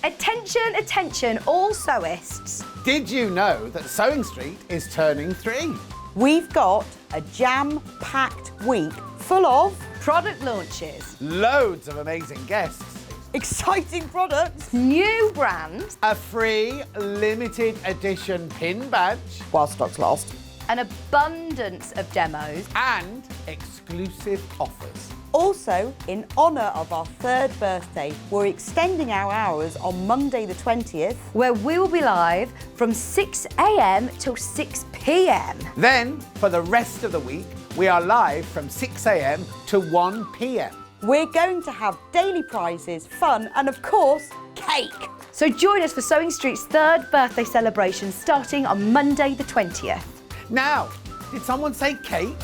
Attention, attention, all sewists. Did you know that Sewing Street is turning 3? We've got a jam-packed week full of Product launches, Loads of amazing guests, exciting products, new brands, a free limited edition pin badge, while stocks last, an abundance of demos, and exclusive offers. Also, in honour of our 3rd birthday, we're extending our hours on Monday the 20th. where we will be live from 6 a.m. till 6 p.m. Then, for the rest of the week, we are live from 6 a.m. to 1 p.m. We're going to have daily prizes, fun, and of course, cake. So join us for Sewing Street's 3rd birthday celebration starting on Monday the 20th. Now, did someone say cake?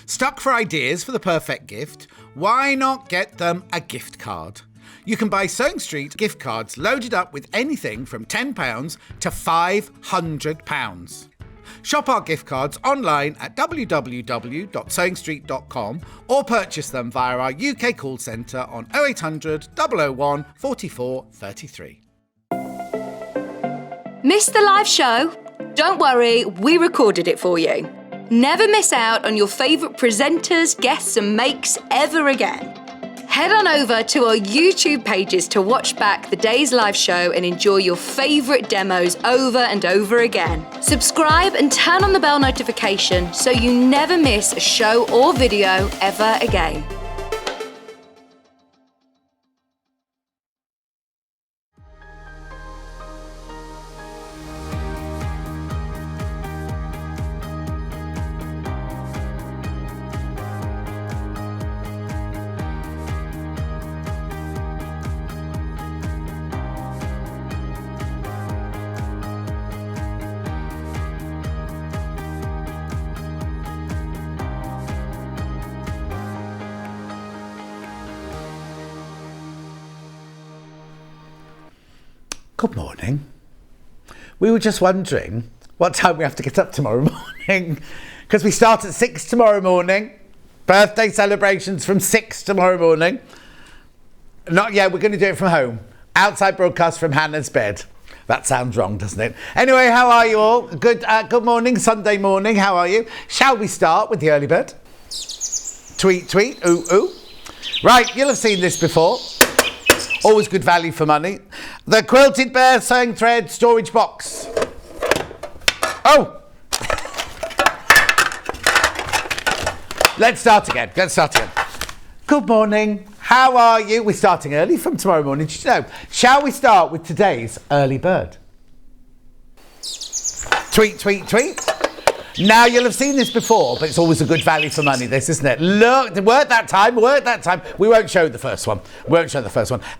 Stuck for ideas for the perfect gift? Why not get them a gift card? You can buy Sewing Street gift cards loaded up with anything from £10 to £500. Shop our gift cards online at www.sewingstreet.com or purchase them via our UK call centre on 0800 001 44 33. Missed the live show? Don't worry, we recorded it for you. Never miss out on your favourite presenters, guests and makes ever again. Head on over to our YouTube pages to watch back the day's live show and enjoy your favourite demos over and over again. Subscribe and turn on the bell notification so you never miss a show or video ever again. Good morning. We were just wondering what time we have to get up tomorrow morning, because we start at 6 tomorrow morning. Birthday celebrations from 6 tomorrow morning. Not yet, we're going to do it from home. Outside broadcast from Hannah's bed. That sounds wrong, doesn't it? Anyway, how are you all? Good morning, Sunday morning. How are you? Shall we start with the early bird? Tweet, tweet, ooh, ooh. Right, you'll have seen this before. Always good value for money. The Quilted Bear Sewing Thread Storage Box. Oh! Let's start again. Good morning. How are you? We're starting early from tomorrow morning. Did you know? Shall we start with today's early bird? Tweet, tweet, tweet. Now, you'll have seen this before, but it's always a good value for money, this, isn't it? Look, work that time. We won't show the first one.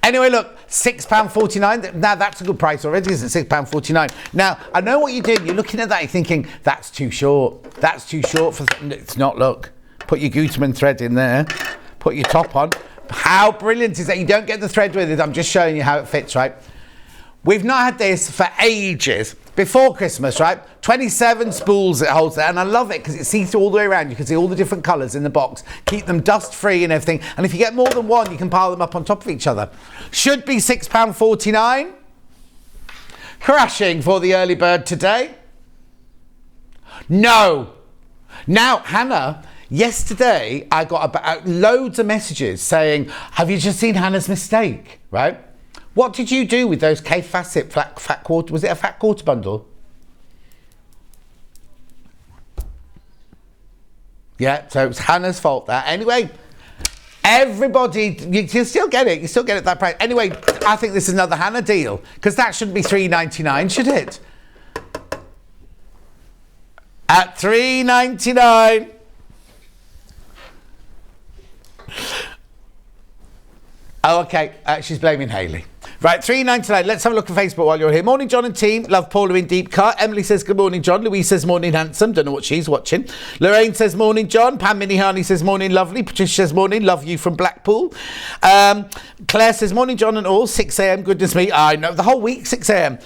Anyway, look, £6.49. Now, that's a good price already, isn't it? £6.49. Now, I know what you're doing. You're looking at that, you're thinking, that's too short. It's not, look. Put your Gutermann thread in there. Put your top on. How brilliant is that? You don't get the thread with it. I'm just showing you how it fits, right? We've not had this for ages. Before Christmas, right? 27 spools it holds there, and I love it because it sees all the way around. You can see all the different colours in the box. Keep them dust-free and everything. And if you get more than one, you can pile them up on top of each other. Should be £6.49. Crashing for the early bird today. No. Now, Hannah, yesterday I got loads of messages saying, have you just seen Hannah's mistake, right? What did you do with those K Facet fat quarter? Was it a fat quarter bundle? Yeah, so it's Hannah's fault that. Anyway, everybody, you still get it. You still get it at that price. Anyway, I think this is another Hannah deal, because that shouldn't be $3.99, should it? At $3.99. Oh, okay. She's blaming Hayley. Right, $3.99. Let's have a look at Facebook while you're here. Morning, John and team. Love Paula in deep cut. Emily says, good morning, John. Louise says, morning, handsome. Don't know what she's watching. Lorraine says, morning, John. Pam Minihani says, morning, lovely. Patricia says, morning, love you from Blackpool. Claire says, morning, John and all. 6 a.m. Goodness me. I know, the whole week, 6 a.m.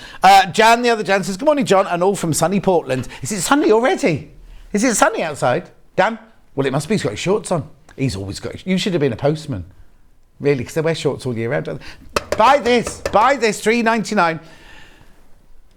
Jan, the other Jan, says, good morning, John, and all from sunny Portland. Is it sunny already? Is it sunny outside? Dan? Well, it must be he's got his shorts on. He's always got. You should have been a postman, really, because they wear shorts all year round. Don't they? Buy this, $3.99.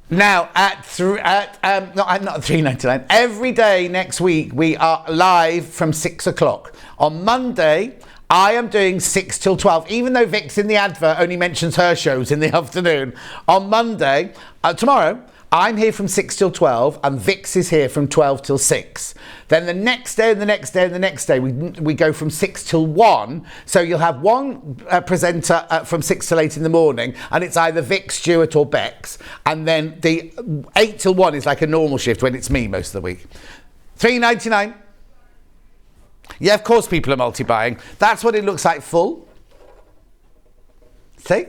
Now not $3.99. Every day next week we are live from 6 o'clock. On Monday, I am doing 6 till 12, even though Vix in the advert only mentions her shows in the afternoon. On Monday, tomorrow, I'm here from 6 till 12 and Vix is here from 12 till 6. Then the next day and the next day and the next day, we go from 6 till 1. So you'll have one presenter from 6 till 8 in the morning, and it's either Vix, Stuart or Bex. And then the 8 till 1 is like a normal shift when it's me most of the week. $3.99. Yeah, of course people are multi-buying. That's what it looks like full. See?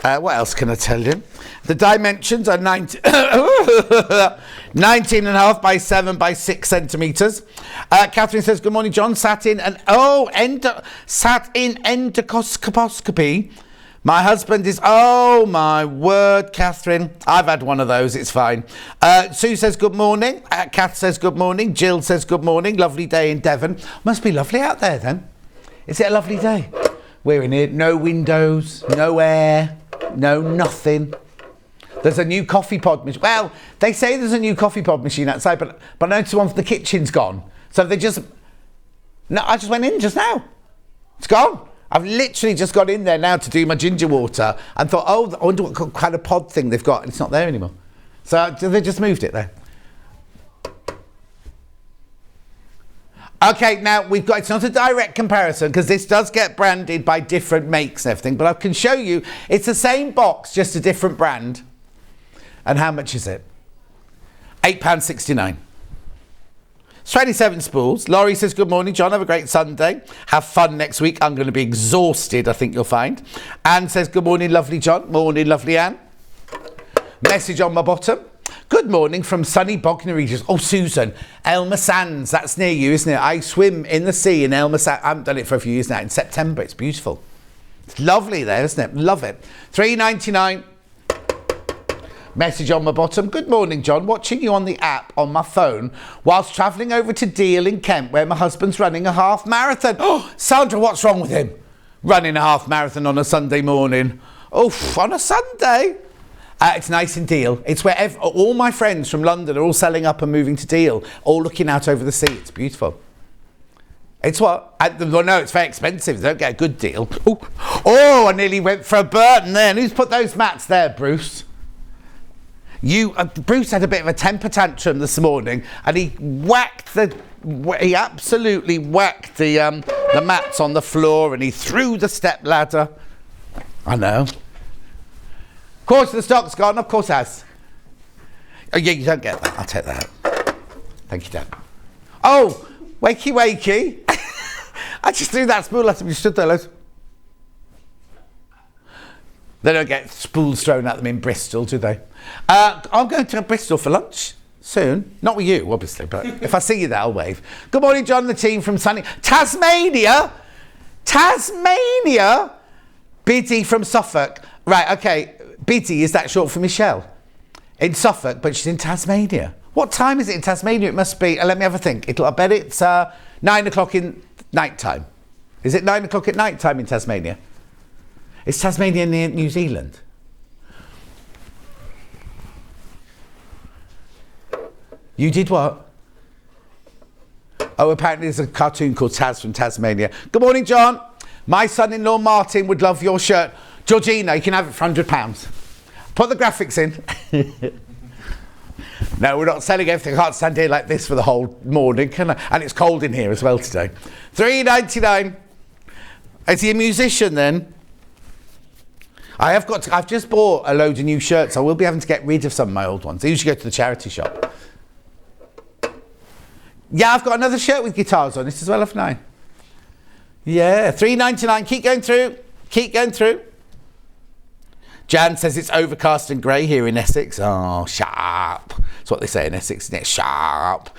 What else can I tell you? The dimensions are 19 and a half by 7 by 6 centimetres. Catherine says, good morning, John. Sat in endoscopy. My husband is, oh my word, Catherine. I've had one of those, it's fine. Sue says, good morning. Kath says, good morning. Jill says, good morning. Lovely day in Devon. Must be lovely out there then. Is it a lovely day? We're in here, no windows, no air, no nothing. There's a new coffee pod machine. Well, they say there's a new coffee pod machine outside, but I noticed the one for the kitchen's gone. So they just... No, I just went in just now. It's gone. I've literally just got in there now to do my ginger water and thought, oh, I wonder what kind of pod thing they've got. And it's not there anymore. So they just moved it there. Okay, now we've got, it's not a direct comparison because this does get branded by different makes and everything, but I can show you it's the same box, just a different brand. And how much is it? £8.69. It's 27 spools. Laurie says, good morning, John. Have a great Sunday. Have fun next week. I'm going to be exhausted, I think you'll find. Anne says, good morning, lovely John. Morning, lovely Anne. Message on my bottom. Good morning from sunny Bognor Regis. Oh, Susan, Elmer Sands. That's near you, isn't it? I swim in the sea in Elmer Sands. I haven't done it for a few years now. In September, it's beautiful. It's lovely there, isn't it? Love it. $3.99. Message on my bottom. Good morning, John. Watching you on the app on my phone whilst travelling over to Deal in Kent where my husband's running a half marathon. Oh, Sandra, what's wrong with him? Running a half marathon on a Sunday morning. Oh, on a Sunday? It's nice in Deal. It's where all my friends from London are all selling up and moving to Deal, all looking out over the sea. It's beautiful. It's what? Well, no, it's very expensive. They don't get a good deal. Oh, I nearly went for a Burton then. Who's put those mats there, Bruce? Bruce had a bit of a temper tantrum this morning, and he absolutely whacked the mats on the floor, and he threw the step ladder. I know. Of course, the stock's gone. Of course, it has. Oh yeah, you don't get that. I'll take that. Thank you, Dad. Oh, wakey, wakey! I just threw that spool at him. You stood there, look. They don't get spools thrown at them in Bristol, do they? I'm going to Bristol for lunch soon. Not with you, obviously, but if I see you there, I'll wave. Good morning, John and the team from sunny Tasmania. Tasmania. Biddy from Suffolk. Right, okay. Biddy, is that short for Michelle? In Suffolk, but she's in Tasmania. What time is it in Tasmania? It must be, let me have a think. I bet it's 9 o'clock in night time. Is it 9 o'clock at night time in Tasmania? Is Tasmania near New Zealand? You did what? Oh, apparently there's a cartoon called Taz from Tasmania. Good morning, John. My son-in-law Martin would love your shirt. Georgina, you can have it for £100. Put the graphics in. No, we're not selling everything. I can't stand here like this for the whole morning, can I? And it's cold in here as well today. $3.99. Is he a musician then? I've just bought a load of new shirts. I will be having to get rid of some of my old ones. I usually go to the charity shop. Yeah, I've got another shirt with guitars on it as well, haven't I? Yeah, $3.99. Keep going through. Keep going through. Jan says it's overcast and grey here in Essex. Oh, sharp. That's what they say in Essex, isn't it? Sharp.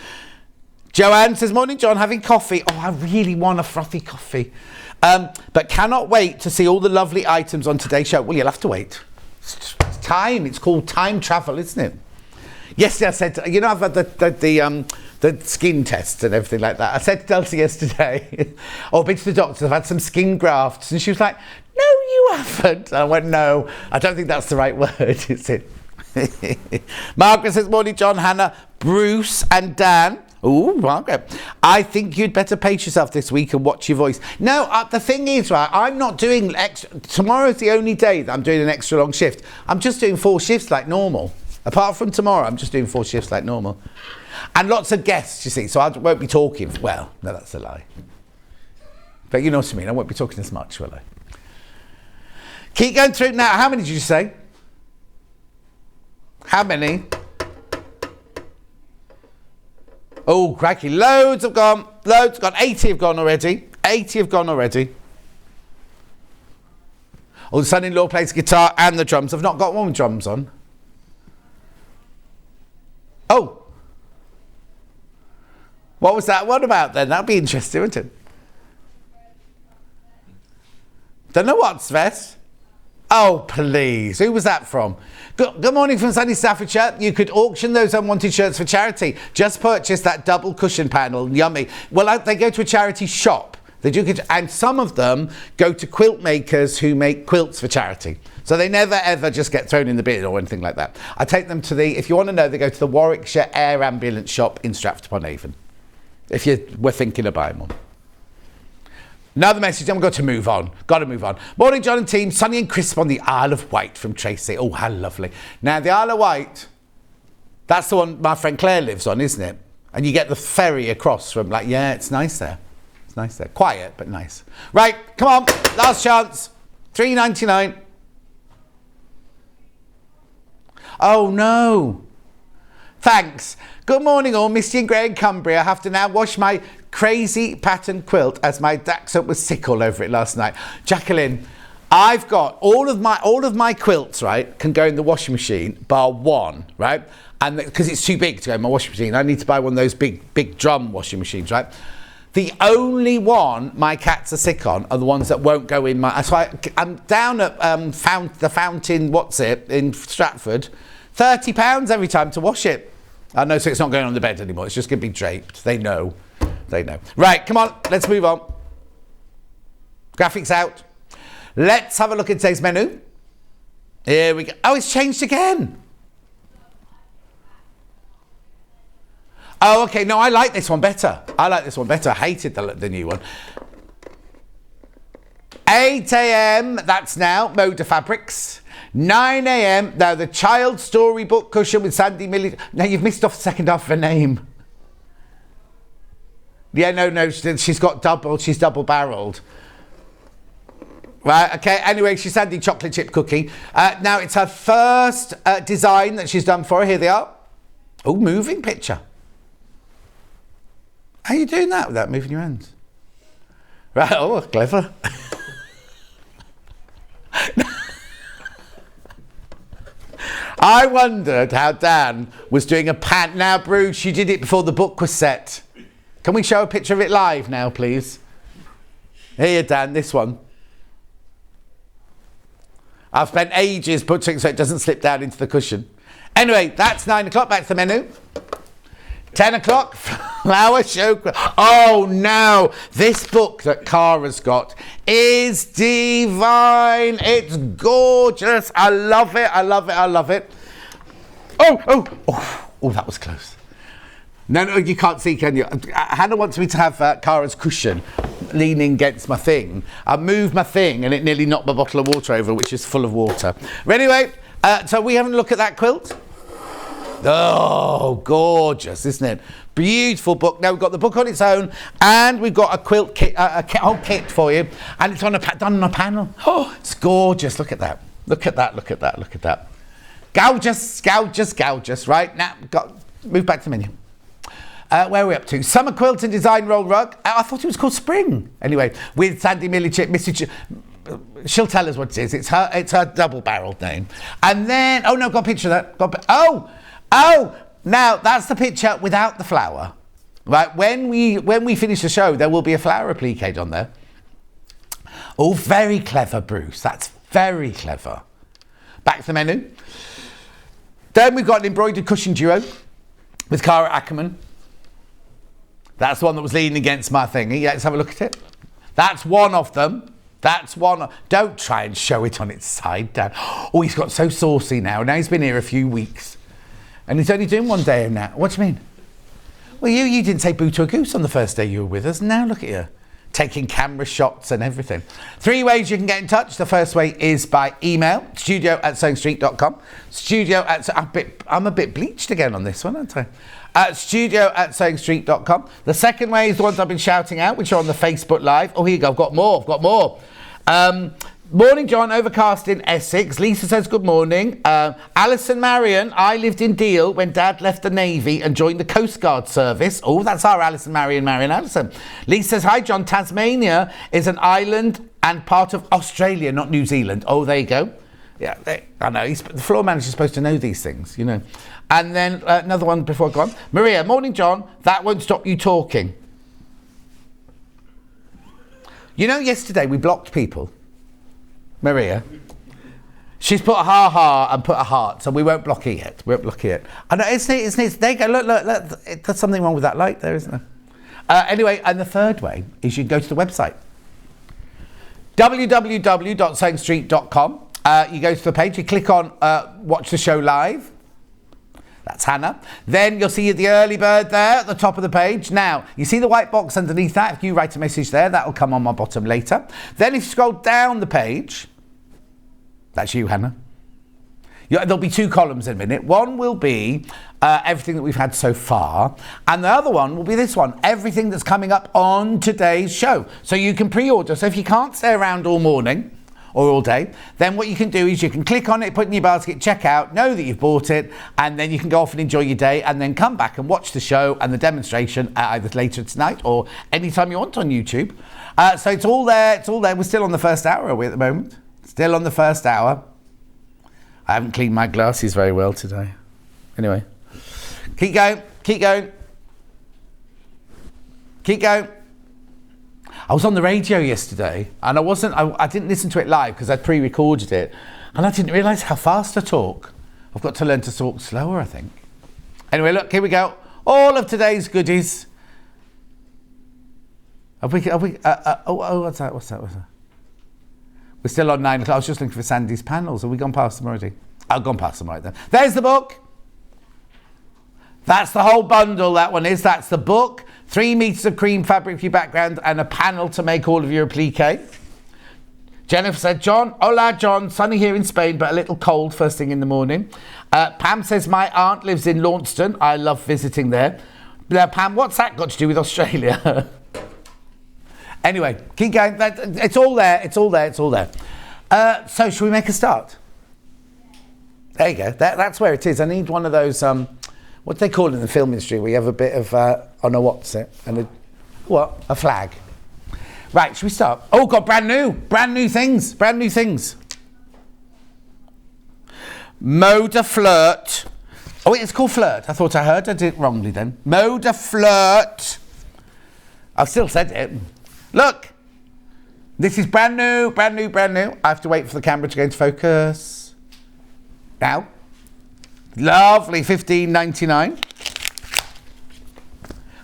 Joanne says, morning, John, having coffee. Oh, I really want a frothy coffee. But cannot wait to see all the lovely items on today's show. Well, you'll have to wait. It's time. It's called time travel, isn't it? Yesterday I said, you know, I've had the the skin tests and everything like that. I said to Dulcie yesterday, oh, I've been to the doctor, I've had some skin grafts. And she was like, no, you haven't. And I went, no, I don't think that's the right word, is it? Margaret says, morning, John, Hannah, Bruce and Dan. Oh, Margaret. I think you'd better pace yourself this week and watch your voice. No, the thing is, right, I'm not doing extra. Tomorrow's the only day that I'm doing an extra long shift. I'm just doing 4 shifts like normal. Apart from tomorrow, I'm just doing 4 shifts like normal. And lots of guests, you see, so I won't be talking. Well, no, that's a lie. But you know what I mean, I won't be talking as much, will I? Keep going through now. How many did you say? How many? Oh, cracky. Loads have gone. Loads have gone. 80 have gone already. 80 have gone already. Oh, the son-in-law plays guitar and the drums. I've not got one with drums on. Oh. What was that one about then? That'd be interesting, wouldn't it? Don't know what, Svet. Oh, please. Who was that from? Good morning from sunny Staffordshire. You could auction those unwanted shirts for charity. Just purchase that double cushion panel. Yummy. Well, they go to a charity shop. They do, and some of them go to quilt makers who make quilts for charity. So they never, ever just get thrown in the bin or anything like that. I take them to if you want to know, they go to the Warwickshire Air Ambulance shop in Stratford-upon-Avon. If you were thinking of buying one. Another message, I'm going to move on. Got to move on. Morning, John and team. Sunny and crisp on the Isle of Wight from Tracy. Oh, how lovely. Now, the Isle of Wight, that's the one my friend Claire lives on, isn't it? And you get the ferry across from, yeah, it's nice there. It's nice there. Quiet, but nice. Right, come on. Last chance. $3.99. Oh, no. Thanks. Good morning all, Misty and Grey in Cumbria. I have to now wash my crazy pattern quilt as my dachshund was sick all over it last night. Jacqueline, I've got all of my quilts, right, can go in the washing machine, bar one, right? And because it's too big to go in my washing machine, I need to buy one of those big drum washing machines, right? The only one my cats are sick on are the ones that won't go in my. So I'm down at the fountain, in Stratford, £30 every time to wash it. I know, so it's not going on the bed anymore. It's just going to be draped. They know. They know. Right, come on. Let's move on. Graphics out. Let's have a look at today's menu. Here we go. Oh, it's changed again. Oh, okay. No, I like this one better. I hated the new one. 8 a.m. That's now Moda Fabrics. 9 a.m. Now the child storybook cushion with Sandi Millichip. Now you've missed off the second half of her name. Yeah, no, she's got double. She's double-barreled. Right, okay. Anyway, she's Sandi chocolate chip cookie. Now it's her first design that she's done for her. Here they are. Oh, moving picture. How are you doing that without moving your hands? Right, oh, clever. I wondered how Dan was doing a pan. Now, Bruce, you did it before the book was set. Can we show a picture of it live now, please? Here, Dan, this one. I've spent ages putting so it doesn't slip down into the cushion. Anyway, that's 9 o'clock. Back to the menu. 10 o'clock, flower show. Oh, no. This book that Cara's got is divine. It's gorgeous. I love it. I love it. I love it. Oh, that was close. No, you can't see, can you? Hannah wants me to have Cara's cushion leaning against my thing. I moved my thing and it nearly knocked my bottle of water over, which is full of water. But anyway, so we having a look at that quilt? Oh, gorgeous, isn't it? Beautiful book. Now we've got the book on its own, and we've got a quilt kit, whole kit for you, and it's done on a panel. Oh, it's gorgeous. Look at that. Look at that. Look at that. Look at that. Gorgeous, gorgeous, gorgeous. Right now, move back to the menu. Where are we up to? Summer quilt and design roll rug. I thought it was called spring. Anyway, with Sandi Millichip, she'll tell us what it is. It's her double-barreled name. And then, oh no, got a picture of that. Oh, now that's the picture without the flower. Right, when we finish the show, there will be a flower appliqué on there. Oh, very clever, Bruce. That's very clever. Back to the menu. Then we've got an embroidered cushion duo with Cara Ackerman. That's the one that was leaning against my thingy. Let's have a look at it. That's one of them. That's one. Don't try and show it on its side, Dan. Oh, he's got so saucy now. Now he's been here a few weeks. And he's only doing one day now. What do you mean? Well, you didn't say boo to a goose on the first day you were with us. Now look at you. Taking camera shots and everything. 3 ways you can get in touch. The first way is by email. studio@sewingstreet.com. I'm a bit bleached again on this one, aren't I? studio@sewingstreet.com. The second way is the ones I've been shouting out, which are on the Facebook Live. Oh, here you go. I've got more. Morning, John. Overcast in Essex. Lisa says good morning. Alison Marion. I lived in Deal when Dad left the Navy and joined the Coast Guard service. Oh, that's our Alison Marion Allison. Lisa says, hi, John. Tasmania is an island and part of Australia, not New Zealand. Oh, there you go. Yeah, I know. The floor manager's supposed to know these things, you know. And then another one before I go on. Maria, morning, John. That won't stop you talking. You know, yesterday we blocked people. Maria. She's put a ha and put a heart, so we won't block it yet. I know, isn't it? There you go. Look. There's something wrong with that light there, isn't there? Anyway, and the third way is you can go to the website. www.sewingstreet.com. You go to the page, you click on watch the show live. That's Hannah. Then you'll see the early bird there at the top of the page. Now, you see the white box underneath that? If you write a message there, that'll come on my bottom later. Then if you scroll down the page, that's you, Hannah. There'll be 2 columns in a minute. One will be everything that we've had so far. And the other one will be this one, everything that's coming up on today's show. So you can pre-order. So if you can't stay around all morning, or all day, then what you can do is you can click on it, put it in your basket, check out, know that you've bought it, and then you can go off and enjoy your day, and then come back and watch the show and the demonstration either later tonight or anytime you want on YouTube. So it's all there. We're still on the first hour, are we, at the moment? Still on the first hour. I haven't cleaned my glasses very well today. Anyway, keep going. I was on the radio yesterday and I didn't listen to it live because I'd pre-recorded it, and I didn't realise how fast I talk. I've got to learn to talk slower, I think. Anyway, look, here we go. All of today's goodies. What's that? We're still on 9 o'clock. I was just looking for Sandi's panels. Have we gone past them already? I've gone past them right then. There's the book. That's the whole bundle, that one is. That's the book. 3 meters of cream fabric for your background and a panel to make all of your applique. Jennifer said, John, hola, John. Sunny here in Spain, but a little cold first thing in the morning. Pam says, my aunt lives in Launceston. I love visiting there. Pam, what's that got to do with Australia? Anyway, keep going. It's all there. So shall we make a start? There you go. That's where it is. I need one of those... what do they call it in the film industry? We have a bit of, what's it? And a flag. Right, should we start? Oh, God, brand new things. Moda Flirt. Oh, wait, it's called Flirt. I thought I heard. I did it wrongly then. Moda Flirt. I've still said it. Look, this is brand new. I have to wait for the camera to go into focus. Now. Lovely, $15.99.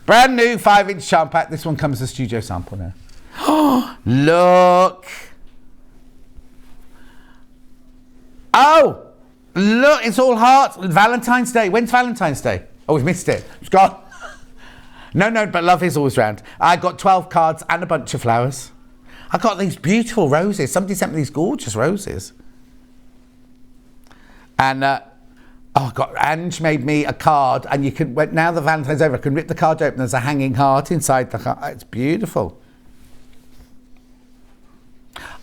Brand new 5-inch charm pack. This one comes as a studio sample now. Oh, look. Oh, look, it's all hearts. Valentine's Day. When's Valentine's Day? Oh, we've missed it. It's gone. No, but love is always round. I got 12 cards and a bunch of flowers. I got these beautiful roses. Somebody sent me these gorgeous roses. And, God, Ange made me a card, and you can, now the Valentine's over, I can rip the card open. There's a hanging heart inside the card. It's beautiful.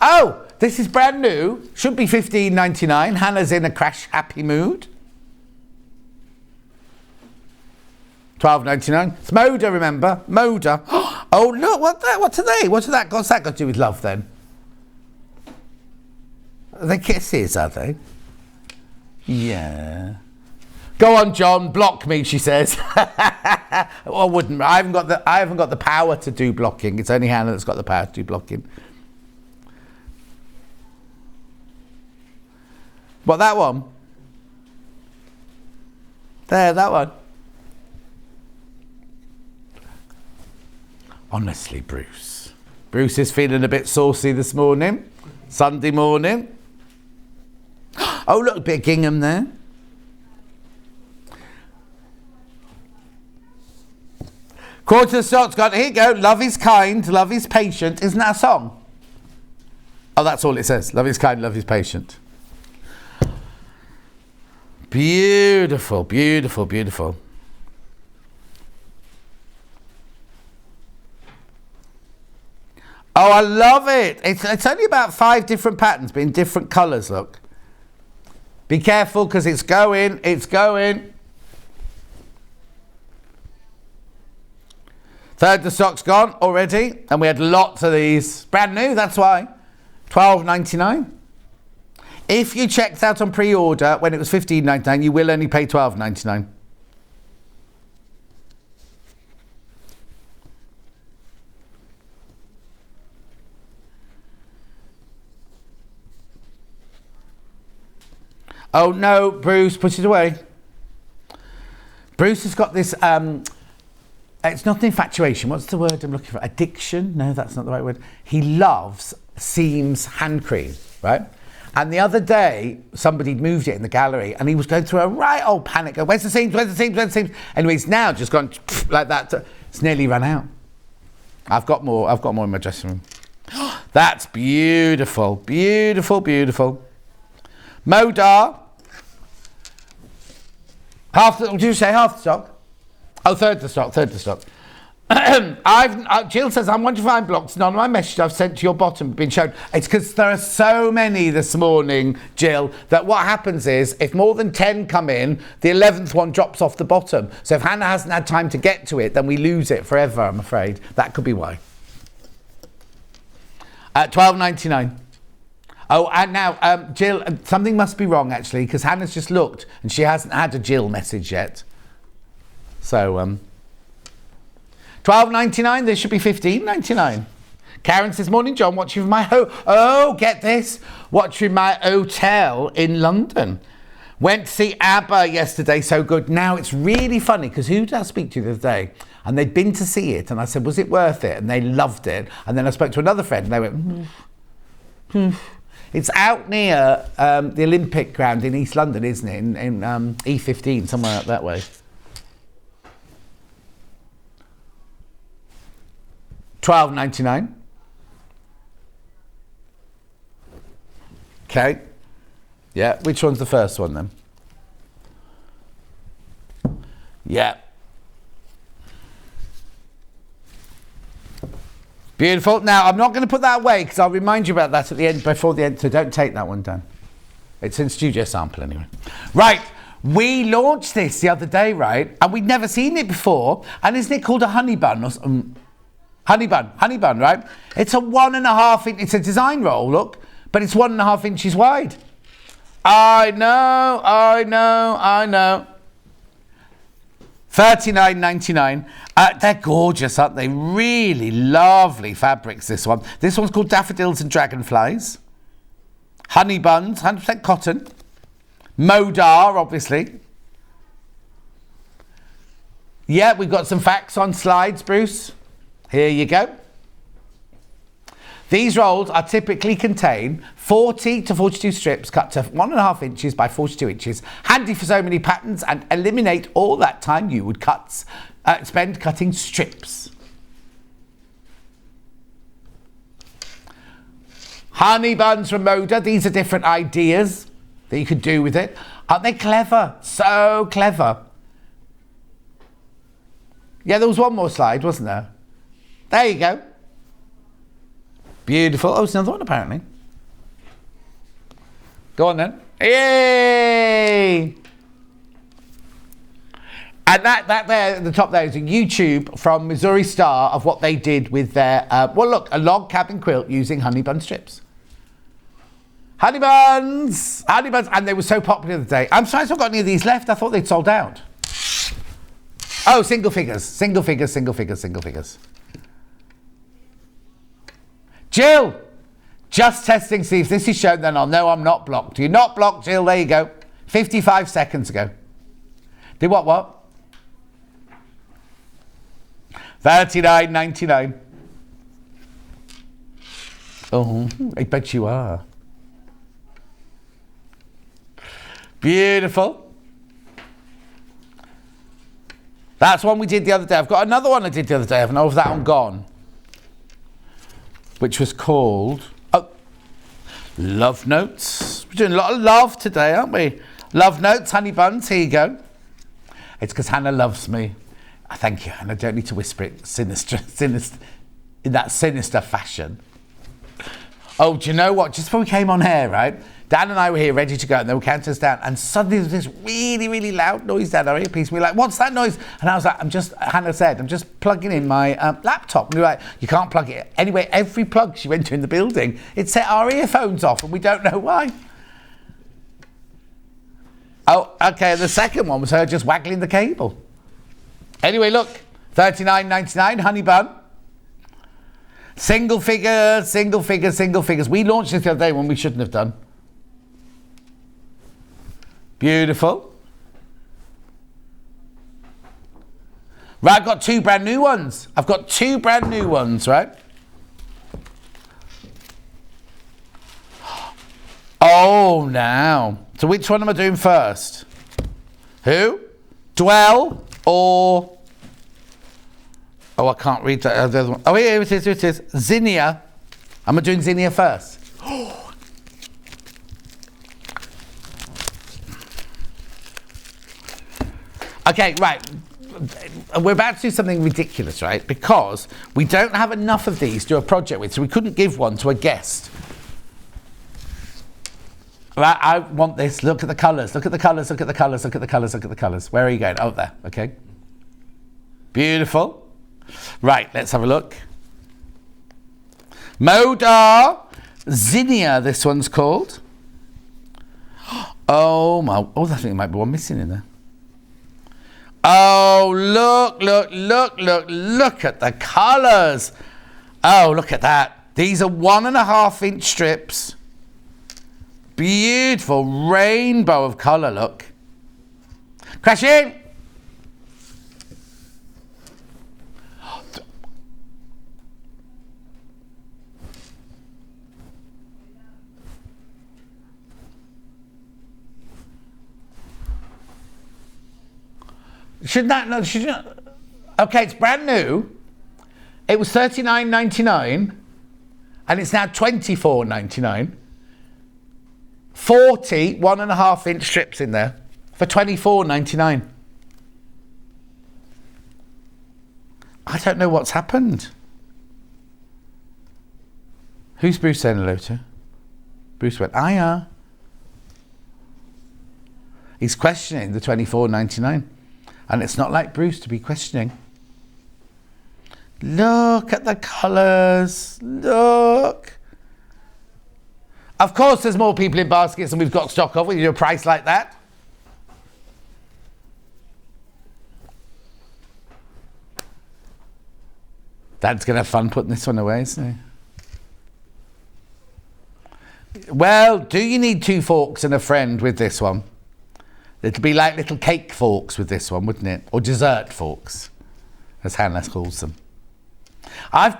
Oh, this is brand new. Should be $15.99. Hannah's in a crash happy mood. $12.99. It's Moda, remember? Moda. Oh, look, what's that? What's that got to do with love, then? Are they kisses, are they? Yeah. Go on, John. Block me, she says. I wouldn't. I haven't got the power to do blocking. It's only Hannah that's got the power to do blocking. What, that one? There, that one. Honestly, Bruce. Bruce is feeling a bit saucy this morning. Sunday morning. Oh, look, a bit of gingham there. Quarter to the stock's got, here you go. Love is kind, love is patient. Isn't that a song? Oh, that's all it says. Love is kind, love is patient. Beautiful, beautiful, beautiful. Oh, I love it. It's only about 5 different patterns, but in different colours, look. Be careful, because it's going, it's going. Third the stock's gone already, and we had lots of these. Brand new, that's why. $12.99. If you checked out on pre-order when it was $15.99, you will only pay $12.99. Oh no, Bruce, put it away. Bruce has got this, it's not infatuation, what's the word I'm looking for? Addiction? No, that's not the right word. He loves Seams hand cream, right? And the other day, somebody moved it in the gallery and he was going through a right old panic. Where's the seams, where's the seams, where's the seams? Anyway, he's now just gone like that. It's nearly run out. I've got more in my dressing room. That's beautiful, beautiful, beautiful. Moda. Did you say half the stock? Oh, third the stock. Jill says, I'm wondering if I'm blocked. None of my messages I've sent to your bottom have been shown. It's because there are so many this morning, Jill, that what happens is, if more than 10 come in, the 11th one drops off the bottom. So if Hannah hasn't had time to get to it, then we lose it forever, I'm afraid. That could be why. $12.99. Oh, and now, Jill, something must be wrong, actually, because Hannah's just looked, and she hasn't had a Jill message yet. So, $12.99, this should be $15.99. Karen says, morning, John, watching from my get this, watching my hotel in London. Went to see ABBA yesterday, so good. Now, it's really funny, because who did I speak to the other day? And they'd been to see it, and I said, was it worth it? And they loved it. And then I spoke to another friend, and they went, It's out near the Olympic ground in East London, isn't it? In E15, somewhere up that way. $12.99. Okay. Yeah, which one's the first one then? Yeah. Beautiful. Now, I'm not going to put that away because I'll remind you about that at the end, before the end, so don't take that one down. It's in studio sample anyway. Right, we launched this the other day, right? And we'd never seen it before. And isn't it called a honey bun? Or honey bun, right? It's a 1.5 inch, it's a design roll, look, but it's 1.5 inches wide. I know. $39.99. They're gorgeous, aren't they? Really lovely fabrics, this one. This one's called Daffodils and Dragonflies. Honey buns, 100% cotton. Modar, obviously. Yeah, we've got some facts on slides, Bruce. Here you go. These rolls are typically contain 40 to 42 strips cut to 1.5 inches by 42 inches. Handy for so many patterns and eliminate all that time you would spend cutting strips. Honey buns from Moda. These are different ideas that you could do with it. Aren't they clever? So clever. Yeah, there was one more slide, wasn't there? There you go. Beautiful. Oh, there's another one apparently. Go on then. Yay! And that there at the top there is a YouTube from Missouri Star of what they did with their, well look, a log cabin quilt using honey bun strips. Honey buns! Honey buns! And they were so popular the day. I'm surprised I've got any of these left. I thought they'd sold out. Oh, single figures. Single figures, single figures, single figures. Jill, just testing, see if this is shown, then I'll know I'm not blocked. You're not blocked, Jill, there you go. 55 seconds ago. Did what? $39.99. Oh, I bet you are. Beautiful. That's one we did the other day. I've got another one I did the other day. I don't know if that one gone. Which was called, Love Notes. We're doing a lot of love today, aren't we? Love Notes, honey buns, here you go. It's because Hannah loves me. Thank you, Hannah. I don't need to whisper it sinister, in that sinister fashion. Oh, do you know what? Just before we came on air, right? Dan and I were here ready to go, and they were counting us down, and suddenly there was this really, really loud noise down our earpiece. We were like, what's that noise? And I was like, Hannah said, I'm just plugging in my laptop. And we were like, you can't plug it. Anyway, every plug she went to in the building, it set our earphones off, and we don't know why. Oh, okay, the second one was her just waggling the cable. Anyway, look, $39.99, honey bun. Single figures, single figures, single figures. We launched this the other day when we shouldn't have done. Beautiful. Right, I've got two brand new ones. Right? Oh, now. So which one am I doing first? Who? Dwell or... Oh, I can't read that. The other one. Oh, here it is. Zinnia. Am I doing Zinnia first? Okay, right. We're about to do something ridiculous, right? Because we don't have enough of these to do a project with, so we couldn't give one to a guest. Right, I want this. Look at the colours. Look at the colours. Look at the colours. Look at the colours. Look at the colours. Where are you going? Oh, there. Okay. Beautiful. Right, let's have a look. Moda Zinnia, this one's called. Oh, my. Oh, I think there might be one missing in there. Oh, look at the colours. Oh, look at that. These are 1.5 inch strips. Beautiful rainbow of colour, look. Crash in. Should not. Okay, it's brand new. It was $39.99 and it's now $24.99. 40 1.5 inch strips in there for $24.99. I don't know what's happened. Who's Bruce saying hello to? Bruce went, hiya. He's questioning the $24.99. And it's not like Bruce to be questioning. Look at the colours. Look. Of course, there's more people in baskets than we've got stock of with a price like that. Dad's going to have fun putting this one away, isn't he? Well, do you need 2 forks and a friend with this one? It'd be like little cake forks with this one, wouldn't it? Or dessert forks, as Hannah calls them. I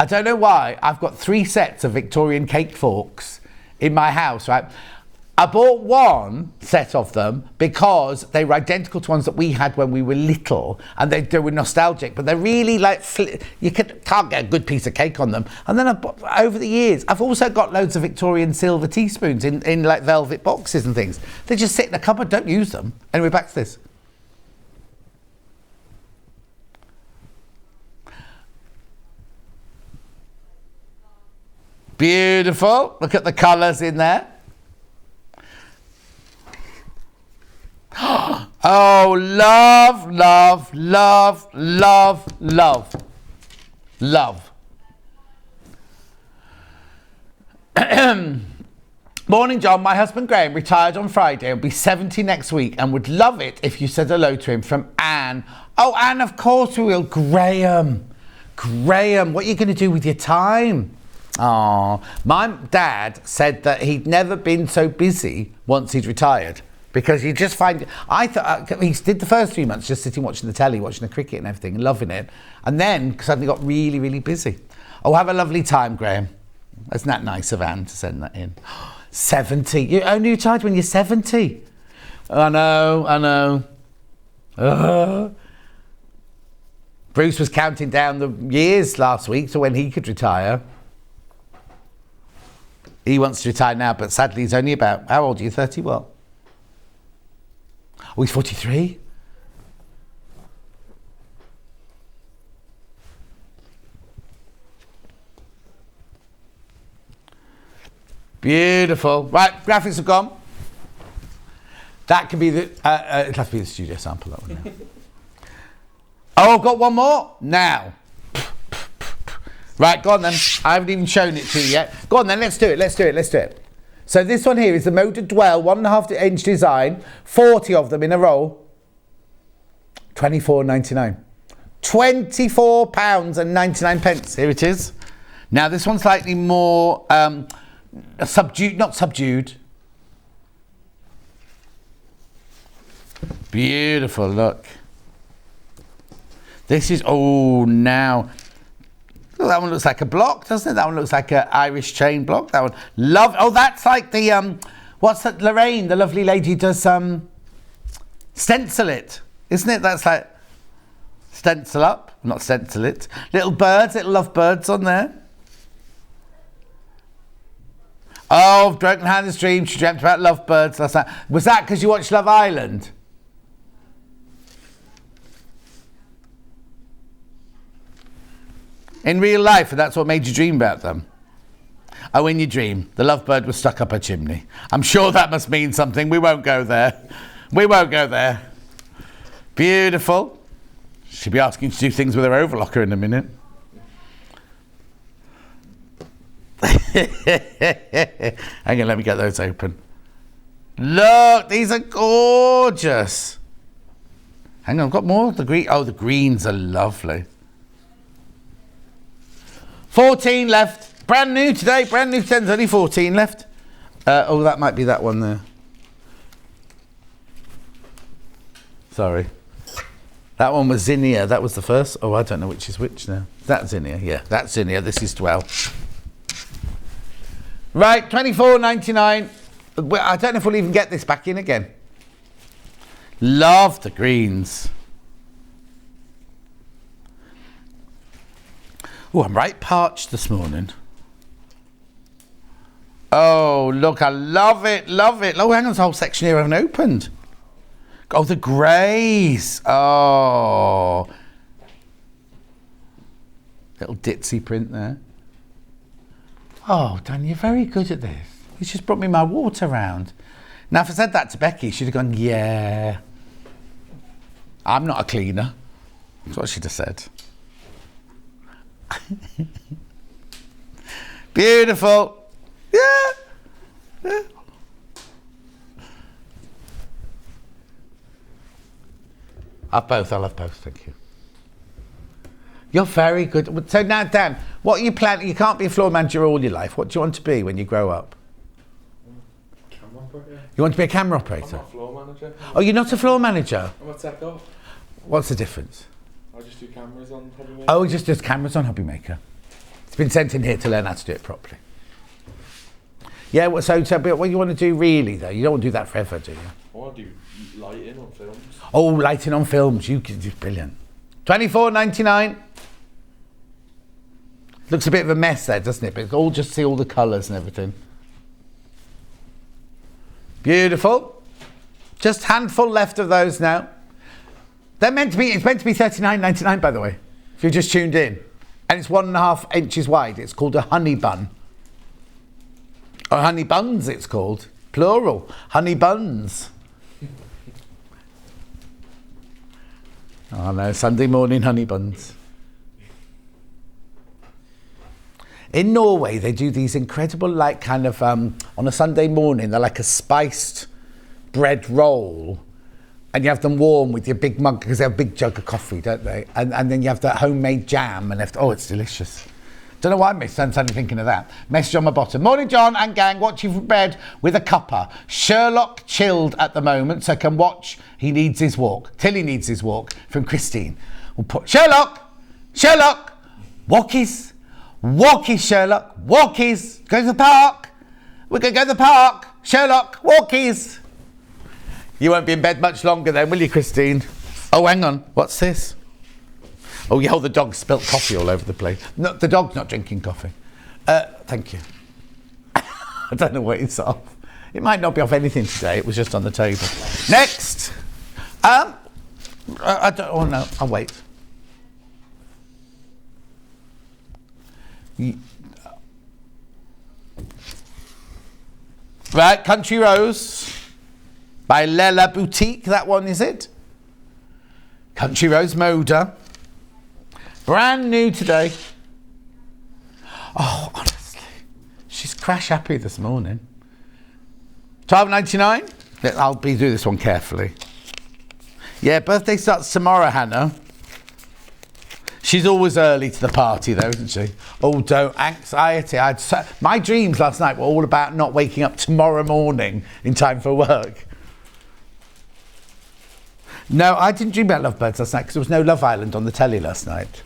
don't know why, I've got 3 sets of Victorian cake forks in my house, right? I bought one set of them because they were identical to ones that we had when we were little, and they were nostalgic, but they're really like, you can't get a good piece of cake on them. And then over the years, I've also got loads of Victorian silver teaspoons in like velvet boxes and things. They just sit in a cupboard, don't use them. Anyway, back to this. Beautiful. Look at the colours in there. Oh, love, love, love, love, love, love. Morning, John. My husband Graham retired on Friday and will be 70 next week and would love it if you said hello to him, from Anne. Oh, Anne, of course we will. Graham, what are you going to do with your time? Oh, my dad said that he'd never been so busy once he'd retired. Because you just find, I thought, he did the first 3 months just sitting watching the telly, watching the cricket and everything, and loving it. And then suddenly got really, really busy. Oh, have a lovely time, Graham. Isn't that nice of Anne to send that in? 70. You're only retired when you're 70. I know. Bruce was counting down the years last week to when he could retire. He wants to retire now, but sadly he's only about, how old are you, 30 what? Oh, he's 43? Beautiful. Right, graphics have gone. That can be the, it'll have to be the studio sample, that one now. Oh, I've got one more. Now. Right, go on then. I haven't even shown it to you yet. Go on then, let's do it. So this one here is the Moda Dwell 1.5 inch design, 40 of them in a row. £24.99. £24.99. Here it is. Now this one's slightly more subdued, not subdued. Beautiful, look. This is, oh, now. Oh, that one looks like a block, doesn't it? That one looks like an Irish chain block. That one, love. Oh, that's like the, what's that, Lorraine, the lovely lady, does stencil it, isn't it? That's like stencil up, not stencil it. Little birds, little love birds on there. Oh, Broken Hannah's dream. She dreamt about lovebirds last night. Was that because you watched Love Island? In real life, and that's what made you dream about them. Oh, in your dream, the lovebird was stuck up a chimney. I'm sure that must mean something. We won't go there. We won't go there. Beautiful. She'll be asking you to do things with her overlocker in a minute. Hang on, let me get those open. Look, these are gorgeous. Hang on, I've got more of the green. Oh, the greens are lovely. 14 left. Brand new today. Brand new today. There's only 14 left. Oh, that might be that one there. Sorry. That one was Zinnia. That was the first. Oh, I don't know which is which now. That's Zinnia. Yeah, that's Zinnia. This is Dwell. Right, £24.99. I don't know if we'll even get this back in again. Love the greens. Oh, I'm right parched this morning. Oh, look, I love it, love it. Oh, hang on, there's a whole section here I haven't opened. Oh, the greys. Oh. Little ditzy print there. Oh, Dan, you're very good at this. You just brought me my water round. Now, if I said that to Becky, she'd have gone, yeah. I'm not a cleaner. That's what she'd have said. Beautiful. Yeah. Yeah. I'll have both, thank you. You're very good. So now, Dan, what are you planning? You can't be a floor manager all your life. What do you want to be when you grow up? Camera operator. You want to be a camera operator? I'm not a floor manager. Oh, you're not a floor manager? I'm a tech op. What's the difference? I just do cameras on Hobby Maker. Oh, he just does cameras on Hobby Maker. It's been sent in here to learn how to do it properly. Yeah, well, so but what you want to do really, though? You don't want to do that forever, do you? I want to do lighting on films. Oh, lighting on films. You can do brilliant. £24.99. Looks a bit of a mess there, doesn't it? But it's all just see all the colours and everything. Beautiful. Just handful left of those now. They're meant to be. It's meant to be £39.99, by the way. If you just tuned in, and it's 1.5 inches wide. It's called a honey bun. Or honey buns, it's called. Plural. Honey buns. Oh no, Sunday morning honey buns. In Norway, they do these incredible, like, kind of, on a Sunday morning, they're like a spiced bread roll. And you have them warm with your big mug, because they have a big jug of coffee, don't they? And then you have that homemade jam, and oh, it's delicious. Don't know why I'm suddenly thinking of that. Message on my bottom. Morning, John and gang. Watching from bed with a cuppa. Sherlock chilled at the moment, so can watch. He needs his walk. Tilly needs his walk. From Christine. We'll put Sherlock, walkies, Sherlock, walkies. Go to the park. We're going to go to the park. Sherlock, walkies. You won't be in bed much longer then, will you, Christine? Oh, hang on. What's this? Oh, yeah, the dog spilt coffee all over the place. No, the dog's not drinking coffee. Thank you. I don't know what it's off. It might not be off anything today. It was just on the table. Next. I don't. Oh no. I'll wait. Right, Country Rose by Lella Boutique. That one, is it? Country Rose Moda. Brand new today. Oh, honestly, she's crash happy this morning. $12.99. I'll do this one carefully. Yeah, birthday starts tomorrow, Hannah. She's always early to the party, though, isn't she? Oh, don't anxiety. My dreams last night were all about not waking up tomorrow morning in time for work. No, I didn't dream about Lovebirds last night because there was no Love Island on the telly last night.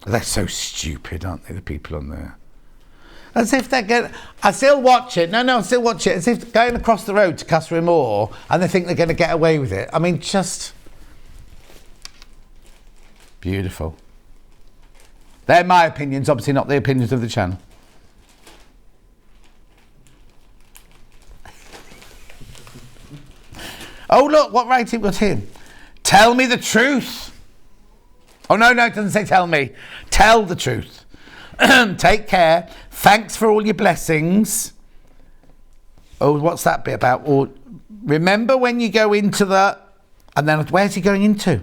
They're so stupid, aren't they, the people on there? As if they're going... I still watch it. No, I still watch it. As if going across the road to Cussery Moor and they think they're going to get away with it. I mean, just... Beautiful. They're my opinions, obviously not the opinions of the channel. Oh, look, what writing was him? Tell me the truth. Oh, no, it doesn't say tell me. Tell the truth. Take care. Thanks for all your blessings. Oh, what's that bit about? Or, remember when you go into the... And then where's he going into?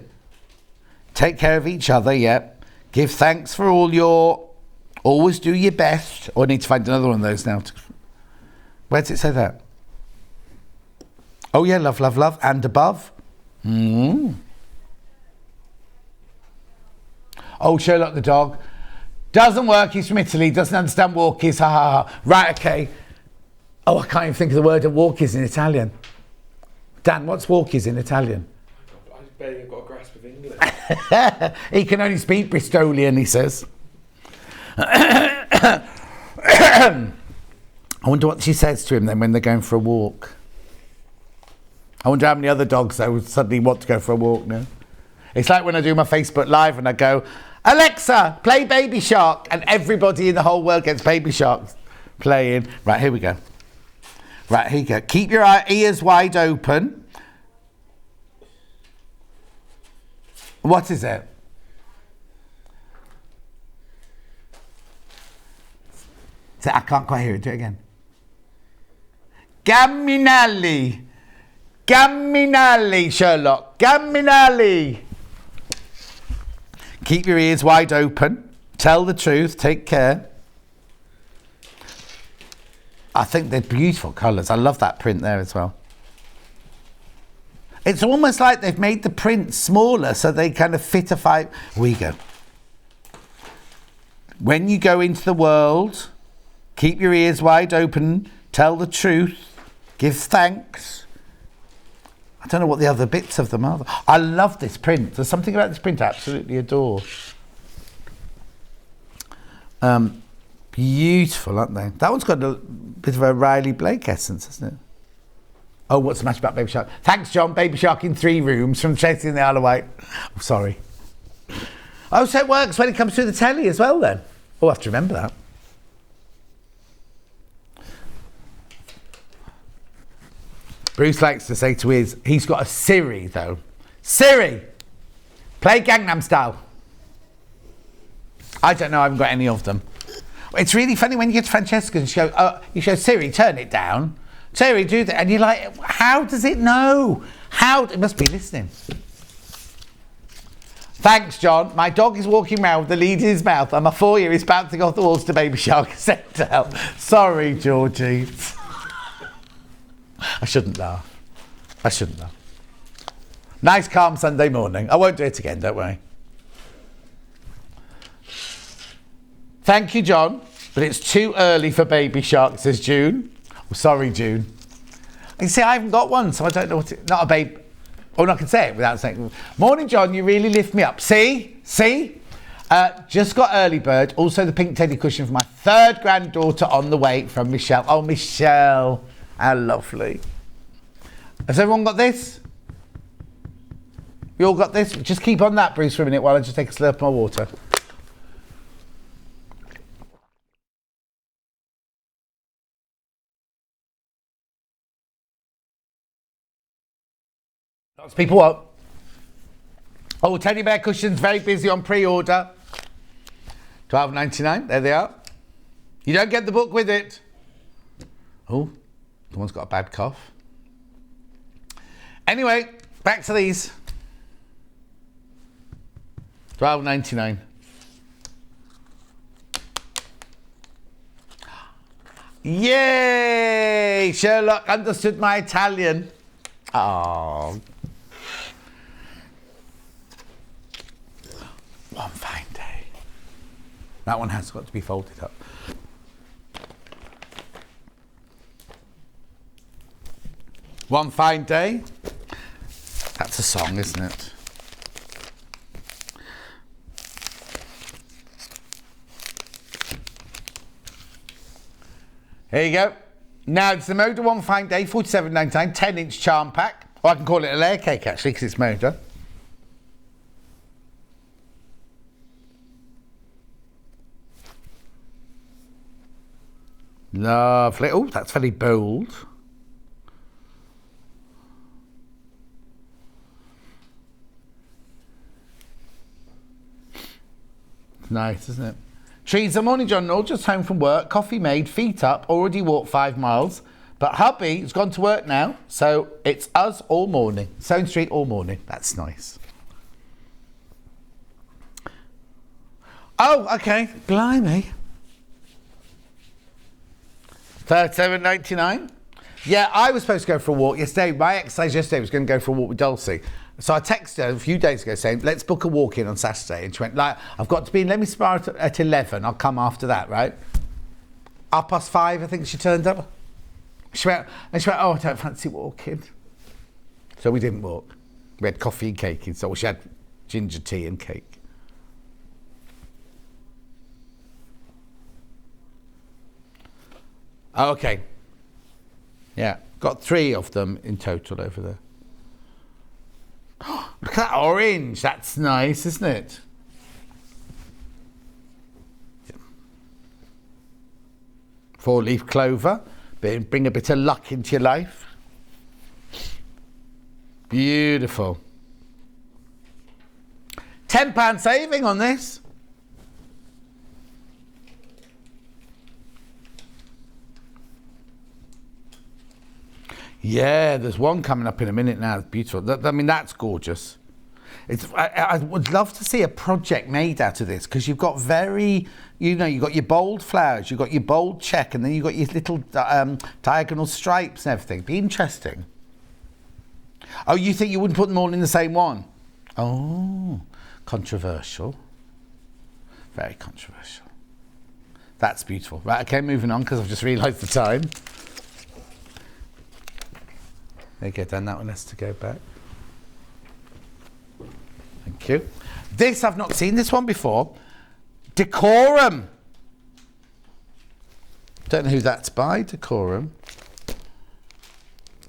Take care of each other, yep. Give thanks for all your... Always do your best. Oh, I need to find another one of those now. Where does it say that? Oh, yeah, love, love, love. And above. Oh, Sherlock the dog. Doesn't work, he's from Italy, doesn't understand walkies, ha ha ha. Right, okay. Oh, I can't even think of the word of walkies in Italian. Dan, what's walkies in Italian? I barely got a grasp of English. He can only speak Bristolian, he says. I wonder what she says to him then when they're going for a walk. I wonder how many other dogs they would suddenly want to go for a walk now. It's like when I do my Facebook Live and I go, Alexa, play Baby Shark, and everybody in the whole world gets Baby Shark playing. Right, here we go. Right, here you go. Keep your ears wide open. What is it? I can't quite hear it. Do it again. Gamminelli. Gamminelli, Sherlock. Gamminelli. Keep your ears wide open. Tell the truth. Take care. I think they're beautiful colours. I love that print there as well. It's almost like they've made the print smaller so they kind of fit a five. Here we go. When you go into the world, keep your ears wide open. Tell the truth. Give thanks. I don't know what the other bits of them are. I love this print. There's something about this print I absolutely adore. Beautiful, aren't they? That one's got a bit of a Riley Blake essence, hasn't it? Oh, what's the matter about Baby Shark? Thanks, John. Baby Shark in 3 rooms from Chasing in the Isle of Wight. Oh, sorry. Oh, so it works when it comes through the telly as well, then? Oh, I have to remember that. Bruce likes to say to his... He's got a Siri, though. Siri! Play Gangnam Style. I don't know. I haven't got any of them. It's really funny when you get to Francesca and you show Siri, turn it down. Siri, do that. And you're like, how does it know? How? It must be listening. Thanks, John. My dog is walking around with the lead in his mouth and my 4-year is bouncing off the walls to Baby Shark. Sorry, Georgie. I shouldn't laugh. I shouldn't laugh. Nice, calm Sunday morning. I won't do it again, don't worry. Thank you, John, but it's too early for baby shark, says June. Oh, sorry, June. You see, I haven't got one, so I don't know what it... Not a babe... Oh, no, I can say it without saying... Morning, John, you really lift me up. See? See? Just got early bird. Also the pink teddy cushion for my third granddaughter on the way from Michelle. Oh, Michelle. How lovely. Has everyone got this? You all got this? Just keep on that, Bruce, for a minute while I just take a slurp of my water. Lots of people want. Oh, teddy bear cushions, very busy on pre-order. $12.99, there they are. You don't get the book with it. Oh, someone's got a bad cough. Anyway, back to these. $12.99. Yay! Sherlock understood my Italian. Oh. One fine day. That one has got to be folded up. One fine day. That's a song, isn't it? Here you go. Now it's the Moda One Fine Day, $47.99, 10-inch charm pack. Or I can call it a layer cake actually, because it's Moda. Lovely. Oh, that's very bold. It's nice, isn't it? Teresa, morning, John. All just home from work. Coffee made, feet up, already walked 5 miles. But hubby has gone to work now, so it's us all morning. Sewing Street all morning. That's nice. Oh, okay. Blimey. $37.99. Yeah, I was supposed to go for a walk yesterday. My exercise yesterday was going to go for a walk with Dulcie. So I texted her a few days ago saying, let's book a walk in on Saturday. And she went, like, I've got to be in, let me start at 11. I'll come after that, right? 5:30, I think she turned up. She went, oh, I don't fancy walking. So we didn't walk. We had coffee and cake. And so she had ginger tea and cake. Okay. Yeah, got 3 of them in total over there. Look at that orange. That's nice, isn't it? Yeah. 4-leaf clover. Bring a bit of luck into your life. Beautiful. £10 saving on this. Yeah, there's one coming up in a minute now. It's beautiful. I mean, that's gorgeous. I would love to see a project made out of this, because you've got very, you know, you've got your bold flowers, you've got your bold check, and then you've got your little diagonal stripes and everything. Be interesting. Oh, you think you wouldn't put them all in the same one? Oh, controversial. Very controversial. That's beautiful. Right, okay, moving on, because I've just realised the time. Okay, then that one has to go back. Thank you. This, I've not seen this one before. Decorum. Don't know who that's by, Decorum.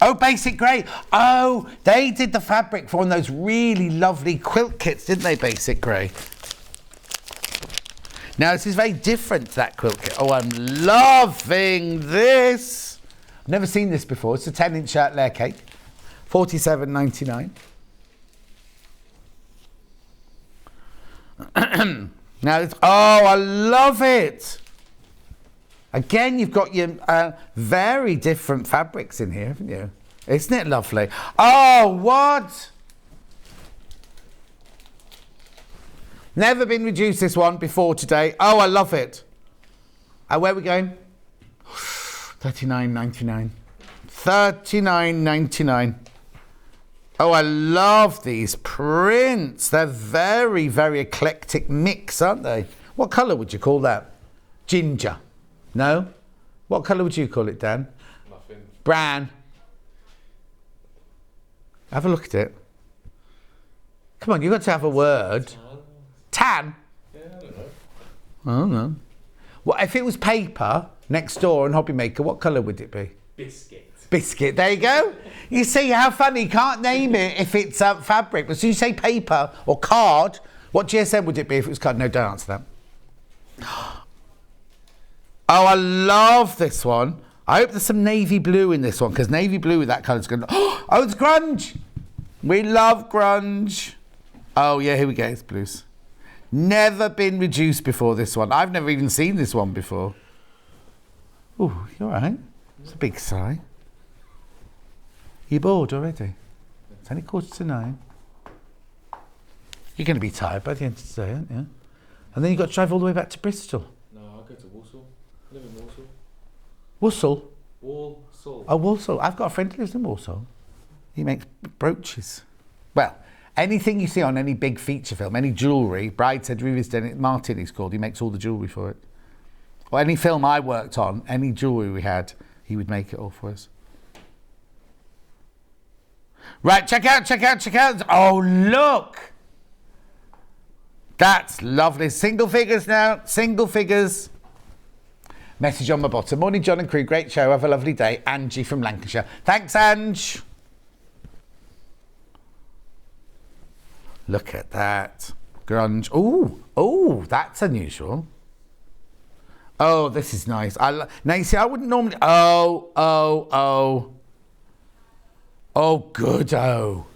Oh, Basic Grey. Oh, they did the fabric for one of those really lovely quilt kits, didn't they, Basic Grey? Now, this is very different to that quilt kit. Oh, I'm loving this. I've never seen this before. It's a 10-inch layer cake. $47.99. Now, oh, I love it. Again, you've got your very different fabrics in here, haven't you? Isn't it lovely? Oh, what? Never been reduced, this one, before today. Oh, I love it. Where are we going? $39.99. $39.99. Oh, I love these prints. They're very, very eclectic mix, aren't they? What colour would you call that? Ginger. No? What colour would you call it, Dan? Nothing. Brown. Have a look at it. Come on, you've got to have a word. Tan? Yeah, I don't know. I don't know. Well, if it was paper next door and hobby maker, what colour would it be? Biscuit. Biscuit, there you go. You see how funny, you can't name it if it's fabric, but as soon as you say paper or card, what GSM would it be if it was card? No, don't answer that. Oh, I love this one. I hope there's some navy blue in this one, because navy blue with that colour is going to... Oh, it's grunge. We love grunge. Oh, yeah, here we go. It's blues. Never been reduced before, this one. I've never even seen this one before. Oh, you all right? It's a big sigh. You bored already? It's only 8:45. You're going to be tired by the end of the day, aren't you? And then you've got to drive all the way back to Bristol. No, I'll go to Walsall. I live in Walsall. Walsall? Walsall. Oh, Walsall. I've got a friend who lives in Walsall. He makes brooches. Well, anything you see on any big feature film, any jewellery, Brideshead Revisited, Martin he's called, he makes all the jewellery for it. Or any film I worked on, any jewellery we had, he would make it all for us. Right, check out. Oh, look. That's lovely. Single figures now, single figures. Message on my bottom. Morning, John and crew. Great show. Have a lovely day. Angie from Lancashire. Thanks, Ange. Look at that. Grunge. Oh, that's unusual. Oh, this is nice. Now, you see, I wouldn't normally... Oh, good. Oh,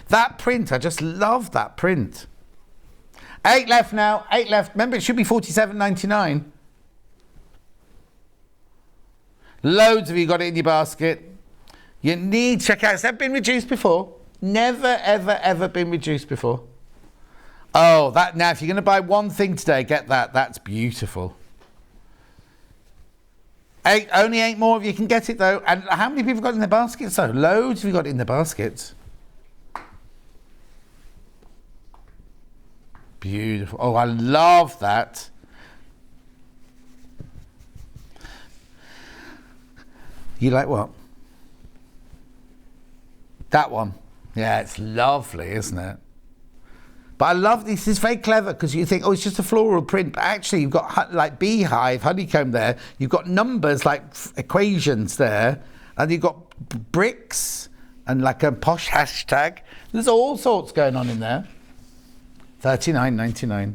that print. I just love that print. 8 left now. 8 left. Remember, it should be $47.99. Loads of you got it in your basket. You need to check out. Has that been reduced before? Never, ever been reduced before. Oh, that now, if you're going to buy one thing today, get that. That's beautiful. Only 8 more of you can get it, though. And how many people got it in their baskets, though? Loads of you got it in their baskets. Beautiful. Oh, I love that. You like what? That one. Yeah, it's lovely, isn't it? But I love this. It's very clever because you think, oh, it's just a floral print. But actually, you've got like beehive, honeycomb there. You've got numbers like equations there. And you've got bricks and like a posh hashtag. There's all sorts going on in there. $39.99.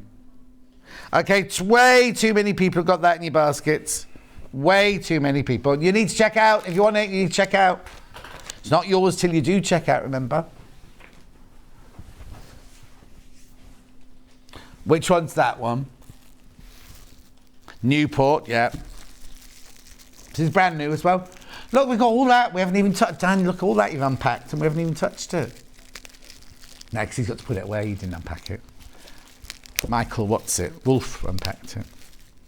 Okay, it's way too many people have got that in your baskets. Way too many people. You need to check out. If you want it, you need to check out. It's not yours till you do check out, remember? Which one's that one? Newport, yeah. This is brand new as well. Look, we've got all that. We haven't even touched. Dan, look, all that you've unpacked and we haven't even touched it. No, because he's got to put it away. He didn't unpack it. Michael, what's it? Wolf unpacked it.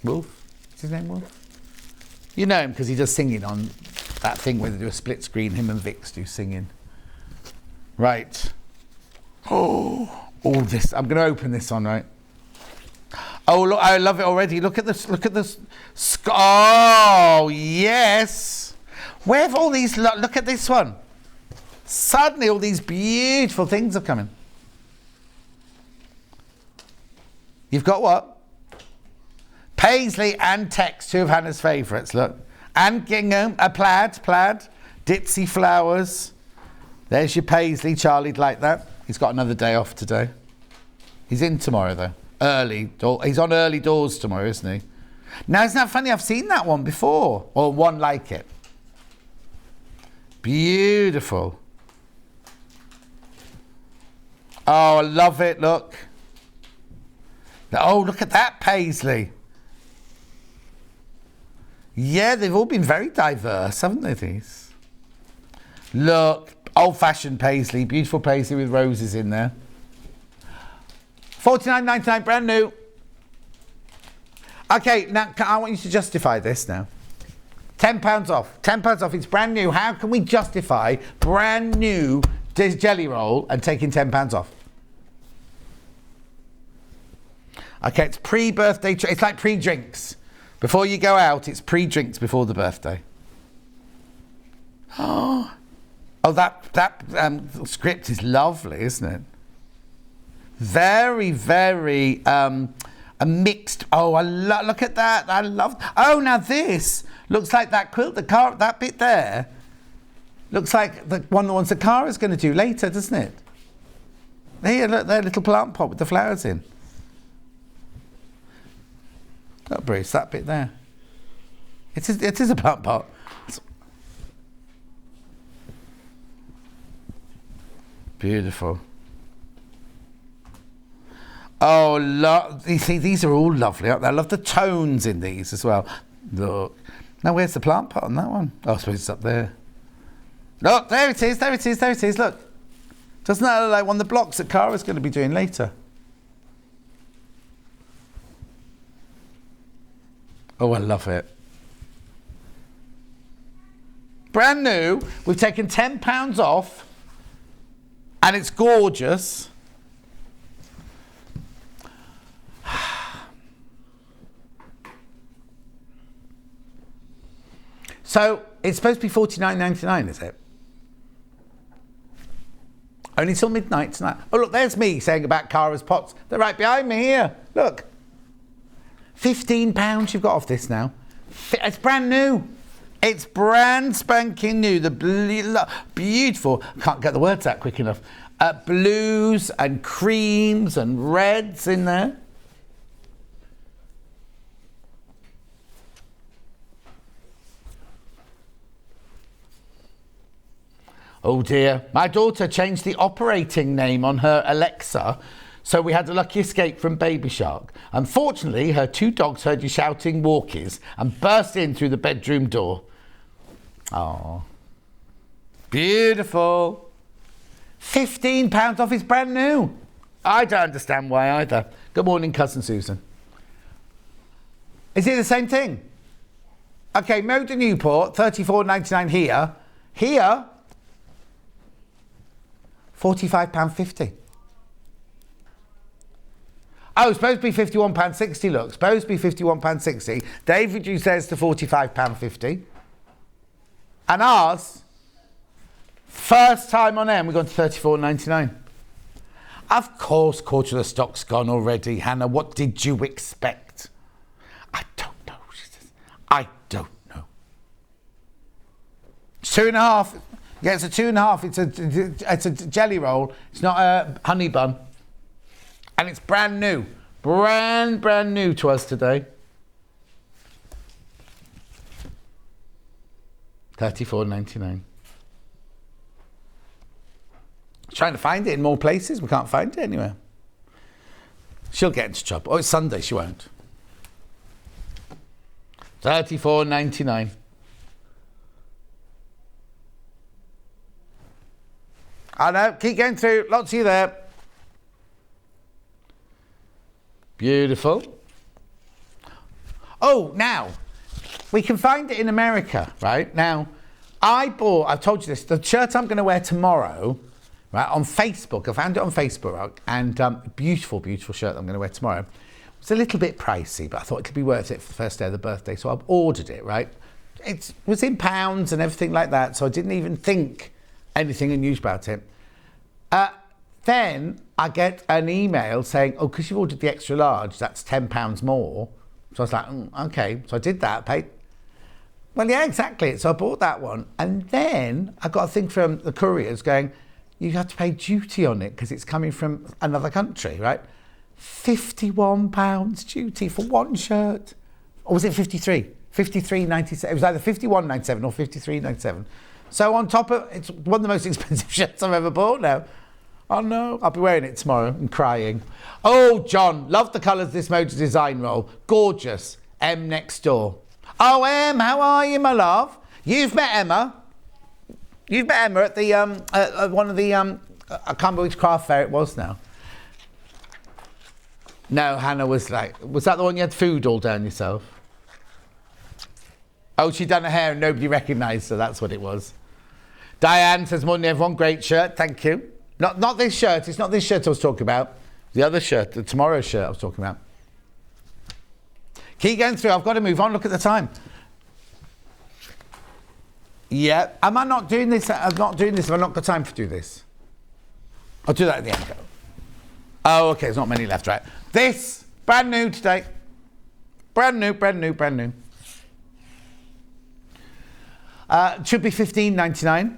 Wolf? Is his name Wolf? You know him because he does singing on that thing where they do a split screen. Him and Vix do singing. Right. Oh, all this. I'm going to open this one, right? Oh, look, I love it already. Look at this. Look at this. Oh, yes. Where have all these... Look at this one. Suddenly, all these beautiful things are coming. You've got what? Paisley and Tex, 2 of Hannah's favourites, look. And gingham, a plaid, ditzy flowers. There's your Paisley. Charlie'd like that. He's got another day off today. He's in tomorrow, though. Early. He's on early doors tomorrow, isn't he? Now, isn't that funny? I've seen that one before. Or one like it. Beautiful. Oh, I love it, look. Oh, look at that Paisley. Yeah, they've all been very diverse, haven't they, these? Look, old-fashioned Paisley, beautiful Paisley with roses in there. $49.99, brand new. Okay, now I want you to justify this now. £10 off. £10 off. It's brand new. How can we justify brand new jelly roll and taking £10 off? Okay, it's pre-birthday. It's like pre-drinks. Before you go out, it's pre-drinks before the birthday. Oh, that script is lovely, isn't it? Very, very a mixed. Oh, look at that. I love. Oh, now this looks like that quilt. That bit there looks like one of the ones that Cara's going to do later, doesn't it? Here, look, their little plant pot with the flowers in. Look, Bruce, that bit there. It is a plant pot. Beautiful. Oh, you see, these are all lovely, aren't they? I love the tones in these as well. Look. Now, where's the plant pot on that one? Oh, I suppose it's up there. Look, there it is, there it is, there it is, look. Doesn't that look like one of the blocks that Cara's going to be doing later? Oh, I love it. Brand new. We've taken £10 off. And it's gorgeous. So, it's supposed to be $49.99, is it? Only till midnight tonight. Oh, look, there's me saying about Cara's pots. They're right behind me here. Look. £15 you've got off this now. It's brand new. It's brand spanking new. The beautiful, can't get the words out quick enough. Blues and creams and reds in there. Oh dear, my daughter changed the operating name on her Alexa, so we had a lucky escape from Baby Shark. Unfortunately, her two dogs heard you shouting walkies and burst in through the bedroom door. Oh, beautiful. £15 off is brand new. I don't understand why either. Good morning, Cousin Susan. Is it the same thing? Okay, Moda Newport, $34.99 here. Here, £45.50. Oh, it's supposed to be £51.60, look. Supposed to be £51.60. They've reduced theirs to £45.50. And ours, first time on air, we've gone to £34.99. Of course, quarter of the stock's gone already, Hannah. What did you expect? I don't know, she says. I don't know. It's 2.5. Yeah, it's a 2.5. It's a jelly roll. It's not a honey bun. And it's brand new. Brand new to us today. $34.99. Trying to find it in more places. We can't find it anywhere. She'll get into trouble. Oh, it's Sunday. She won't. $34.99. I know. Keep going through. Lots of you there. Beautiful. Oh, now, we can find it in America, right? Now, I've told you this, the shirt I'm going to wear tomorrow, right, on Facebook. I found it on Facebook, and beautiful, beautiful shirt I'm going to wear tomorrow. It's a little bit pricey, but I thought it could be worth it for the first day of the birthday, so I've ordered it, right? It was in pounds and everything like that, so I didn't even think anything unusual about it. Then I get an email saying, oh, because you've ordered the extra large, that's £10 more. So I was like, okay. So I did that, paid. Well, yeah, exactly. So I bought that one. And then I got a thing from the couriers going, you have to pay duty on it because it's coming from another country, right? £51 duty for one shirt. Or was it 53? 53.97. It was either 51.97 or 53.97. So on top of, it's one of the most expensive shirts I've ever bought now. Oh no, I'll be wearing it tomorrow and crying. Oh, John, love the colours of this Moda design roll. Gorgeous. M next door. Oh, Em, how are you, my love? You've met Emma. You've met Emma at the, one of the, I can't remember which craft fair it was now. No, Hannah was like, was that the one you had food all down yourself? Oh, she'd done her hair and nobody recognised her, that's what it was. Diane says, morning everyone, great shirt, thank you. Not this shirt, it's not this shirt I was talking about. The other shirt, the tomorrow shirt I was talking about. Keep going through. I've got to move on. Look at the time. Yeah. Am I not doing this? I'm not doing this if I've not got time to do this. I'll do that at the end. Oh, okay. There's not many left, right? This, brand new today. Brand new, brand new, brand new. Should be $15.99.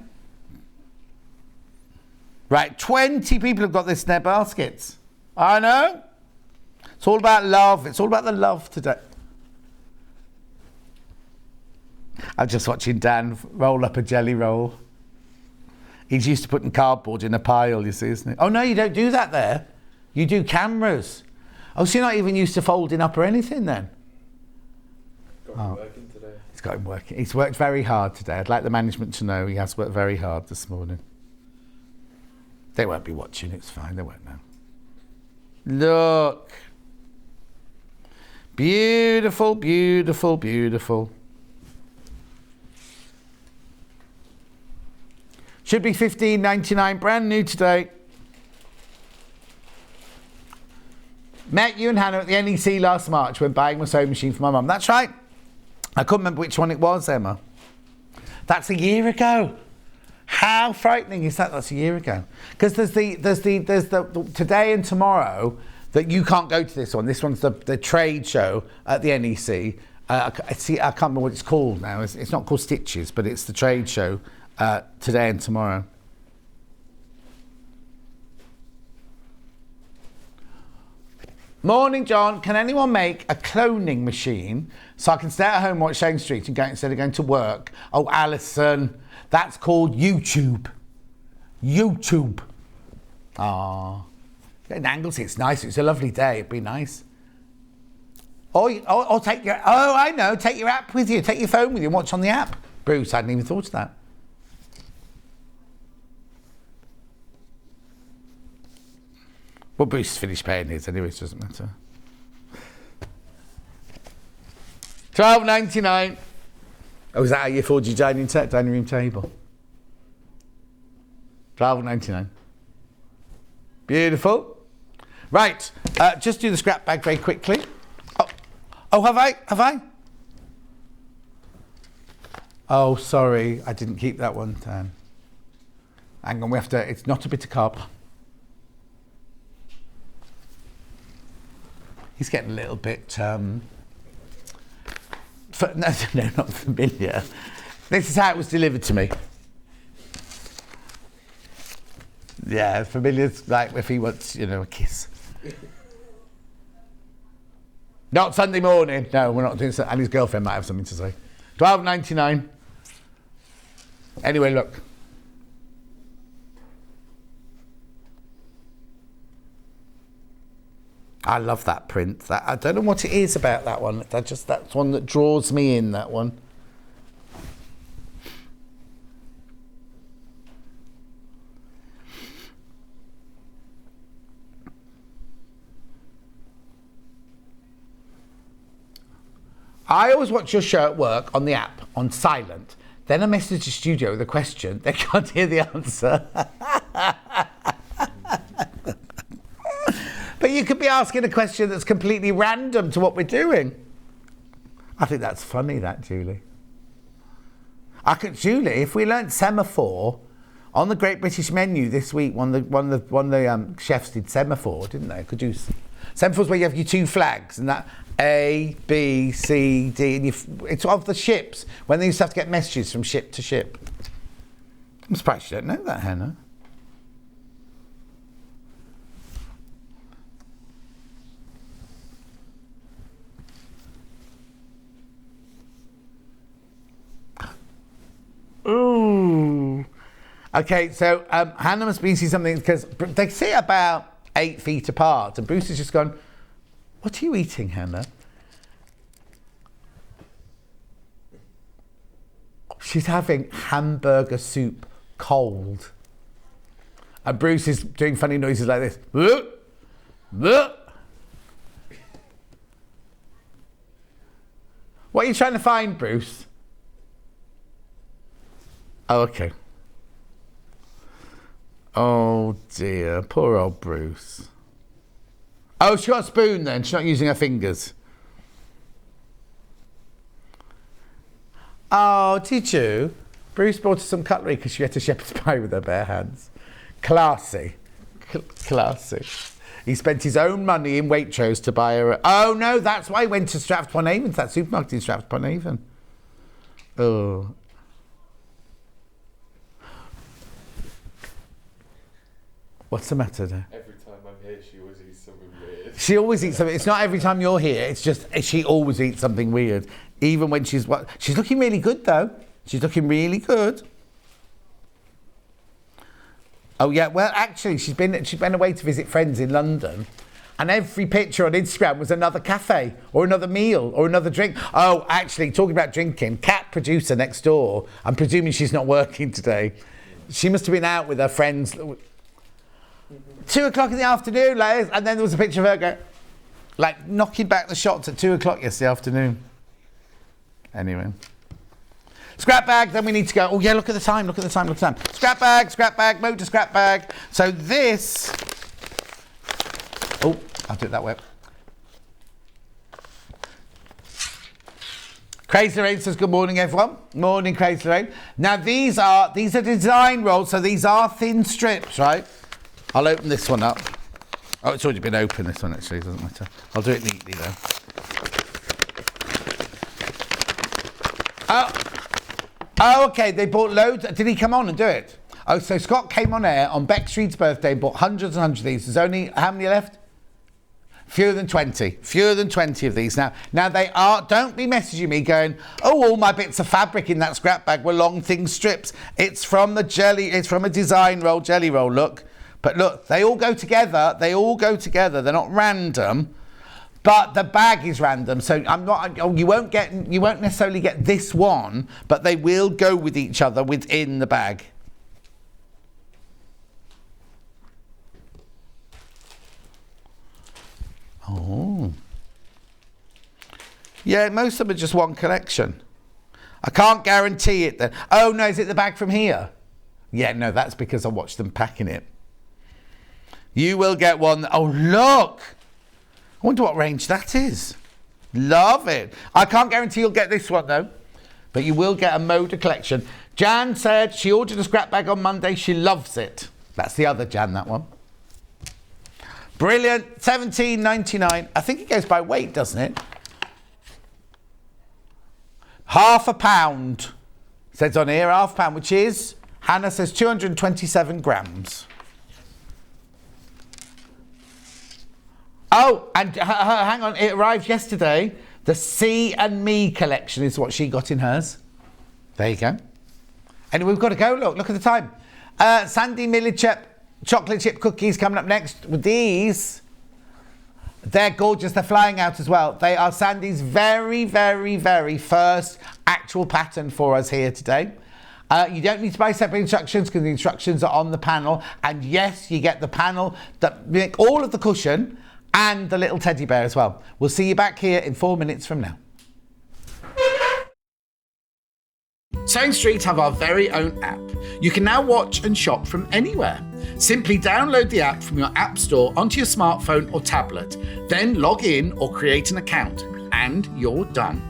Right, 20 people have got this in their baskets. I know. It's all about love. It's all about the love today. I'm just watching Dan roll up a jelly roll. He's used to putting cardboard in a pile, you see, isn't he? Oh, no, you don't do that there. You do cameras. Oh, so you're not even used to folding up or anything then? Got him working today. He's got him working. He's worked very hard today. I'd like the management to know he has worked very hard this morning. They won't be watching. It's fine. They won't know. Look. Beautiful, beautiful, beautiful. Should be $15.99, brand new today. Met you and Hannah at the NEC last March when buying my sewing machine for my mum. That's right. I couldn't remember which one it was, Emma. That's a year ago. How frightening is that? That's a year ago. Because there's the today and tomorrow that you can't go to this one. This one's the trade show at the NEC. I can't remember what it's called now. It's not called Stitches, but it's the trade show today and tomorrow. Morning, John. Can anyone make a cloning machine so I can stay at home and watch Shane Street and go instead of going to work? Oh, Alison, that's called YouTube. YouTube. Ah, getting angles. It's nice. It's a lovely day. It'd be nice. Or take your. Oh, I know. Take your app with you. Take your phone with you and watch on the app. Bruce, I hadn't even thought of that. Well, Bruce has finished paying his anyway, so it doesn't matter. $12.99. Oh, is that how you afford your dining room table? $12.99. Beautiful. Right, just do the scrap bag very quickly. Oh, have I? Oh, sorry, I didn't keep that one down. Hang on, it's not a bit of cob. He's getting a little bit, no, not familiar. This is how it was delivered to me. Yeah, familiar's like if he wants, a kiss. Not Sunday morning. No, we're not doing that. And his girlfriend might have something to say. $12.99. Anyway, look. I love that print. I don't know what it is about that one. That's one that draws me in, that one. I always watch your show at work on the app, on silent. Then I message the studio with a question. They can't hear the answer. But you could be asking a question that's completely random to what we're doing. I think that's funny, that, Julie. Julie, if we learnt semaphore on the Great British Menu this week, one of the chefs did semaphore, didn't they? Could you? Semaphore's where you have your two flags and that A, B, C, D, and it's of the ships when they used to have to get messages from ship to ship. I'm surprised you don't know that, Hannah. Ooh. Okay, so Hannah must be seeing something because they sit about 8 feet apart, and Bruce has just gone, "What are you eating, Hannah?" She's having hamburger soup cold. And Bruce is doing funny noises like this. What are you trying to find, Bruce? Oh, okay. Oh dear, poor old Bruce. Oh, she got a spoon then. She's not using her fingers. Oh, did you? Bruce brought her some cutlery because she ate a shepherd's pie with her bare hands. Classy. Classy. He spent his own money in Waitrose to buy her. Oh no, that's why he went to Stratford-upon-Avon, that supermarket in Stratford-upon-Avon. Oh. What's the matter there? Every time I'm here, she always eats something weird. She always eats something. It's not every time you're here. It's just she always eats something weird. Even when she's looking really good though. She's looking really good. Oh yeah, well actually she's been away to visit friends in London, and every picture on Instagram was another cafe or another meal or another drink. Oh, actually, talking about drinking, Kat, producer next door, I'm presuming she's not working today. She must have been out with her friends. 2 o'clock in the afternoon, like, and then there was a picture of her going, like knocking back the shots at 2 o'clock yesterday afternoon. Anyway. Scrap bag, then we need to go. Oh yeah, look at the time, look at the time, look at the time. Scrap bag, motor scrap bag. So this, oh, I'll do it that way. Crazy Lorraine says, good morning everyone. Morning, Crazy Lorraine. Now these are design rolls, so these are thin strips, right? I'll open this one up. Oh, it's already been open, this one actually, doesn't matter. I'll do it neatly though. Oh, okay, they bought loads. Did he come on and do it? Oh, so Scott came on air on Beck Street's birthday and bought hundreds and hundreds of these. There's only, how many left? Fewer than 20. Fewer than 20 of these. Now they are, don't be messaging me going, oh, all my bits of fabric in that scrap bag were long, thin strips. It's from the jelly, it's from a design roll, jelly roll, look. But look, they all go together. They all go together. They're not random. But the bag is random, so you won't necessarily get this one, but they will go with each other within the bag. Oh. Yeah, most of them are just one collection. I can't guarantee it then. Oh no, is it the bag from here? Yeah, no, that's because I watched them packing it. You will get one. Oh, look. I wonder what range that is. Love it. I can't guarantee you'll get this one though, but you will get a Moda collection. Jan said she ordered a scrap bag on Monday. She loves it. That's the other Jan, that one. Brilliant. £17.99. I think it goes by weight, doesn't it? £1/2. Says on here, £1/2, which is, Hannah says 227 grams. Oh, and hang on, it arrived yesterday. The C and Me collection is what she got in hers. There you go. Anyway, we've got to go. Look at the time. Sandi Millichip chocolate chip cookies coming up next with these. They're gorgeous. They're flying out as well. They are Sandi's very, very, very first actual pattern for us here today. You don't need to buy separate instructions because the instructions are on the panel. And yes, you get the panel that make all of the cushion and the little teddy bear as well. We'll see you back here in 4 minutes from now. Sewing Street have our very own app. You can now watch and shop from anywhere. Simply download the app from your app store onto your smartphone or tablet, then log in or create an account, and you're done.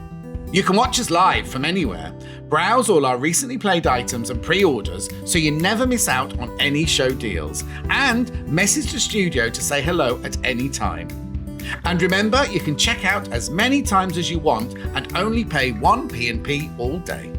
You can watch us live from anywhere, browse all our recently played items and pre-orders so you never miss out on any show deals, and message the studio to say hello at any time. And remember, you can check out as many times as you want and only pay 1 P&P all day.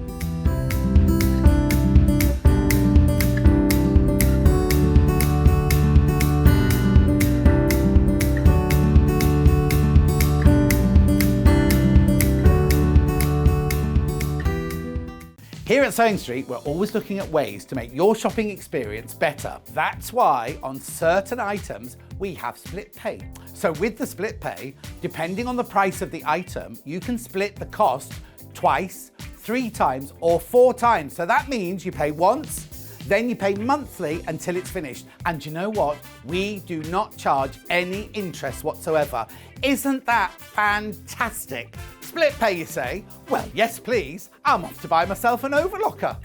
Here at Sewing Street, we're always looking at ways to make your shopping experience better. That's why on certain items, we have split pay. So with the split pay, depending on the price of the item, you can split the cost twice, 3 times, or 4 times. So that means you pay once, then you pay monthly until it's finished. And you know what? We do not charge any interest whatsoever. Isn't that fantastic? Split pay, you say? Well, yes, please. I'm off to buy myself an overlocker.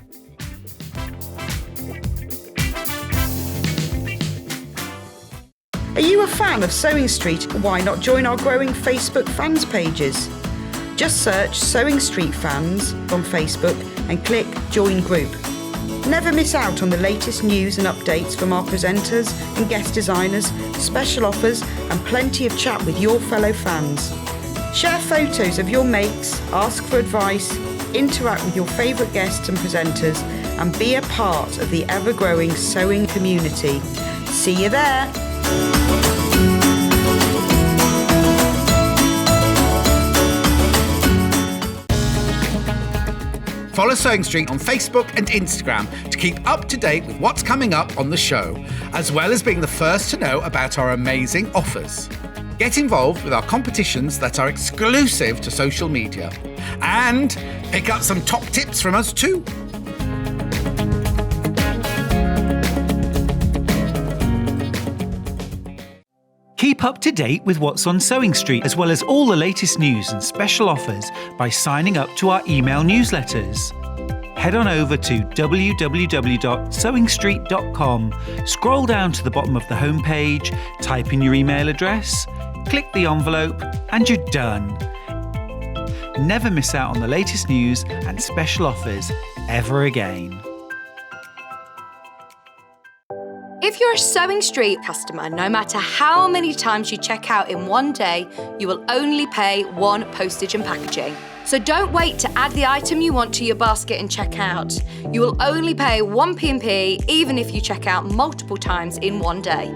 Are you a fan of Sewing Street? Why not join our growing Facebook fans pages? Just search Sewing Street Fans on Facebook and click Join Group. Never miss out on the latest news and updates from our presenters and guest designers, special offers and plenty of chat with your fellow fans. Share photos of your makes, ask for advice, interact with your favourite guests and presenters and be a part of the ever-growing sewing community. See you there! Follow Sewing Street on Facebook and Instagram to keep up to date with what's coming up on the show, as well as being the first to know about our amazing offers. Get involved with our competitions that are exclusive to social media. And pick up some top tips from us too. Keep up to date with what's on Sewing Street, as well as all the latest news and special offers by signing up to our email newsletters. Head on over to www.sewingstreet.com, scroll down to the bottom of the homepage, type in your email address, click the envelope, and you're done. Never miss out on the latest news and special offers ever again. If you're a Sewing Street customer, no matter how many times you check out in one day, you will only pay one postage and packaging. So don't wait to add the item you want to your basket and check out. You will only pay one P&P even if you check out multiple times in one day.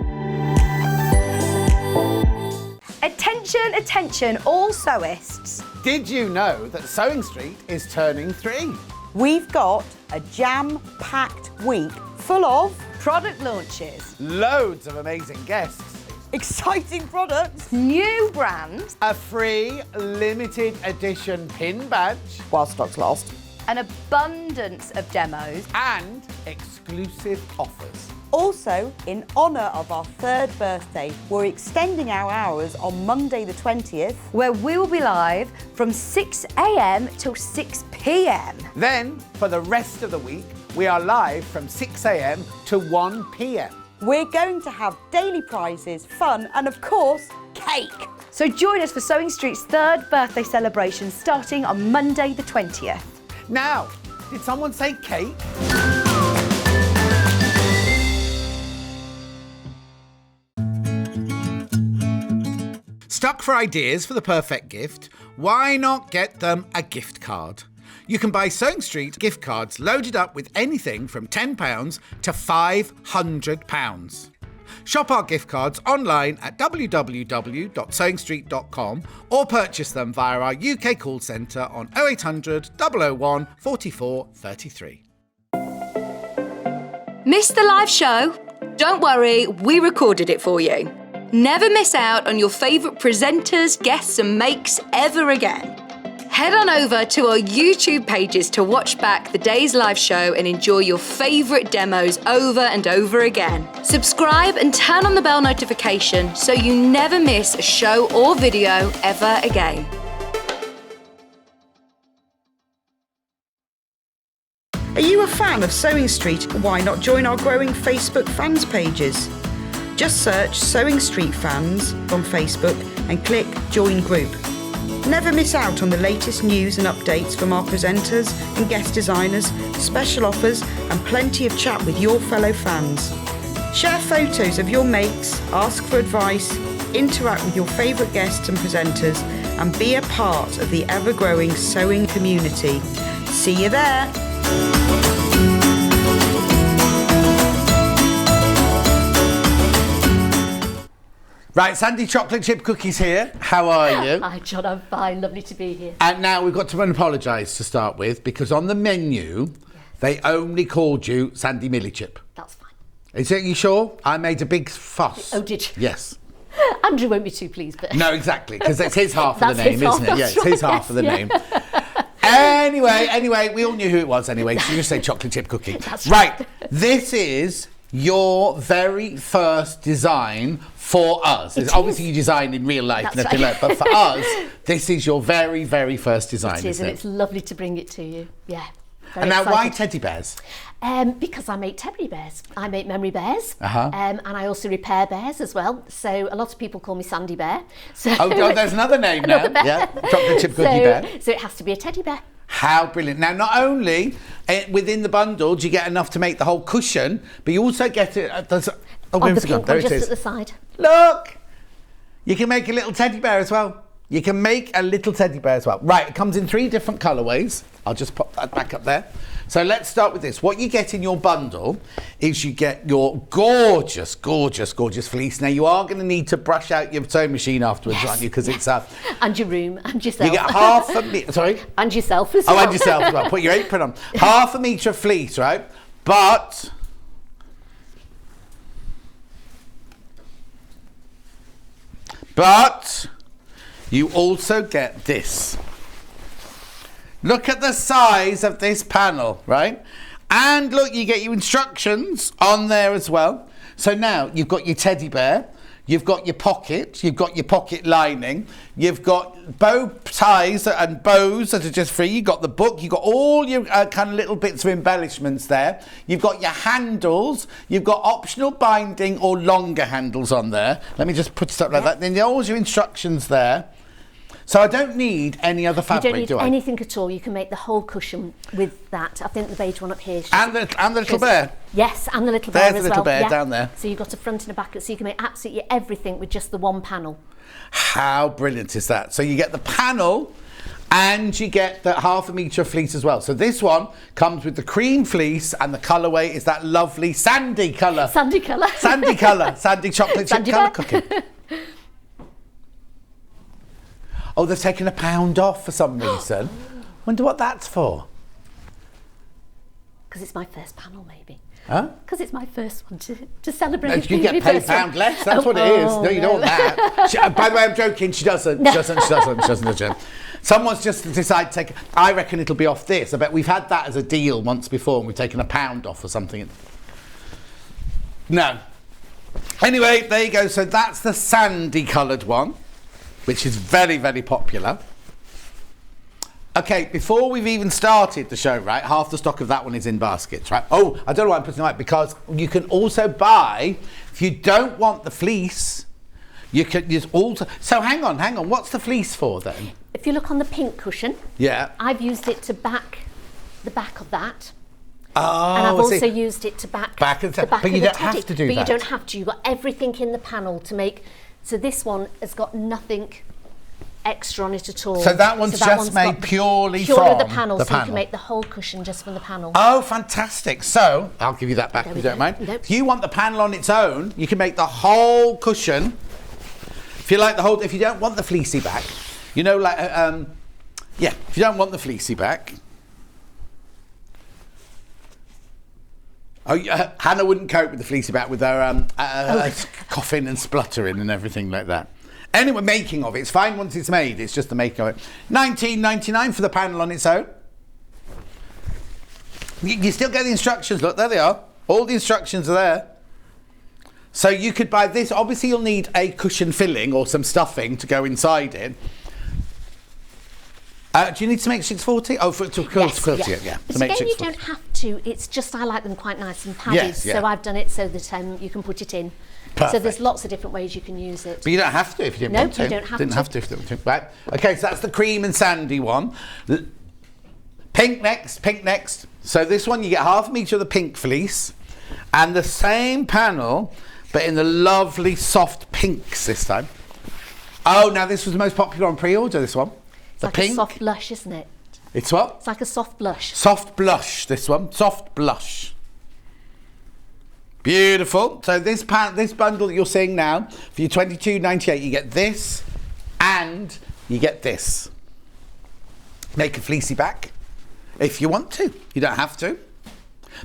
Attention, attention, all sewists. Did you know that Sewing Street is turning 3? We've got a jam-packed week full of Product launches, Loads of amazing guests. exciting products new brands, A free limited edition pin badge while stock's last. an abundance of demos, and exclusive offers. Also, in honour of our 3rd birthday, we're extending our hours on Monday the 20th. where we will be live from 6 a.m. till 6 p.m. Then, for the rest of the week, we are live from 6 a.m. to 1 p.m. We're going to have daily prizes, fun and of course, cake. So join us for Sewing Street's 3rd birthday celebration starting on Monday the 20th. Now, did someone say cake? Stuck for ideas for the perfect gift? Why not get them a gift card? You can buy Sewing Street gift cards loaded up with anything from £10 to £500. Shop our gift cards online at www.sewingstreet.com or purchase them via our UK call centre on 0800 001 44 33. Missed the live show? Don't worry, we recorded it for you. Never miss out on your favourite presenters, guests and makes ever again. Head on over to our YouTube pages to watch back the day's live show and enjoy your favourite demos over and over again. Subscribe and turn on the bell notification so you never miss a show or video ever again. Are you a fan of Sewing Street? Why not join our growing Facebook fans pages? Just search Sewing Street Fans on Facebook and click Join Group. Never miss out on the latest news and updates from our presenters and guest designers, special offers and plenty of chat with your fellow fans. Share photos of your makes, ask for advice, interact with your favourite guests and presenters and be a part of the ever-growing sewing community. See you there! Right, Sandi chocolate chip cookies here. How are you? Hi, John, I'm fine. Lovely to be here. And now we've got to apologise to start with because on the menu, they only called you Sandi Millichip. That's fine. Is it, you sure? I made a big fuss. Oh, did you? Yes. Andrew won't be too pleased, but... No, exactly, because it's his half of the That's name, his half, isn't it? Yeah, that's it's his right, half of the yes, name. Anyway, we all knew who it was anyway, so you just say chocolate chip cookie. That's right, this is your very first design for us. It Obviously is. you design in real life That's and everything right. like that, but for us, this is your very, very first design, It is, isn't and it? it's lovely to bring it to you. Yeah. And now, why excited. teddy bears? Because I make teddy bears. I make memory bears, Uh-huh. and I also repair bears as well. So a lot of people call me Sandi Bear. So Oh, there's another name now. Another bear. Yeah, chocolate chip cookie bear. So it has to be a teddy bear. How brilliant. Now, not only within the bundle do you get enough to make the whole cushion, but you also get it... On where's the it gone? pink There one, it just is. at the side. Look! You can make a little teddy bear as well. You can make a little teddy bear as well. Right, it comes in 3 different colourways. I'll just pop that back up there. So let's start with this. What you get in your bundle is you get your gorgeous, gorgeous, gorgeous fleece. Now, you are going to need to brush out your sewing machine afterwards, aren't you? Because it's... And your room, and yourself. you get half a metre... Sorry? And yourself as well. Oh, and yourself as well. Put your apron on. Half a metre of fleece, right? But... you also get this. Look at the size of this panel, right? And look, you get your instructions on there as well. So now you've got your teddy bear, you've got your pocket lining, you've got bow ties and bows that are just free, you've got the book, you've got all your kind of little bits of embellishments there, you've got your handles, you've got optional binding or longer handles on there. Let me just put stuff like that. Then there's all your instructions there. So I don't need any other fabric, You don't need do I? anything at all. You can make the whole cushion with that. I think the beige one up here is just, And the little bear. Yes, and the little bear There's as the little well. bear down there. So you've got a front and a back, so you can make absolutely everything with just the one panel. How brilliant is that? So you get the panel and you get the half a metre of fleece as well. So this one comes with the cream fleece and the colourway is that lovely sandy colour. Sandy colour. Sandy colour. Sandy chocolate chip Sandy colour bear. cookie. Oh, they've taken £1 off for some reason. Wonder what that's for. Because it's my first panel, maybe. Huh? Because it's my first one to celebrate. No, you being get my paid first one. £1 less. That's what it is. No, you don't want that. By the way, I'm joking. She doesn't. She doesn't. Someone's just decided to take... I reckon it'll be off this. I bet we've had that as a deal once before and we've taken £1 off or something. No. Anyway, there you go. So that's the sandy coloured one, which is very, very popular. Okay, before we've even started the show, right, half the stock of that one is in baskets, right? Oh, I don't know why I'm putting it like, because you can also buy, if you don't want the fleece, you can just also... So hang on, what's the fleece for then? If you look on the pink cushion, Yeah. I've used it to back the back of that. Oh, And I've I see. also used it to back of the back but of you the don't teddy. have to do but that. you don't have to. You've got everything in the panel to make... So this one has got nothing extra on it at all. So that one's just made got purely the from panel, the so you panel. can make the whole cushion just from the panel. Oh, fantastic. So, I'll give you that back There if we you don't go. mind. No. If you want the panel on its own, you can make the whole cushion. If you like the whole... If you don't want the fleecy back, you know, like... yeah, if you don't want the fleecy back... Oh, yeah, Hannah wouldn't cope with the fleecy back with her coughing and spluttering and everything like that. Anyway, making of it. It's fine once it's made. It's just the making of it. $19.99 for the panel on its own. You still get the instructions. Look, there they are. All the instructions are there. So you could buy this. Obviously, you'll need a cushion filling or some stuffing to go inside it. Do you need to make 640? Oh, to quilt it, yeah. But To make again, you 640. don't have to. It's just I like them quite nice and padded. Yes, yeah. So I've done it so that you can put it in. Perfect. So there's lots of different ways you can use it. But you don't have to if you didn't No, want to. you don't have Didn't to. have to if you didn't want to. Right. Okay, so that's the cream and sandy one. Pink next. So this one you get half a metre of the pink fleece and the same panel, but in the lovely soft pinks this time. Oh, now this was the most popular on pre-order, this one. It's The like pink. a soft blush, isn't it? It's what? It's like a soft blush. Soft blush, this one. Soft blush. Beautiful. So this bundle that you're seeing now, for your $22.98, you get this and you get this. Make a fleecy back if you want to. You don't have to.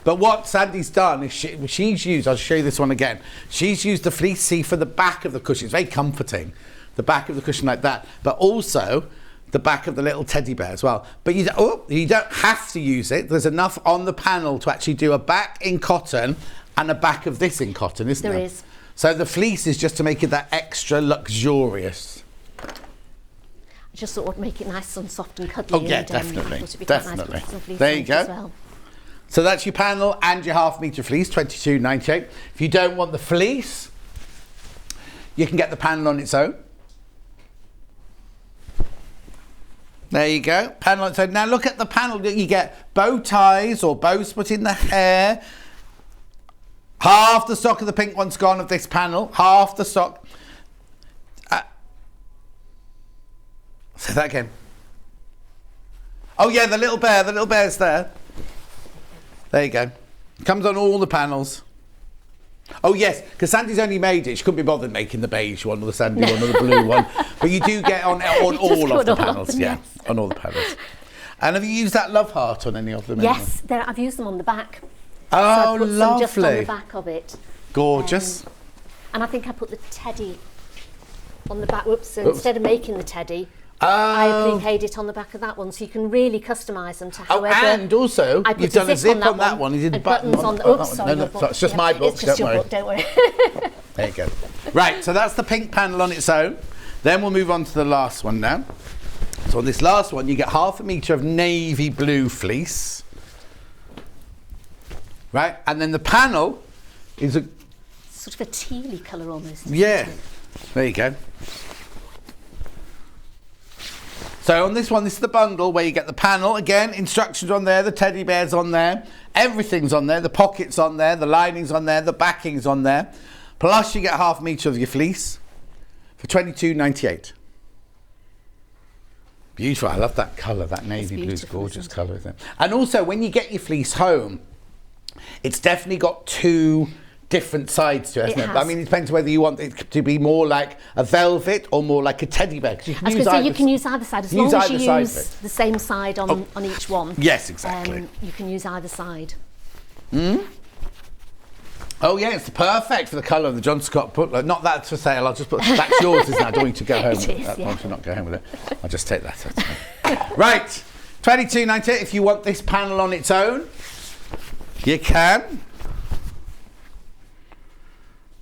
But what Sandi's done is she's used, I'll show you this one again, she's used the fleecy for the back of the cushion. It's very comforting, the back of the cushion like that, but also the back of the little teddy bear as well. But you don't have to use it. There's enough on the panel to actually do a back in cotton and a back of this in cotton, isn't there? There is. So the fleece is just to make it that extra luxurious. just sort of make it nice and soft and cuddly. Oh yeah, and, definitely, I thought it'd be quite nice to definitely. put some fleece There on you it go. as well. So that's your panel and your half-metre fleece, $22.98. If you don't want the fleece, you can get the panel on its own. There you go, panel on its own. Now look at the panel. You get bow ties or bows put in the hair. Half the stock of the pink one's gone of this panel. Half the stock. Say that again. Oh yeah, the little bear's there. There you go. Comes on all the panels. Oh yes, because Sandi's only made it. She couldn't be bothered making the beige one or the sandy one or the blue one. But you do get on all of the panels. Yeah, on all the panels. And have you used that love heart on any of them? Yes, I've used them on the back. Oh, so I put lovely. some just on the back of it. Gorgeous. And I think I put the teddy on the back. Whoops, so instead of making the teddy, Oh. I appliqued it on the back of that one, so you can really customise them to however. And also, I put you've done a zip on that one. You did and button buttons on the. that Oops, one. sorry, No, your book. it's just my book. It's just Don't your worry. book. Don't worry. There you go. Right, so that's the pink panel on its own. Then we'll move on to the last one now. So on this last one, you get half a metre of navy blue fleece. Right, and then the panel is a... Sort of a tealy colour almost. isn't Yeah, it? there you go. So on this one, this is the bundle where you get the panel. Again, instructions on there, the teddy bear's on there, everything's on there, the pocket's on there, the lining's on there, the backing's on there. Plus you get half a metre of your fleece for $22.98. Beautiful, I love that colour, that navy blue is gorgeous colour, isn't it? And also, when you get your fleece home, it's definitely got two different sides to it, hasn't it? has. I mean, it depends whether you want it to be more like a velvet or more like a teddy bear. 'Cause you can I was use going to say either you can use either side as long as you either side use of it. the same side on each one. Yes, exactly. You can use either side. Oh yeah, it's perfect for the colour of the John Scott booklet. Not that for sale. I'll just put that's yours, isn't it? I don't want you to go home. It with is, that. yeah. I should not go home with it. I'll just take that. Right, $22.98. If you want this panel on its own, you can.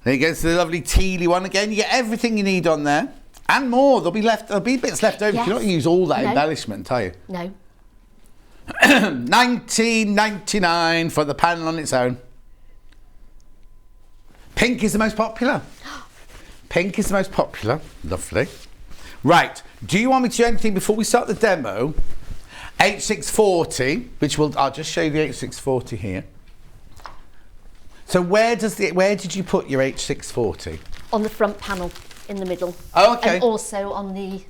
There you go. It's the lovely tealy one again. You get everything you need on there and more. There'll be bits left over. Yes. You're not going to use all that No. embellishment, are you? No. $19.99 for the panel on its own. Pink is the most popular. Pink is the most popular. Lovely. Right. Do you want me to do anything before we start the demo? H640, I'll just show you the H640 here. So where did you put your H640? On the front panel in the middle. Oh, okay. And also on the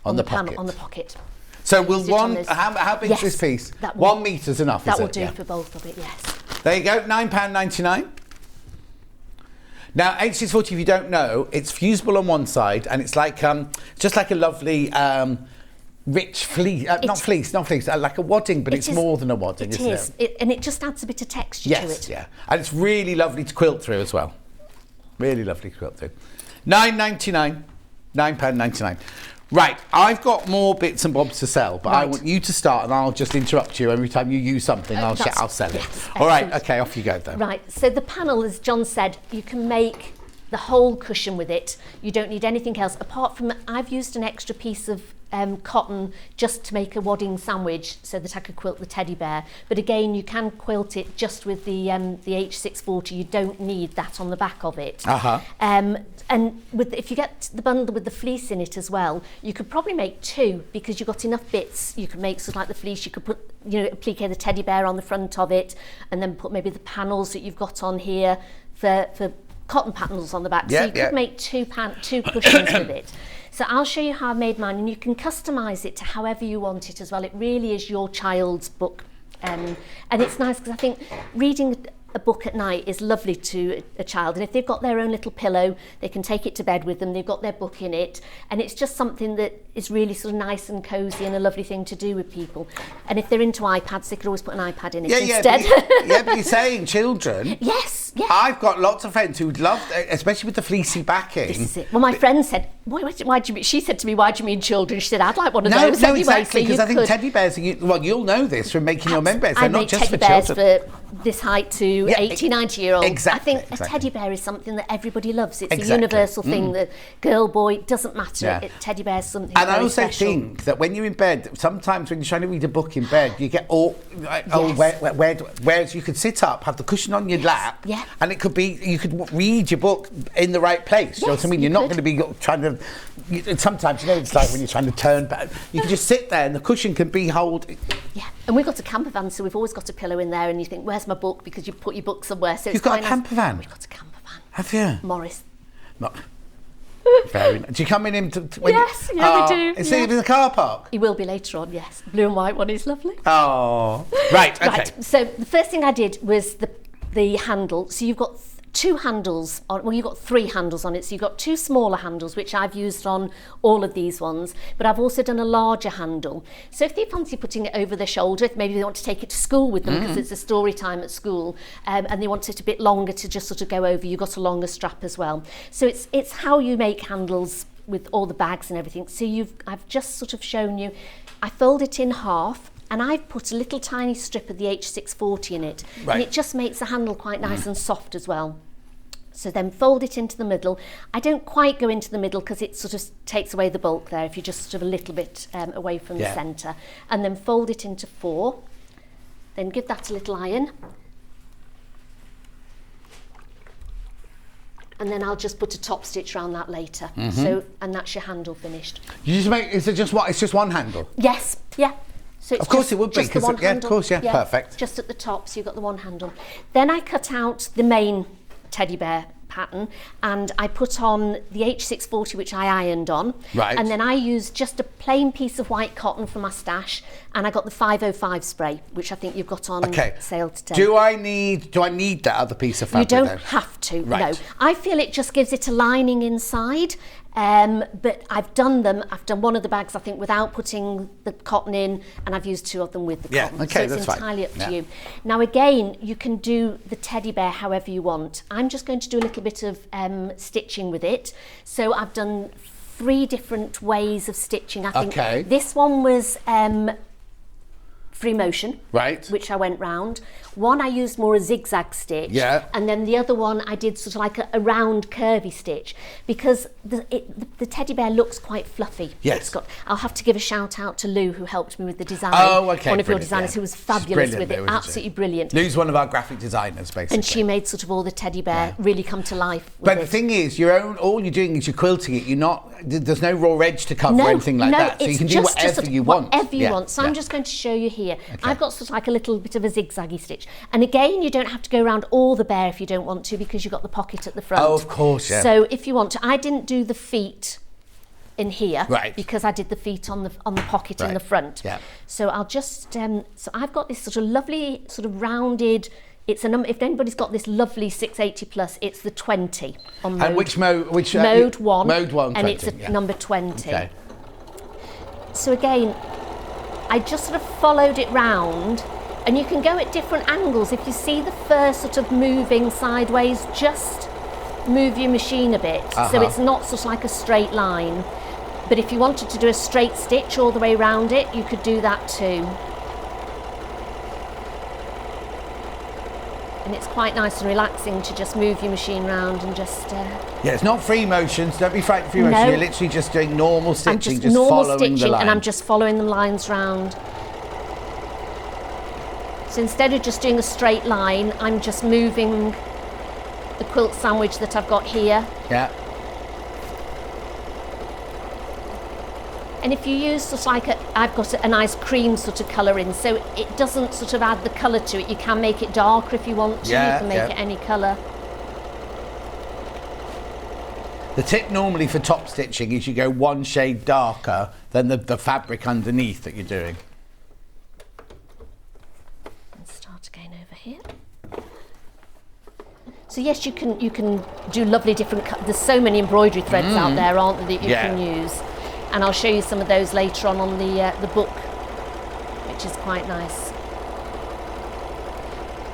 panel, pocket. on the pocket. So will Use it on one? those- How big is Yes, this piece? that will- 1 metre's enough. That is will it? do Yeah. for both of it, yes. There you go, £9.99. Now, H640, if you don't know, it's fusible on one side, and it's like just like a lovely rich fleece, not fleece, like a wadding, but it's more than a wadding, isn't it? It is, and it just adds a bit of texture to it. Yes, yeah, and it's really lovely to quilt through as well. Really lovely to quilt through. £9.99. Right, I've got more bits and bobs to sell, but I Right. want you to start, and I'll just interrupt you every time you use something. I'll sell it. yes, All right, excellent. okay, off you go then. Right, so the panel, as John said, you can make the whole cushion with it. You don't need anything else, apart from I've used an extra piece of cotton just to make a wadding sandwich so that I could quilt the teddy bear. But again, you can quilt it just with the H640. You don't need that on the back of it. Uh-huh. And if you get the bundle with the fleece in it as well, you could probably make two because you've got enough bits. You could make sort of like the fleece. You could put, applique the teddy bear on the front of it, and then put maybe the panels that you've got on here for cotton panels on the back. So you could make two cushions with it. So I'll show you how I made mine, and you can customise it to however you want it as well. It really is your child's book. And it's nice because I think reading a book at night is lovely to a child, and if they've got their own little pillow, they can take it to bed with them. They've got their book in it, and it's just something that is really sort of nice and cosy and a lovely thing to do with people. And if they're into iPads, they could always put an iPad in it instead. But you're saying children. Yes, yeah. I've got lots of friends who love, especially with the fleecy backing. This is it. Well, my friend said, why do you mean? She said to me, why do you mean children? She said, I'd like one of those anyway. Exactly, so because I think could. teddy bears, you'll know this from making your men bears. They're I not make just teddy for bears children. this height to 80, 90-year-olds. Exactly, I think a teddy bear is something that everybody loves. It's Exactly. a universal thing. That girl, boy, doesn't matter. Yeah. Teddy bear is something And very I also special. think that when you're in bed, sometimes when you're trying to read a book in bed, you get whereas you could sit up, have the cushion on your lap, Yeah. and it could be, you could read your book in the right place. You know what I mean? You're not going to be trying to, sometimes, you know, it's like when you're trying to turn back, you can just sit there and the cushion can be Yeah, and we've got a camper van, so we've always got a pillow in there, and you think, where's my book? Because you put your book somewhere. So You've it's got quite a nice. camper van? We've got a camper van. Have you? Morris. No. Very nice. Do you come in him to Yes, yeah, we do, Is he yes. in the car park? He will be later on, yes. Blue and white one is lovely. Oh, right, okay. Right, so the first thing I did was the handle. So you've got two handles on, well, you've got three handles on it. So you've got two smaller handles, which I've used on all of these ones, but I've also done a larger handle. So if they fancy putting it over their shoulder, if maybe they want to take it to school with them because it's a story time at school, and they want it a bit longer to just sort of go over, you've got a longer strap as well. So it's how you make handles with all the bags and everything. So I've just sort of shown you, I fold it in half, and I've put a little tiny strip of the H640 in it, Right. and it just makes the handle quite nice and soft as well. So then fold it into the middle. I don't quite go into the middle because it sort of takes away the bulk there if you're just sort of a little bit away from the centre. And then fold it into 4. Then give that a little iron. And then I'll just put a top stitch around that later. So, and that's your handle finished. You just make, is it just what? It's just one handle? Yes, yeah. So it's Of course just, it would be, just the 'cause one yeah, of handle. course, yeah, perfect. Just at the top, so you've got the one handle. Then I cut out the main teddy bear pattern, and I put on the H640, which I ironed on. Right. And then I used just a plain piece of white cotton from my stash, and I got the 505 spray, which I think you've got on sale today. Do I need that other piece of fabric? You don't then? have to, Right. no. I feel it just gives it a lining inside, but I've done one of the bags, I think, without putting the cotton in, and I've used 2 of them with the Yeah, cotton. okay, so that's it's fine. entirely up to Yeah. you. Now again, you can do the teddy bear however you want. I'm just going to do a little bit of stitching with it. So I've done 3 different ways of stitching. I think Okay. this one was free motion, Right. which I went round. One I used more a zigzag stitch, Yeah. and then the other one I did sort of like a round curvy stitch, because the teddy bear looks quite fluffy. Yes. I'll have to give a shout out to Lou, who helped me with the design. Oh, okay. One of your brilliant, designers yeah. who was She's fabulous brilliant, with Lou, it, isn't she? absolutely brilliant. Lou's one of our graphic designers, basically. And she made sort of all the teddy bear really come to life with But it. the thing is, all you're doing is you're quilting it. You're not. There's no raw edge to cover or anything like that. So you it's can do just whatever you want. Whatever you Yeah, want. So yeah. I'm just going to show you here. I've got sort of like a little bit of a zigzaggy stitch. And again, you don't have to go around all the bear if you don't want to, because you've got the pocket at the front. Oh, of course, yeah. So if you want to, I didn't do the feet in here, Right. because I did the feet on the pocket in Right, the front. yeah. So I'll just so I've got this sort of lovely sort of rounded. It's a number. If anybody's got this lovely 680 plus, it's the 20 on mode. And which mode? Which mode 1. Mode 1. And 20, it's a yeah. number 20. Okay. So again, I just sort of followed it round, and you can go at different angles. If you see the fur sort of moving sideways, just move your machine a bit, so it's not sort of like a straight line. But if you wanted to do a straight stitch all the way around it, you could do that too. And it's quite nice and relaxing to just move your machine round and just... Yeah, it's not free motions. Don't be frightened of free No. motion. You're literally just doing normal I'm stitching, just normal following stitching, the line. and I'm just following the lines round. So instead of just doing a straight line, I'm just moving the quilt sandwich that I've got here. Yeah. And if you use sort of like I've got a nice cream sort of colour in, so it doesn't sort of add the colour to it. You can make it darker if you want to. Yeah, you can make it any colour. The tip normally for top stitching is you go one shade darker than the fabric underneath that you're doing. And start again over here. So yes, you can do lovely different. There's so many embroidery threads out there, aren't there, that you can use. And I'll show you some of those later on the book, which is quite nice.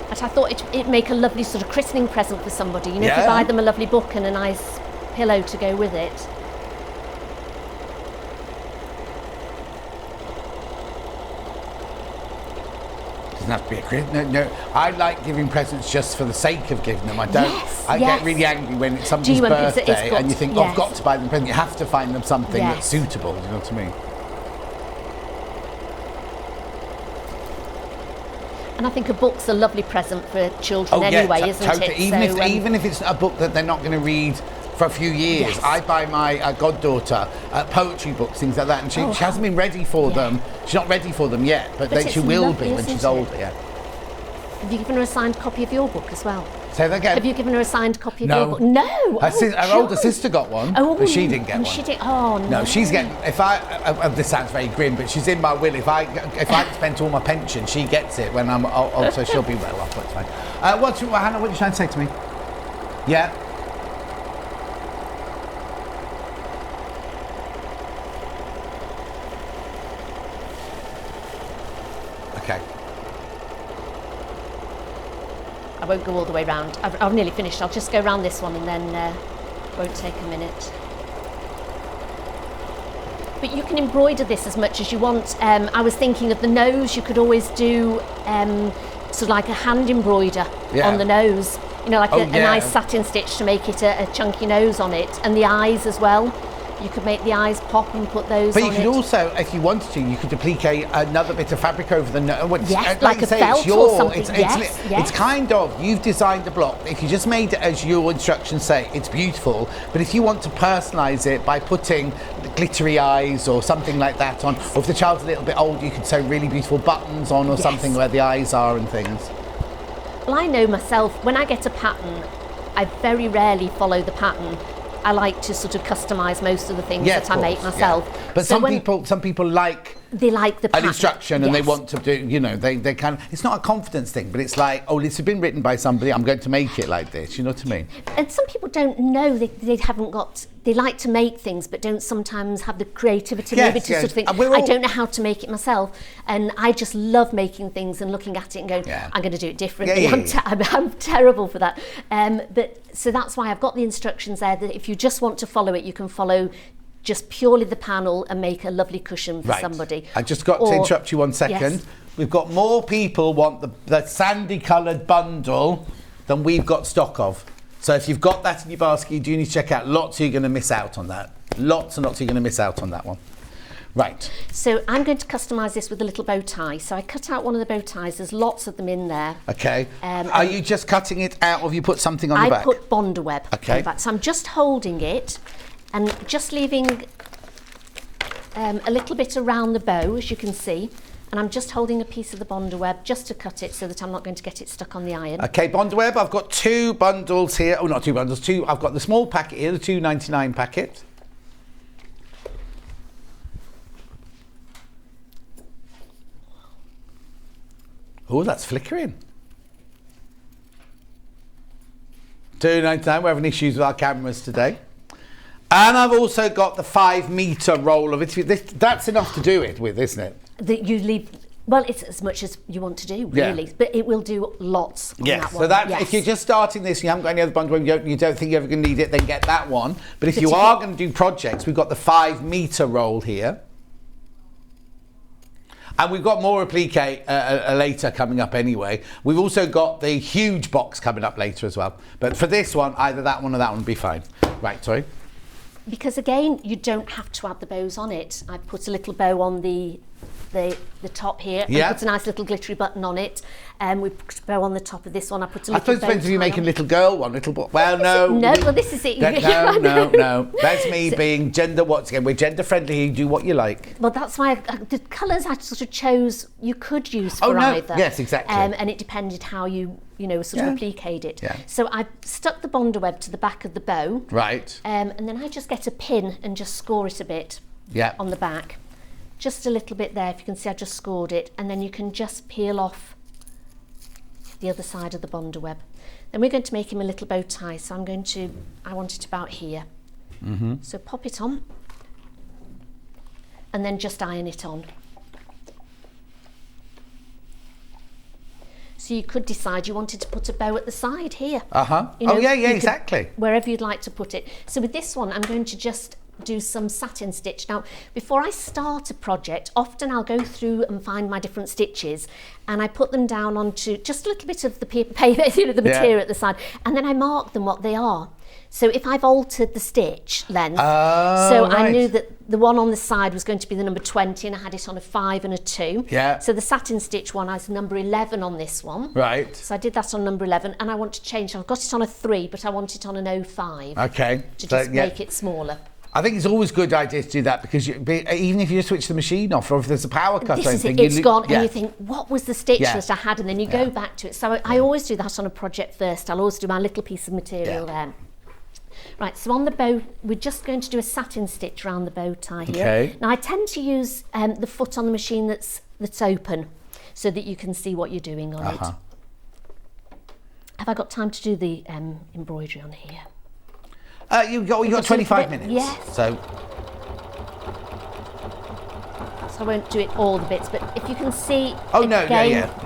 But I thought it'd make a lovely sort of christening present for somebody. You know, if you buy them a lovely book and a nice pillow to go with it. Doesn't have to be a Christmas. No, I like giving presents just for the sake of giving them. I don't. Yes, I yes. get really angry when it's somebody's when it's birthday got- and you think, oh, I've got to buy them a present. You have to find them something that's suitable. You know what I mean? And I think a book's a lovely present for children anyway, isn't totally. it? Even if it's a book that they're not going to read for a few years. Yes. I buy my goddaughter poetry books, things like that, and she hasn't been ready for them. She's not ready for them yet, but then it's she will lovely, be when isn't she's it? older. Yeah. Have you given her a signed copy of your book as well? Say that again. Have you given her a signed copy of No. your book? No. Her older sister got one, but she didn't get one. She did. Oh no. No, she's getting. If this sounds very grim, but she's in my will. If I spent all my pension, she gets it when I'm old, so she'll be well off. That's fine. Hannah? What are you trying to say to me? Yeah. Okay. I won't go all the way round. I've nearly finished. I'll just go round this one and then won't take a minute. But you can embroider this as much as you want. I was thinking of the nose. You could always do sort of like a hand embroider on the nose. You know, like a nice satin stitch to make it a chunky nose on it, and the eyes as well. You could make the eyes pop and put those on it. But you could also, if you wanted to, you could duplicate another bit of fabric over the nose. Yes, like a felt or something. Yes. It's kind of, you've designed the block. If you just made it as your instructions say, it's beautiful. But if you want to personalise it by putting glittery eyes or something like that on, or if the child's a little bit older, you could sew really beautiful buttons on or something where the eyes are and things. Well, I know myself, when I get a pattern, I very rarely follow the pattern. I like to sort of customise most of the things that I make myself. Yeah. But so some people like they like the pattern. An instruction and they want to do, you know, they kind of, it's not a confidence thing, but it's like, oh, this has been written by somebody, I'm going to make it like this, you know what I mean? And some people don't know, they haven't got, they like to make things but don't sometimes have the creativity maybe to sort of think, I don't know how to make it myself, and I just love making things and looking at it and going, I'm going to do it differently. I'm terrible for that. But so that's why I've got the instructions there that if you just want to follow it, you can follow just purely the panel and make a lovely cushion for somebody. I just got to interrupt you 1 second. Yes. We've got more people want the sandy coloured bundle than we've got stock of. So if you've got that in your basket, you do need to check out. Lots you're going to miss out on that. Lots and lots you're going to miss out on that one. Right. So I'm going to customise this with a little bow tie. So I cut out one of the bow ties. There's lots of them in there. Okay. Are you just cutting it out or have you put something on the back? I put Bondaweb on the back. So I'm just holding it and just leaving a little bit around the bow, as you can see. And I'm just holding a piece of the Bondaweb just to cut it so that I'm not going to get it stuck on the iron. Okay, Bondaweb, I've got 2 bundles here. Oh, not 2 bundles, 2. I've got the small packet here, the $2.99 packet. Oh, that's flickering. $2.99. We're having issues with our cameras today. And I've also got the 5 metre roll of it. That's enough to do it with, isn't it? That you leave. Well, it's as much as you want to do, really. But it will do lots on that one. So that if you're just starting this, you haven't got any other bundle, you don't think you're ever going to need it, then get that one. But if you are going to do projects, we've got the 5 metre roll here. And we've got more applique later coming up anyway. We've also got the huge box coming up later as well. But for this one, either that one or that one would be fine. Right, sorry. Because again, you don't have to add the bows on it. I put a little bow on the top here. Yeah. I put a nice little glittery button on it. We put a bow on the top of this one. I put a little bow. I suppose it depends if you're making a little girl one, well, no. No, well, this is it. No. That's me being gender, we're gender friendly, you do what you like. Well, that's why the colours I sort of chose, you could use for either. Yes, exactly. And it depended how you sort of appliqued it. Yeah. So I stuck the Bondaweb to the back of the bow. Right. And then I just get a pin and just score it a bit on the back. Just a little bit there, if you can see I just scored it, and then you can just peel off the other side of the Bondaweb. Then we're going to make him a little bow tie, so I want it about here. Mm-hmm. So pop it on, and then just iron it on. So you could decide you wanted to put a bow at the side here. Exactly. Wherever you'd like to put it. So with this one, I'm going to just do some satin stitch. Now, before I start a project, often I'll go through and find my different stitches, and I put them down onto just a little bit of the paper, the material at the side, and then I mark them what they are. So if I've altered the stitch length, I knew that the one on the side was going to be the number 20, and I had it on a 5 and a 2. Yeah. So the satin stitch one has number 11 on this one. Right. So I did that on number 11, and I want to change. I've got it on a 3, but I want it on an 05. Okay. To just make it smaller. I think it's always a good idea to do that, because even if you switch the machine off, or if there's a power cut or anything, it's gone, and you think, what was the stitch that I had? And then you go back to it. So I always do that on a project first. I'll always do my little piece of material then. Right, so on the bow, we're just going to do a satin stitch around the bow tie here. Okay. Now I tend to use the foot on the machine that's open, so that you can see what you're doing on it. Have I got time to do the embroidery on here? You got 25 minutes. Yes. So I won't do it all the bits, but if you can see,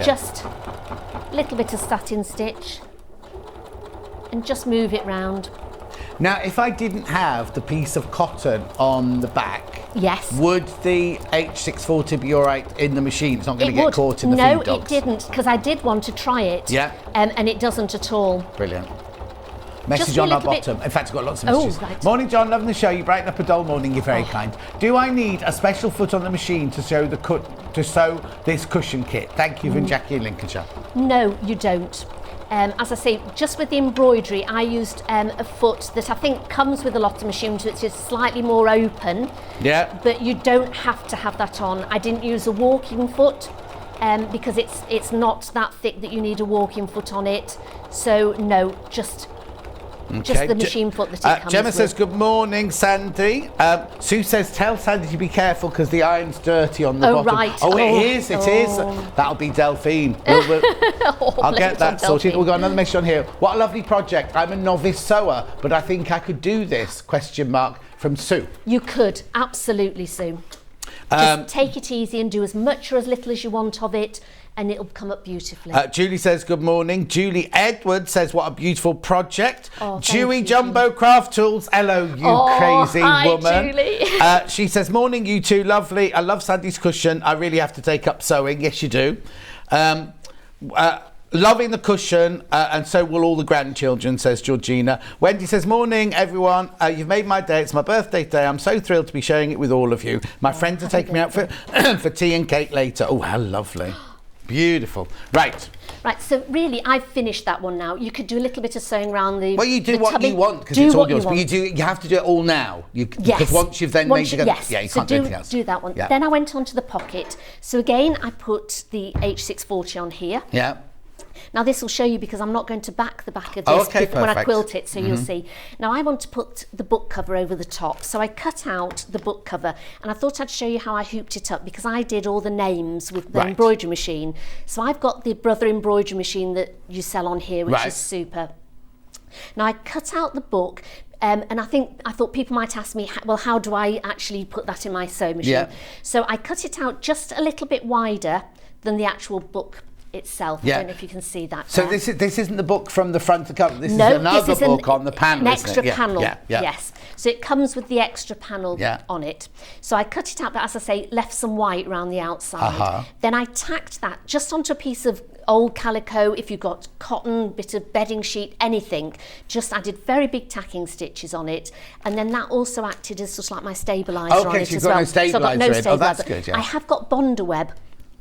just a little bit of satin stitch, and just move it round. now, if I didn't have the piece of cotton on the back, yes, would the H640 be all right in the machine? It's not going to get caught in the feed dogs. No, it didn't, because I did want to try it. Yeah. And it doesn't at all. Brilliant. Message on our bottom. In fact, I've got lots of messages. Right. Morning, John. Loving the show. You brighten up a dull morning. You're very kind. Do I need a special foot on the machine to sew this cushion kit? Thank you from Jackie in Lincolnshire. No, you don't. As I say, just with the embroidery, I used a foot that I think comes with a lot of machines, which is slightly more open. Yeah. But you don't have to have that on. I didn't use a walking foot because it's not that thick that you need a walking foot on it. So no, just the machine foot that it comes Gemma with. says, good morning, Sandy. Sue says, tell Sandy to be careful because the iron's dirty on the bottom. Right. It is. That'll be Delphine. I'll get that sorted. We've got another message on here. What a lovely project. I'm a novice sewer, but I think I could do this, ? From Sue. You could, absolutely, Sue. Just take it easy and do as much or as little as you want of it, and it'll come up beautifully. Julie says, good morning. Julie Edwards says, what a beautiful project. Dewey you, Jumbo Craft Tools. Hello, you crazy woman. Julie. She says, morning, you two. Lovely. I love Sandy's cushion. I really have to take up sewing. Yes, you do. Loving the cushion, and so will all the grandchildren, says Georgina. Wendy says, morning, everyone. You've made my day. It's my birthday today. I'm so thrilled to be sharing it with all of you. My friends are taking me out for tea and cake later. Oh, how lovely. Beautiful. Right, so really, I've finished that one now. You could do a little bit of sewing around the. Well, you do what you want because it's all yours. But you have to do it all now. Because once you've then made it, you can't do anything else. Do that one. Yeah. Then I went on to the pocket. So again, I put the H640 on here. Yeah. Now this will show you because I'm not going to back the back of this when I quilt it, so you'll see. Now I want to put the book cover over the top, so I cut out the book cover, and I thought I'd show you how I hooped it up because I did all the names with the embroidery machine. So I've got the Brother embroidery machine that you sell on here, which is super. Now I cut out the book. And I thought people might ask me, well, how do I actually put that in my sewing machine? Yeah. So I cut it out just a little bit wider than the actual book itself. I don't know if you can see that. So this isn't the book from the front to cover. This is another book on the panel. An extra panel. Yeah. Yes. So it comes with the extra panel on it. So I cut it out, but as I say, left some white around the outside. Then I tacked that just onto a piece of old calico. If you've got cotton, bit of bedding sheet, anything, just added very big tacking stitches on it, and then that also acted as just like my stabiliser on it as well. So you've got no stabiliser. Oh, that's good. Yeah. I have got Bonder web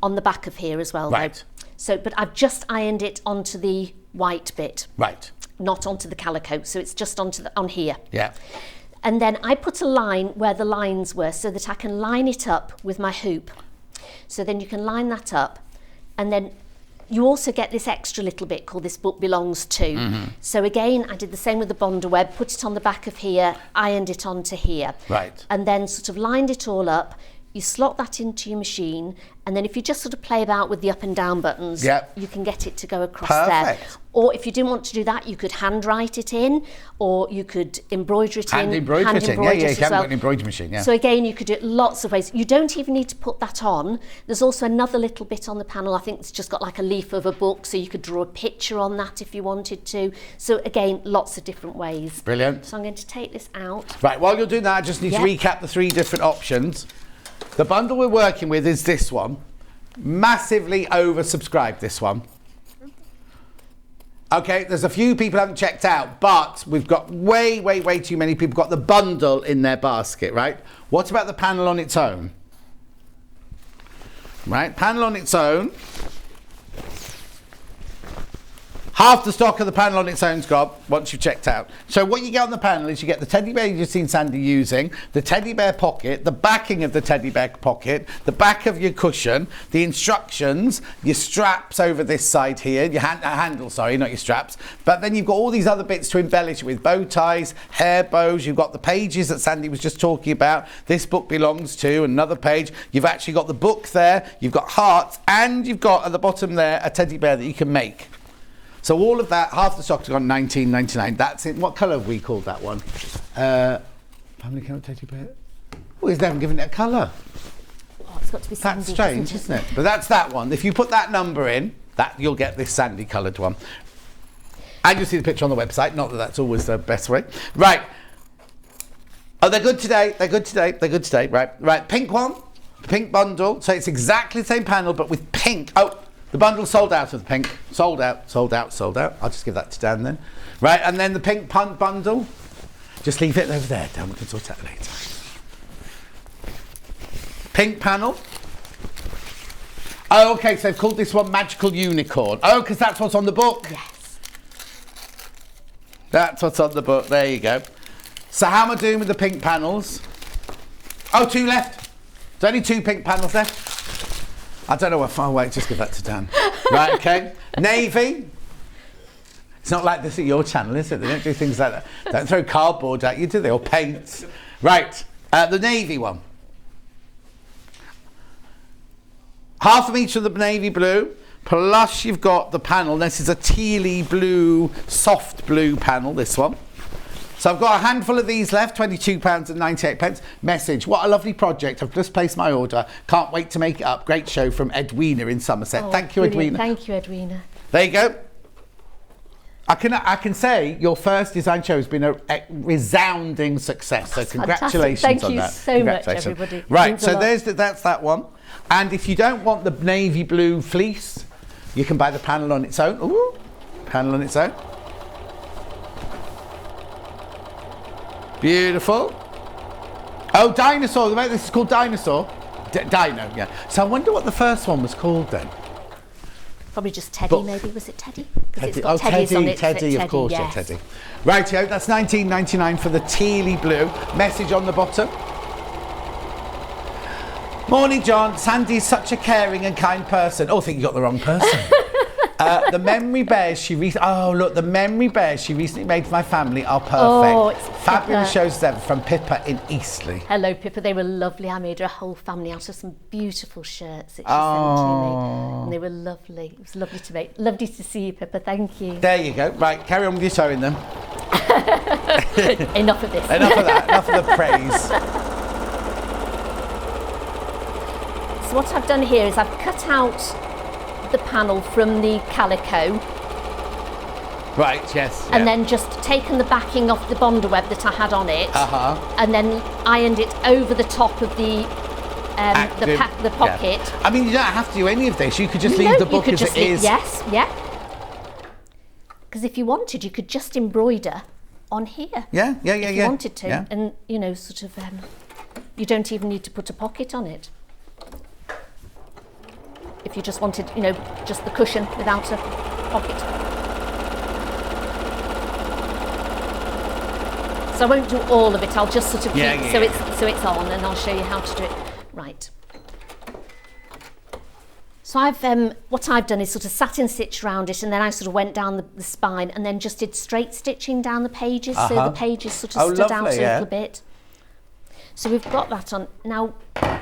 on the back of here as well. Right. So, but I've just ironed it onto the white bit. Right. Not onto the calico, so it's just on here. Yeah. And then I put a line where the lines were so that I can line it up with my hoop. So then you can line that up, and then you also get this extra little bit called This Book Belongs To. So again, I did the same with the Bonder web, put it on the back of here, ironed it onto here. Right. And then sort of lined it all up. you slot that into your machine, and then if you just sort of play about with the up and down buttons, you can get it to go across there. Or if you didn't want to do that, you could handwrite it in, or you could embroider it in. Hand embroider it in, yeah, you haven't got an embroidery machine, yeah. So again, you could do it lots of ways. You don't even need to put that on. There's also another little bit on the panel, I think it's just got like a leaf of a book, so you could draw a picture on that if you wanted to. So again, lots of different ways. Brilliant. So I'm going to take this out. Right, while you're doing that, I just need to recap the 3 different options. The bundle we're working with is this one. Massively oversubscribed, this one. Okay, there's a few people haven't checked out, but we've got way too many people got the bundle in their basket, right? What about the panel on its own? Right, panel on its own. Half the stock of the panel on its own, Scott, once you've checked out. So what you get on the panel is you get the teddy bear you've just seen Sandi using, the teddy bear pocket, the backing of the teddy bear pocket, the back of your cushion, the instructions, your straps over this side here, your handle, sorry, not your straps. But then you've got all these other bits to embellish it with, bow ties, hair bows, you've got the pages that Sandi was just talking about. This book belongs to another page. You've actually got the book there, you've got hearts, and you've got at the bottom there a teddy bear that you can make. So all of that, half the stock's gone $19.99. That's it. What colour have we called that one? Family colour teddy bear. Oh, they haven't given it a colour. Oh, it's got to be Sandi. That's strange, isn't it? But that's that one. If you put that number in, you'll get this Sandi coloured one. And you'll see the picture on the website. Not that that's always the best way. Right. Oh, they're good today. They're good today. They're good today. Right. Pink one. Pink bundle. So it's exactly the same panel, but with pink. Oh. The bundle sold out of the pink. Sold out. I'll just give that to Dan then. Right, and then the pink bundle. Just leave it over there, Dan. We can sort it out later. Pink panel. Oh, okay, so they've called this one Magical Unicorn. Oh, because that's what's on the book. Yes. That's what's on the book. There you go. So how am I doing with the pink panels? Oh, 2 left. There's only 2 pink panels left. I don't know if I'll wait, just give that to Dan. Right, okay. Navy. It's not like this at your channel, is it? They don't do things like that. Don't throw cardboard at you, do they? Or paint. Right, the navy one. Half of each of the navy blue, plus you've got the panel. This is a tealy blue, soft blue panel, this one. So I've got a handful of these left, £22.98. Message, what a lovely project. I've just placed my order. Can't wait to make it up. Great show from Edwina in Somerset. Oh, thank you, brilliant. Edwina. Thank you, Edwina. There you go. I can say your first design show has been a resounding success. So congratulations Thank on you that. so much, everybody. Right, so that's that one. And if you don't want the navy blue fleece, you can buy the panel on its own. Ooh, panel on its own. Beautiful. Oh, dinosaur. This is called Dinosaur. Dino, yeah. So I wonder what the first one was called then. Probably just Teddy, maybe. Was it Teddy? Teddy. Oh, Teddy, of course, yes. yeah, Teddy. Rightio, that's $19.99 for the tealy blue. Message on the bottom. Morning, John. Sandi's such a caring and kind person. Oh, I think you got the wrong person. The memory bears the memory bears she recently made for my family are perfect. Oh, it's fabulous Pippa. shows them from Pippa in Eastleigh. Hello, Pippa. They were lovely. I made her a whole family out of some beautiful shirts that she sent to me. And they were lovely. It was lovely to make. Lovely to see you, Pippa. Thank you. There you go. Right, carry on with your sewing then. Enough of this. Enough of that. Enough of the praise. So what I've done here is I've cut out the panel from the calico. Right, yes. And then just taken the backing off the Bonder web that I had on it. And then ironed it over the top of the pocket. Yeah. I mean, you don't have to do any of this. You could just leave the book as it is. Yes, yeah. Because if you wanted, you could just embroider on here. Yeah. If you wanted to. Yeah. And, sort of, you don't even need to put a pocket on it. If you just wanted, just the cushion without a pocket. So I won't do all of it. I'll just sort of keep so it's on, and I'll show you how to do it. Right. So what I've done is sort of satin stitched around it, and then I sort of went down the spine, and then just did straight stitching down the pages, so the pages sort of stood out a little bit. So we've got that on. Now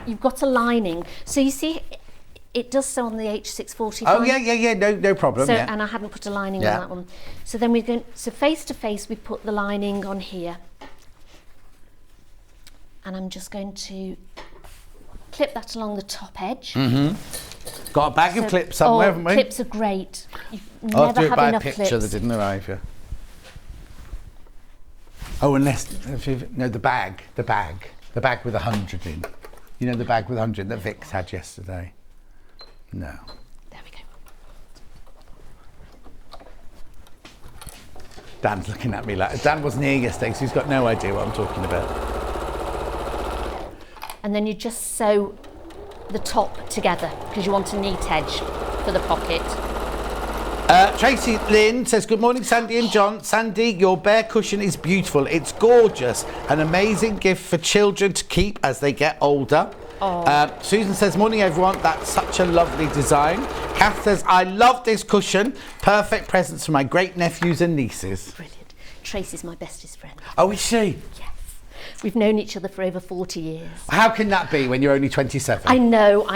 you've got a lining. So you see, it does so on the H640. Oh yeah, no problem. So, yeah. and I hadn't put a lining Yeah. on that one. So then we're going, so face to face, we put the lining on here. And I'm just going to clip that along the top edge. Got a bag of clips somewhere, haven't we? Clips are great. You I'll never do it have by a enough picture clips. that didn't arrive yet. Oh, unless, no, the bag with 100 in. You know the bag with 100 that Vix had yesterday? No. There we go. Dan's looking at me like, Dan wasn't here yesterday, so he's got no idea what I'm talking about. And then you just sew the top together because you want a neat edge for the pocket. Tracy Lynn says, good morning, Sandy and John. Sandy, your bear cushion is beautiful. It's gorgeous. An amazing gift for children to keep as they get older. Susan says, morning, everyone. That's such a lovely design. Kath says, I love this cushion. Perfect presents for my great nephews and nieces. Brilliant. Tracy's my bestest friend. Oh, is she? Yes. We've known each other for over 40 years. How can that be when you're only 27? I know.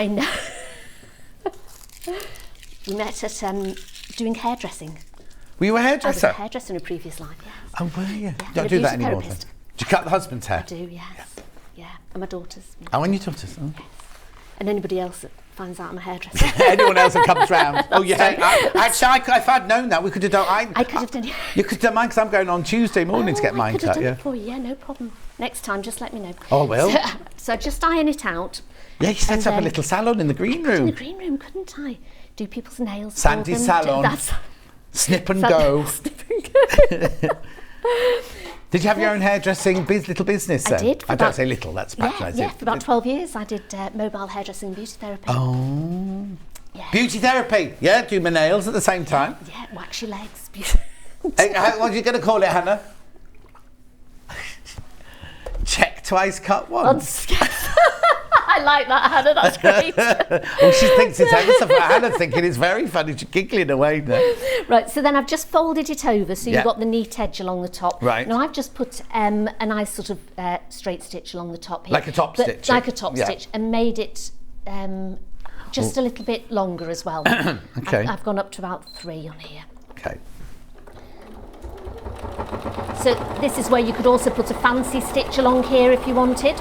We met at doing hairdressing. Were you a I was a hairdresser? hairdresser in a previous life, yes. Oh, were you? and Don't a do that beauty anymore then. therapist. Do you cut the husband's hair? I do, yes. Yeah. And my daughters. Yeah. Oh, and your daughters? Oh. And anybody else that finds out I'm a hairdresser. Anyone else that comes round? Oh, yeah. Actually, if I'd known that, we could have done... I could have done it. You could have done mine because I'm going on Tuesday morning to get I mine could have cut, done yeah. it for you, yeah, no problem. Next time, just let me know. Oh, I will. So just iron it out. Yeah, you set And up a then- little salon in the green In the room. green room, couldn't I? Do people's nails for Sandy's them. salon. That's Snip and go. Snip and go. Did you have your own hairdressing little business then? I did. I don't say little, that's patronising. Yeah, for about 12 years I did mobile hairdressing and beauty therapy. Oh. Yeah. Beauty therapy. Yeah, do my nails at the same time. Yeah, wax your legs. Hey, what are you going to call it, Hannah? Check twice, cut once. I like that, Hannah, that's great. Oh, she thinks it's handsome. Hannah's thinking it's very funny. She's giggling away now. Right, so then I've just folded it over so Yeah. you've got the neat edge along the top. Right. Now I've just put a nice sort of straight stitch along the top here. Like a top But- stitch? Like a top Yeah. stitch, and made it just a little bit longer as well. Okay. I've gone up to about 3 on here. Okay. So this is where you could also put a fancy stitch along here if you wanted.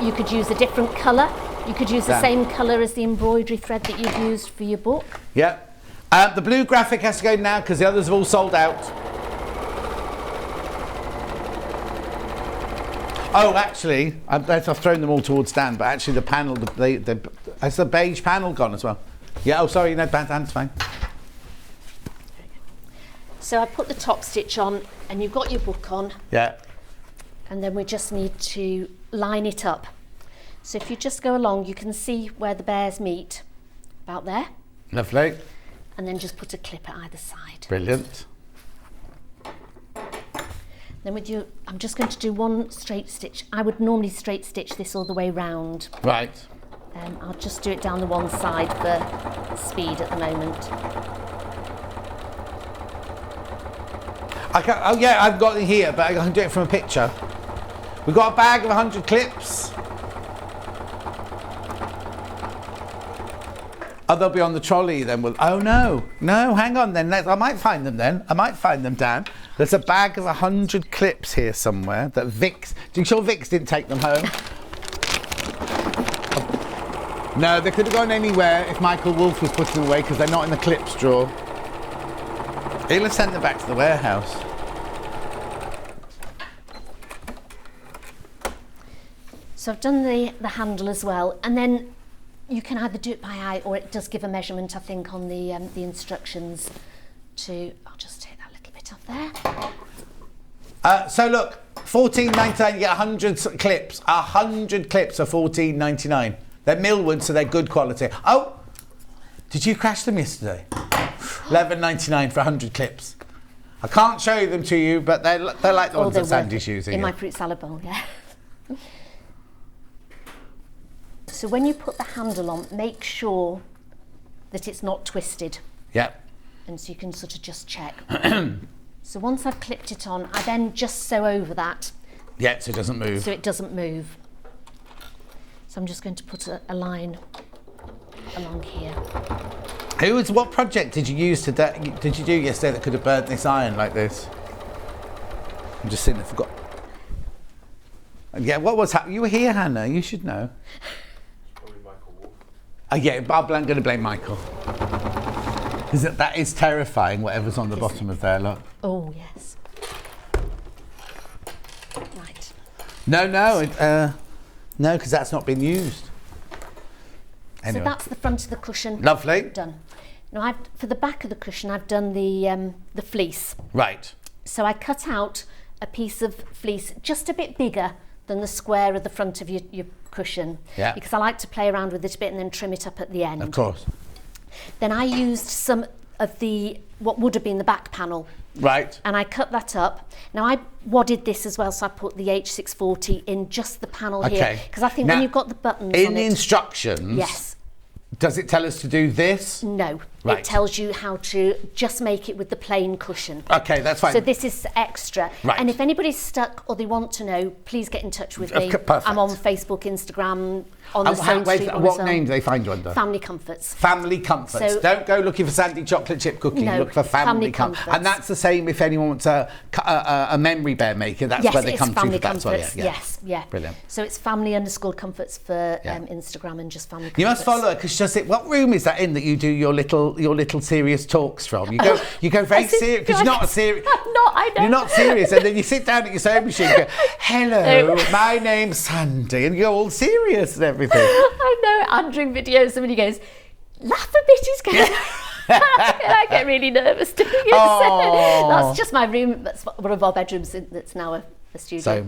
You could use a different colour. You could use the Dan. same colour as the embroidery thread that you've used for your book. Yeah. The blue graphic has to go now because the others have all sold out. Oh, actually, I've thrown them all towards Dan, but actually the panel, has the beige panel gone as well? Yeah, oh, sorry, no, Dan's fine. So I put the top stitch on and you've got your book on, Yeah. and then we just need to line it up. So if you just go along, you can see where the bears meet, about there, Lovely. and then just put a clip at either side. Brilliant. Then with you, I'm just going to do one straight stitch. I would normally straight stitch this all the way round. Right. I'll just do it down the one side for speed at the moment. Oh yeah, I've got it here, but I can do it from a picture. We've got a bag of 100 clips. Oh, they'll be on the trolley then. Oh no, hang on then. I might find them then. I might find them, Dan. There's a bag of 100 clips here somewhere that Vix. Are you sure Vix didn't take them home? No, they could have gone anywhere if Michael Wolf was putting them away because they're not in the clips drawer. He'll have sent them back to the warehouse. So I've done the handle as well, and then you can either do it by eye or it does give a measurement, I think, on the instructions to... I'll just take that little bit off there. So look, $14.99, you get 100 clips. 100 clips are $14.99. They're Millwood, so they're good quality. Oh, did you crash them yesterday? $11.99 for 100 clips. I can't show them to you, but they're like the ones that Sandy's using. In yeah. my fruit salad bowl, yeah. So when you put the handle on, make sure that it's not twisted. Yeah. And so you can sort of just check. So once I've clipped it on, I then just sew over that Yeah, so it doesn't move. so it doesn't move. So I'm just going to put a line along here. What project did you use today? Did you do yesterday that could have burnt this iron like this? I'm just saying, I forgot. Yeah, what was happening? You were here, Hannah. You should know. Probably Michael Wolf. Oh, yeah, I'm going to blame Michael. That is terrifying, whatever's on the bottom of there, look. Oh, yes. Right. No, because that's not been used. Anyway. So that's the front of the cushion. Lovely. Done. Now, for the back of the cushion, I've done the fleece. Right. So I cut out a piece of fleece just a bit bigger than the square of the front of your cushion. Yeah. Because I like to play around with it a bit and then trim it up at the end. Of course. Then I used some of what would have been the back panel. Right. And I cut that up. Now I wadded this as well, so I put the H640 in just the panel here. Because I think now, when you've got the buttons in on the it, instructions, yes. Does it tell us to do this? No. Right. It tells you how to just make it with the plain cushion. Okay, that's fine. So this is extra. Right. And if anybody's stuck or they want to know, please get in touch with me. Perfect. I'm on Facebook, Instagram, on the Sewing Street one as what well. name do they find you under? Family Comforts. Family Comforts. So- Don't go looking for Sandi chocolate chip cooking. No, Look for Family Family Comforts. Comforts. And that's the same if anyone wants a memory bear maker. That's Yes, where they it's come Family to. That's why, Comforts. yeah. Yes, yeah. Brilliant. So it's family_comforts for Yeah. Instagram and just Family Comforts. You must follow her because just what room is that in that you do your little serious talks from? You go very serious because you're not serious. I'm not, I know. You're not serious, and then you sit down at your sewing machine and go, "Hello, my name's Sandi," and you're all serious and everything. I know, I'm doing videos, somebody goes, laugh a bit, he's going. And I get really nervous doing it. Oh. That's just my room. That's one of our bedrooms that's now a studio.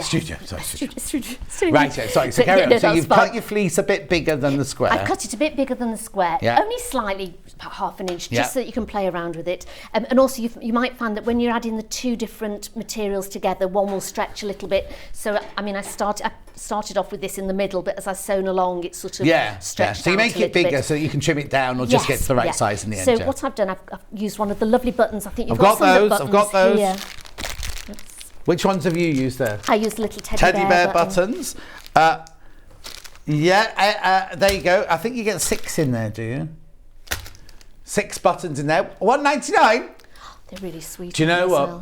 Studio. Sorry, Studio. Right, sorry. So But carry yeah, on. no, So that's you've fine. cut your fleece a bit bigger than the square. I cut it a bit bigger than the square, Yeah. only slightly, about half an inch, just Yeah. so that you can play around with it. And also you might find that when you're adding the two different materials together, one will stretch a little bit. So, I mean, I started off with this in the middle, but as I sewn along, it sort of stretched So you out make a it little bigger bit. so that you can trim it down or just get to the right size in the end. So yeah. what I've done, I've used one of the lovely buttons. I think you've I've got some of the those, I've got buttons those. here. Which ones have you used there? I used little Teddy bear buttons. There you go. I think you get 6 in there, do you? 6 buttons in there. $1.99. They're really sweet. Do you know as what? well.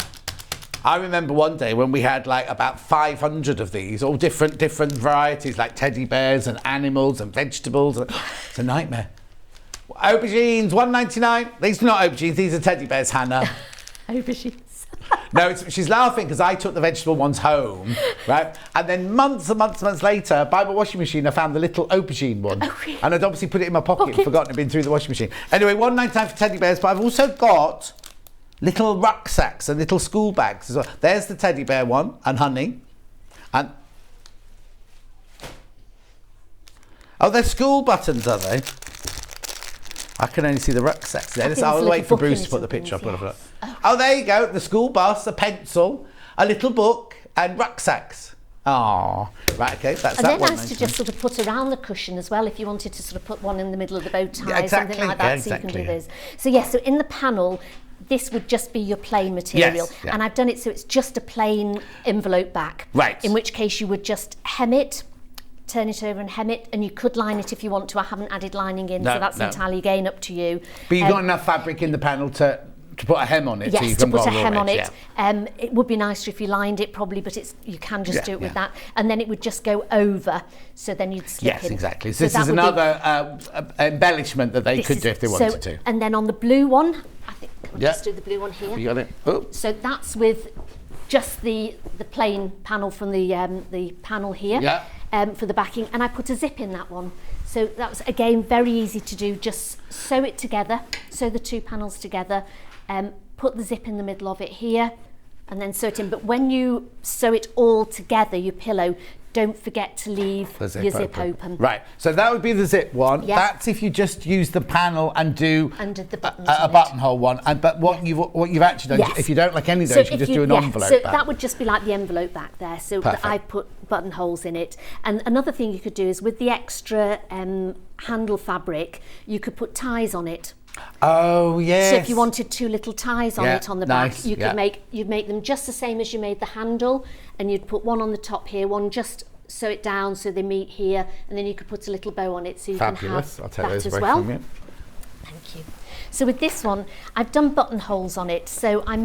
I remember one day when we had like about 500 of these, all different varieties, like teddy bears and animals and vegetables. It's a nightmare. Aubergines, $1.99. These are not aubergines. These are teddy bears, Hannah. Aubergines. No, she's laughing because I took the vegetable ones home, right? And then months later, by my washing machine, I found the little aubergine one. Oh, really? And I'd obviously put it in my pocket and forgotten it'd been through the washing machine. Anyway, $1.99 for teddy bears, but I've also got little rucksacks and little school bags as well. There's the teddy bear one, and honey. And oh, they're school buttons, are they? I can only see the rucksacks there. think I'll there's a wait for little book Bruce in to put it the and picture up. things, Look. yes. Oh, there you go. The school bus, a pencil, a little book, and rucksacks. Oh, right, okay. That's And that they're one. nice to just sort of put around the cushion as well if you wanted to sort of put one in the middle of the bow tie, Yeah, exactly. something like that, Yeah, so you exactly, can do yeah. those. So yes, so in the panel, this would just be your plain material. Yes, yeah. And I've done it so it's just a plain envelope back. Right. In which case you would just hem it, turn it over and hem it, and you could line it if you want to. I haven't added lining in, No, so that's no. entirely again up to you. But you've got enough fabric in the panel to put a hem on it. so you Yes, can to put go a all hem the on way, it. yeah. It would be nicer if you lined it probably, but you can just Yeah, do it with yeah. that. And then it would just go over, so then you'd slip Yes, in. exactly. So this that is would be- another embellishment that they this could is- do if they so- wanted to. And then on the blue one, I think I'll Yeah. just do the blue one here. You got it? Oh. So that's with just the plain panel from the panel here Yeah. for the backing, and I put a zip in that one. So that was again very easy to do. Just sew it together, sew the two panels together, put the zip in the middle of it here, and then sew it in. But when you sew it all together, your pillow, don't forget to leave The your zip open. Right, so that would be the zip one. Yeah. That's if you just use the panel and do Under the buttons a on it. buttonhole one. But what you've actually done, Yes. if you don't like any of So those, you can if just do an envelope so back. that would just be like the envelope back there. So that Perfect. I put buttonholes in it. And another thing you could do is with the extra handle fabric, you could put ties on it. Oh, yes. So if you wanted 2 little ties on Yeah, it on the nice, back, you'd make them just the same as you made the handle, and you'd put one on the top here, one just sew it down so they meet here, and then you could put a little bow on it so you Fabulous. can I'll have take that those as away well. from you. Thank you. So with this one, I've done buttonholes on it. So I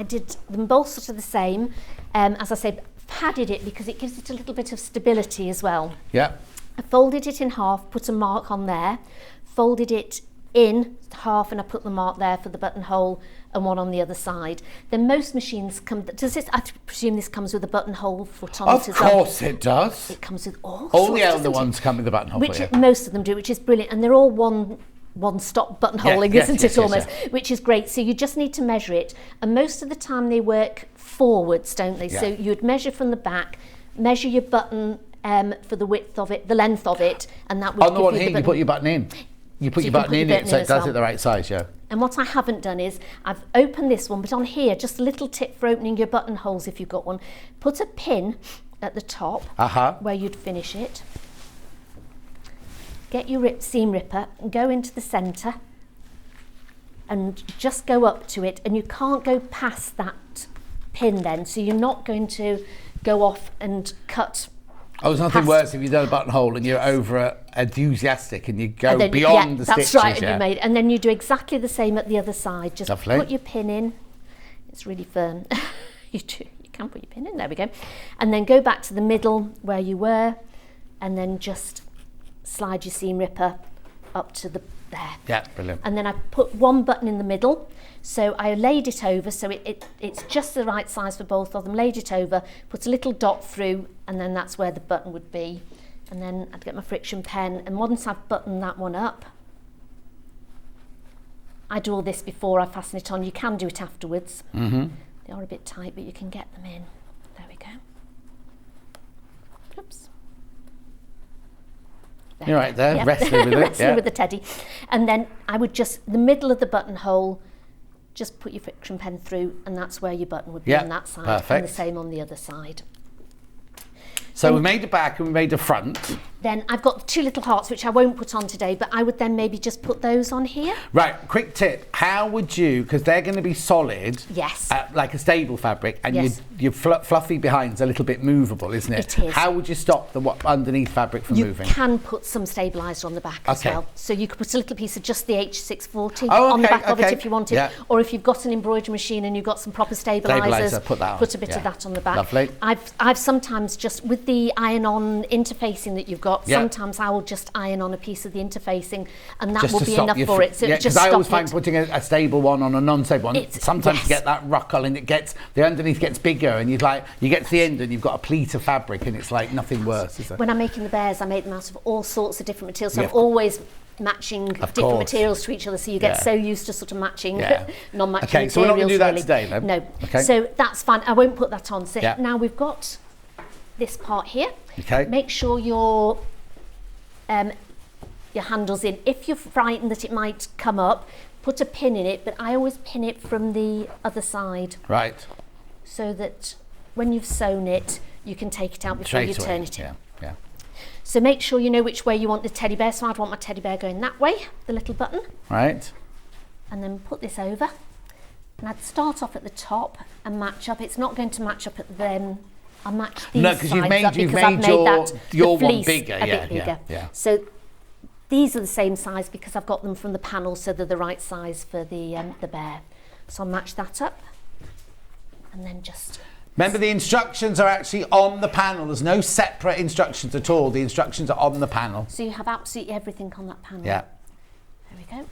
did them both sort of the same. As I said, padded it because it gives it a little bit of stability as well. Yeah. I folded it in half, put a mark on there, folded it in half, and I put the mark there for the buttonhole and one on the other side. Then most machines come, does this, I presume this comes with a buttonhole foot on it as well? Of course it does. It comes with all the sorts, elder doesn't it? ones come with the buttonhole. Which for you. most of them do, which is brilliant, and they're all one-stop buttonholing, Yes, isn't yes, it, yes, almost? yeah. Which is great. So you just need to measure it, and most of the time they work forwards, don't they? Yeah. So you'd measure from the back, measure your button for the width of it, the length of it, and that would On the give one you here, the you put your button in. You put So your you can button put in your it, so button in it as does well. it the right size, yeah. And what I haven't done is I've opened this one, but on here, just a little tip for opening your buttonholes if you've got one. Put a pin at the top where you'd finish it. Get your seam ripper and go into the centre and just go up to it, and you can't go past that pin then, so you're not going to go off and cut. Oh, there's nothing past- worse if you've done a buttonhole and you're over enthusiastic and you go And then- beyond the that's stitches. right, and you made, and then you do exactly the same at the other side. Just Lovely. put your pin in. It's really firm. You can put your pin in. There we go. And then go back to the middle where you were, and then just slide your seam ripper up to there. Yeah, brilliant. And then I put one button in the middle. So I laid it over, so it's just the right size for both of them. Laid it over, put a little dot through, and then that's where the button would be. And then I'd get my friction pen, and once I've buttoned that one up, I do all this before I fasten it on. You can do it afterwards. Mm-hmm. They are a bit tight, but you can get them in. There we go. Oops. There You're we right go. there, Yeah. wrestling with it. Wrestling Yeah. with the teddy. And then I would just, the middle of the buttonhole, just put your friction pen through, and that's where your button would be Yeah, on that side. perfect. And the same on the other side. So we made a back and we made a front. Then I've got two little hearts, which I won't put on today, but I would then maybe just put those on here. Right, quick tip. How would you, because they're going to be solid, Yes. like a stable fabric, and Yes. your fluffy behind's a little bit movable, isn't it? It is. How would you stop the underneath fabric from You moving? can put some stabiliser on the back as Okay. well. So you could put a little piece of just the H640 Oh, on the okay, back of it okay. if you wanted. Yeah. Or if you've got an embroidery machine and you've got some proper stabilisers, Stabiliser, put that on. put a bit Yeah. of that on the back. Lovely. I've sometimes just, with the iron-on interfacing that you've got, Yeah. sometimes I will just iron on a piece of the interfacing, and that Just will to be stop enough your for it. So yeah, just because I stop always find it. putting a stable one on a non-stable one, It's- sometimes yes. you get that ruckle and the underneath gets bigger, and you get to the end and you've got a pleat of fabric, and it's like nothing worse, is it? When I'm making the bears, I make them out of all sorts of different materials. So Yeah. I'm always matching different course. materials to each other, so you get Yeah. so used to sort of matching Yeah. non-matching Okay, materials. so we're not going to do that really. today then? No. Okay. So that's fine. I won't put that on. So Yeah. now we've got this part here. Okay. Make sure your handle's in. If you're frightened that it might come up, put a pin in it, but I always pin it from the other side Right. so that when you've sewn it, you can take it out before you Straight turn away. it in. Yeah, yeah. So make sure you know which way you want the teddy bear. So I'd want my teddy bear going that way, the little button, Right. and then put this over. And I'd start off at the top and match up. It's not going to match up at them. I'll match these No, 'cause you've sides made- up you've because I've made made your- that, your the one fleece bigger, a yeah, bit bigger. yeah. So these are the same size because I've got them from the panel, so they're the right size for the bear. So I'll match that up, and then just. Remember, the instructions are actually on the panel. There's no separate instructions at all. The instructions are on the panel. So you have absolutely everything on that panel. Yeah. There we go.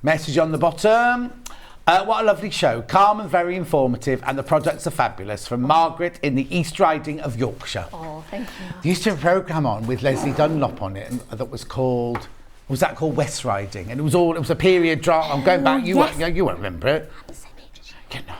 Message on the bottom. What a lovely show. Calm and very informative, and the products are fabulous. From Margaret in the East Riding of Yorkshire. Oh, thank you. There used to be a programme on with Leslie Dunlop on it, and that was called West Riding? And it was a period drama. I'm going back. You yes. won't remember it. I'm the same age as you. You know.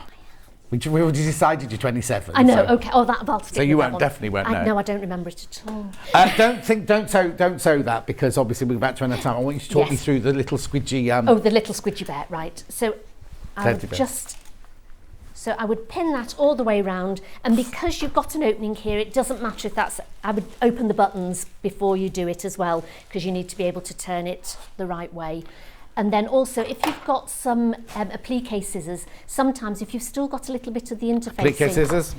We already decided you're 27. I know. so- Okay. Oh, I'll stick So with you that won't one. definitely won't know. No, I don't remember it at all. Don't sew that, because obviously we're about to run out of time. I want you to talk me Yes. through the little squidgy. Oh, the little squidgy bear, right. So I Teddy would bear. so I would pin that all the way round, and because you've got an opening here, it doesn't matter if I would open the buttons before you do it as well, because you need to be able to turn it the right way. And then also, if you've got some applique scissors, sometimes if you've still got a little bit of the interfacing, Applique scissors.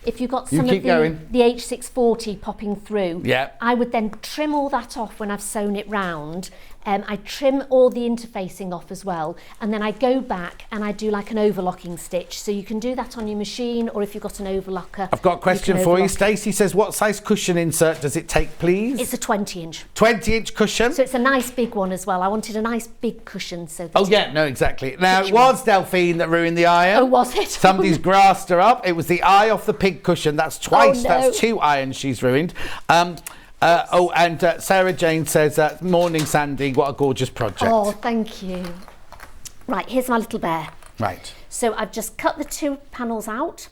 if you've got You some of keep going. the H640 popping through, Yeah. I would then trim all that off when I've sewn it round. I trim all the interfacing off as well, and then I go back and I do like an overlocking stitch. So you can do that on your machine, or if you've got an overlocker. I've got a question for you. overlock it. Stacey says, what size cushion insert does it take, please? It's a 20-inch. 20-inch cushion. So it's a nice big one as well. I wanted a nice big cushion. So that Oh yeah, no, exactly. Now, it Which was Delphine that ruined the iron. Oh, was it? Somebody's grassed her up. It was the eye off the pig cushion. That's twice. Oh, no. That's 2 irons she's ruined. Sarah Jane says, morning, Sandy. What a gorgeous project. Oh, thank you. Right, here's my little bear. Right. So I've just cut the 2 panels out.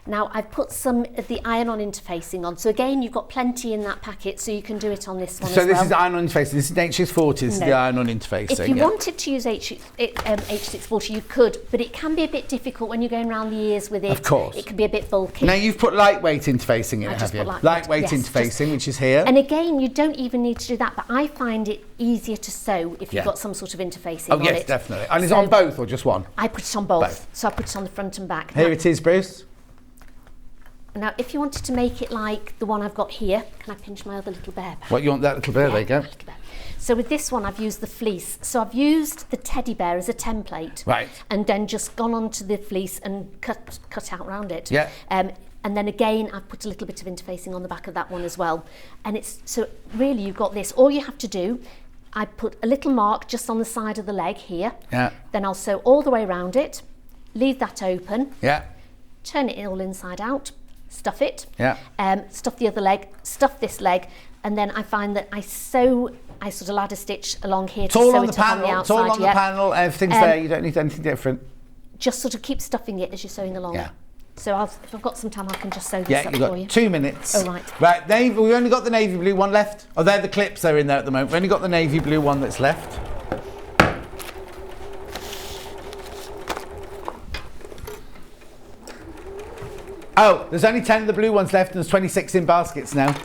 Now I've put some of the iron-on interfacing on. So again, you've got plenty in that packet, so you can do it on this one So as this well. is iron-on interfacing. This is H640. This is No. the iron-on interfacing. If you yeah. wanted to use H640, you could, but it can be a bit difficult when you're going around the ears with it. Of course. It can be a bit bulky. Now you've put lightweight interfacing in I it, just have you? put Lightweight yes, interfacing, which is here. And again, you don't even need to do that, but I find it easier to sew if Yeah. you've got some sort of interfacing Oh on yes, it. definitely. And it's So on both or just one? I put it on both. Both. So I put it on the front and back. Here it is, Bruce. Now, if you wanted to make it like the one I've got here, can I pinch my other little bear back? What, you want that little bear? There you go. Little bear. So with this one, I've used the fleece. So I've used the teddy bear as a template. Right. And then just gone onto the fleece and cut out around it. Yeah. And then again, I've put a little bit of interfacing on the back of that one as well. And it's, so really you've got this. All you have to do, I put a little mark just on the side of the leg here. Yeah. Then I'll sew all the way around it, leave that open, Yeah. turn it all inside out, stuff it, Yeah. stuff the other leg, stuff this leg, and then I find that I sort of ladder stitch along here It's to all sew on the it up on panel. the It's all outside. on the yeah. panel. Everything's there. You don't need anything different. Just sort of keep stuffing it as you're sewing along. Yeah. So if I've got some time, I can just sew this Yeah, up you've for got you. 2 minutes. Oh, right. Right, navy, we've only got the navy blue one left. Oh, they're the clips that are in there at the moment. We've only got the navy blue one that's left. Oh, there's only 10 of the blue ones left and there's 26 in baskets now.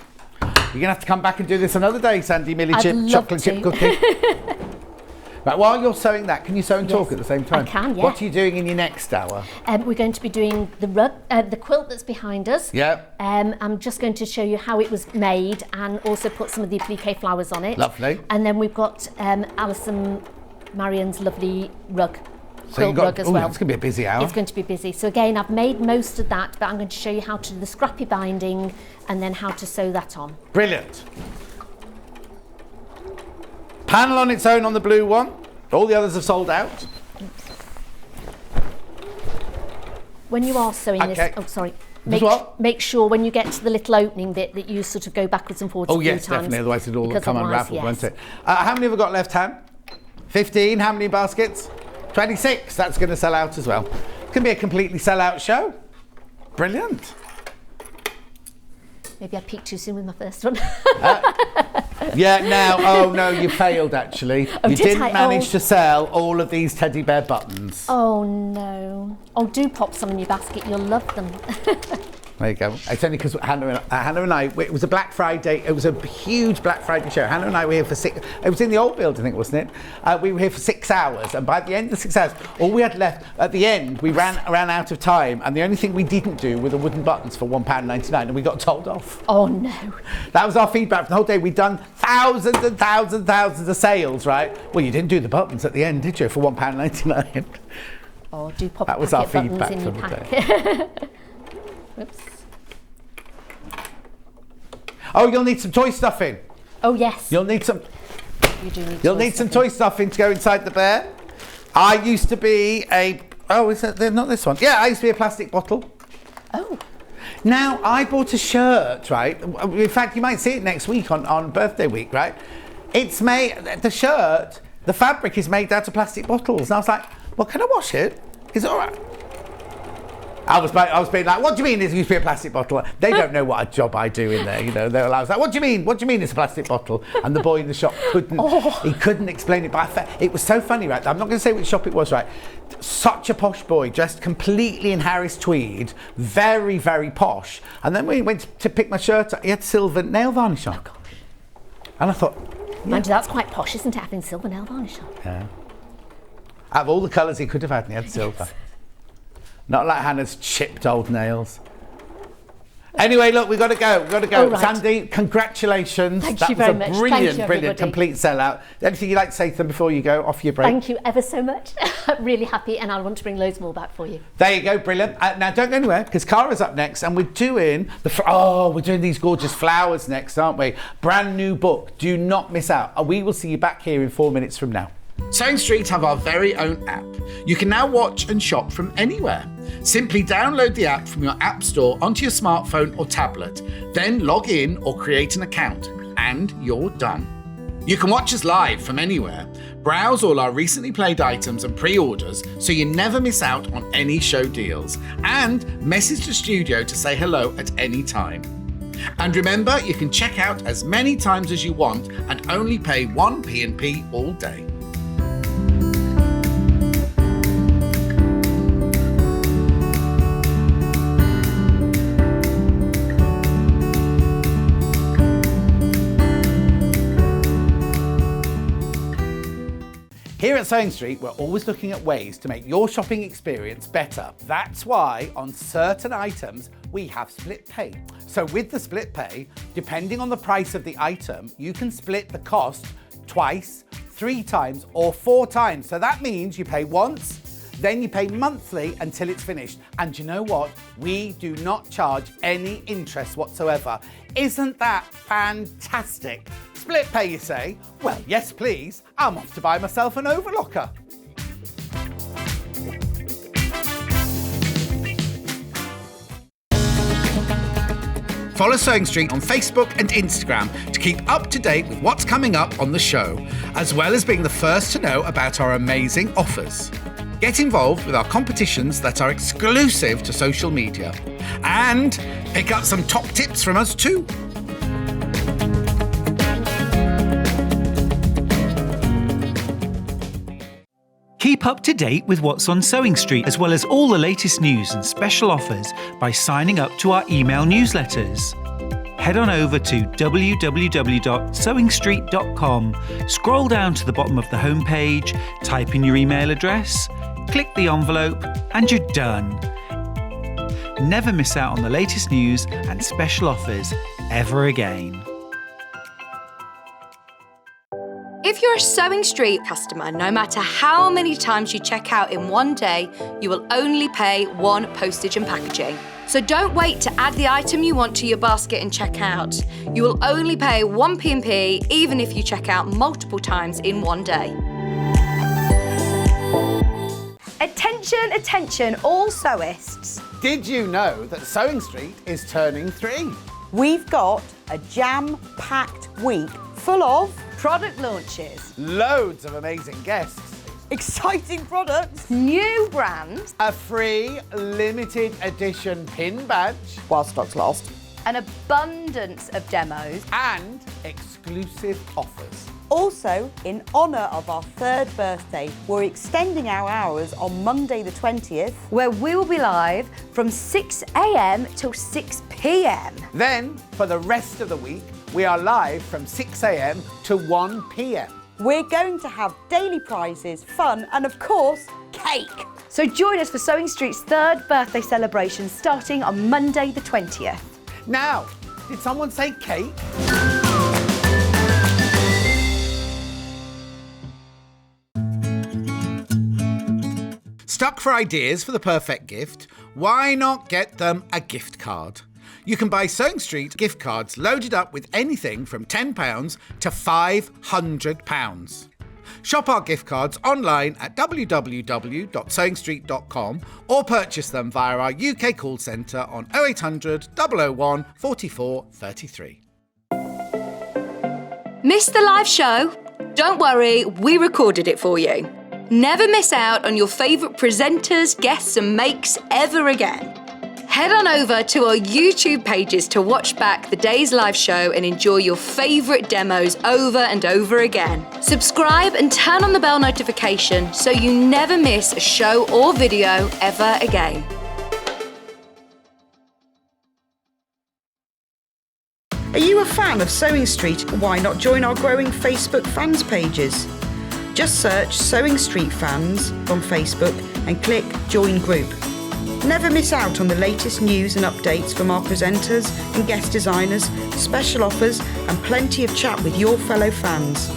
You're going to have to come back and do this another day, Sandy. Millichip, love chocolate to. chip cookie. Right, while you're sewing that, can you sew and talk at the same time? can, yeah. What are you doing in your next hour? We're going to be doing the quilt that's behind us. Yeah. I'm just going to show you how it was made and also put some of the applique flowers on it. Lovely. And then we've got Alison Marion's lovely rug. So you've Quilt got, rug as ooh, well. it's going to be a busy hour. It's going to be busy. So again, I've made most of that, but I'm going to show you how to do the scrappy binding and then how to sew that on. Brilliant. Panel on its own on the blue one. All the others have sold out. When you are sewing Okay. this, sorry. Just what? Make sure when you get to the little opening bit that you sort of go backwards and forwards Oh a few yes, times. definitely. Otherwise it'll all because come otherwise, unravelled, yes. won't it? How many have we got left, Han? 15. How many baskets? 26. That's going to sell out as well. It's going to be a completely sell-out show. Brilliant. Maybe I peaked too soon with my first one. Yeah, now, oh no, you failed actually. Oh, You did didn't I? manage Oh. to sell all of these teddy bear buttons. Oh no. Oh, do pop some in your basket. You'll love them. There you go. It's only because Hannah and I, it was a Black Friday, it was a huge Black Friday show. Hannah and I were here for it was in the old building, I think, wasn't it? We were here for 6 hours, and by the end of the 6 hours, all we had left, at the end, we ran out of time, and the only thing we didn't do were the wooden buttons for £1.99, and we got told off. Oh no. That was our feedback for the whole day. We'd done thousands and thousands and thousands of sales, right? Well, you didn't do the buttons at the end, did you, for £1.99? Oh, do pop That a was our packet of buttons feedback in for your the pack. Whoops. Oh, you'll need some toy stuffing. Oh yes. You'll need some... You do need You'll toy need some stuffing. toy stuffing to go inside the bear. I used to be a... Oh, is that not this one? Yeah, I used to be a plastic bottle. Oh. Now, I bought a shirt, right? In fact, you might see it next week on birthday week, right? It's made... The shirt, the fabric is made out of plastic bottles. And I was like, well, can I wash it? Is it all right? I was being like, what do you mean it used to be a plastic bottle? They don't know what a job I do in there, you know. They were like, what do you mean? What do you mean it's a plastic bottle? And the boy in the shop he couldn't explain it. But it was so funny, right? I'm not going to say which shop it was, right? Such a posh boy, dressed completely in Harris tweed, very, very posh. And then when he went to pick my shirt up, he had silver nail varnish on. And I thought, Mind you, that's quite posh, isn't it, having silver nail varnish on? Yeah. Out of all the colours he could have had, and he had silver. Yes. Not like Hannah's chipped old nails. Anyway, look, we've got to go. We've got to go. All right. Sandi, congratulations. Thank you very much. That was a Thank brilliant, you, brilliant, everybody. complete sellout. Anything you'd like to say to them before you go off your break? Thank you ever so much. Really happy, and I want to bring loads more back for you. There you go, brilliant. Now don't go anywhere because Cara's up next, and we're doing we're doing these gorgeous flowers next, aren't we? Brand new book. Do not miss out. We will see you back here in 4 minutes from now. Sewing Street have our very own app. You can now watch and shop from anywhere. Simply download the app from your app store onto your smartphone or tablet, then log in or create an account, and you're done. You can watch us live from anywhere, browse all our recently played items and pre-orders so you never miss out on any show deals, and message the studio to say hello at any time. And remember, you can check out as many times as you want and only pay 1 P&P all day. Here at Sewing Street, we're always looking at ways to make your shopping experience better. That's why on certain items, we have split pay. So with the split pay, depending on the price of the item, you can split the cost twice, 3 times, or 4 times. So that means you pay once, then you pay monthly until it's finished. And you know what? We do not charge any interest whatsoever. Isn't that fantastic? Split pay, you say? Well, yes, please. I'm off to buy myself an overlocker. Follow Sewing Street on Facebook and Instagram to keep up to date with what's coming up on the show, as well as being the first to know about our amazing offers. Get involved with our competitions that are exclusive to social media, and pick up some top tips from us too. Keep up to date with what's on Sewing Street, as well as all the latest news and special offers by signing up to our email newsletters. Head on over to www.sewingstreet.com, scroll down to the bottom of the homepage, type in your email address, click the envelope, and you're done. Never miss out on the latest news and special offers ever again. If you're a Sewing Street customer, no matter how many times you check out in one day, you will only pay 1 postage and packaging. So don't wait to add the item you want to your basket and check out. You will only pay 1 P&P even if you check out multiple times in one day. Attention, attention, all sewists. Did you know that Sewing Street is turning 3? We've got a jam-packed week full of Product launches, Loads of amazing guests, exciting products new brands, a free limited edition pin badge, while stocks last. an abundance of demos, and exclusive offers. Also, in honour of our 3rd birthday, we're extending our hours on Monday the 20th. where we will be live from 6 a.m. till 6 p.m. Then, for the rest of the week, we are live from 6 a.m. to 1 p.m. We're going to have daily prizes, fun, and of course, cake. So join us for Sewing Street's 3rd birthday celebration starting on Monday the 20th. Now, did someone say cake? Stuck for ideas for the perfect gift? Why not get them a gift card? You can buy Sewing Street gift cards loaded up with anything from £10 to £500. Shop our gift cards online at www.sewingstreet.com or purchase them via our UK call centre on 0800 001 44 33. Missed the live show? Don't worry, we recorded it for you. Never miss out on your favourite presenters, guests and makes ever again. Head on over to our YouTube pages to watch back the day's live show and enjoy your favourite demos over and over again. Subscribe and turn on the bell notification so you never miss a show or video ever again. Are you a fan of Sewing Street? Why not join our growing Facebook fans pages? Just search Sewing Street Fans on Facebook and click Join Group. Never miss out on the latest news and updates from our presenters and guest designers, special offers and plenty of chat with your fellow fans.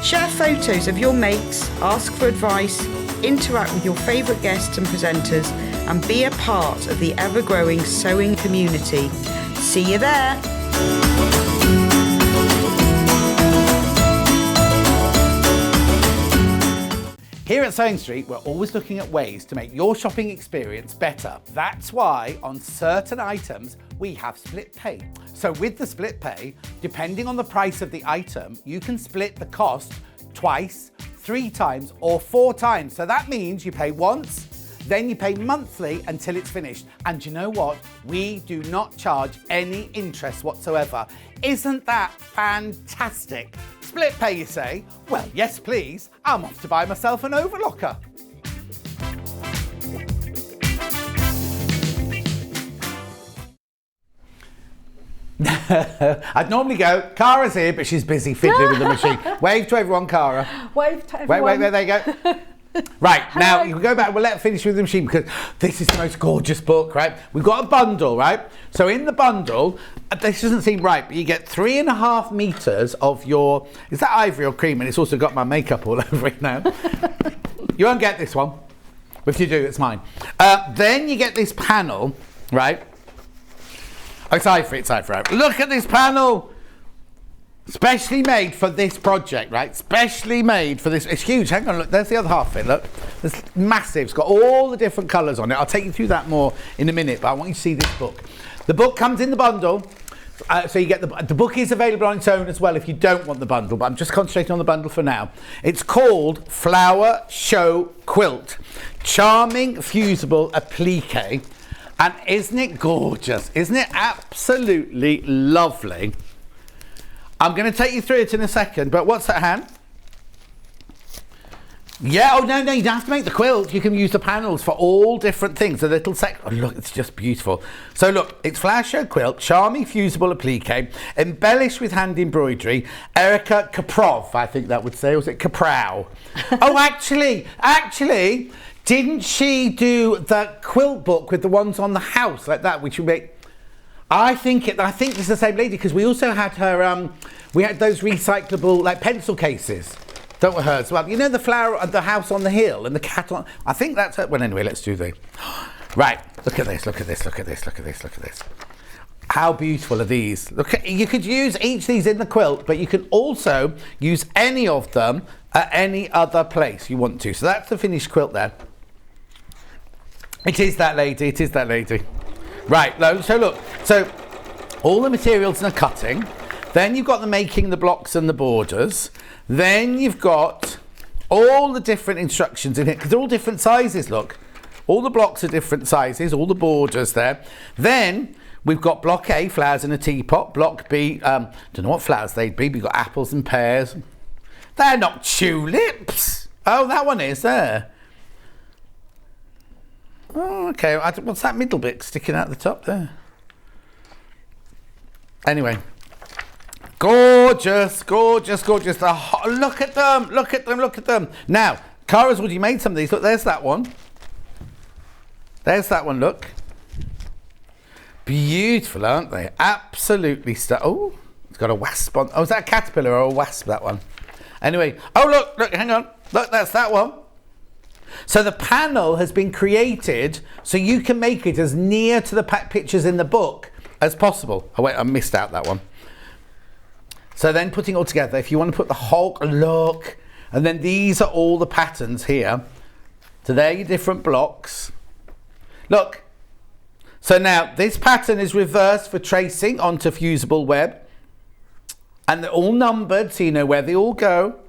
Share photos of your makes, ask for advice, interact with your favourite guests and presenters and be a part of the ever-growing sewing community. See you there! Here at Sewing Street, we're always looking at ways to make your shopping experience better. That's why on certain items, we have split pay. So with the split pay, depending on the price of the item, you can split the cost twice, 3 times, or 4 times. So that means you pay once, then you pay monthly until it's finished. And you know what? We do not charge any interest whatsoever. Isn't that fantastic? Split pay, you say? Well, yes, please. I'm off to buy myself an overlocker. I'd normally go, Cara's here, but she's busy fiddling with the machine. Wave to everyone, Cara. Wave to everyone. Wait, there you go. Right, now you can go back, we'll let her finish with the machine because this is the most gorgeous book, right? We've got a bundle, right? So in the bundle, this doesn't seem right, but you get 3.5 meters of your, is that ivory or cream? And it's also got my makeup all over it now. You won't get this one. If you do, it's mine. Then you get this panel, right? Oh, it's ivory, right? Look at this panel. Specially made for this project, right? Specially made for this. It's huge. Hang on, look. There's the other half of it. Look, it's massive. It's got all the different colours on it. I'll take you through that more in a minute, but I want you to see this book. The book comes in the bundle. So you get the book is available on its own as well if you don't want the bundle, but I'm just concentrating on the bundle for now. It's called Flower Show Quilt. Charming, fusible applique. And isn't it gorgeous? Isn't it absolutely lovely? I'm going to take you through it in a second, but what's that, Han? Yeah, oh no, you don't have to make the quilt. You can use the panels for all different things. A little oh look, it's just beautiful. So look, it's Flower Show Quilt, charming fusible applique, embellished with hand embroidery. Erica Kaprov, I think that would say, or was it Kaprow? Oh, actually, didn't she do the quilt book with the ones on the house like that, which would make... I think it's the same lady because we also had her. We had those recyclable like pencil cases. Don't we hers? Well, you know the flower at the house on the hill and the cat on. I think that's her. Well, anyway, let's do the. Right, look at this. Look at this. Look at this. Look at this. Look at this. How beautiful are these? Look, you could use each of these in the quilt, but you can also use any of them at any other place you want to. So that's the finished quilt there. It is that lady. It is that lady. Right, so look, so all the materials are cutting, then you've got the making the blocks and the borders, then you've got all the different instructions in it, because they're all different sizes, look. All the blocks are different sizes, all the borders there. Then we've got block A, flowers in a teapot, block B, don't know what flowers they'd be, we've got apples and pears. They're not tulips. Oh, that one is there. Oh, okay. What's that middle bit sticking out the top there? Anyway. Gorgeous, gorgeous, gorgeous. Look at them, look at them, look at them. Now, Cara's already made some of these. Look, there's that one. There's that one, look. Beautiful, aren't they? Absolutely Oh, it's got a wasp on. Oh, is that a caterpillar or a wasp, that one? Anyway. Oh, look, hang on. Look, that's that one. So the panel has been created so you can make it as near to the pictures in the book as possible. Oh wait, I missed out that one. So then putting it all together, if you want to put the whole look, and then these are all the patterns here. So there are your different blocks. Look. So now this pattern is reversed for tracing onto fusible web. And they're all numbered so you know where they all go.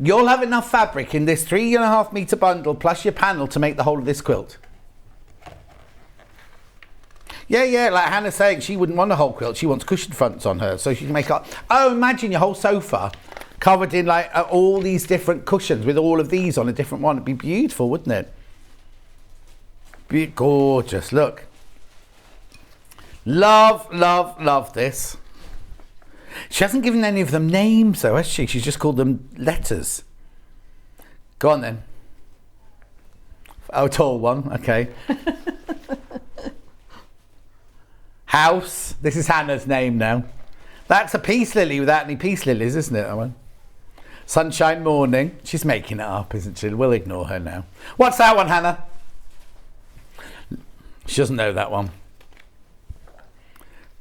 You'll have enough fabric in this 3.5 meter bundle plus your panel to make the whole of this quilt. Yeah, like Hannah's saying, she wouldn't want a whole quilt. She wants cushion fronts on her, so she can make up. Oh, imagine your whole sofa covered in like all these different cushions with all of these on a different one. It'd be beautiful, wouldn't it? Be gorgeous, look. Love, love, love this. She hasn't given any of them names though, has she? She's just called them letters. Go on then. Oh, tall one, okay. House. This is Hannah's name now. That's a peace lily without any peace lilies, isn't it, that one? Sunshine morning. She's making it up, isn't she? We'll ignore her now. What's that one, Hannah? She doesn't know that one.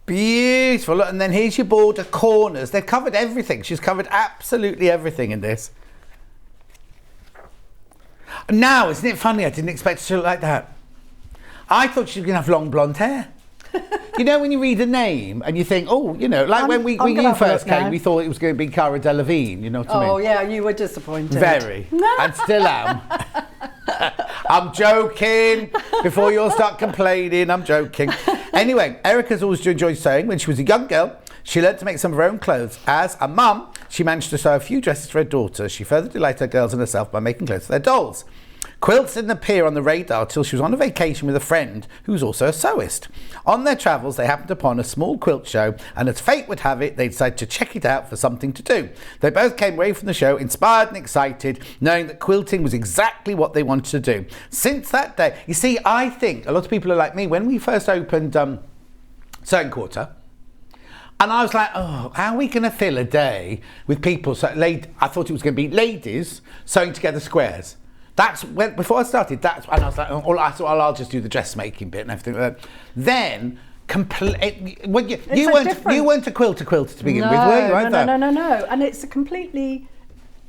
Beautiful. Look, and then here's your border corners. They've covered everything. She's covered absolutely everything in this. Now, isn't it funny? I didn't expect her to look like that. I thought she was going to have long blonde hair. You know, when you read a name and you think, oh, you know, like when you first came, we thought it was going to be Cara Delevingne, you know what I mean? Oh, yeah, you were disappointed. Very. And still am. I'm joking. Before you all start complaining, I'm joking. Anyway, Erica's always enjoyed sewing. When she was a young girl, she learned to make some of her own clothes. As a mum, she managed to sew a few dresses for her daughters. She further delighted her girls and herself by making clothes for their dolls. Quilts didn't appear on the radar till she was on a vacation with a friend who was also a sewist. On their travels, they happened upon a small quilt show, and as fate would have it, they decided to check it out for something to do. They both came away from the show inspired and excited, knowing that quilting was exactly what they wanted to do. Since that day, you see, I think a lot of people are like me. When we first opened Sewing Quarter, and I was like, oh, how are we going to fill a day with people? I thought it was going to be ladies sewing together squares. That's when, before I started, and I was like, oh, I thought, I'll just do the dressmaking bit and everything like that. Then, you weren't a quilter to begin with, were you? No. And it's a completely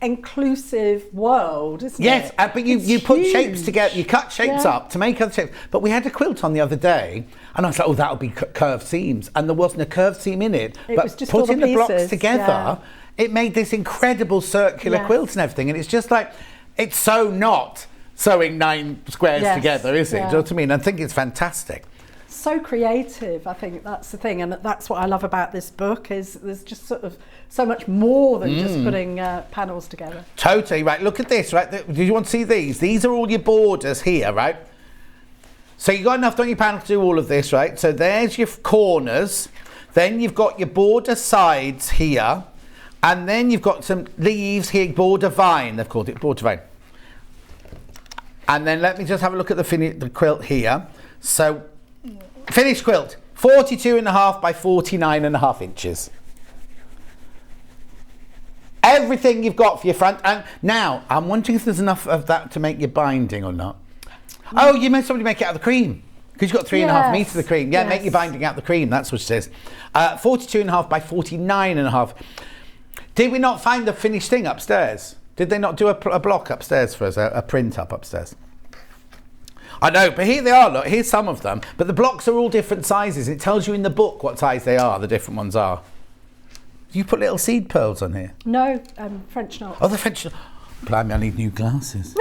inclusive world, isn't it? Yes, but you put shapes together, you cut shapes up to make other shapes. But we had a quilt on the other day, and I was like, oh, that'll be curved seams. And there wasn't a curved seam in it. But was just putting the blocks pieces, together, it made this incredible circular quilt and everything. And it's just like, it's so not sewing 9 squares together, is it? Do you know what I mean? I think it's fantastic. So creative, I think that's the thing, and that's what I love about this book, is there's just sort of so much more than just putting panels together. Totally, right. Look at this, right? Do you want to see these? These are all your borders here, right? So you've got enough on your panel to do all of this, right? So there's your corners, then you've got your border sides here, and then you've got some leaves here, border vine, they've called it, border vine. And then let me just have a look at the quilt here. So, finished quilt, 42.5 by 49.5 inches. Everything you've got for your front. And now, I'm wondering if there's enough of that to make your binding or not. Oh, you made somebody make it out of the cream. Because you've got 3.5 metres of cream. Yeah, make your binding out of the cream, that's what it says. 42.5 by 49.5. Did we not find the finished thing upstairs? Did they not do a block upstairs for us, a print up upstairs? I know, but here they are, look, here's some of them. But the blocks are all different sizes. It tells you in the book what size they are, the different ones are. Do you put little seed pearls on here? No, French knots. Oh, the French knots. Blimey, I need new glasses.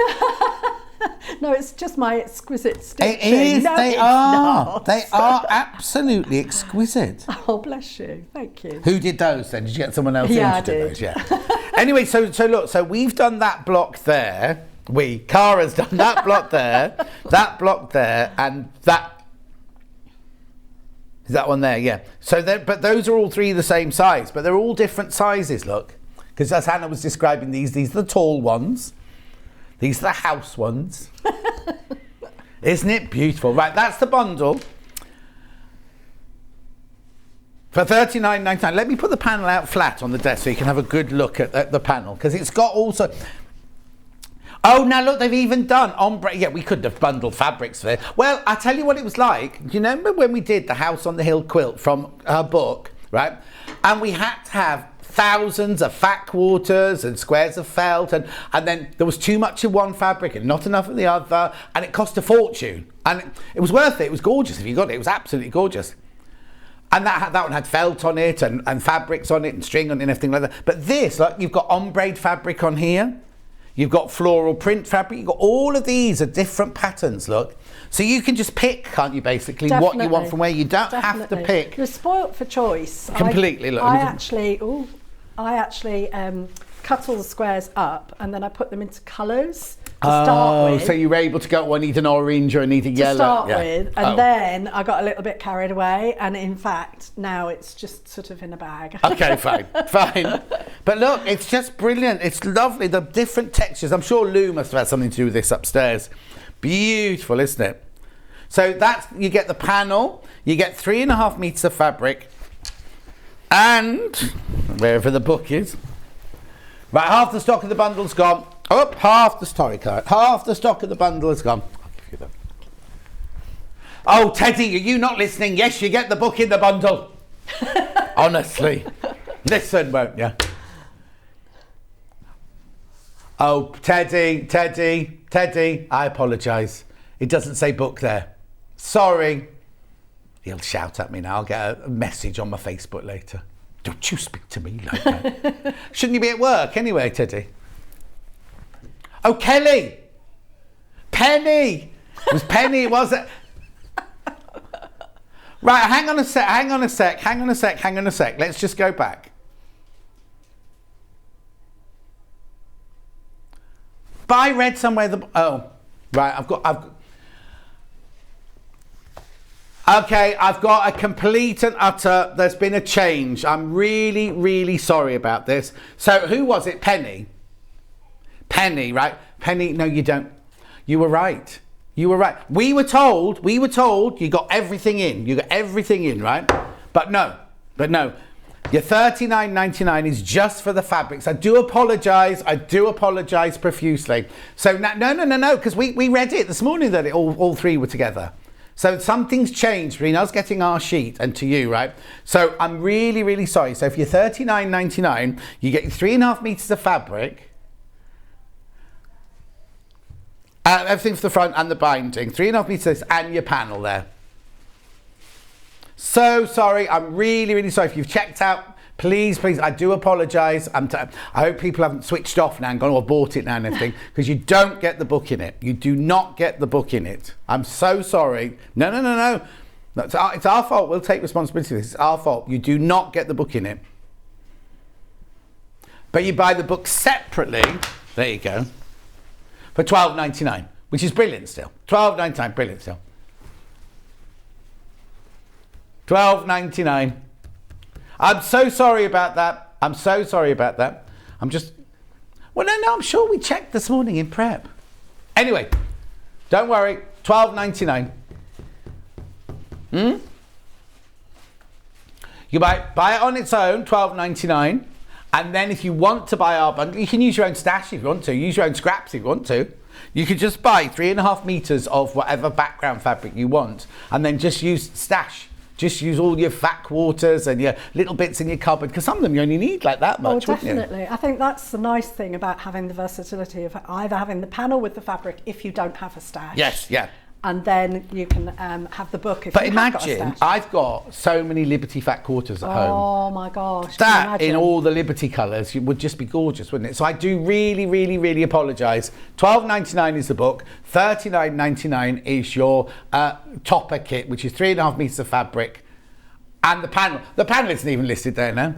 No, it's just my exquisite stitching. It is, no, they it's are. not. They are absolutely exquisite. Oh, bless you. Thank you. Who did those then? Did you get someone else Yeah, in to I do did. those? Yeah. Anyway, so look, so we've done that block there. Cara's done that block there, that block there, and that. Is that one there? Yeah. So, but those are all 3 the same size, but they're all different sizes. Look, because as Hannah was describing these are the tall ones. These are the house ones. Isn't it beautiful? Right, that's the bundle. For $39.99. Let me put the panel out flat on the desk so you can have a good look at the panel, because it's got also. Oh, now look, they've even done ombre. Yeah, we could have bundled fabrics for it. Well, I'll tell you what it was like. Do you remember when we did the House on the Hill quilt from her book, right? And we had to have thousands of fat quarters and squares of felt, and then there was too much of one fabric and not enough of the other, and it cost a fortune. And it was worth it. It was gorgeous if you got it. It was absolutely gorgeous. And that one had felt on it and fabrics on it and string on it and everything like that. But this, like, you've got ombre fabric on here. You've got floral print fabric. You've got all of these are different patterns, look. So you can just pick, can't you, basically, what you want from where. You don't have to pick. You're spoilt for choice. Completely. I actually cut all the squares up and then I put them into colours. to start with. So you were able to go, well, I need an orange or I need a yellow. To start Yeah. with, and then I got a little bit carried away, and in fact now it's just sort of in a bag. Okay, fine. But look, it's just brilliant. It's lovely, the different textures. I'm sure Lou must have had something to do with this upstairs. Beautiful, isn't it? So that's, you get the panel, you get 3.5 meters of fabric, and wherever the book is, right, half the stock of the bundle's gone. Oh, half the stock of the bundle is gone. I'll give you that. Oh, Teddy, are you not listening? Yes, you get the book in the bundle. Honestly. Listen, won't you? Oh, Teddy, I apologise. It doesn't say book there. Sorry. He'll shout at me now. I'll get a message on my Facebook later. Don't you speak to me like that. Shouldn't you be at work anyway, Teddy? Oh, Kelly! Penny! It was Penny, was it? Right, hang on a sec. Let's just go back. But I read somewhere I've got a complete and utter, there's been a change. I'm really, really sorry about this. So who was it? Penny, right? Penny, no, you don't. You were right. We were told you got everything in. Right? But no. Your $39.99 is just for the fabrics. I do apologise profusely. So no, because we read it this morning that all three were together. So something's changed between us getting our sheet and to you, right? So I'm really, really sorry. So for your $39.99, you get 3.5 meters of fabric. Everything for the front and the binding. 3.5 meters and your panel there. So sorry. I'm really, really sorry. If you've checked out, please, I do apologise. I hope people haven't switched off now and gone or bought it now and everything, because you don't get the book in it. You do not get the book in it. I'm so sorry. No. It's our fault. We'll take responsibility for this. It's our fault. You do not get the book in it. But you buy the book separately. There you go. For $12.99, which is brilliant still. $12.99, brilliant still. $12.99. I'm so sorry about that. I'm just... Well, no, I'm sure we checked this morning in prep. Anyway, don't worry. $12.99. You buy it on its own, $12.99. And then if you want to buy our bundle, you can use your own stash if you want to. Use your own scraps if you want to. You could just buy 3.5 meters of whatever background fabric you want, and then just use stash. Just use all your fat quarters and your little bits in your cupboard, because some of them you only need like that much, wouldn't you? Definitely. I think that's the nice thing about having the versatility of either having the panel with the fabric if you don't have a stash. Yes, yeah. And then you can have the book if but you have got a imagine, stash. I've got so many Liberty fat quarters at home. Oh my gosh. That in all the Liberty colours would just be gorgeous, wouldn't it? So I do really, really, really apologise. $12.99 is the book. $39.99 is your topper kit, which is 3.5 meters of fabric. And the panel. The panel isn't even listed there now.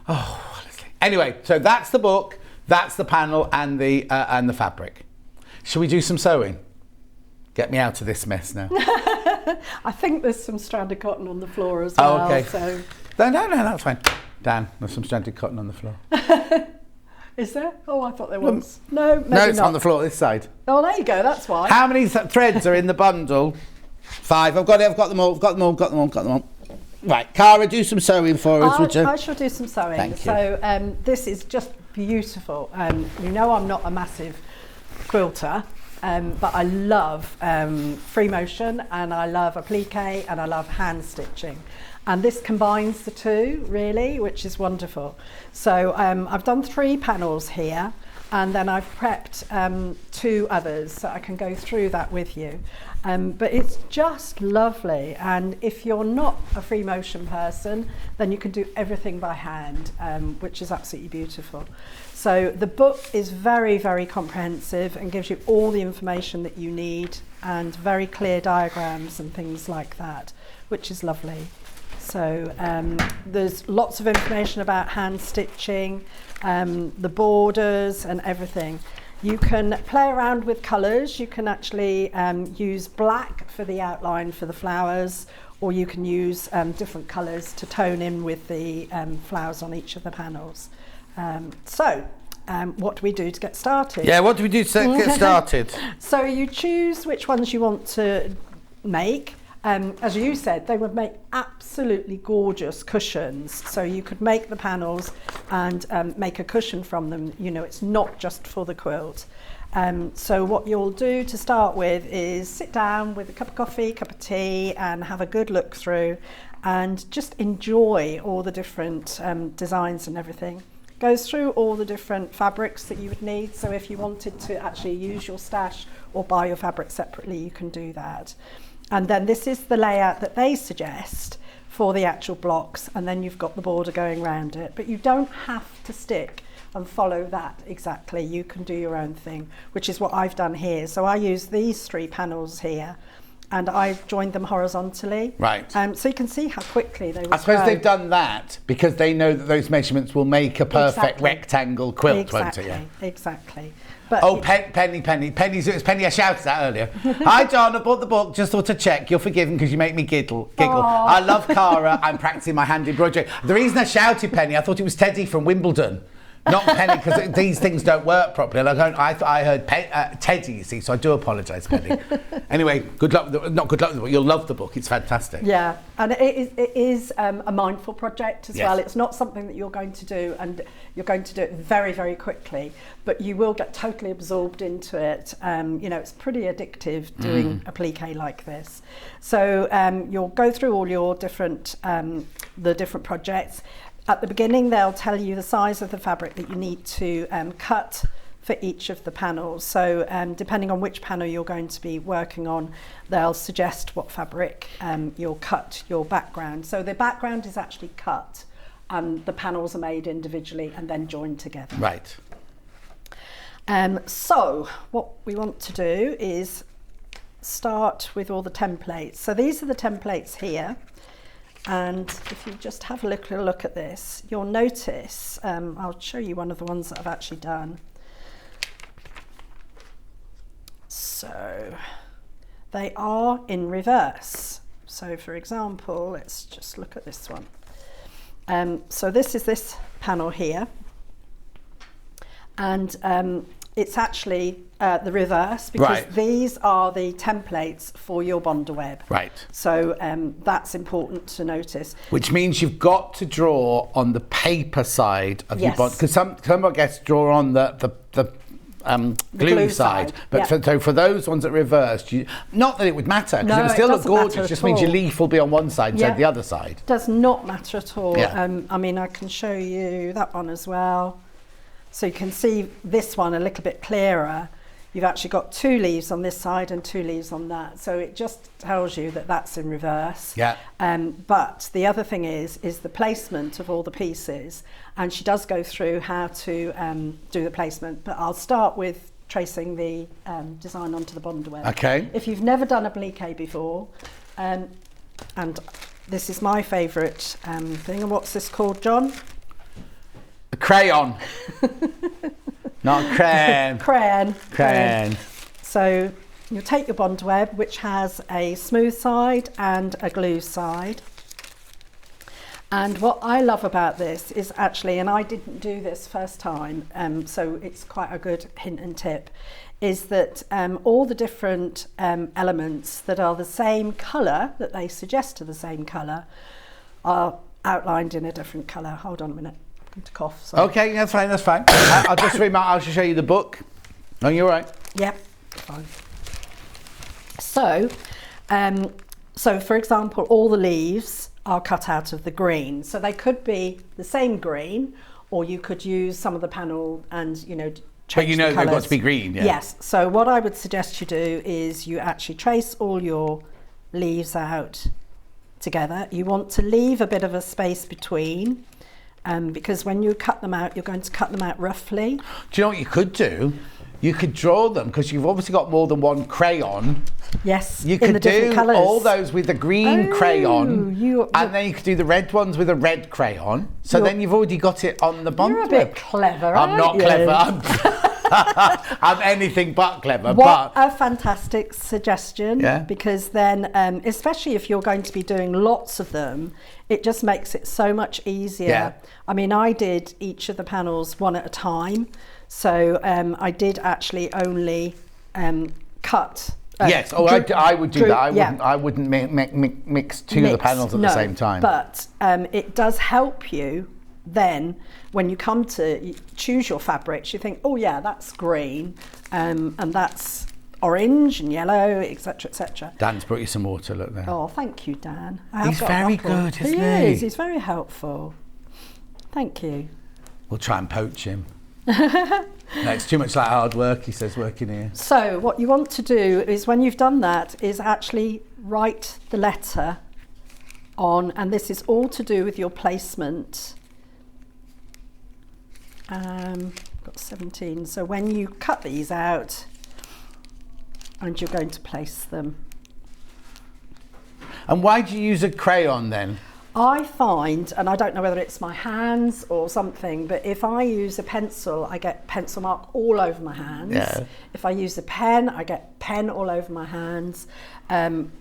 Oh, honestly. Anyway, so that's the book, that's the panel, and the fabric. Shall we do some sewing? Get me out of this mess now. I think there's some stranded cotton on the floor as well. Oh, okay. So. No, that's fine. Dan, there's some stranded cotton on the floor. Is there? Oh, I thought there was. No, maybe no, it's not. on the floor this side. Oh, there you go. That's why. How many threads are in the bundle? 5. I've got them all. Right, Cara, do some sewing for us, would you? I shall do some sewing. Thank you. So this is just beautiful. You know I'm not a massive quilter, but I love free motion, and I love applique, and I love hand stitching. And this combines the two, really, which is wonderful. So I've done 3 panels here, and then I've prepped 2 others, so I can go through that with you. But it's just lovely, and if you're not a free motion person, then you can do everything by hand, which is absolutely beautiful. So the book is very, very comprehensive and gives you all the information that you need, and very clear diagrams and things like that, which is lovely. So there's lots of information about hand stitching, the borders and everything. You can play around with colours. You can actually use black for the outline for the flowers, or you can use different colours to tone in with the flowers on each of the panels. What do we do to get started? Yeah, what do we do to get started? So you choose which ones you want to make. As you said, they would make absolutely gorgeous cushions. So you could make the panels and make a cushion from them. You know, it's not just for the quilt. So what you'll do to start with is sit down with a cup of coffee, cup of tea, and have a good look through and just enjoy all the different designs and everything. Goes through all the different fabrics that you would need. So if you wanted to actually use your stash or buy your fabric separately, you can do that. And then this is the layout that they suggest for the actual blocks, and then you've got the border going around it. But you don't have to stick and follow that exactly. You can do your own thing, which is what I've done here. So I use these 3 panels here, and I've joined them horizontally. Right. So you can see how quickly they will I suppose go. they've done that because they know that those measurements will make a perfect Exactly. rectangle quilt, won't Exactly, it? Yeah. exactly. But Oh, Penny, it was Penny, I shouted that earlier. Hi, John, I bought the book, just thought to check. You're forgiven because you make me giggle. I love Cara. I'm practicing my hand embroidery. The reason I shouted Penny, I thought it was Teddy from Wimbledon. Not Penny, because these things don't work properly. I heard Teddy, you see, so I do apologise, Penny. Anyway, good luck. Not good luck with the book. You'll love the book. It's fantastic. yeah, and it is a mindful project as Yes. well. It's not something that you're going to do, and you're going to do it very, very quickly, but you will get totally absorbed into it. You know, it's pretty addictive doing a applique like this. So you'll go through all your different, the different projects. At the beginning, they'll tell you the size of the fabric that you need to cut for each of the panels. So depending on which panel you're going to be working on, they'll suggest what fabric you'll cut your background. So the background is actually cut and the panels are made individually and then joined together. Right. So what we want to do is start with all the templates. So these are the templates here. And if you just have a little look at this, you'll notice, I'll show you one of the ones that I've actually done. So they are in reverse. So for example, let's just look at this one. So this is this panel here. And it's actually the reverse because Right. these are the templates for your Bonder web. Right. So that's important to notice. Which means you've got to draw on the paper side of your Yes. bond, because some I guess draw on the glue side. But yeah. for those ones that reversed, not that it would matter, because No, it would it still look doesn't matter gorgeous. at Just means your all. leaf will be on one side instead Yeah. of the other side. Does not matter at all. Yeah. I mean, I can show you that one as well. So you can see this one a little bit clearer. You've actually got 2 leaves on this side and 2 leaves on that. So it just tells you that that's in reverse. Yeah. But the other thing is the placement of all the pieces. And she does go through how to do the placement. But I'll start with tracing the design onto the Bonder web. Okay. If you've never done a applique before, and this is my favourite thing. And what's this called, John? A crayon. Not crayon. Crayon. So you'll take your Bond web, which has a smooth side and a glue side. And what I love about this is actually, and I didn't do this first time, so it's quite a good hint and tip, is that all the different elements that are the same colour, that they suggest are the same colour, are outlined in a different colour. Hold on a minute. I'm going to cough. Sorry. Okay, that's fine. I'll just remark, I'll show you the book. No, you're right. Yep, fine. So for example, all the leaves are cut out of the green. So they could be the same green, or you could use some of the panel and, change But you know the they've got colours. to be green, yeah. Yes. So what I would suggest you do is you actually trace all your leaves out together. You want to leave a bit of a space between, because when you cut them out, you're going to cut them out roughly. Do you know what you could do? You could draw them, because you've obviously got more than one crayon. Yes, You in could the different do colours. all those with the green Oh, crayon, you- and then you could do the red ones with a red crayon. So You're- then you've already got it on the bond You're a web. bit clever, I'm aren't not you? clever. I'm anything but clever. What but a fantastic suggestion. Yeah. Because then, especially if you're going to be doing lots of them, it just makes it so much easier. Yeah. I mean, I did each of the panels one at a time. So I did actually only cut. Yes, I would do that. I wouldn't mix two of the panels at the same time. But it does help you then when you come to choose your fabrics. You think, oh yeah, that's green, and that's orange and yellow, etc., etc. Dan's brought you some water. Look there. Oh, thank you, Dan. He's very good, isn't he? He is. He's very helpful. Thank you. We'll try and poach him. No, it's too much like hard work, he says, working here. So what you want to do is, when you've done that, is actually write the letter on, and this is all to do with your placement. Got 17. So when you cut these out, and you're going to place them. And why do you use a crayon then? I find, and I don't know whether it's my hands or something, but if I use a pencil, I get pencil mark all over my hands. Yeah. If I use a pen, I get pen all over my hands.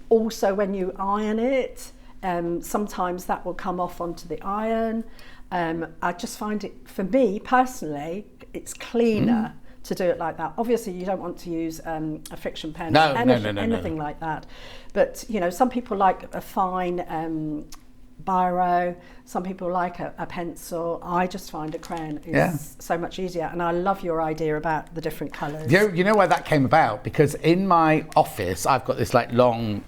Also, when you iron it, sometimes that will come off onto the iron. I just find it, for me personally, it's cleaner to do it like that. Obviously, you don't want to use a friction pen, No, anything like that. But you know, some people like a fine biro, some people like a pencil. I just find a crayon is so much easier, and I love your idea about the different colours. You know where that came about? Because in my office, I've got this like long,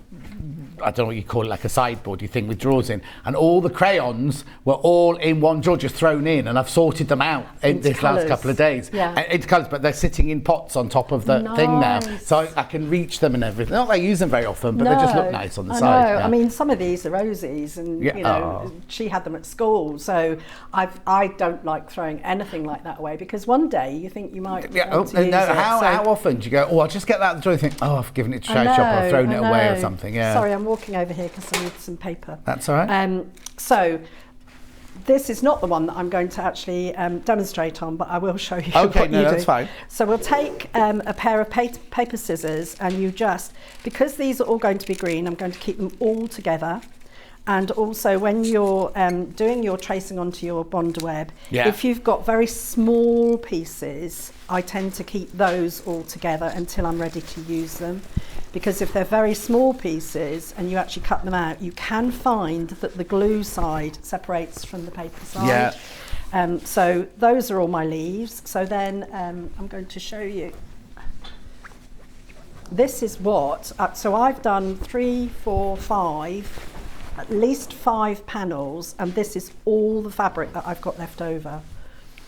I don't know what you call it, like a sideboardy thing with drawers in, and all the crayons were all in one drawer, just thrown in, and I've sorted them out in this last couple of days. Yeah. Into colours, but they're sitting in pots on top of the thing now, so I can reach them and everything. Not that I use them very often, but they just look nice on the side. I know. Yeah. I mean, some of these are rosies, and you know, she had them at school, so I don't like throwing anything like that away, because one day you think you might want to use it. How often do you go, oh, I'll just get that out the drawer, and think, oh, I've given it to trade shop, or I've thrown it away or something. Yeah. Sorry, I'm walking over here because I need some paper. That's all right. So this is not the one that I'm going to actually demonstrate on, but I will show you okay, what no, you do. that's fine. So we'll take a pair of paper scissors, and you just, because these are all going to be green, I'm going to keep them all together. And also, when you're doing your tracing onto your bonder web, if you've got very small pieces, I tend to keep those all together until I'm ready to use them. Because if they're very small pieces and you actually cut them out, you can find that the glue side separates from the paper side. Yeah. So those are all my leaves. So then I'm going to show you. This is what, so I've done 3, 4, 5, at least 5 panels, and this is all the fabric that I've got left over.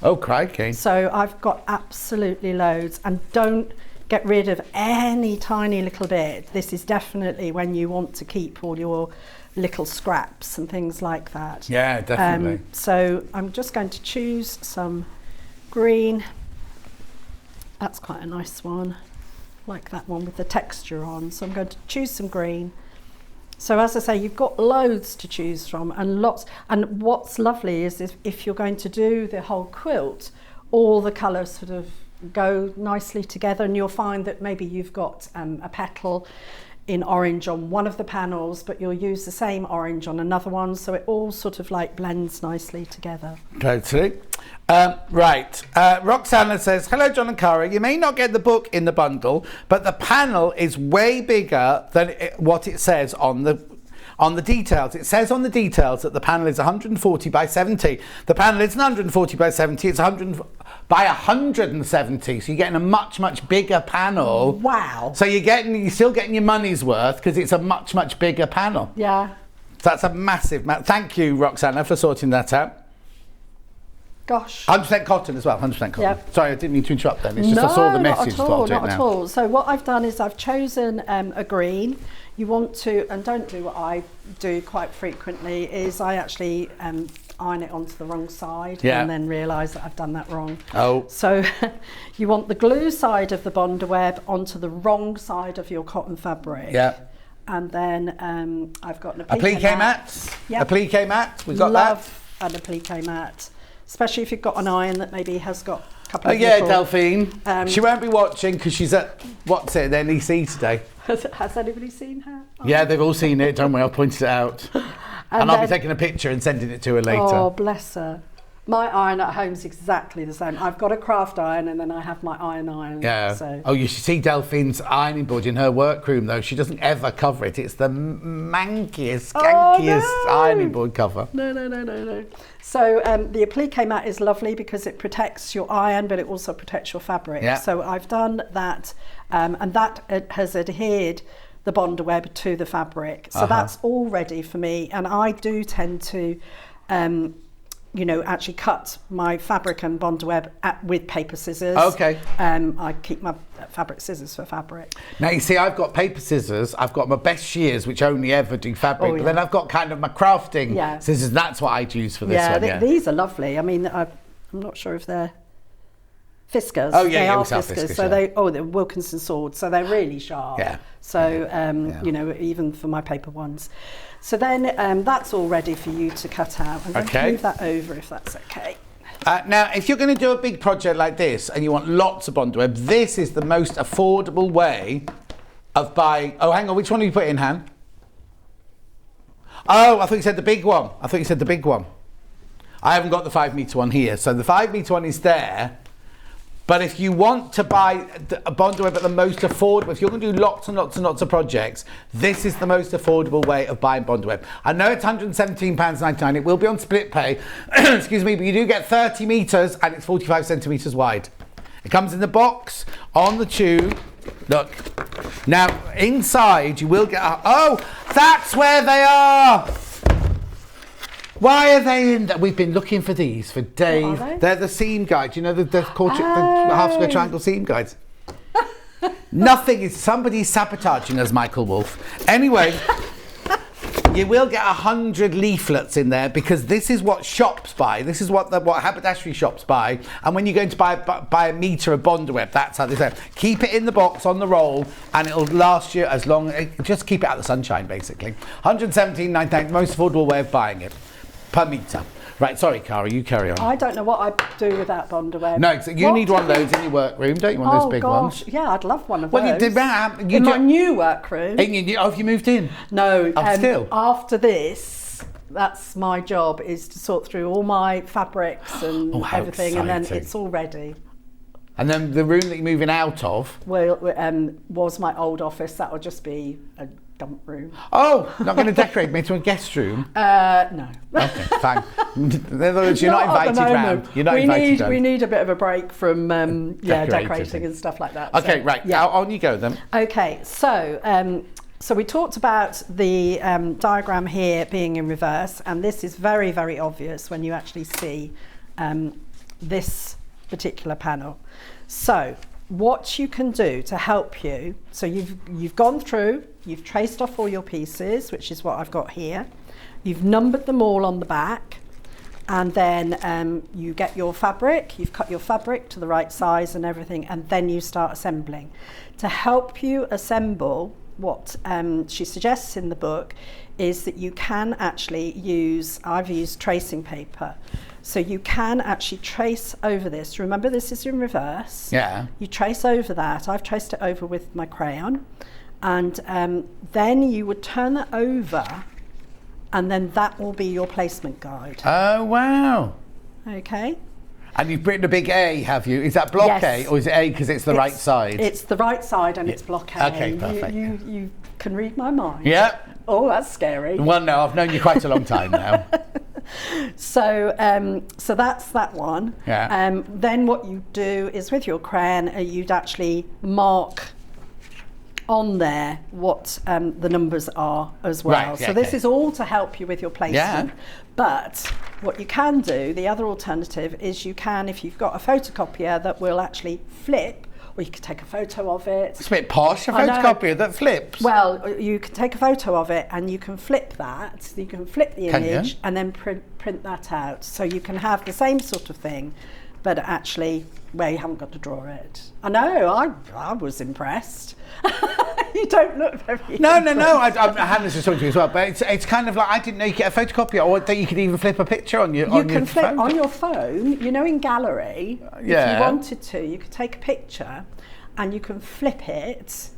Oh, crikey. So I've got absolutely loads, and don't get rid of any tiny little bit. This is definitely when you want to keep all your little scraps and things like that. Yeah, definitely. So I'm just going to choose some green. That's quite a nice one. Like that one with the texture on. So I'm going to choose some green. So as I say, you've got loads to choose from, and lots. And what's lovely is if you're going to do the whole quilt, all the colours sort of go nicely together, and you'll find that maybe you've got a petal in orange on one of the panels, but you'll use the same orange on another one, so it all sort of like blends nicely together. Totally. Right. Roxana says, hello, John and Cara. You may not get the book in the bundle, but the panel is way bigger than what it says on the details. It says on the details that the panel is 140 by 70. The panel isn't 140 by 70, it's 100 by 170. So you're getting a much, much bigger panel. Wow. So you're still getting your money's worth, because it's a much, much bigger panel. Yeah. So that's a massive, thank you, Roxana, for sorting that out. Gosh. 100% cotton as well, 100% cotton. Yep. Sorry, I didn't mean to interrupt then. It's just I saw the message. Not at all. So what I've done is I've chosen a green. You want to, and don't do what I do quite frequently, is I actually iron it onto the wrong side and then realise that I've done that wrong. Oh. So you want the glue side of the bonder web onto the wrong side of your cotton fabric. Yeah. And then I've got an applique mat. Yep. Applique mat, we've got Love an applique mat. Especially if you've got an iron that maybe has got couple Oh of yeah, little- Delphine. She won't be watching because she's at, what's it, at NEC today. Has anybody seen her? Oh. Yeah, they've all seen it. Don't worry, I'll point it out. And I'll be taking a picture and sending it to her later. Oh, bless her. My iron at home's exactly the same. I've got a craft iron and then I have my iron. Yeah. So. Oh, you should see Delphine's ironing board in her workroom, though. She doesn't ever cover it. It's the mankiest, skankiest ironing board cover. No. So the applique mat is lovely because it protects your iron, but it also protects your fabric. Yeah. So I've done that, and that has adhered the Bonder web to the fabric. So that's all ready for me. And I do tend to actually cut my fabric and Bonder web with paper scissors. Okay. I keep my fabric scissors for fabric. Now, you see, I've got paper scissors. I've got my best shears, which only ever do fabric. Oh, yeah. But then I've got kind of my crafting scissors. That's what I'd use for this one. These are lovely. I mean, I'm not sure if they're Fiskars. Oh, yeah, they yeah, are we sell Fiskars. Fiskars, So yeah. they're Wilkinson swords. So they're really sharp. Yeah. So, even for my paper ones. So then that's all ready for you to cut out. I'm going to move that over if that's okay. Now, if you're going to do a big project like this and you want lots of Bonder web, this is the most affordable way of buying. Oh, hang on, which one have you put in, Han? Oh, I thought you said the big one. I haven't got the 5 metre one here. So the 5 metre one is there. But if you want to buy a Bonder web at the most affordable, if you're going to do lots and lots and lots of projects, this is the most affordable way of buying Bonder web. I know it's £117.99. It will be on split pay, excuse me, but you do get 30 metres and it's 45 centimetres wide. It comes in the box, on the tube. Look. Now, inside you will get oh, that's where they are! Why are they in there? We've been looking for these for days. What are they? They're the seam guides. You know, the half square triangle seam guides. Nothing is, somebody's sabotaging us, Michael Wolf. Anyway, you will get 100 leaflets in there because this is what shops buy. This is what haberdashery shops buy. And when you're going to buy a metre of Bonder web, that's how they say it. Keep it in the box on the roll and it'll last you as long, just keep it out of the sunshine basically. £117.99, most affordable way of buying it. Per metre. Right, sorry, Cara, you carry on. I don't know what I'd do without Bonder web. No, you need one of those in your workroom, don't you? One of those big ones. Yeah, I'd love one of Well, those. you did that. In my new workroom. Have you moved in? No, Still? after this, that's my job, is to sort through all my fabrics and how everything, and then exciting. it's all ready. And then the room that you're moving out of? Was my old office. That would just be a dump room. Oh, not going to decorate me into a guest room? No. Okay, fine. In other words, you're not invited round. You're not invited round. We need a bit of a break from decorating Decorating. and stuff like that. Okay, so, right. Yeah. On you go then. Okay, so we talked about the diagram here being in reverse, and this is very, very obvious when you actually see this particular panel. So what you can do to help you, so you've gone through, you've traced off all your pieces, which is what I've got here. You've numbered them all on the back, and then you get your fabric, you've cut your fabric to the right size and everything, and then you start assembling. To help you assemble, what she suggests in the book is that you can actually use, I've used tracing paper. So you can actually trace over this. Remember, this is in reverse. Yeah. You trace over that. I've traced it over with my crayon. And then you would turn that over, and then that will be your placement guide. Oh, wow. Okay. And you've written a big A, have you? Is that block Yes. A, or is it A because it's the right side? It's the right side and it's block A. Okay, perfect. You can read my mind. Yeah. Oh, that's scary. Well, no, I've known you quite a long time now. So that's that one. Yeah. Then what you do is with your crayon, you'd actually mark on there what the numbers are as well. Right, yeah, so this okay. is all to help you with your placement. Yeah. But what you can do, the other alternative is you can, if you've got a photocopier that will actually flip, or you could take a photo of it. It's a bit posh, a I know. photocopier that flips. Well, you can take a photo of it and you can flip that. So you can flip the Can you? image and then print that out. So you can have the same sort of thing, but actually where you haven't got to draw it. I know, I was impressed. You don't look very. No. Hannah's just talking to me as well. But it's kind of like, I didn't know you could get a photocopy, or that you could even flip a picture on your. You can flip on your phone. You know, in gallery, yeah. if you wanted to, you could take a picture, and you can flip it,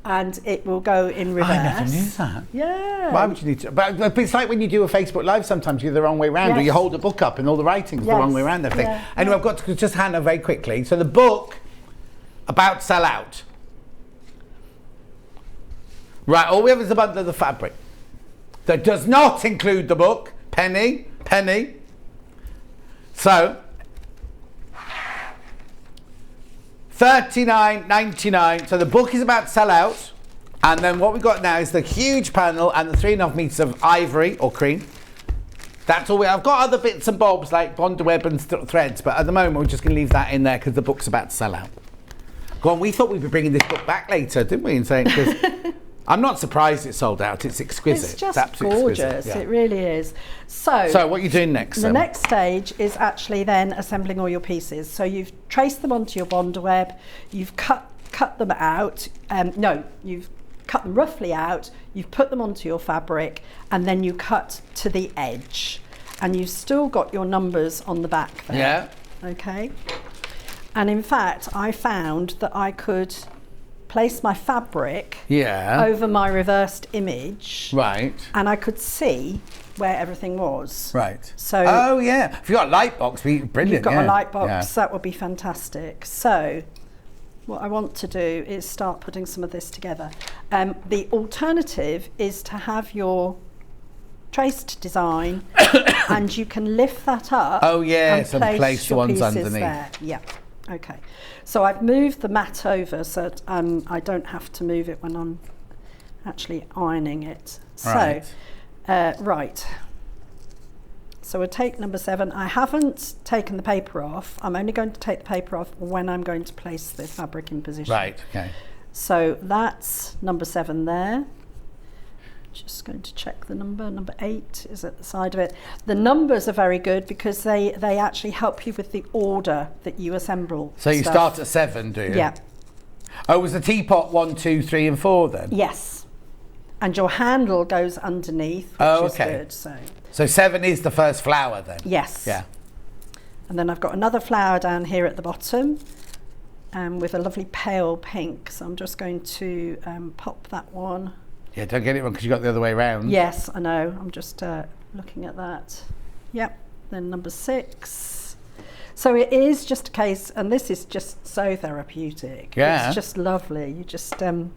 and it will go in reverse. I never knew that. Yeah. Why would you need to? But it's like when you do a Facebook Live, sometimes you're the wrong way around, or you hold a book up and all the writing's the wrong way around. Everything. Yeah. Anyway, I've got to just Hannah very quickly. So the book about to sell out. Right, all we have is a bundle of the fabric. That does not include the book. Penny. So, $39.99. So the book is about to sell out. And then what we've got now is the huge panel and the 3.5 meters of ivory or cream. That's all I've got other bits and bobs like bond web and threads, but at the moment we're just going to leave that in there because the book's about to sell out. Go on, we thought we'd be bringing this book back later, didn't we? And saying, because I'm not surprised it sold out. It's exquisite. It's just absolutely gorgeous. Exquisite, yeah. It really is. So what are you doing next? The next stage is actually then assembling all your pieces. So you've traced them onto your bond web. You've cut them out. You've cut them roughly out. You've put them onto your fabric, and then you cut to the edge, and you've still got your numbers on the back there. Yeah. Okay. And in fact, I found that I could place my fabric over my reversed image. Right. And I could see where everything was. Right. So. Oh yeah. If you've got a light box, brilliant. You've got a light box, that would be fantastic. So what I want to do is start putting some of this together. The alternative is to have your traced design and you can lift that up. Oh yes, and place the ones pieces underneath. There. Yeah. Okay. So I've moved the mat over so that, I don't have to move it when I'm actually ironing it. Right. So, right. So we'll take number 7. I haven't taken the paper off. I'm only going to take the paper off when I'm going to place the fabric in position. Right. Okay. So that's number 7 there. Just going to check the number. Number 8 is at the side of it. The numbers are very good because they actually help you with the order that you assemble. So you start at 7, do you? Yeah. Oh, was the teapot 1, 2, 3, and 4 then? Yes. And your handle goes underneath, which is good. So 7 is the first flower then? Yes. Yeah. And then I've got another flower down here at the bottom with a lovely pale pink. So I'm just going to pop that one. Yeah, don't get it wrong because you got the other way around. Yes, I know. I'm just looking at that. Yep. Then number 6. So it is just a case, and this is just so therapeutic. Yeah. It's just lovely. You just, and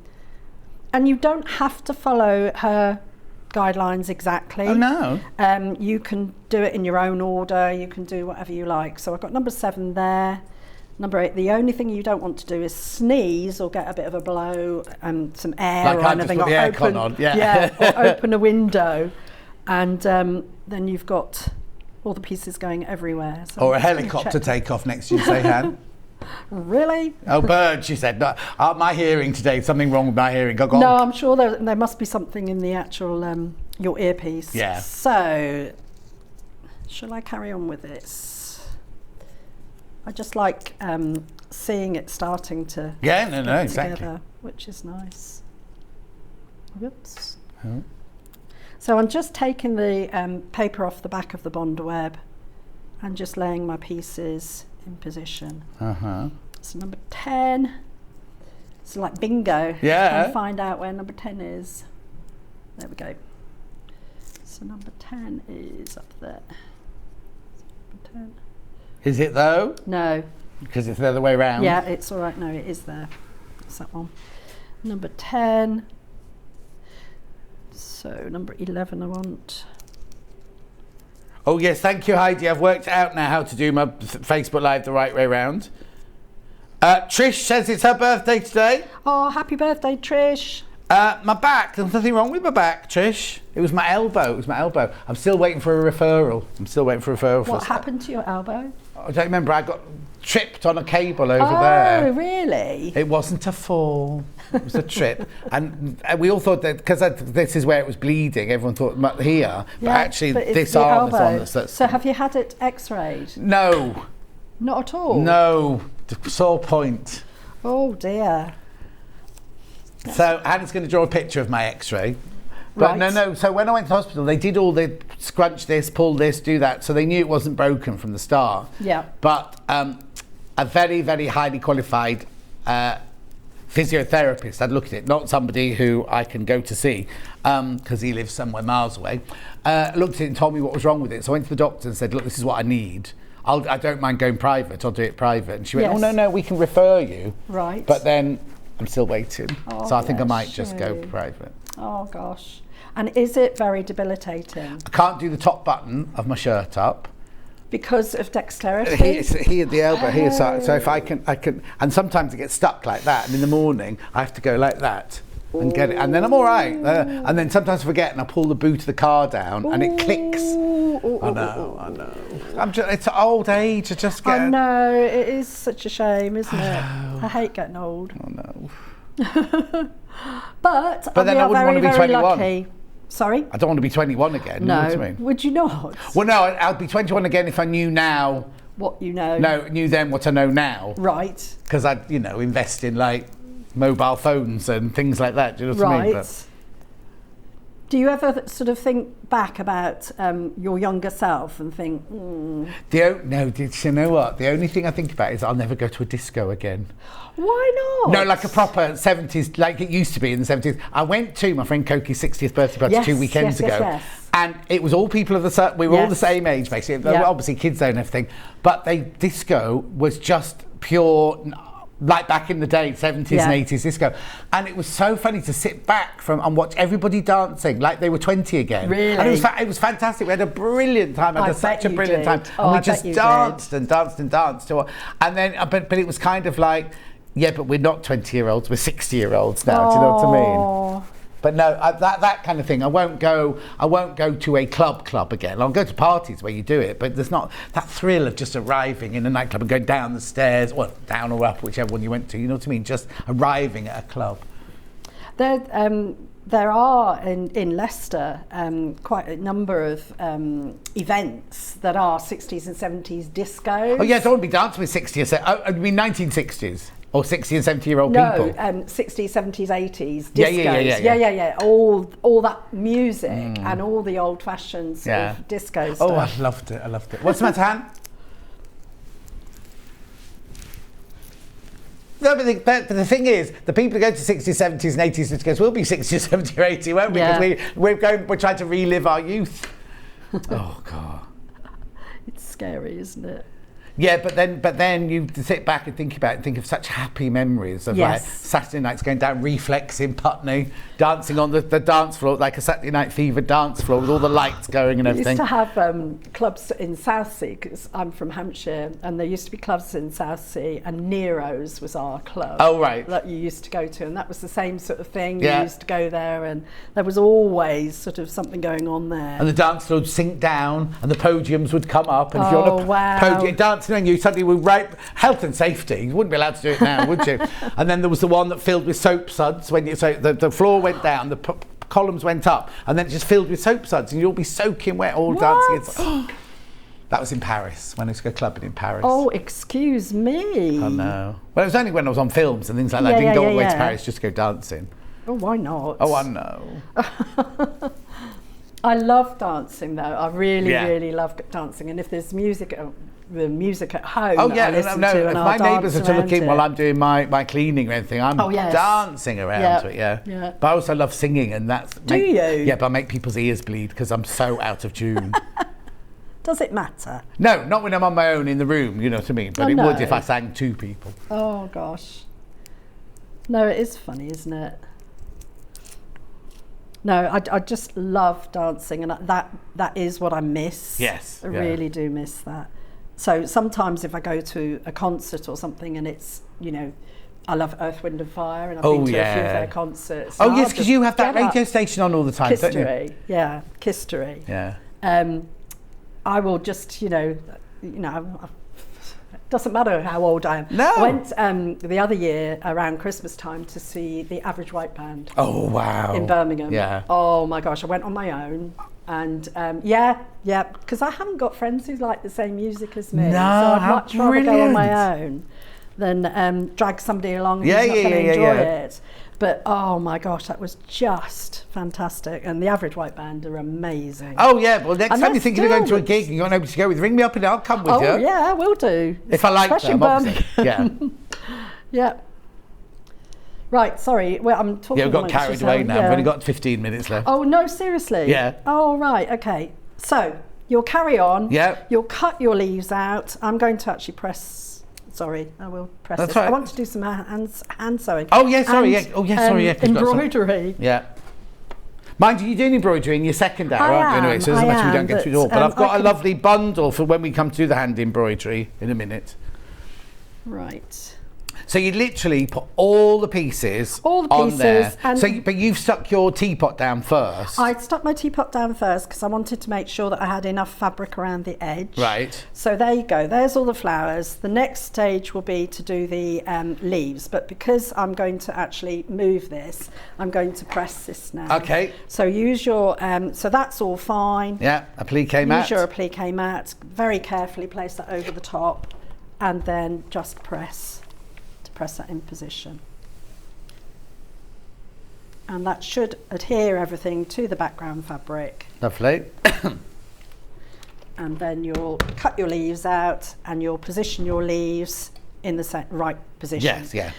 you don't have to follow her guidelines exactly. Oh no. You can do it in your own order. You can do whatever you like. So I've got number 7 there. Number 8, the only thing you don't want to do is sneeze or get a bit of a blow and some air or anything. Put the aircon on. Yeah. Or open a window. And then you've got all the pieces going everywhere. So or a helicopter take off next to you, say, Han. Really? Oh, bird, she said. No, my hearing today, something wrong with my hearing. Go on. No, I'm sure there must be something in the actual, your earpiece. Yeah. So, shall I carry on with this? I just like seeing it starting to get together, exactly. Which is nice. Whoops. Oh. So I'm just taking the paper off the back of the bond web and just laying my pieces in position. Uh-huh. So number 10. It's like bingo. Yeah. Trying to find out where number 10 is. There we go. So number 10 is up there. Number 10. Is it though? No. Because it's the other way around? Yeah, it's all right. No, it is there. It's that one. Number 10. So number 11 I want. Oh yes, thank you, Heidi. I've worked out now how to do my Facebook Live the right way around. Trish says it's her birthday today. Oh, happy birthday, Trish. My back, there's nothing wrong with my back, Trish. It was my elbow. I'm still waiting for a referral. What happened to your elbow? I don't remember. I got tripped on a cable over there. Oh, really? It wasn't a fall. It was a trip. And we all thought that, because this is where it was bleeding, everyone thought here. But actually, this arm is one that's... So have you had it x-rayed? No. Not at all? No. Sore point. Oh, dear. So Hannah's going to draw a picture of my X-ray. But Right. no. So when I went to hospital, they did all the scrunch this, pull this, do that. So they knew it wasn't broken from the start. Yeah. But a very, very highly qualified physiotherapist had looked at it, not somebody who I can go to see because he lives somewhere miles away. Looked at it and told me what was wrong with it. So I went to the doctor and said, look, this is what I need. I don't mind going private. I'll do it private. And she went, Yes. oh, no, we can refer you. Right. But then I'm still waiting. Oh, So I think I might bless just go you. private. Oh gosh. And is it very debilitating I can't do the top button of my shirt up. because of dexterity? Here at the elbow, here. So if I can, and sometimes it gets stuck like that. And in the morning, I have to go like that and get it, and then I'm all right. And then sometimes I forget, and I pull the boot of the car down, and it clicks. I know. It's old age. I just get. I know, it is such a shame, isn't it? I hate getting old. Oh no. But then we I are wouldn't very, want to be very 21. lucky. Sorry? I don't want to be 21 again. You know what I mean? Would you not? Well, no, I'd be 21 again if I knew now. What you know? Knew then what I know now. Right. Because I'd, invest in like mobile phones and things like that. Do you know what I mean? Right. Do you ever sort of think back about your younger self and think, No, did you know what? The only thing I think about is I'll never go to a disco again. why not? No, like a proper 70s, like it used to be in the 70s. I went to my friend Koki's 60th birthday party Yes, 2 weekends yes, ago. yes. And it was all people of the, we were all the Yes. same age basically. They were Yeah. obviously kids there and everything. But disco was just pure, like back in the day, 70s Yeah. and 80s disco. And it was so funny to sit back and watch everybody dancing like they were 20 again. Really? And it was fantastic. We had a brilliant time. I had such bet a you brilliant did. time. Oh, And we I just bet you danced did. and danced and danced. And then, but it was kind of like, yeah, but we're not 20-year-olds, we're 60-year-olds now. Do you know what I mean? Oh. But no, that kind of thing. I won't go to a club again. I'll go to parties where you do it, but there's not that thrill of just arriving in a nightclub and going down the stairs, or down or up, whichever one you went to. You know what I mean? Just arriving at a club. There are in Leicester quite a number of events that are 60s and 70s discos. Oh yeah, I don't want to be dancing with 60 or 70. I mean 1960s. Or 60 and 70-year-old No, people. 60s, 70s, 80s, Yeah, discos. yeah. All that music and all the old-fashioned sort Yeah. of disco Oh, stuff. I loved it. What's the matter, Han? No, but the thing is, the people who go to 60s, 70s and 80s discos will be 60 or 70 or 80, won't we? Yeah. Because we're trying to relive our youth. Oh, God. It's scary, isn't it? Yeah, but then you sit back and think about it and think of such happy memories of like Yes. Saturday nights going down Reflex in Putney, dancing on the dance floor, like a Saturday Night Fever dance floor with all the lights going and We everything. used to have clubs in Southsea, because I'm from Hampshire, and there used to be clubs in Southsea, and Nero's was our club. Oh, right. That you used to go to, and that was the same sort of thing. Yeah. You used to go there, and there was always sort of something going on there. And the dance floor would sink down and the podiums would come up. And if you're on a wow. podium dancing and you suddenly were right, health and safety, you wouldn't be allowed to do it now, would you? And then there was the one that filled with soap suds. So the floor went down, the columns went up, and then it just filled with soap suds, and you'll be soaking wet all dancing. It's, that was in Paris, when I used to go clubbing in Paris. Oh, excuse me. I know. Well, it was only when I was on films and things like that. Yeah, I didn't yeah, go all the way yeah, to yeah. Paris just to go dancing. Oh, why not? Oh, I know. I love dancing, though. I really, Yeah. really love dancing. And if there's music at home, Oh yeah, I listen no. to, If and my I'll neighbours are dance to around look in it. while I'm doing my cleaning or anything, I'm Oh, yes. dancing around Yeah, to it. Yeah. yeah. But I also love singing, and that's Do you? Yeah, but I make people's ears bleed because I'm so out of tune. Does it matter? No, not when I'm on my own in the room. You know what I mean. But Oh, it would no. if I sang to people. Oh gosh. No, it is funny, isn't it? No, I just love dancing, and that is what I miss. Yes, I yeah. really do miss that. So sometimes if I go to a concert or something, and it's, I love Earth, Wind and Fire, and I've been to a few of their concerts. Oh and yes, I'll because just you have that get up. radio station on all the time, don't you? History, yeah, history. Yeah. I will just, doesn't matter how old I am. No. I went the other year around Christmas time to see the Average White Band. Oh wow. In Birmingham. Yeah. Oh my gosh, I went on my own, and because I haven't got friends who like the same music as me. No, so I'd how much rather go on my brilliant. own. than drag somebody along Yeah, who's not yeah, going to yeah, enjoy yeah. it. But oh my gosh, that was just fantastic. And the Average White Band are amazing. Oh yeah, well next And time they're you're thinking of going to a still- gig and you want nobody to go with, ring me up and I'll come with Oh you. yeah, we'll do. If I like Especially them, in obviously. Yeah. Birmingham. Yeah. Right, sorry. Well, I'm talking. Yeah, we've got amongst carried away yourself, now. yeah. We've only got 15 minutes left. Oh no, seriously? Yeah. Oh right, okay. So you'll carry on. Yeah. You'll cut your leaves out. I'm going to actually press. Sorry, I will press That's this. right. I want to do some hand sewing. Oh, yeah, sorry, And, yeah. Oh, yeah, sorry, yeah, 'cause you've got some- embroidery. Yeah. Mind you, you're doing embroidery in your second hour, I aren't you? am, Anyway, so it doesn't I matter if we don't am, get through it but, all. But I've got I a can- lovely bundle for when we come to do the hand embroidery in a minute. Right. So you literally put all the pieces All the on there. pieces, and- So, but you've stuck your teapot down first. I stuck my teapot down first because I wanted to make sure that I had enough fabric around the edge. Right. So there you go. There's all the flowers. The next stage will be to do the leaves. But because I'm going to actually move this, I'm going to press this now. Okay. So use your, so that's all fine. Yeah, applique mat. Use your applique mat. Very carefully place that over the top and then just press that in position. And that should adhere everything to the background fabric. Lovely. And then you'll cut your leaves out and you'll position your leaves in the right position. Yes, yeah.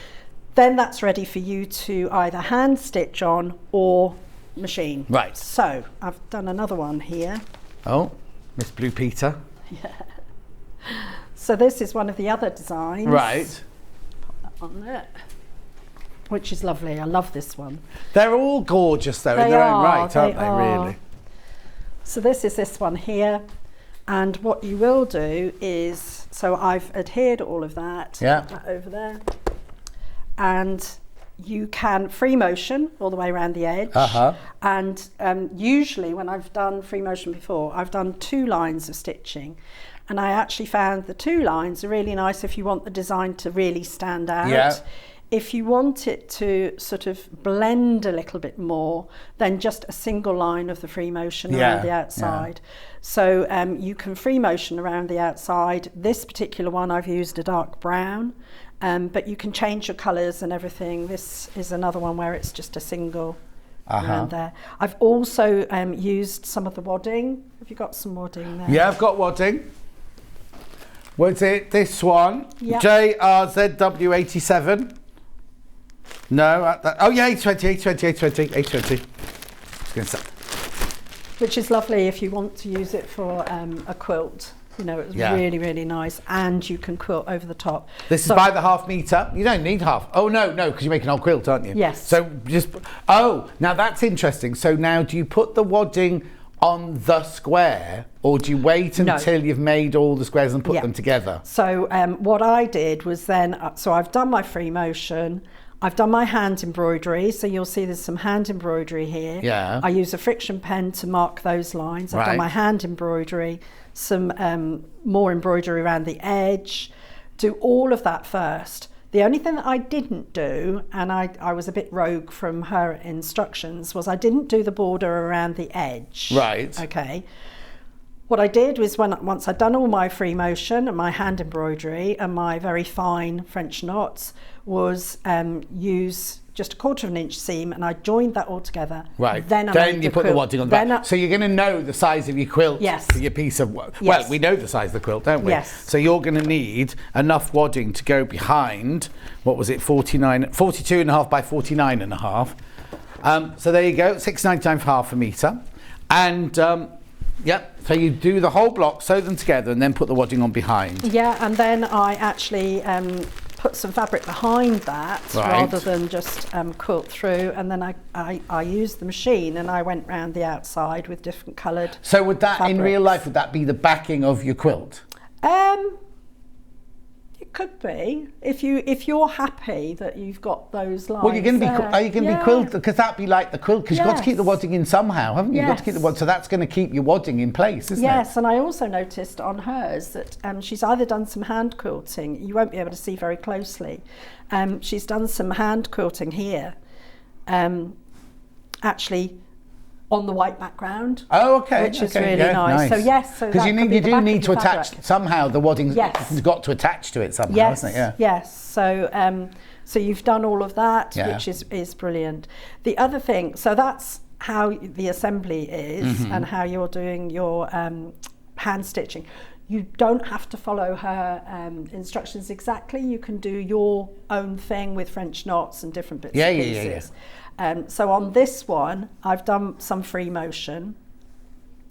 Then that's ready for you to either hand stitch on or machine. Right. So I've done another one here. Oh, Miss Blue Peter. So this is one of the other designs. Right. On there, which is lovely. I love this one. They're all gorgeous though in They their own are, right, aren't they they, are. really? So this is this one here, and what you will do is, so I've adhered all of that, Yeah. put that over there, and you can free motion all the way around the edge. Uh-huh. And usually when I've done free motion before, I've done 2 lines of stitching, and I actually found the 2 lines are really nice if you want the design to really stand out. Yeah. If you want it to sort of blend a little bit more, then just a single line of the free motion Yeah, around the outside. So you can free motion around the outside. This particular one I've used a dark brown, but you can change your colours and everything. This is another one where it's just a single around there. I've also used some of the wadding. Have you got some wadding there? Yeah, I've got wadding. Was it this one? Yep. JRZW87. No, oh yeah, 820. Which is lovely if you want to use it for a quilt. You know, it's Yeah. really, really nice, and you can quilt over the top. This is by the half metre. You don't need half. Oh no, because you're making an old quilt, aren't you? Yes. So just, oh, now that's interesting. So now do you put the wadding on the square, or do you wait No. until you've made all the squares and put Yeah. them together? So what I did was then, so I've done my free motion, I've done my hand embroidery, so you'll see there's some hand embroidery here. Yeah. I use a friction pen to mark those lines. I've done Right. my hand embroidery, some more embroidery around the edge. Do all of that first. The only thing that I didn't do, and I was a bit rogue from her instructions, was I didn't do the border around the edge. Right. Okay. What I did was once I'd done all my free motion and my hand embroidery and my very fine French knots, was use just a 1/4 of an inch seam, and I joined that all together. Right. Then I then made you the put the quilt. wadding on the Then back. So you're going to know the size of your quilt Yes. for your piece of well, Yes. we know the size of the quilt, don't we? Yes. So you're going to need enough wadding to go behind, what was it, 42.5 by 49.5. So there you go, 6.99 for half a metre. And yep, so you do the whole block, sew them together, and then put the wadding on behind. Yeah, and then I actually put some fabric behind that Right. rather than just quilt through, and then I used the machine and I went round the outside with different coloured So would that, in real fabrics. life, would that be the backing of your quilt? It could be if you're happy that you've got those lines. Well, you're going to be. there. Are you going to Yeah. be quilted? Because that'd be like the quilt. Because you've got to keep the Yes. wadding in somehow, haven't you? You've got to keep the Yes. wadding. So that's going to keep your wadding in place, isn't it? Yes, and I also noticed on hers that she's either done some hand quilting. You won't be able to see very closely. She's done some hand quilting here. Actually, on the white background. Oh, okay. Which is okay, really yeah, nice. So yes, so because that could be you the do back need of to your attach fabric. somehow. The wadding's Yes. got to attach to it somehow, Yes, hasn't it? Yeah. yes. So so you've done all of that, Yeah. which is brilliant. The other thing, so that's how the assembly is Mm-hmm. and how you're doing your hand stitching. You don't have to follow her instructions exactly. You can do your own thing with French knots and different bits Yeah, and yeah, yeah, pieces. So on this one, I've done some free motion,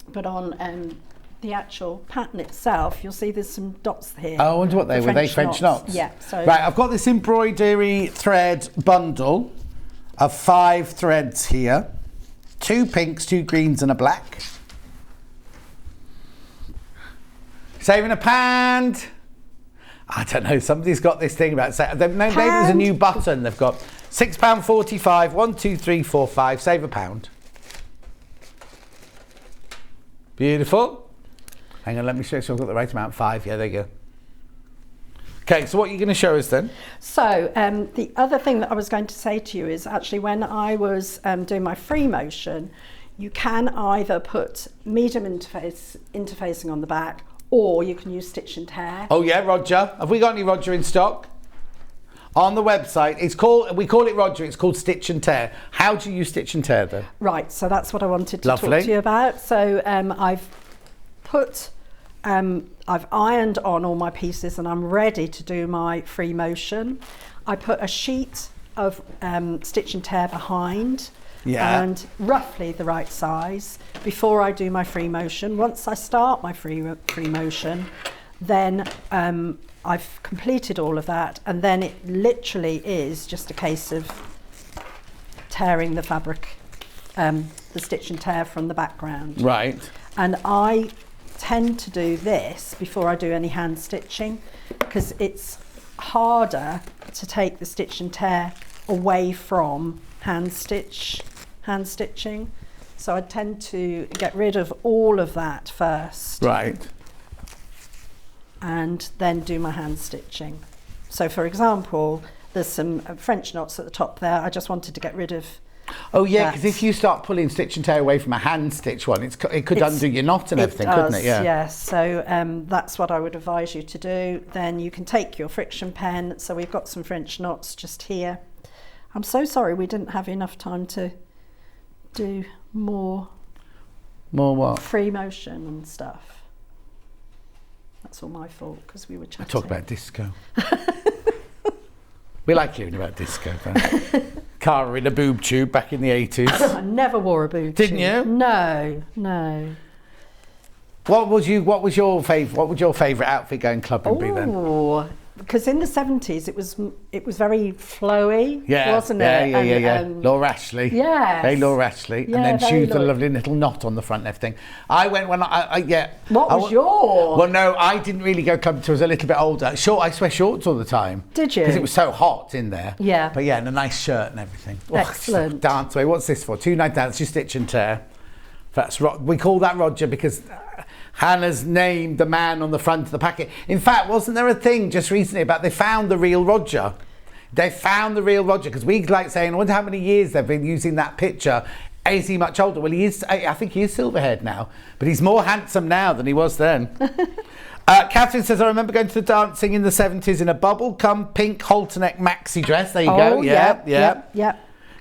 but on the actual pattern itself, you'll see there's some dots here. Oh, I wonder what they the were. They French knots? Yeah. So Right, I've got this embroidery thread bundle of 5 threads here. 2 pinks, 2 greens and a black. Saving a pound. I don't know, somebody's got this thing about maybe there's a new button they've got. £6.45, 1, 2, 3, 4, 5, save a pound. Beautiful. Hang on, let me show you I've got the right amount. 5, yeah, there you go. Okay, so what are you going to show us then? So the other thing that I was going to say to you is actually when I was doing my free motion, you can either put medium interfacing on the back, or you can use stitch and tear. Oh yeah, Roger. Have we got any Roger in stock? On the website, we call it Roger, it's called Stitch and Tear. How do you use Stitch and Tear though? Right, so that's what I wanted to Lovely. talk to you about. So I've ironed on all my pieces and I'm ready to do my free motion. I put a sheet of Stitch and Tear behind, and roughly the right size before I do my free motion. Once I start my free motion, then I've completed all of that, and then it literally is just a case of tearing the fabric, the Stitch and Tear from the background. Right. And I tend to do this before I do any hand stitching because it's harder to take the Stitch and Tear away from hand stitching. So I tend to get rid of all of that first. Right. And then do my hand stitching. So for example, there's some French knots at the top there. I just wanted to get rid of. Oh yeah, because if you start pulling Stitch and Tear away from a hand stitch one, it could undo your knot and everything, couldn't it? Yeah. Yes. So that's what I would advise you to do. Then you can take your friction pen. So we've got some French knots just here. I'm so sorry we didn't have enough time to do more what? free motion and stuff. That's all my fault because we were chatting. Talk about disco. We like hearing about disco. Cara in a boob tube back in the 80s. I never wore a boob Didn't tube. you? No. What would your favourite outfit going clubbing be then? Oh, because in the 70s it was very flowy, wasn't it? Yeah. Laura Ashley. Yes. Very Laura Ashley. Yeah, and then very shoes with a Laura. lovely little knot on the front and everything. I went when What was your? Well, no, I didn't really go clubbing until I was a little bit older. I wear shorts all the time. Did you? Because it was so hot in there. Yeah. But yeah, and a nice shirt and everything. Excellent. Dance away. What's this for? 2-night dance, you Stitch and Tear. We call that Roger because Hannah's named the man on the front of the packet. In fact, wasn't there a thing just recently about they found the real Roger? They found the real Roger because we like saying, I wonder how many years they've been using that picture. Is he much older? Well, he is. I think he is silver-haired now, but he's more handsome now than he was then. Catherine says, I remember going to the dancing in the 70s in a bubble-cum pink halter neck maxi dress. There you go. Yeah.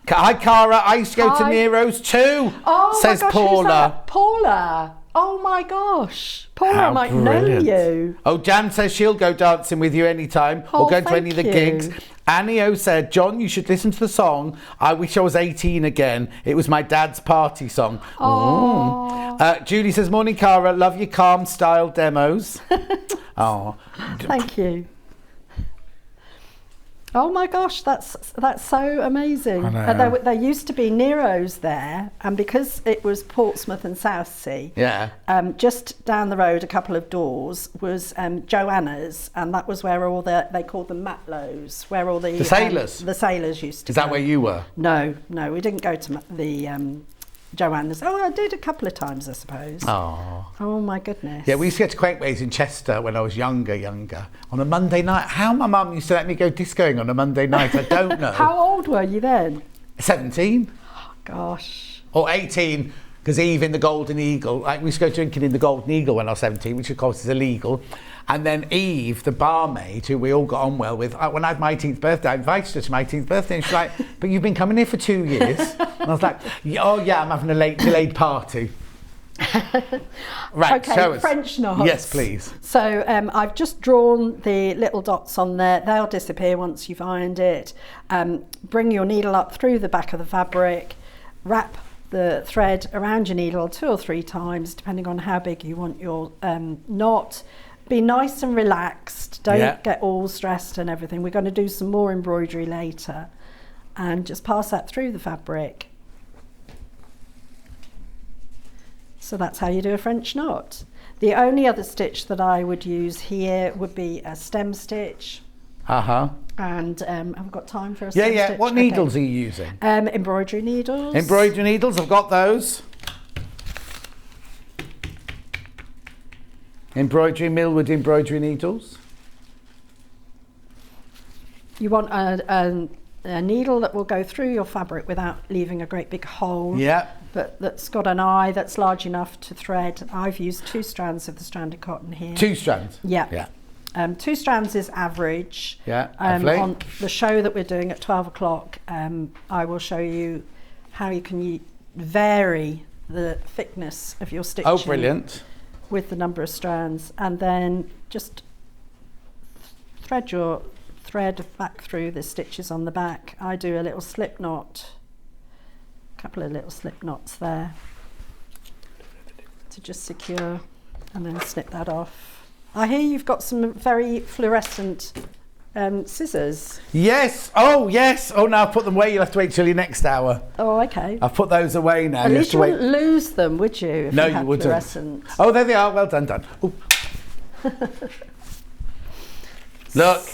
Hi, Cara. I used to go to Nero's too, says my gosh, Paula. who's that? Paula. Oh my gosh. Paula might brilliant. know you. Oh, Jan says she'll go dancing with you anytime or go to any of the thank gigs. you. Annie O said, John, you should listen to the song I Wish I Was 18 Again. It was my dad's party song. Julie says, morning, Cara. Love your calm style demos. Oh, Thank you. Oh my gosh, that's so amazing. I know. There used to be Nero's there, and because it was Portsmouth and Southsea, just down the road a couple of doors was Joanna's, and that was where they called them Matlows, where all the sailors. The sailors used to. Is that go. where you were? No, we didn't go to the Joanna's. Oh, I did a couple of times, I suppose. Oh my goodness. Yeah, we used to go to Quakeways in Chester when I was younger, on a Monday night. How my mum used to let me go discoing on a Monday night, I don't know. How old were you then? 17. Gosh. Or 18, Because Eve in the Golden Eagle, like we used to go drinking in the Golden Eagle when I was 17, which of course is illegal. And then Eve, the barmaid, who we all got on well with, when I had my 18th birthday, I invited her to my 18th birthday, and she's like, but you've been coming here for 2 years. And I was like, oh yeah, I'm having a delayed party. Right, Okay, show us. French knots. Yes, please. So I've just drawn the little dots on there. They'll disappear once you've ironed it. Bring your needle up through the back of the fabric, wrap the thread around your needle 2 or 3 times, depending on how big you want your knot. Be nice and relaxed. Don't get all stressed and everything. We're going to do some more embroidery later. And just pass that through the fabric. So that's how you do a French knot. The only other stitch that I would use here would be a stem stitch. And I've got time for a stem stitch. What needles are you using? Embroidery needles. Embroidery needles, I've got those. Embroidery, Millwood embroidery needles. You want a needle that will go through your fabric without leaving a great big hole. Yeah. But that's got an eye that's large enough to thread. I've used 2 strands of the stranded cotton here. 2 strands? Yeah. 2 strands is average. Yeah, lovely. On the show that we're doing at 12 o'clock, I will show you how you can vary the thickness of your stitching. Oh, brilliant. With the number of strands, and then just thread your thread back through the stitches on the back. I do a little slip knot, a couple of little slip knots there to just secure, and then snip that off. I hear you've got some very fluorescent scissors. Yes. Oh, yes. Oh, now I've put them away. You'll have to wait till your next hour. Oh, okay. I've put those away now. At least you wouldn't lose them, would you? If No, you had you wouldn't. fluorescent. Oh, there they are. Well done, done. Look.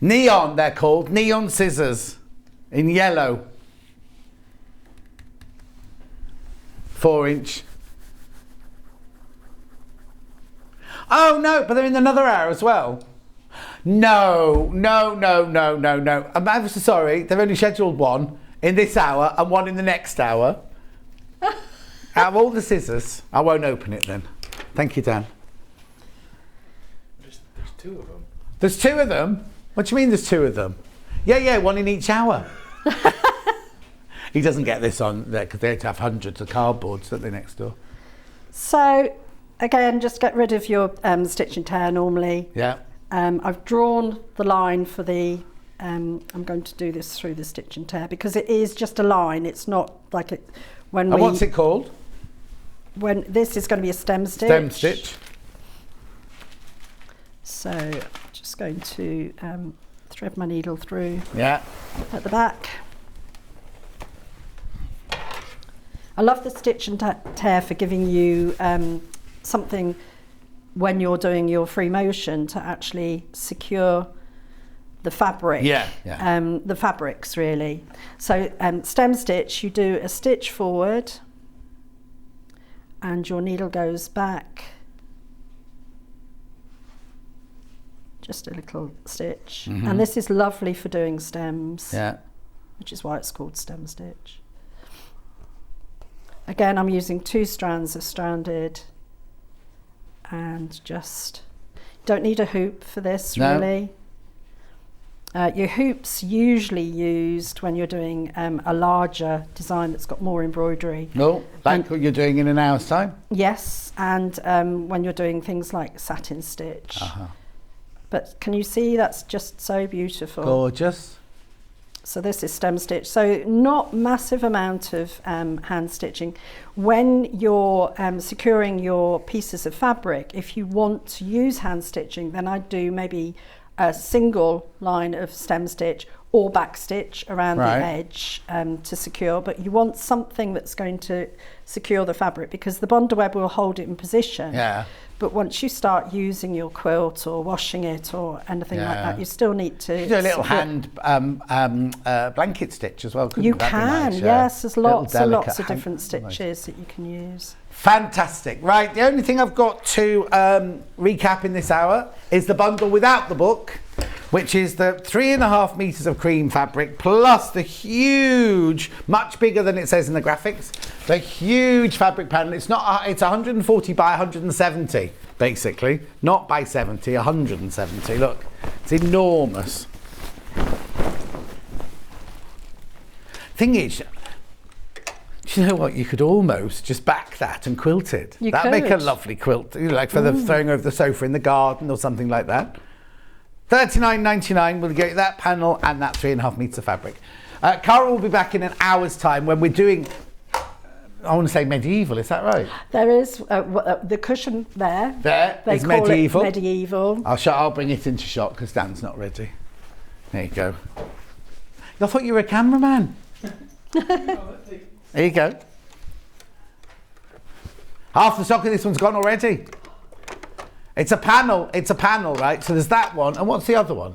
Neon, they're called. Neon scissors. In yellow. 4-inch. Oh, no, but they're in another hour as well. No. I'm ever so sorry. They've only scheduled one in this hour and one in the next hour. Out of all the scissors, I won't open it then. Thank you, Dan. There's 2 of them. There's 2 of them? What do you mean there's 2 of them? Yeah, one in each hour. He doesn't get this on there because they have hundreds of cardboards, don't they, next door? So, again, just get rid of your stitch and tear normally. Yeah. I've drawn the line for the, I'm going to do this through the stitch and tear because it is just a line. It's not like it, when And what's it called? When this is going to be a stem stitch. Stem stitch. So, I'm just going to thread my needle through Yeah. at the back. I love the stitch and tear for giving you something when you're doing your free motion to actually secure the fabric. Yeah. The fabrics really. So stem stitch, you do a stitch forward and your needle goes back just a little stitch. And this is lovely for doing stems. Yeah. Which is why it's called stem stitch. Again, I'm using 2 strands of stranded and just don't need a hoop for this really. Your hoop's usually used when you're doing a larger design that's got more embroidery. No, like what you're doing in an hour's time? Yes, and when you're doing things like satin stitch. But can you see that's just so beautiful? Gorgeous. So this is stem stitch. So not massive amount of hand stitching. When you're securing your pieces of fabric, if you want to use hand stitching, then I'd do maybe a single line of stem stitch or back stitch around the edge to secure. But you want something that's going to secure the fabric because the bonder web will hold it in position. Yeah. But once you start using your quilt or washing it or anything like that, you still need to do a little hand blanket stitch as well, couldn't you? That'd be Can, nice, yes. There's lots and lots of hand- different stitches that you can use. Fantastic. Right, the only thing I've got to recap in this hour is the bundle without the book, which is the 3.5 meters of cream fabric plus the huge, much bigger than it says in the graphics, the huge fabric panel. It's 140 by 170, basically. Not by 70, 170. Look, it's enormous. Thing is, do you know what? You could almost just back that and quilt it. That'd make a lovely quilt, like for the throwing over the sofa in the garden or something like that. $39.99 will get you that panel and that 3.5 meters of fabric. Cara will be back in an hour's time when we're doing, I want to say medieval, is that right? There is the cushion there. There They is call medieval. it medieval. I'll bring it into shot because Dan's not ready. There you go. I thought you were a cameraman. There you go. Half the stock of this one's gone already. It's a panel, right? So there's that one. And what's the other one?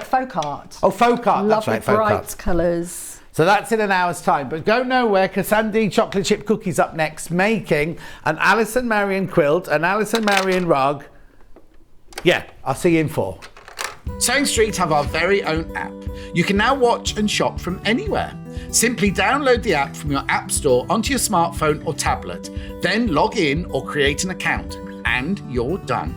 Folk art. Oh, folk art. That's Lovely right, folk bright art. colours. So that's in an hour's time. But go nowhere because Sandi chocolate chip cookies up next, making an Alison Marion quilt, an Alison Marion rug. Yeah, I'll see you in 4. Sewing Street have our very own app. You can now watch and shop from anywhere. Simply download the app from your app store onto your smartphone or tablet, then log in or create an account, and you're done.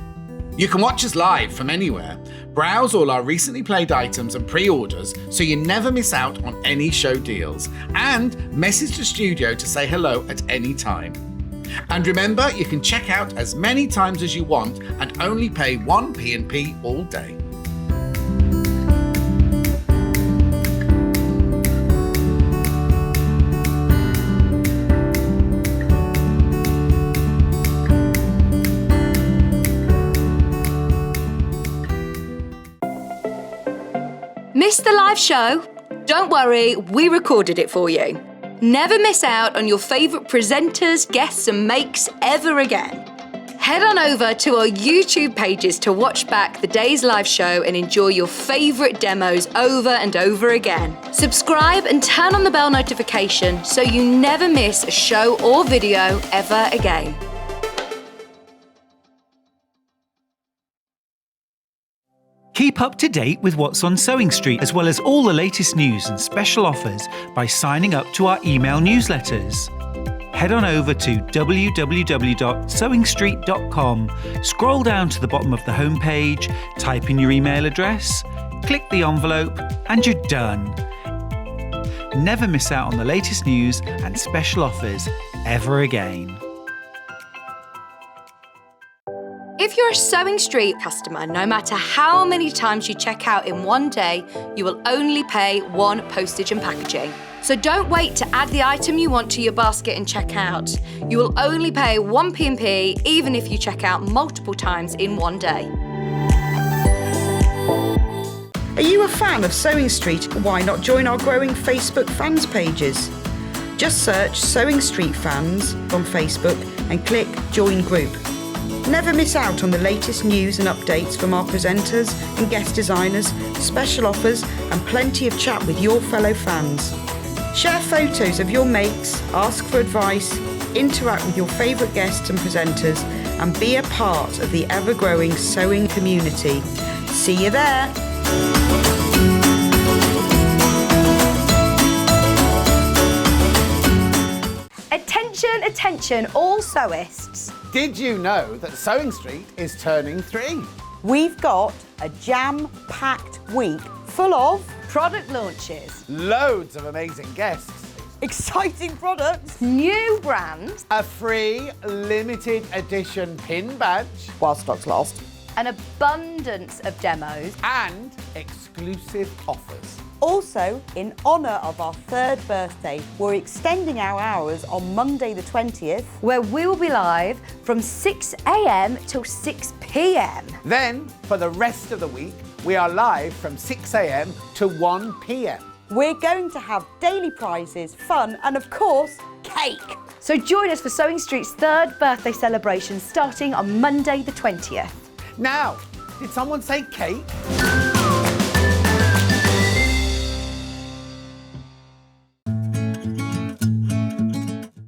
You can watch us live from anywhere, browse all our recently played items and pre-orders so you never miss out on any show deals, and message the studio to say hello at any time. And remember, you can check out as many times as you want and only pay 1 P&P all day. Missed the live show? Don't worry, we recorded it for you. Never miss out on your favourite presenters, guests and makes ever again. Head on over to our YouTube pages to watch back the day's live show and enjoy your favourite demos over and over again. Subscribe and turn on the bell notification so you never miss a show or video ever again. Keep up to date with what's on Sewing Street, as well as all the latest news and special offers by signing up to our email newsletters. Head on over to www.sewingstreet.com, scroll down to the bottom of the homepage, type in your email address, click the envelope, and you're done. Never miss out on the latest news and special offers ever again. If you're a Sewing Street customer, no matter how many times you check out in one day, you will only pay 1 postage and packaging. So don't wait to add the item you want to your basket and check out. You will only pay 1 P&P even if you check out multiple times in one day. Are you a fan of Sewing Street? Why not join our growing Facebook fans pages? Just search Sewing Street Fans on Facebook and click Join Group. Never miss out on the latest news and updates from our presenters and guest designers, special offers and plenty of chat with your fellow fans. Share photos of your makes, ask for advice, interact with your favourite guests and presenters and be a part of the ever-growing sewing community. See you there! Attention, attention, all sewists. Did you know that Sewing Street is turning 3? We've got a jam-packed week full of Product launches, Loads of amazing guests, exciting products new brands, a free limited edition pin badge, while stocks last. an abundance of demos, and exclusive offers. Also, in honour of our 3rd birthday, we're extending our hours on Monday the 20th. where we will be live from 6 a.m. till 6 p.m. Then, for the rest of the week, we are live from 6 a.m. to 1 p.m. We're going to have daily prizes, fun and of course, cake. So join us for Sewing Street's 3rd birthday celebration starting on Monday the 20th. Now, did someone say cake?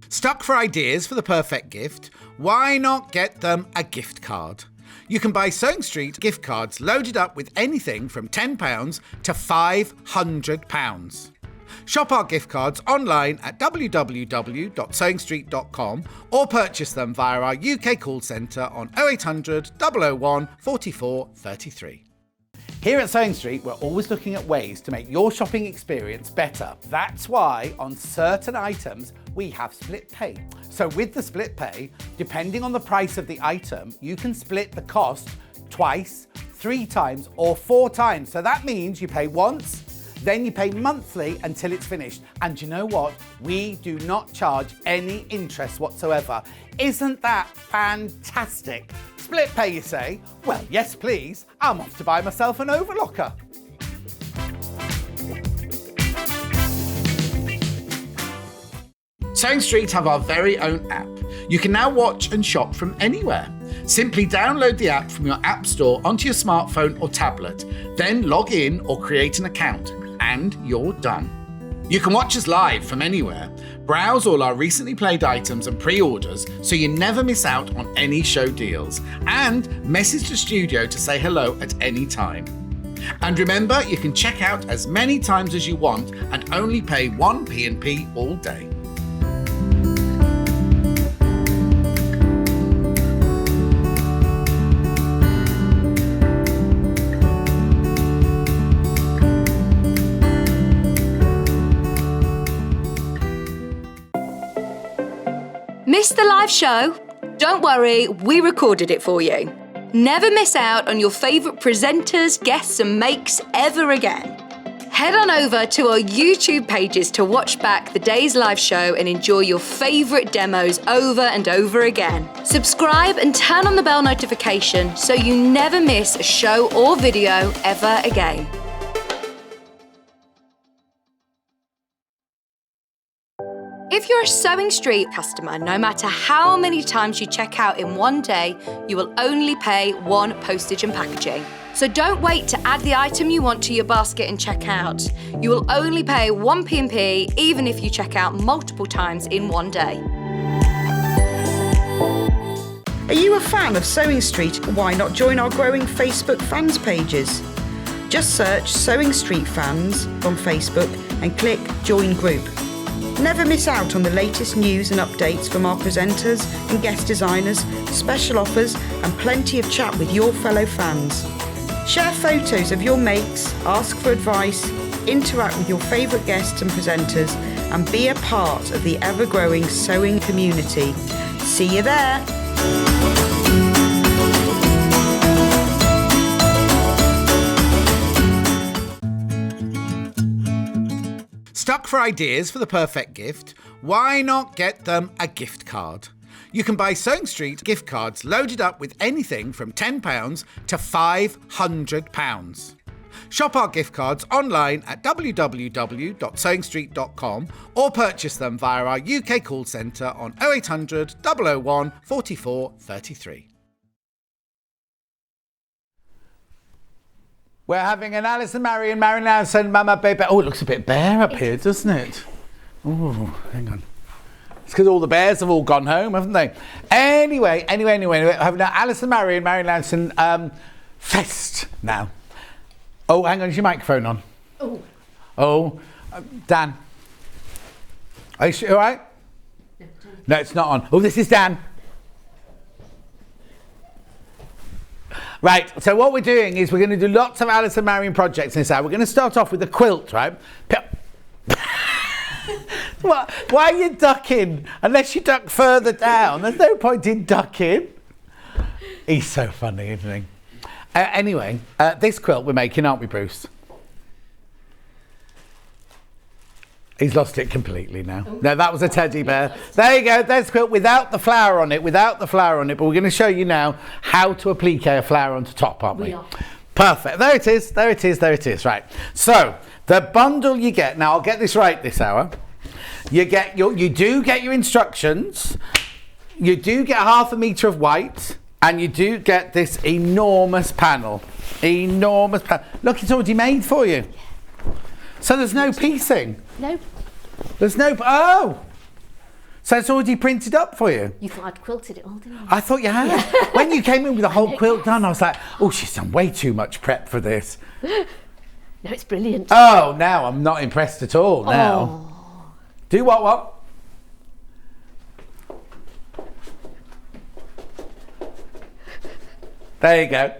Stuck for ideas for the perfect gift? Why not get them a gift card? You can buy Sewing Street gift cards loaded up with anything from £10 to £500. Shop our gift cards online at www.sewingstreet.com or purchase them via our UK call centre on 0800 001 44 33. Here at Sewing Street, we're always looking at ways to make your shopping experience better. That's why on certain items, we have split pay. So with the split pay, depending on the price of the item, you can split the cost twice, 3 times, or 4 times. So that means you pay once, then you pay monthly until it's finished. And you know what? We do not charge any interest whatsoever. Isn't that fantastic? Split pay, you say? Well, yes, please. I'm off to buy myself an overlocker. Sewing Street have our very own app. You can now watch and shop from anywhere. Simply download the app from your app store onto your smartphone or tablet, then log in or create an account, and you're done. You can watch us live from anywhere, browse all our recently played items and pre-orders so you never miss out on any show deals, and message the studio to say hello at any time. And remember, you can check out as many times as you want and only pay 1 P&P all day. Missed the live show? Don't worry, we recorded it for you. Never miss out on your favourite presenters, guests and makes ever again. Head on over to our YouTube pages to watch back the day's live show and enjoy your favourite demos over and over again. Subscribe and turn on the bell notification so you never miss a show or video ever again. If you're a Sewing Street customer, no matter how many times you check out in one day, you will only pay 1 postage and packaging. So don't wait to add the item you want to your basket and check out. You will only pay 1 P&P even if you check out multiple times in one day. Are you a fan of Sewing Street? Why not join our growing Facebook fans pages? Just search Sewing Street Fans on Facebook and click Join Group. Never miss out on the latest news and updates from our presenters and guest designers, special offers and plenty of chat with your fellow fans. Share photos of your makes, ask for advice, interact with your favourite guests and presenters and be a part of the ever-growing sewing community. See you there! Stuck for ideas for the perfect gift? Why not get them a gift card? You can buy Sewing Street gift cards loaded up with anything from £10 to £500. Shop our gift cards online at www.sewingstreet.com or purchase them via our UK call centre on 0800 001 44 33. We're having an Alison Marion Mama Baby. Oh, it looks a bit bare up here, doesn't it? Oh, hang on. It's because all the bears have all gone home, haven't they? Anyway, we're having an Alison Marion Fest now. Oh, hang on, is your microphone on? Oh, Dan. Are you all right? No, it's not on. Oh, this is Dan. Right, so what we're doing is we're going to do lots of Alison Marion projects in this hour. We're going to start off with the quilt, right? Why are you ducking? Unless you duck further down. There's no point in ducking. He's so funny, isn't he? Anyway, this quilt we're making, aren't we, Bruce? He's lost it completely now. No, that was a teddy bear. There you go, there's a quilt without the flower on it, but we're going to show you now how to applique a flower onto top, aren't we? We are. Perfect, there it is, right. So, the bundle you get, now I'll get this right this hour. You do get your instructions, you do get 1/2 metre of white, and you do get this enormous panel. Look, it's already made for you. So there's no piecing. No. There's no, oh! So it's already printed up for you? You thought I'd quilted it all, didn't you? I thought you had. When you came in with the whole quilt done, I was like, oh, she's done way too much prep for this. No, it's brilliant. Oh, now I'm not impressed at all now. Oh. Do what? There you go.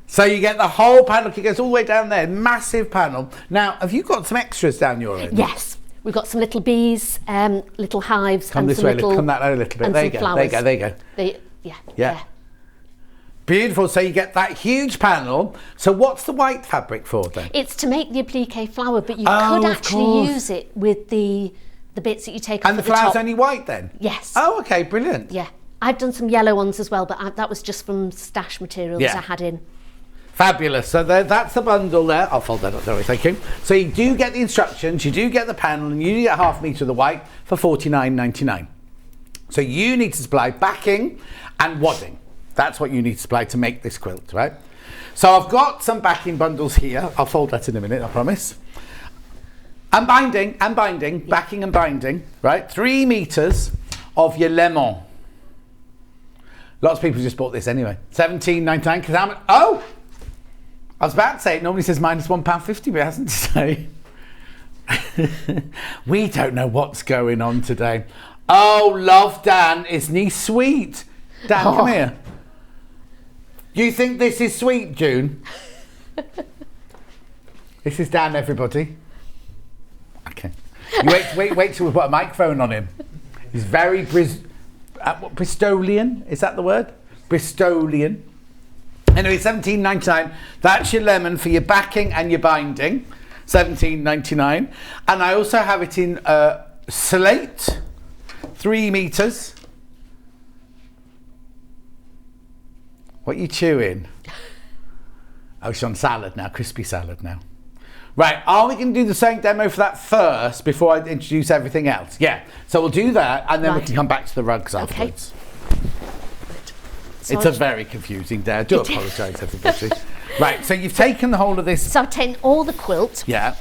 So you get the whole panel. It goes all the way down there. Massive panel. Now, have you got some extras down your end? Yes. We've got some little bees, little hives, Come and this some way, little, come that way a little bit. and There some you go, flowers. there you go. Yeah. Yeah. Beautiful. So you get that huge panel. So what's the white fabric for then? It's to make the applique flower, but you Oh, could of actually course. use it with the bits that you take off And the at the flower's top. only white then? Yes. Oh, okay, brilliant. Yeah. I've done some yellow ones as well, but that was just from stash material that I had in. Fabulous. So that's the bundle there. I'll fold that up there, thank you. So you do get the instructions, you do get the panel, and you do get half a metre of the white for $49.99. So you need to supply backing and wadding. That's what you need to supply to make this quilt, right? So I've got some backing bundles here. I'll fold that in a minute, I promise. And binding, backing and binding, right? 3 metres of your lemon. Lots of people just bought this anyway. $17.99, because how much? Oh! I was about to say, it normally says minus £1.50, but it hasn't today. We don't know what's going on today. Oh, love Dan, isn't he sweet? Dan, come here. Do you think this is sweet, June? This is Dan, everybody. Okay. You wait till we put a microphone on him. He's very Bristolian, is that the word? Bristolian. Anyway, $17.99. That's your lemon for your backing and your binding. $17.99. And I also have it in slate, 3 metres. What are you chewing? Oh, she's on salad now, crispy salad now. Right, are we going to do the sewing demo for that first before I introduce everything else? Yeah, so we'll do that and then we can come back to the rugs afterwards. It's a very confusing day. I do apologise, everybody. Right, so you've taken the whole of this. So I've taken all the quilt, Yeah.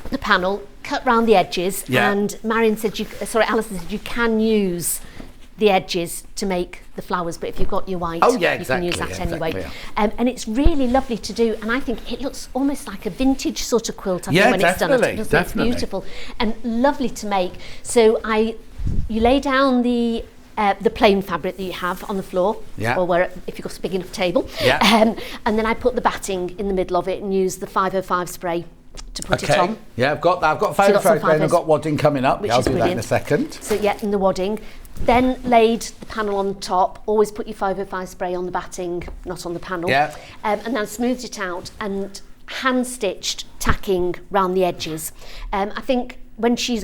the panel, cut round the edges, Yeah. and Alison said you can use the edges to make the flowers, but if you've got your white, Oh, yeah, you can use that exactly, anyway. yeah. And it's really lovely to do, and I think it looks almost like a vintage sort of quilt. I Yeah, think when it's done, definitely, it just definitely. looks beautiful and lovely to make. So you lay down the plain fabric that you have on the floor, Yeah. or where if you've got a big enough table, Yeah. and then I put the batting in the middle of it and use the 505 spray to put it on. Yeah, I've got that. I've got So you've got some 505 and I've got wadding coming up. which I'll is do that in a brilliant. second. So yeah, in the wadding. Then laid the panel on top. Always put your 505 spray on the batting, not on the panel. Yeah. And then smoothed it out and hand stitched tacking round the edges. I think when she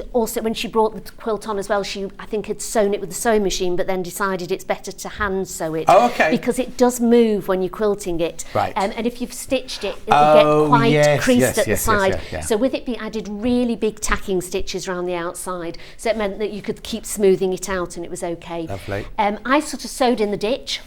brought the quilt on as well, I think had sewn it with the sewing machine, but then decided it's better to hand sew it. Oh, okay. Because it does move when you're quilting it. Right. And if you've stitched it, it'll get quite creased at the side. Yeah. So with it being, I did really big tacking stitches around the outside, so it meant that you could keep smoothing it out and it was okay. Lovely. I sort of sewed in the ditch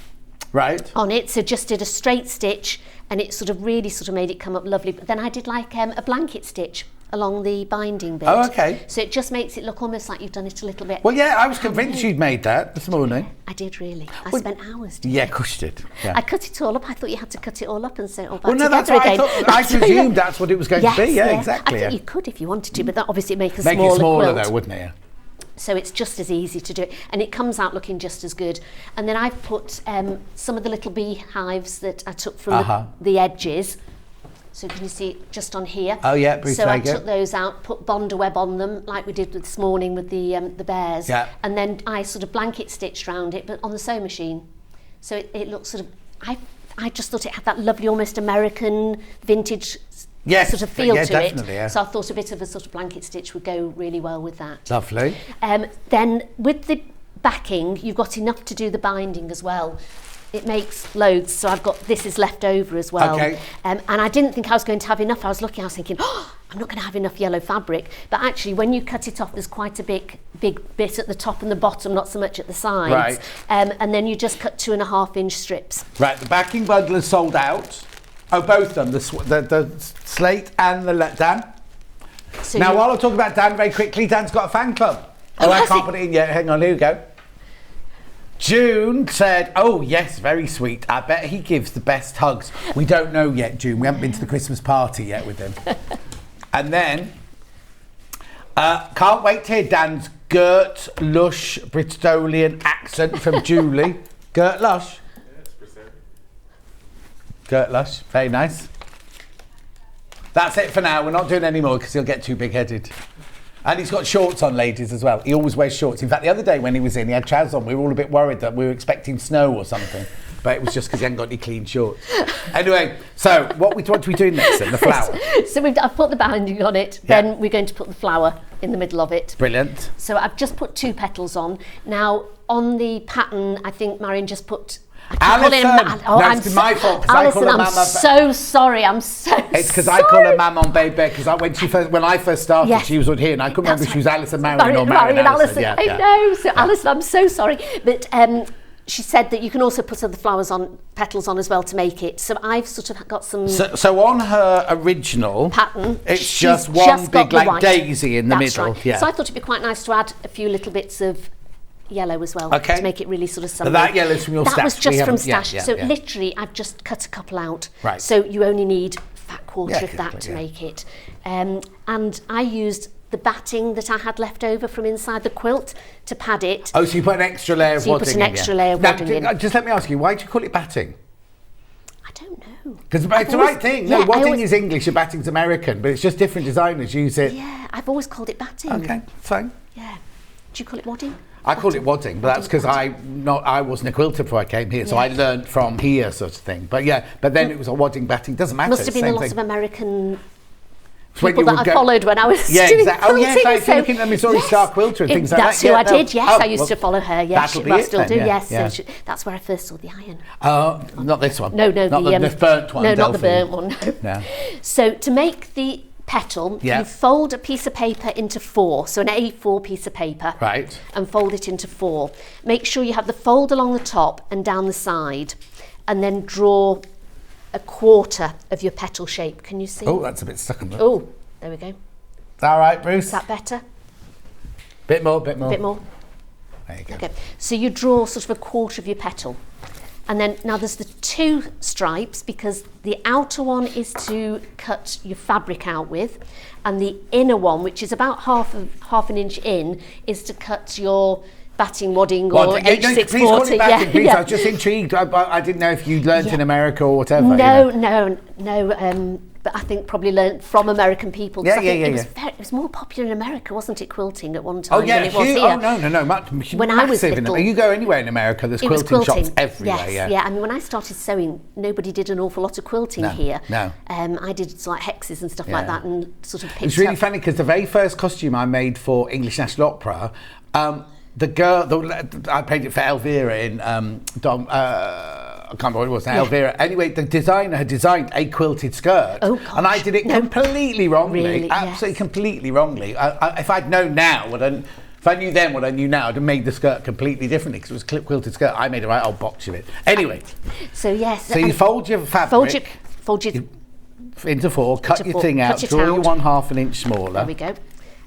Right. on it, so just did a straight stitch, and it really made it come up lovely. But then I did like a blanket stitch along the binding bit. Oh, okay. So it just makes it look almost like you've done it a little bit. Well, yeah, I was convinced you'd made that this morning. I did really. I Well, spent hours doing Yeah, it. of course you did. Yeah. I cut it all up. I thought you had to cut it all up and sew it all back Well, no, that's together what I again. thought. I So, presumed that's what it was going to be. Yeah, exactly. I think Yeah. you could if you wanted to, but that obviously make a Make smaller it smaller quilt. though, wouldn't it? Yeah. So it's just as easy to do it, and it comes out looking just as good. And then I've put some of the little beehives that I took from the edges. So can you see just on here? Oh, yeah, Bruce So I Lager. took those out, put Bonder web on them, like we did this morning with the bears. Yeah. And then I sort of blanket stitched around it, but on the sewing machine. So it looks sort of. I just thought it had that lovely, almost American vintage. Yes, sort of feel yeah, to definitely, it. yeah. So I thought a bit of a sort of blanket stitch would go really well with that. Lovely. Then with the backing, you've got enough to do the binding as well. It makes loads, so I've got this is left over as well. Okay. And I didn't think I was going to have enough. I was thinking, oh, I'm not going to have enough yellow fabric. But actually, when you cut it off, there's quite a big bit at the top and the bottom, not so much at the sides. Right. And then you just cut 2.5-inch strips. Right, the backing bundle is sold out. Oh, both of them, the slate and the Dan. So Now, while I'm talking about Dan very quickly, Dan's got a fan club. Oh, I has can't it? put it in yet. Hang on, here we go. June said, oh, yes, very sweet. I bet he gives the best hugs. We don't know yet, June. We haven't been to the Christmas party yet with him. And then, can't wait to hear Dan's Gert Lush Bristolian accent from Julie. Gert Lush? Yeah, it's Bristolian. Gert Lush, very nice. That's it for now. We're not doing any more because he'll get too big-headed. And he's got shorts on, ladies, as well. He always wears shorts. In fact, the other day when he was in, he had trousers on. We were all a bit worried that we were expecting snow or something. But it was just because he hadn't got any clean shorts. Anyway, so what are we doing next then? The flower. So I've put the binding on it. Yeah. Then we're going to put the flower in the middle of it. Brilliant. So I've just put 2 petals on. Now, on the pattern, I think Marion just put... Alison! No, it's my fault because I call Alison, her I'm Mama. so sorry. I'm so It's because sorry. I call her Mam on Baby because when I first started, Yes. she was on here and I couldn't remember if she was Alison Marion or Marion Marion Alison. Alison. I know. So Alison, I'm so sorry. But she said that you can also put other petals on as well to make it. So I've sort of got some So on her original pattern. it's she's just one got big the like white. daisy in the That's middle. Right. Yeah. So I thought it'd be quite nice to add a few little bits of yellow as well Okay. to make it really sort of But summery. that yellow's from your That stash. was just We from haven't- yeah, stash. yeah, so yeah. literally I've just cut a couple out. Right. So you only need fat quarter Yeah, of that exactly, to yeah. make it. And I used the batting that I had left over from inside the quilt to pad it. Oh, so you put an extra layer of So you wadding put in. an extra yeah. layer of Now, wadding in. Just let me ask you, why do you call it batting? I don't know. Because it's I've the always- right thing. yeah, No, I wadding always- is English and batting's American, but it's just different designers use it. Yeah, I've always called it batting. Okay, fine. Yeah. Do you call it wadding? I call it wadding, but that's because Wadding. I wasn't a quilter before I came here, so I Yes. learned from here sort of thing. But yeah, but then it was a wadding batting. Doesn't matter. Must have it's been a same lot thing. of American It's when people you that would I go- followed when I was Yeah, doing exactly. Oh, yes, quilting, like if you're looking at the Missouri Star Quilter and things like that's that. who Yeah, I no. did, yes. Oh, I used well, to follow her, yes. that'll be Well, I it still then, do, yeah, yes. yeah. So that's where I first saw the iron. Not this one. No, not the the burnt one. No, not the Delphine. burnt one. No. No. So to make the petal, Yeah. you fold a piece of paper into 4, so an A4 piece of paper, Right. and fold it into 4. Make sure you have the fold along the top and down the side, and then draw a quarter of your petal shape. Can you see? Oh, that's a bit stuck on that. Oh, there we go. Is that all right, Bruce? Is that better? Bit more, bit more. A bit more? There you go. Okay, so you draw sort of a quarter of your petal. And then now there's the 2 stripes because the outer one is to cut your fabric out with, and the inner one, which is about half an inch in, is to cut your batting wadding or H640. Please call it batting, please. yeah. I was just intrigued. I didn't know if you'd learnt in America or whatever. No, you know. no. But I think probably learnt from American people. 'cause Yeah, I think yeah, it was more popular in America, wasn't it, quilting at one time Oh yeah, than it was huge. here. Oh no, When I was massive. little- You go anywhere in America, there's It was quilting shops everywhere. Yes, yeah. I mean, when I started sewing, nobody did an awful lot of quilting No, here. no. I did like hexes and stuff like Yeah. that, and sort of picked It's really up. funny because the very first costume I made for English National Opera, the girl, I paid it for Elvira in I can't remember what it was now, Elvira. Anyway, the designer had designed a quilted skirt, Oh, gosh. and I did it completely wrongly, Really? absolutely Yes. completely wrongly. If I'd known now, if I knew then what I knew now, I'd have made the skirt completely differently because it was a quilted skirt. I made a right old box of it. Anyway, So yes. so you and fold your fabric fold your. into 4, cut into your 4, thing cut out, it draw your out. 1/2 an inch smaller. There we go.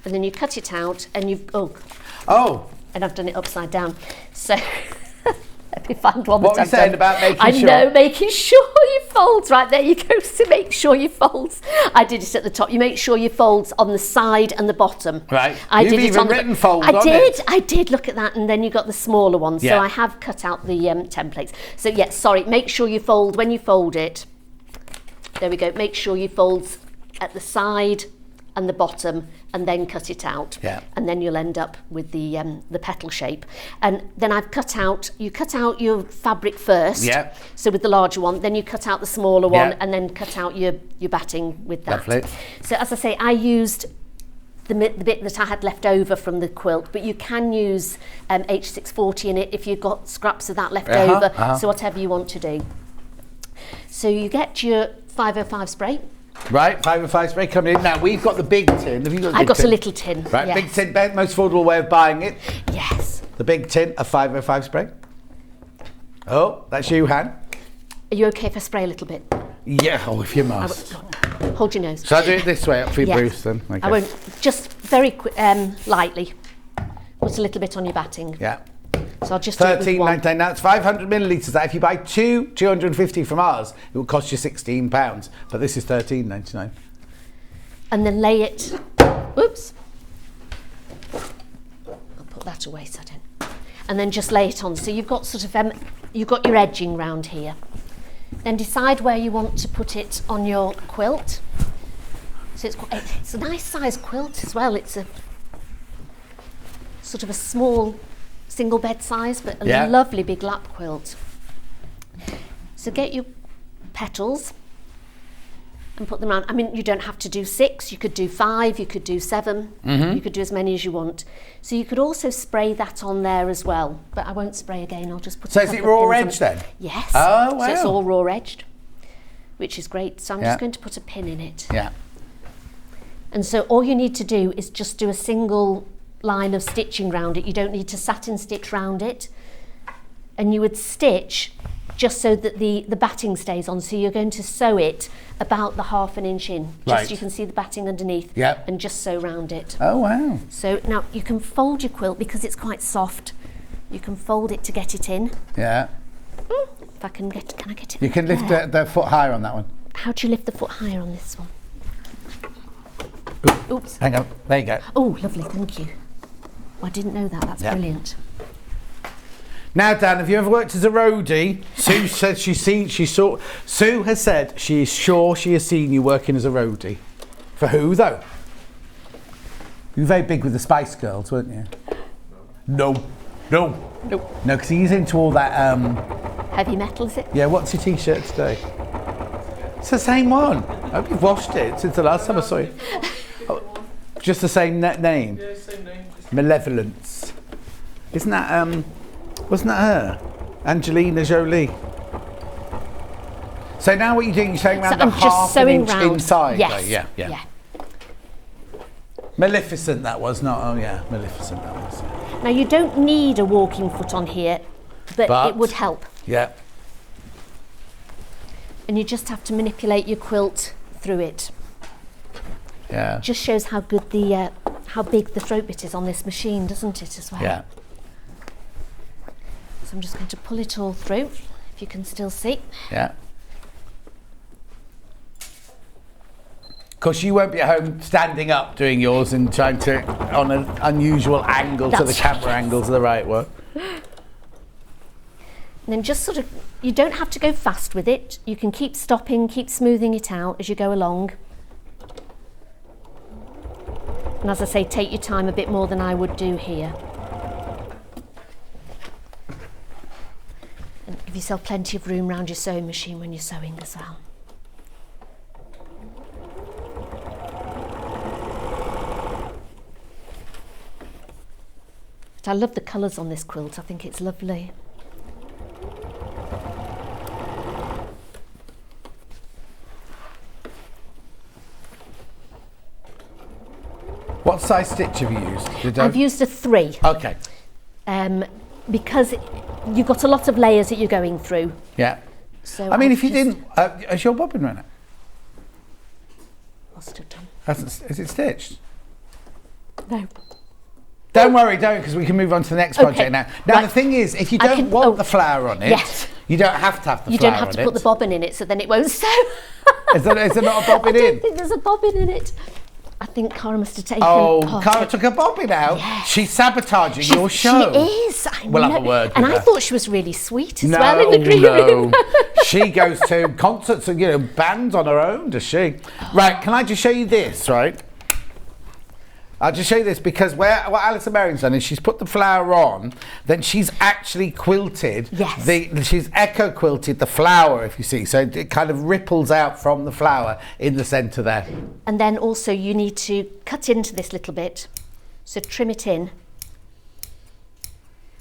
And then you cut it out, and you've Oh. and I've done it upside down. So let me find one. What that were you I've saying done. about making I sure? know, making sure you folds. Right, there you go. So make sure you folds. I did it at the top. You make sure you folds on the side and the bottom. Right. I You've did it even on the. written fold I on did. it. I did. Look at that. And then you got the smaller one. Yeah. So I have cut out the templates. So yeah, sorry. Make sure you fold when you fold it. There we go. Make sure you fold at the side and the bottom, and then cut it out. Yeah. And then you'll end up with the petal shape. And then I've cut out. You cut out your fabric first. Yeah. So with the larger one, then you cut out the smaller one, Yeah. and then cut out your batting with that. Lovely. So as I say, I used the bit that I had left over from the quilt, but you can use H640 in it if you've got scraps of that left over. So whatever you want to do. So you get your 505 spray. Right, 505 spray coming in. Now, we've got the big tin. Have you got the I've big got tin? a little tin. Right, yes. big tin, most affordable way of buying it. Yes. The big tin of 505 spray. Oh, that's you, Han. Are you okay if I spray a little bit? Yeah, oh, if you must. Hold your nose. Shall I do it this way up for you, Yes. Bruce, then? Okay. I won't, just very lightly. put a little bit on your batting. Yeah. So I'll just do it with one. $13.99. Now it's 500 millilitres. That if you buy 250 from ours, it will cost you £16. But this is $13.99. And then lay it. Oops. I'll put that away so I don't. And then just lay it on. So you've got sort of you've got your edging round here. Then decide where you want to put it on your quilt. So it's a nice size quilt as well. It's a sort of a small single bed size, but a lovely big lap quilt. So get your petals and put them around. I mean, you don't have to do 6, you could do 5, you could do 7, you could do as many as you want. So you could also spray that on there as well, but I won't spray again, I'll just put So is it raw edged then? Yes. Oh, wow. So it's all raw edged, which is great. So I'm just going to put a pin in it. Yeah. And so all you need to do is just do a single line of stitching round it. You don't need to satin stitch round it. And you would stitch just so that the batting stays on. So you're going to sew it about the 1/2 inch in. Just so you can see the batting underneath. Yep. And just sew round it. Oh, wow. So now you can fold your quilt because it's quite soft. You can fold it to get it in. Yeah. If I can I get it? You can lift the foot higher on that one. How do you lift the foot higher on this one? Oops. Hang on. There you go. Oh, lovely, thank you. I didn't know that. That's brilliant. Now, Dan, have you ever worked as a roadie? Sue said Sue has said she is sure she has seen you working as a roadie. For who, though? You were very big with the Spice Girls, weren't you? No, because he's into all that. Heavy metal, is it? Yeah. What's your T-shirt today? It's the same one. I hope you've washed it since the last time I saw you. Oh, just the same name. Yeah, same name. Malevolence. Isn't that wasn't that her? Angelina Jolie. So now what you're doing, you're sewing around the 1/2 inch inside. Yes. Though. Yeah. Maleficent that was, not, oh yeah, Maleficent that was. Now you don't need a walking foot on here, but it would help. Yeah. And you just have to manipulate your quilt through it. Yeah. Just shows how good how big the throat bit is on this machine, doesn't it, as well? Yeah. So I'm just going to pull it all through, if you can still see. Yeah. Of course, you won't be at home standing up doing yours and trying to, on an unusual angle, so the camera angles are the right one. And then just sort of, you don't have to go fast with it. You can keep stopping, keep smoothing it out as you go along. And as I say, take your time a bit more than I would do here. And give yourself plenty of room around your sewing machine when you're sewing as well. But I love the colours on this quilt. I think it's lovely. What size stitch have you used? I've used a 3. Okay. Because you've got a lot of layers that you're going through. Yeah. So I mean, if you didn't, has your bobbin run it? Must have done. Is it stitched? No. Don't worry, don't, because we can move on to the next project now. Now, the thing is, if you don't want the flower on it, you don't have to have the flower on it. You don't have to put the bobbin in it, so then it won't sew. Is there not a bobbin I in? don't think there's a bobbin in it. I think Cara must have taken... Cara took a bobbin out? Yes. She's sabotaging your show. She is, I We'll know. have a word with And her. I thought she was really sweet as well in the green room. She goes to concerts and, bands on her own, does she? Right, can I just show you this, right? I'll just show you this because what Alison Merring's done is she's put the flower on, then she's actually quilted. Yes. She's echo quilted the flower, if you see. So it kind of ripples out from the flower in the centre there. And then also you need to cut into this little bit. So trim it in.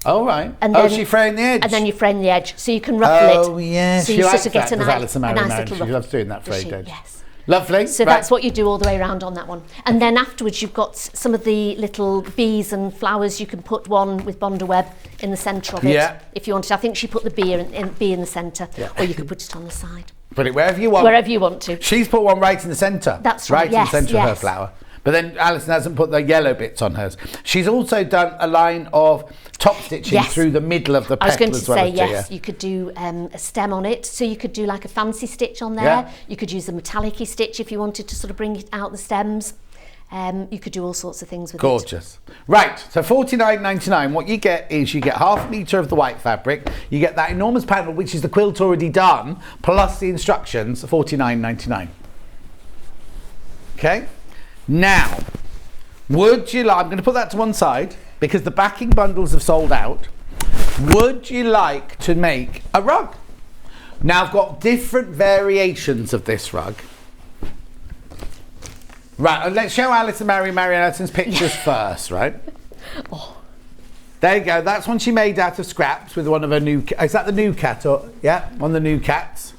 Oh, right. And then, she framed the edge. And then you frame the edge. So you can ruffle it. Oh, yes. So She you likes sort of get that, a Alison nice Merring. little She ruffle. loves doing that Does framed she? edge. Yes. Lovely. So that's what you do all the way around on that one. And then afterwards you've got some of the little bees and flowers. You can put one with Bonder Web in the centre of it if you wanted. I think she put the bee in the centre, or you could put it on the side. Put it wherever you want. Wherever you want to. She's put one right in the centre. That's right, Right in the centre of her flower. But then Alison hasn't put the yellow bits on hers. She's also done a line of top stitching through the middle of the petal. I was going to as well say, as yes, you could do a stem on it. So you could do like a fancy stitch on there. Yeah. You could use a metallic-y stitch if you wanted to sort of bring out the stems. You could do all sorts of things with it. Gorgeous. Right, so $49.99. What you get is you get half a metre of the white fabric. You get that enormous panel, which is the quilt already done, plus the instructions, $49.99. Okay? Now, would you like, I'm going to put that to one side because the backing bundles have sold out. Would you like to make a rug? Now, I've got different variations of this rug. Right, let's show Alice and Mary Alison's pictures first, right? Oh. There you go, that's one she made out of scraps with one of her new, is that the new cat? Or, yeah, one of the new cats.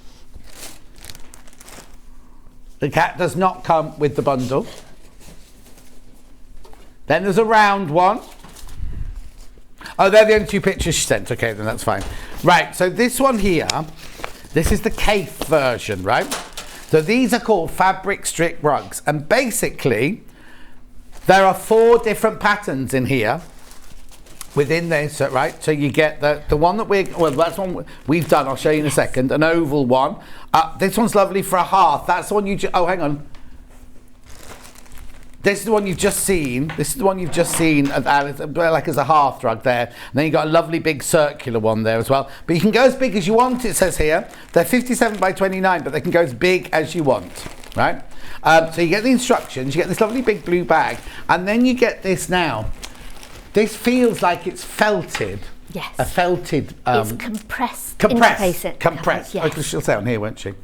The cat does not come with the bundle. Then there's a round one. Oh, they're the only two pictures she sent. Okay, then that's fine. Right, so this one here, this is the Cafe version, right? So these are called fabric strip rugs. And basically, there are 4 different patterns in here within this, right? So you get the one that that's one we've done. I'll show you in a second. An oval one. This one's lovely for a hearth. That's the one you oh, hang on. This is the one you've just seen. This is the one you've just seen, like as a hearth rug there. And then you've got a lovely big circular one there as well. But you can go as big as you want, it says here. They're 57 by 29, but they can go as big as you want, right? So you get the instructions, you get this lovely big blue bag, and then you get this now. This feels like it's felted. Yes. A felted... it's compressed. Compressed. Yes. Oh, she'll say on here, won't she?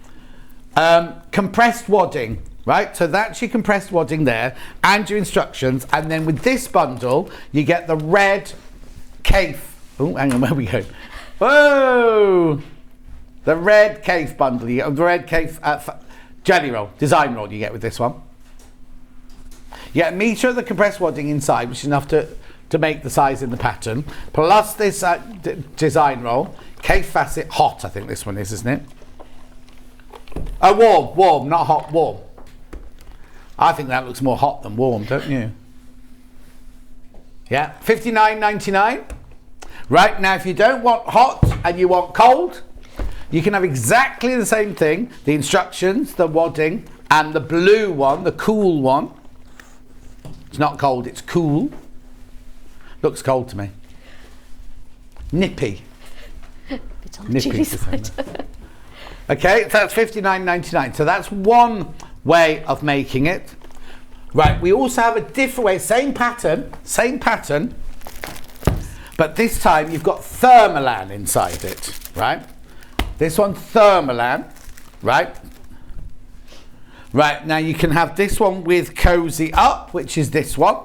Compressed wadding. Right, so that's your compressed wadding there and your instructions, and then with this bundle you get the red Cafe. Oh, hang on, where we go? Whoa! The red Cafe bundle. You get the red Cafe jelly roll, design roll. You get with this one. You get a metre of the compressed wadding inside, which is enough to make the size in the pattern, plus this design roll. Cafe facet hot, I think this one is, isn't it? Oh, warm, not hot, warm. I think that looks more hot than warm, don't you? Yeah, $59.99. Right, now if you don't want hot and you want cold, you can have exactly the same thing. The instructions, the wadding, and the blue one, the cool one. It's not cold, it's cool. Looks cold to me. Nippy. Bit on the chilly side. Okay, so that's $59.99. So that's one way of making it. Right, we also have a different way, same pattern, but this time you've got thermolan inside it, right? This one's thermolan, right? Right, now you can have this one with cozy up, which is this one.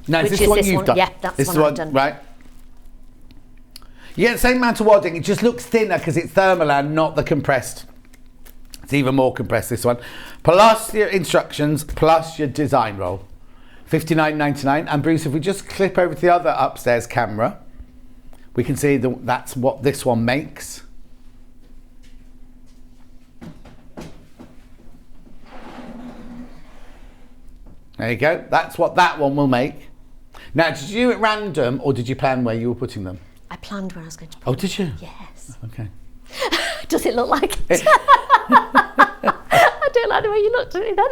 No, is this the one you've done? Yeah, that's the one I've done. Right. You get the same amount of wadding, it just looks thinner because it's thermolan, not the compressed. It's even more compressed, this one. Plus your instructions, plus your design roll. $59.99. And Bruce, if we just clip over to the other upstairs camera, we can see that's what this one makes. There you go. That's what that one will make. Now, did you do it random or did you plan where you were putting them? I planned where I was going to put Oh, did you? Yes. Okay. Does it look like it? I don't like the way you looked at me then.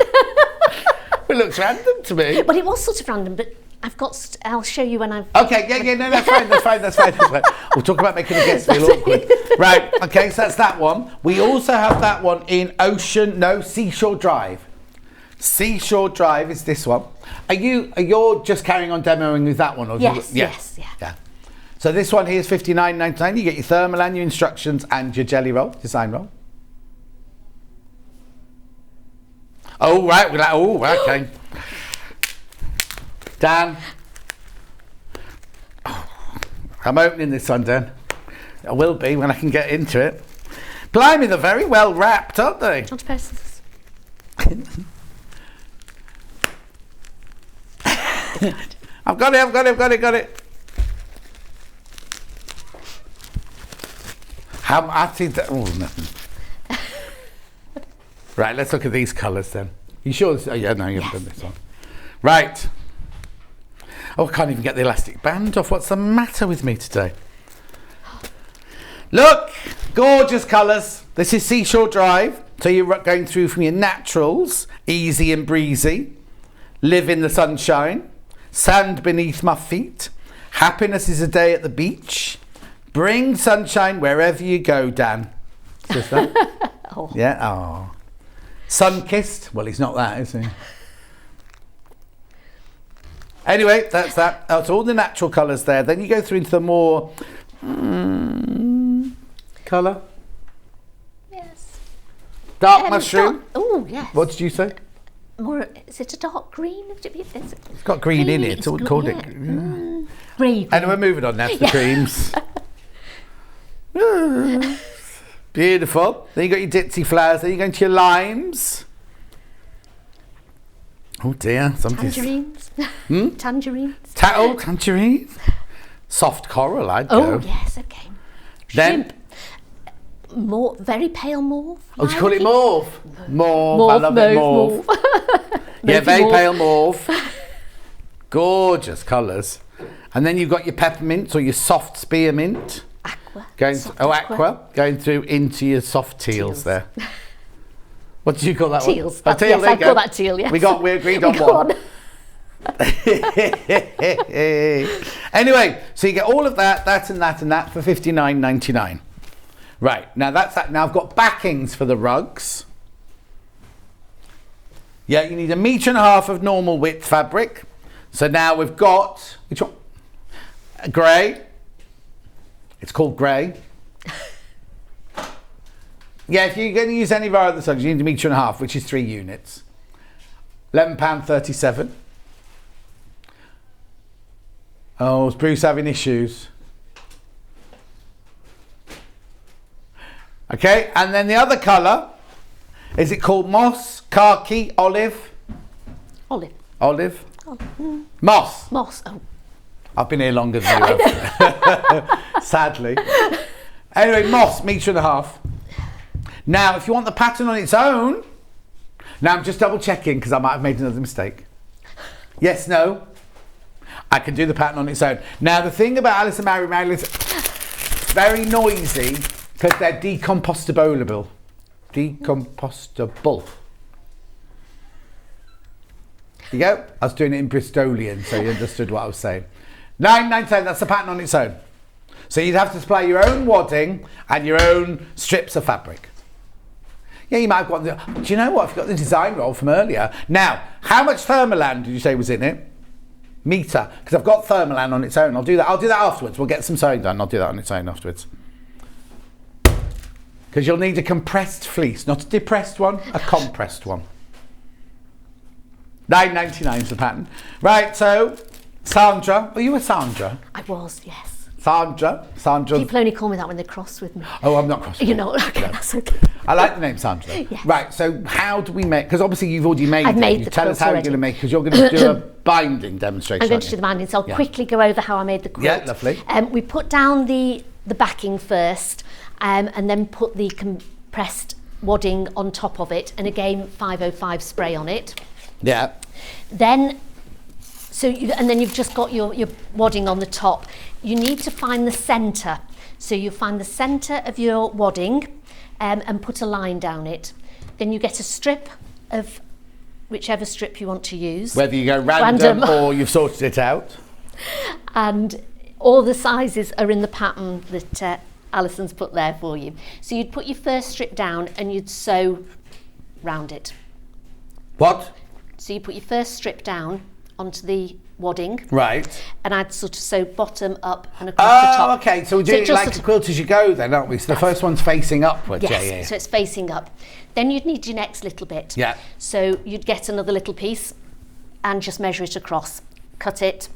It looks random to me. Well, it was sort of random, but I'll show you when I've... Okay, yeah, no, that's fine. We'll talk about making the guests feel awkward. Right, okay, so that's that one. We also have that one in Seashore Drive. Seashore Drive is this one. You're just carrying on demoing with that one? Or Yes. Yeah. So this one here is $59.99. You get your thermolan, your instructions, and your jelly roll, design roll. Oh, right. Okay. Dan. I'm opening this one, Dan. I will be when I can get into it. Blimey, they're very well wrapped, aren't they? Not persons. I've got it. I think that. Oh, nothing. Right, let's look at these colours then. You sure? Oh, yeah, no, you haven't done this one. Right. Oh, I can't even get the elastic band off. What's the matter with me today? Look, gorgeous colours. This is Seashore Drive. So you're going through from your naturals, easy and breezy, live in the sunshine, sand beneath my feet, happiness is a day at the beach, bring sunshine wherever you go, Dan. Just that? Oh. Yeah, oh. Sun-kissed? Well, he's not that, is he? Anyway, that's that. That's all the natural colours there. Then you go through into the more colour. Yes. Dark mushroom. Oh, yes. What did you say? More, is it a dark green? It's got green in it. It's all called it. Yeah. Grey. And we're moving on now to the creams. Beautiful. Then you got your ditzy flowers. Then you go into your limes. Oh dear. Tangerines. Tangerines. Tangerine. Soft coral, I'd go. Oh, yes, okay. Then. Shrimp. More, very pale mauve. Oh, do you call it mauve? Mauve, I love it, mauve. Yeah, very pale mauve. Gorgeous colours. And then you've got your peppermint or your soft spearmint. Aqua. Aqua. Going through into your soft teals there. What did you call that teals. one? Teals. Yes, I call that teal, yes. We agreed on one. Anyway, so you get all of that and that for $59.99. Right, now that's that. Now I've got backings for the rugs. Yeah, you need 1.5 meters of normal width fabric. So now we've got, which one? Grey. It's called grey. Yeah, if you're going to use any of our other rugs, you need 1.5 meters, which is 3 units. £11.37. Oh, is Bruce having issues? Okay, and then the other colour, is it called moss, khaki, olive? Olive. Olive? Oh. Moss. Moss, oh. I've been here longer than you have. Sadly. Anyway, moss, 1.5 meters. Now, if you want the pattern on its own, now I'm just double checking because I might have made another mistake. Yes, no? I can do the pattern on its own. Now, the thing about Alice and Mary is very noisy because they're decompostable. Decompostable. There you go. I was doing it in Bristolian, so you understood what I was saying. 9.97, that's the pattern on its own. So you'd have to supply your own wadding and your own strips of fabric. Yeah, you might have got the, do you know what? I've got the design roll from earlier. Now, how much Thermolan did you say was in it? Meter, because I've got Thermolan on its own. I'll do that afterwards. We'll get some sewing done. I'll do that on its own afterwards. Because you'll need a compressed fleece, not a depressed one, a compressed one. $9.99 is the pattern. Right, so Sandra, were you a Sandra? I was, yes. Sandra. People only call me that when they're cross with me. Oh, I'm not cross with you. Know, okay, no. That's okay. I like the name Sandra. Yes. Right, so how do we make, because obviously you've already made I've it. made you the tell us how already. you're going to make it, because you're going to do a binding demonstration. I'm going to do the binding, so I'll quickly go over how I made the quilt. Yeah, lovely. We put down the backing first, and then put the compressed wadding on top of it, and again 505 spray on it. Yeah. Then, and then you've just got your wadding on the top. You need to find the centre. So you find the centre of your wadding and put a line down it. Then you get a strip of whichever strip you want to use. Whether you go random or you've sorted it out. And all the sizes are in the pattern that Alison's put there for you. So you'd put your first strip down and you'd sew round it. What? So you put your first strip down onto the wadding. Right. And I'd sort of sew bottom up and across the top. Oh, okay. So we're doing it like a quilt as you go then, aren't we? So the first one's facing upwards. Yes, yeah. So it's facing up. Then you'd need your next little bit. Yeah. So you'd get another little piece and just measure it across, cut it,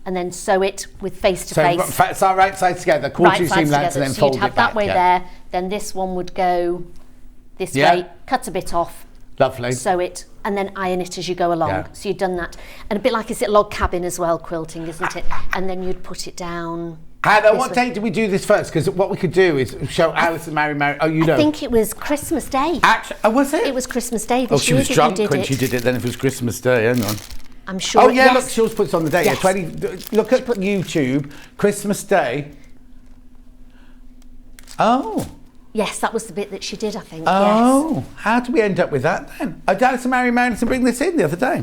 and then sew it with face to face. So right sides together, quarter seam length, and then so fold you'd have it back. that way there. Then this one would go this way, cut a bit off. Lovely. Sew it and then iron it as you go along. Yeah. So you've done that. And a bit like it's a log cabin as well, quilting, isn't it? And then you'd put it down Hannah, what date did we do this first? Because what we could do is show Alison Mary. Oh, you know. I think it was Christmas Day. Actually, was it? It was Christmas Day this Oh, she year was that drunk you did when it. she did it. Then if it was Christmas Day, hang on. I'm sure. Oh yeah, yes. look, she always puts on the date. Yes. Yeah, look at YouTube, Christmas Day. Oh. Yes, that was the bit that she did, I think. Oh, Yes. how did we end up with that then? Oh, Alison Mary Madison bring this in the other day.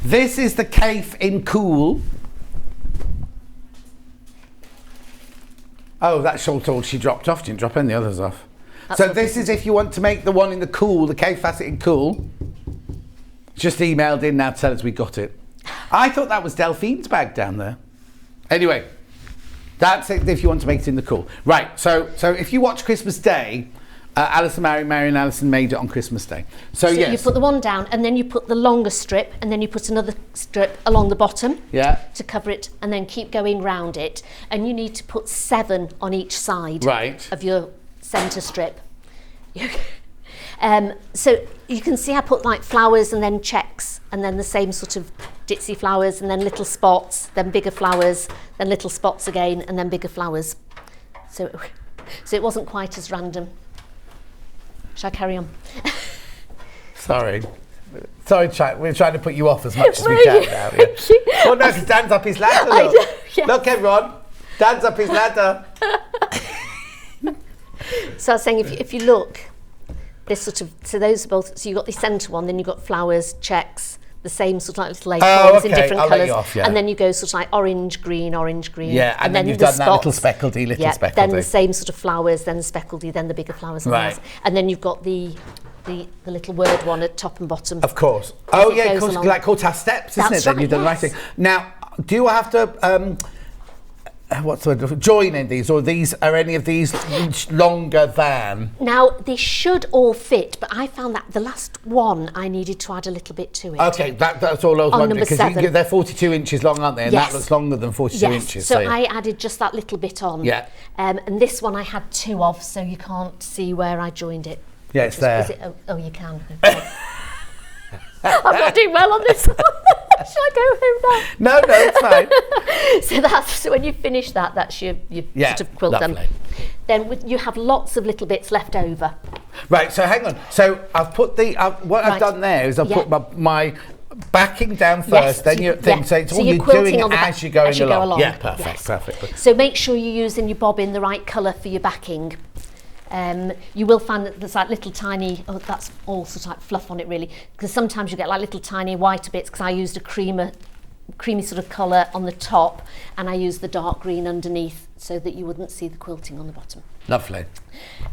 This is the Cafe in Cool. Oh, that's all she dropped off. Didn't drop any others off. So this is if you want to make the one in the Cool, the Cafe Facet in Cool. Just emailed in now to tell us we got it. I thought that was Delphine's bag down there. Anyway, that's it if you want to make it in the Cool. Right, so if you watch Christmas Day, Alison Mary and Alison made it on Christmas Day. So yes. You put the one down and then you put the longer strip and then you put another strip along the bottom to cover it and then keep going round it. And you need to put 7 on each side of your centre strip. So you can see I put like flowers and then checks and then the same sort of ditzy flowers and then little spots, then bigger flowers, then little spots again and then bigger flowers. So it wasn't quite as random. Shall I carry on? Sorry, we're trying to put you off as much as we can now. Yeah. Well, no, because Dan's up his ladder. Look, yes. Look everyone, Dan's up his ladder. So I was saying, if you look, this sort of, so those are both, so you've got the centre one, then you've got flowers, checks, the same sort of like little acorns in different colours, and then you go sort of like orange, green, yeah, and then you've done that little speckledy, speckledy. Then the same sort of flowers, then the speckledy, then the bigger flowers, and then you've got the little word one at top and bottom. Of course. Oh yeah, of course, like Courthouse Steps, isn't it? Then you've done the right thing. Now, do I have to what's the word? Join in these, or are any of these longer than? Now they should all fit, but I found that the last one I needed to add a little bit to it. Okay, that's all I was wondering, because they're 42 inches long, aren't they? And that looks longer than 42 inches. So I added just that little bit on. Yeah. And this one I had 2 of, so you can't see where I joined it. Yeah, it's there. Oh, you can. I'm not doing well on this one. Shall I go home now? No, it's fine. So when you finish that, that's your sort of quilt done. Then you have lots of little bits left over. Right, so hang on. So I've put I've done there is I've put my backing down first, then your thing. So it's all you're doing as you're going along. Yeah, perfect. So make sure you're using your bobbin the right colour for your backing. You will find that there's like little tiny, that's all sort of like fluff on it really, because sometimes you get like little tiny whiter bits, because I used a creamy sort of colour on the top and I used the dark green underneath so that you wouldn't see the quilting on the bottom. Lovely.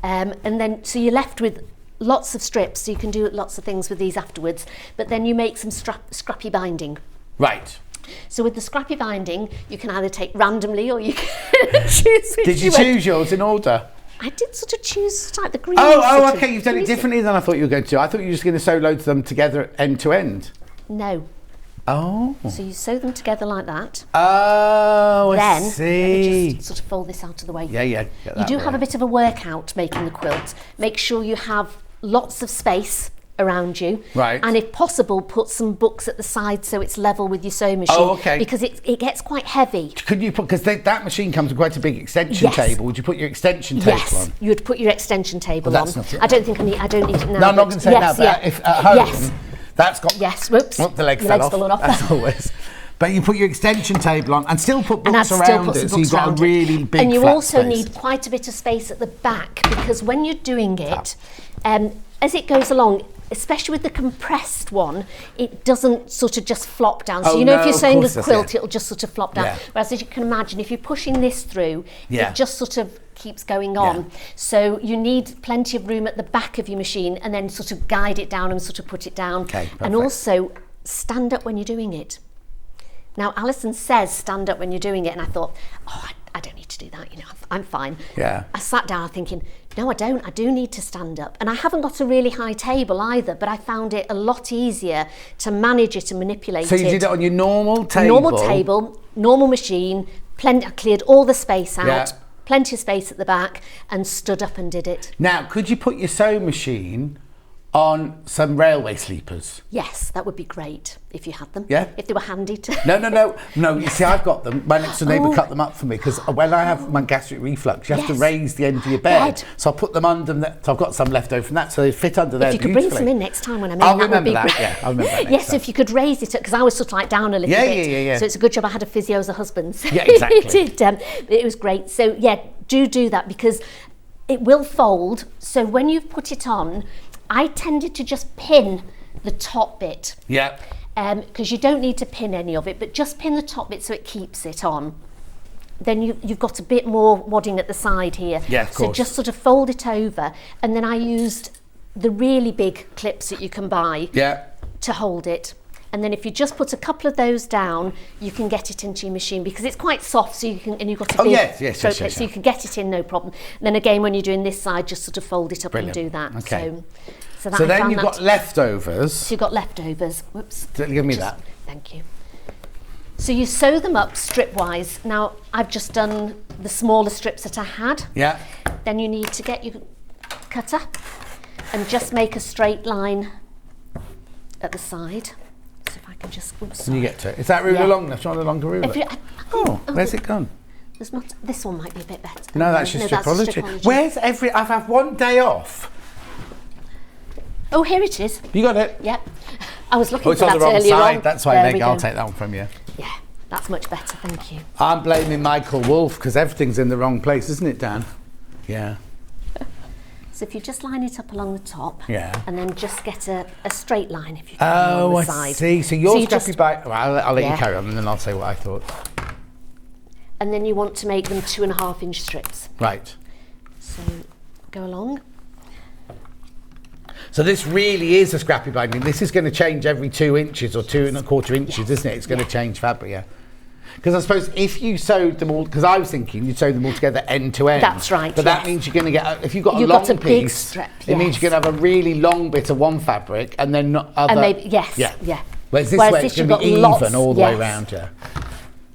And then so you're left with lots of strips, so you can do lots of things with these afterwards, but then you make some scrappy binding. Right. So with the scrappy binding you can either take randomly or you can choose which Did you choose yours in order? I did sort of choose like the green. Oh, okay. You've done it differently than I thought you were going to do. I thought you were just going to sew loads of them together end to end. No. Oh. So you sew them together like that. Oh, then, I see. Let me just sort of fold this out of the way. Yeah. You do have a bit of a workout making the quilt. Make sure you have lots of space around you, right? And if possible, put some books at the side so it's level with your sewing machine. Oh, okay. Because it gets quite heavy. Could you put, because that machine comes with quite a big extension table? Would you put your extension table on? Yes, you would put your extension table well, on. Not I don't think I don't need it now. No, I'm not going to say now. But if at home, that's got. Yes. Whoops. The leg fell off. That's always. But you put your extension table on and still put books around it, so you've got a really big. And you also need quite a bit of space at the back, because when you're doing it, as it goes along, especially with the compressed one, it doesn't sort of just flop down. So if you're sewing this quilt, it'll just sort of flop down. Whereas as you can imagine, if you're pushing this through, it just sort of keeps going on. So you need plenty of room at the back of your machine, and then sort of guide it down and sort of put it down. And also stand up when you're doing it. Now Alison says stand up when you're doing it, and I thought, I don't need to do that, I'm fine. Yeah. I sat down thinking, no, I don't. I do need to stand up. And I haven't got a really high table either, but I found it a lot easier to manage it and manipulate it. So you did it on your normal table? Normal table, normal machine, I cleared all the space out, plenty of space at the back, and stood up and did it. Now, could you put your sewing machine on some railway sleepers. Yes, that would be great if you had them. Yeah. If they were handy to... No, you see, I've got them. My next door neighbour cut them up for me because when I have my gastric reflux, you have to raise the end of your bed. So I put them under, so I've got some left over from that, so they fit under there. If you could bring some in next time when I'm in, I'll that remember would be that, great. yeah, I'll remember that next Yes, time. if you could raise it up, because I was sort of like down a little bit. Yeah. So it's a good job I had a physio as a husband. So Yeah, exactly. it was great. So yeah, do that because it will fold. So when you've put it on, I tended to just pin the top bit. Yeah. Because you don't need to pin any of it, but just pin the top bit so it keeps it on. Then you've got a bit more wadding at the side here. Yeah, of course. So just sort of fold it over, and then I used the really big clips that you can buy to hold it. And then if you just put a couple of those down, you can get it into your machine because it's quite soft, so you can, and you've got a big throat plate, so you can get it in no problem. And then again, when you're doing this side, just sort of fold it up and do that. Okay. So then you've got leftovers. So you've got leftovers. Whoops. Give me that. Thank you. So you sew them up strip-wise. Now, I've just done the smaller strips that I had. Yeah. Then you need to get your cutter and just make a straight line at the side. So if I can just... Oops, Can you get to it? Is that ruler long enough? Do you want a longer ruler? Where's it gone? There's not. This one might be a bit better. No, that's just stripology. Where's I've had one day off. Oh, here it is. You got it? Yep. I was looking it's for on that the wrong earlier side. on. That's why I'll take that one from you. Yeah, that's much better. Thank you. I'm blaming Michael Wolff because everything's in the wrong place, isn't it, Dan? Yeah. So if you just line it up along the top, Yeah. and then just get a straight line if you can along the side. I see. So yours you scrappy by. Well, I'll let you Yeah. carry on, and then I'll say what I thought. And then you want to make them 2.5-inch strips. Right. So go along. So this really is a scrappy binding. This is going to change every 2 inches or 2.25 inches, isn't it? It's going to change fabric, yeah. Because I suppose if you sewed them all, because I was thinking you'd sew them all together end to end. That's right. But that means you're going to get, if you've got a You've long got a big piece, strip, it means you're going to have a really long bit of one fabric and then not other. And maybe, yeah. Whereas this way it's going to be even all the way around, yeah.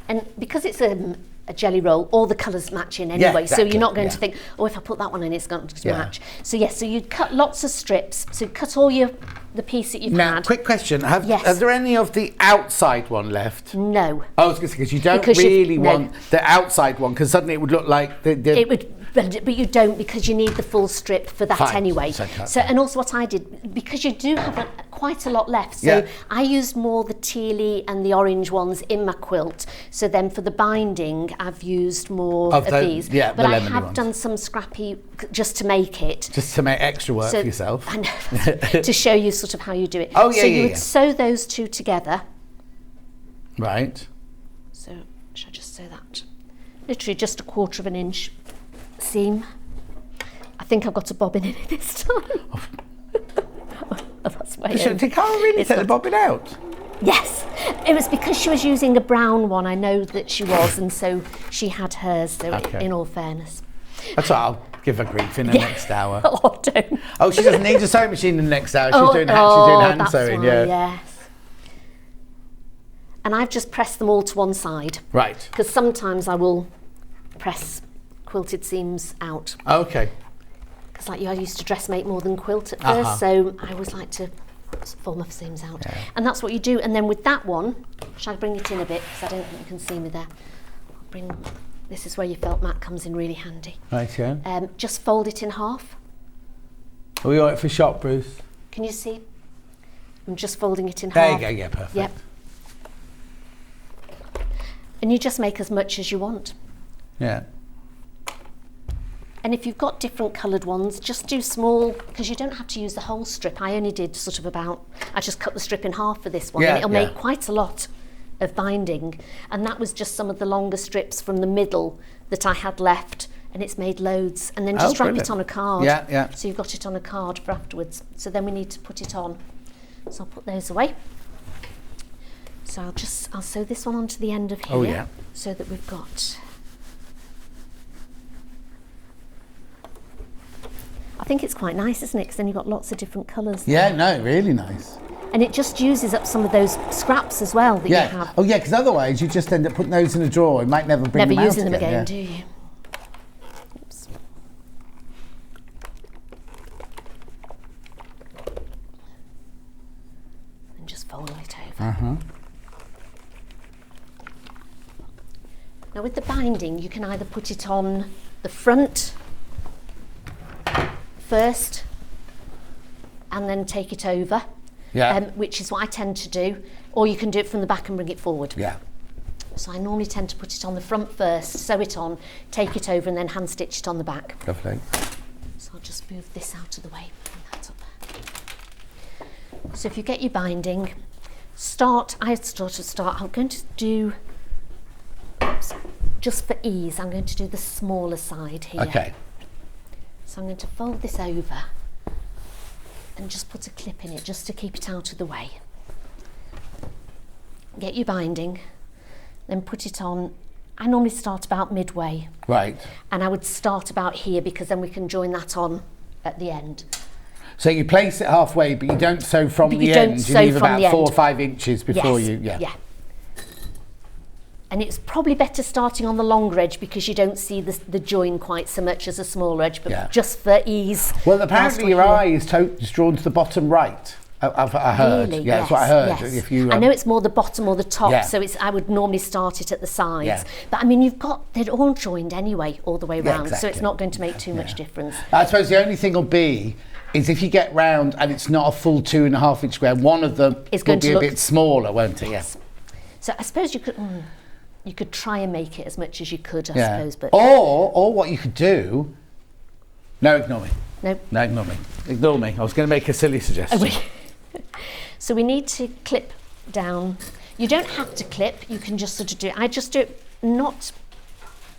And because it's a jelly roll, all the colours match in anyway, exactly, so you're not going to think, oh, if I put that one in, it's going to match. So yes, so you cut lots of strips. So cut all the piece that you've Now, had. quick question: Have there any of the outside one left? No. I was going to say because you don't really want the outside one because suddenly it would look like it would. But you don't because you need the full strip for that anyway. So and also what I did, because you do have quite a lot left, so I used more the tealy and the orange ones in my quilt. So then for the binding, I've used more of these. Yeah, but I have done some scrappy just to make it. Just to make extra work for yourself. I know, to show you sort of how you do it. Oh, yeah, so you would sew those two together. Right. So should I just sew that? Literally just 1/4 inch seam. I think I've got a bobbin in it this time. Oh, that's way Did Cara really take the bobbin out? Yes, it was because she was using a brown one. I know that she was, and so she had hers. So in all fairness, that's what I'll give her grief in the next hour. Oh, don't. Oh, she doesn't need a sewing machine in the next hour. She's doing hand sewing. Why, yes. And I've just pressed them all to one side. Right. Because sometimes I will press quilted seams out. Okay. Because like you, I used to dressmake more than quilt at first, so I always like to form my seams out. Yeah. And that's what you do. And then with that one, shall I bring it in a bit? Because I don't think you can see me there. This is where your felt mat comes in really handy. Right, yeah. Just fold it in half. Are we all right for shot, Bruce? Can you see? I'm just folding it in half. There you go, yeah, perfect. Yep. And you just make as much as you want. Yeah. And if you've got different coloured ones, just do small, because you don't have to use the whole strip. I only did sort of I just cut the strip in half for this one, and it'll make quite a lot of binding. And that was just some of the longer strips from the middle that I had left, and it's made loads. And then just wrap it on a card. Yeah, yeah. So you've got it on a card for afterwards. So then we need to put it on. So I'll put those away. So I'll sew this one onto the end of here. Oh, yeah. So that we've got... I think it's quite nice, isn't it? Because then you've got lots of different colours. Yeah, no, really nice. And it just uses up some of those scraps as well that you have. Oh, yeah, because otherwise you just end up putting those in a drawer. You might never bring them out Never using them again, yeah. do you? Oops. just fold it over. Now with the binding, you can either put it on the front first and then take it over, which is what I tend to do, or you can do it from the back and bring it forward. Yeah. So I normally tend to put it on the front first, sew it on, take it over and then hand stitch it on the back. Lovely. So I'll just move this out of the way. Bring that up there. So if you get your binding, I'm going to do, just for ease, I'm going to do the smaller side here. Okay. So I'm going to fold this over and just put a clip in it just to keep it out of the way. Get your binding, then put it on. I normally start about midway. Right. And I would start about here because then we can join that on at the end. So you place it halfway, but you don't sew from the end. You leave about 4 or 5 inches before you. Yeah. And it's probably better starting on the longer edge because you don't see the join quite so much as a smaller edge, but just for ease. Well, apparently your eye is drawn to the bottom right. I heard. Really? Yeah, Yes, that's what I heard. yes. If you, I know it's more the bottom or the top, Yeah. so I would normally start it at the sides. Yeah. But I mean, they're all joined anyway, all the way Yeah, round, so it's exactly. not going to make too much difference. I suppose the only thing will be is if you get round and it's not a full 2.5 inch square, one of them will be a bit smaller, won't it? Yes. So I suppose you could try and make it as much as you could, I suppose. But Or what you could do. No, ignore me. No. No, ignore me. Ignore me. I was going to make a silly suggestion. So we need to clip down. You don't have to clip, you can just sort of do it. I just do it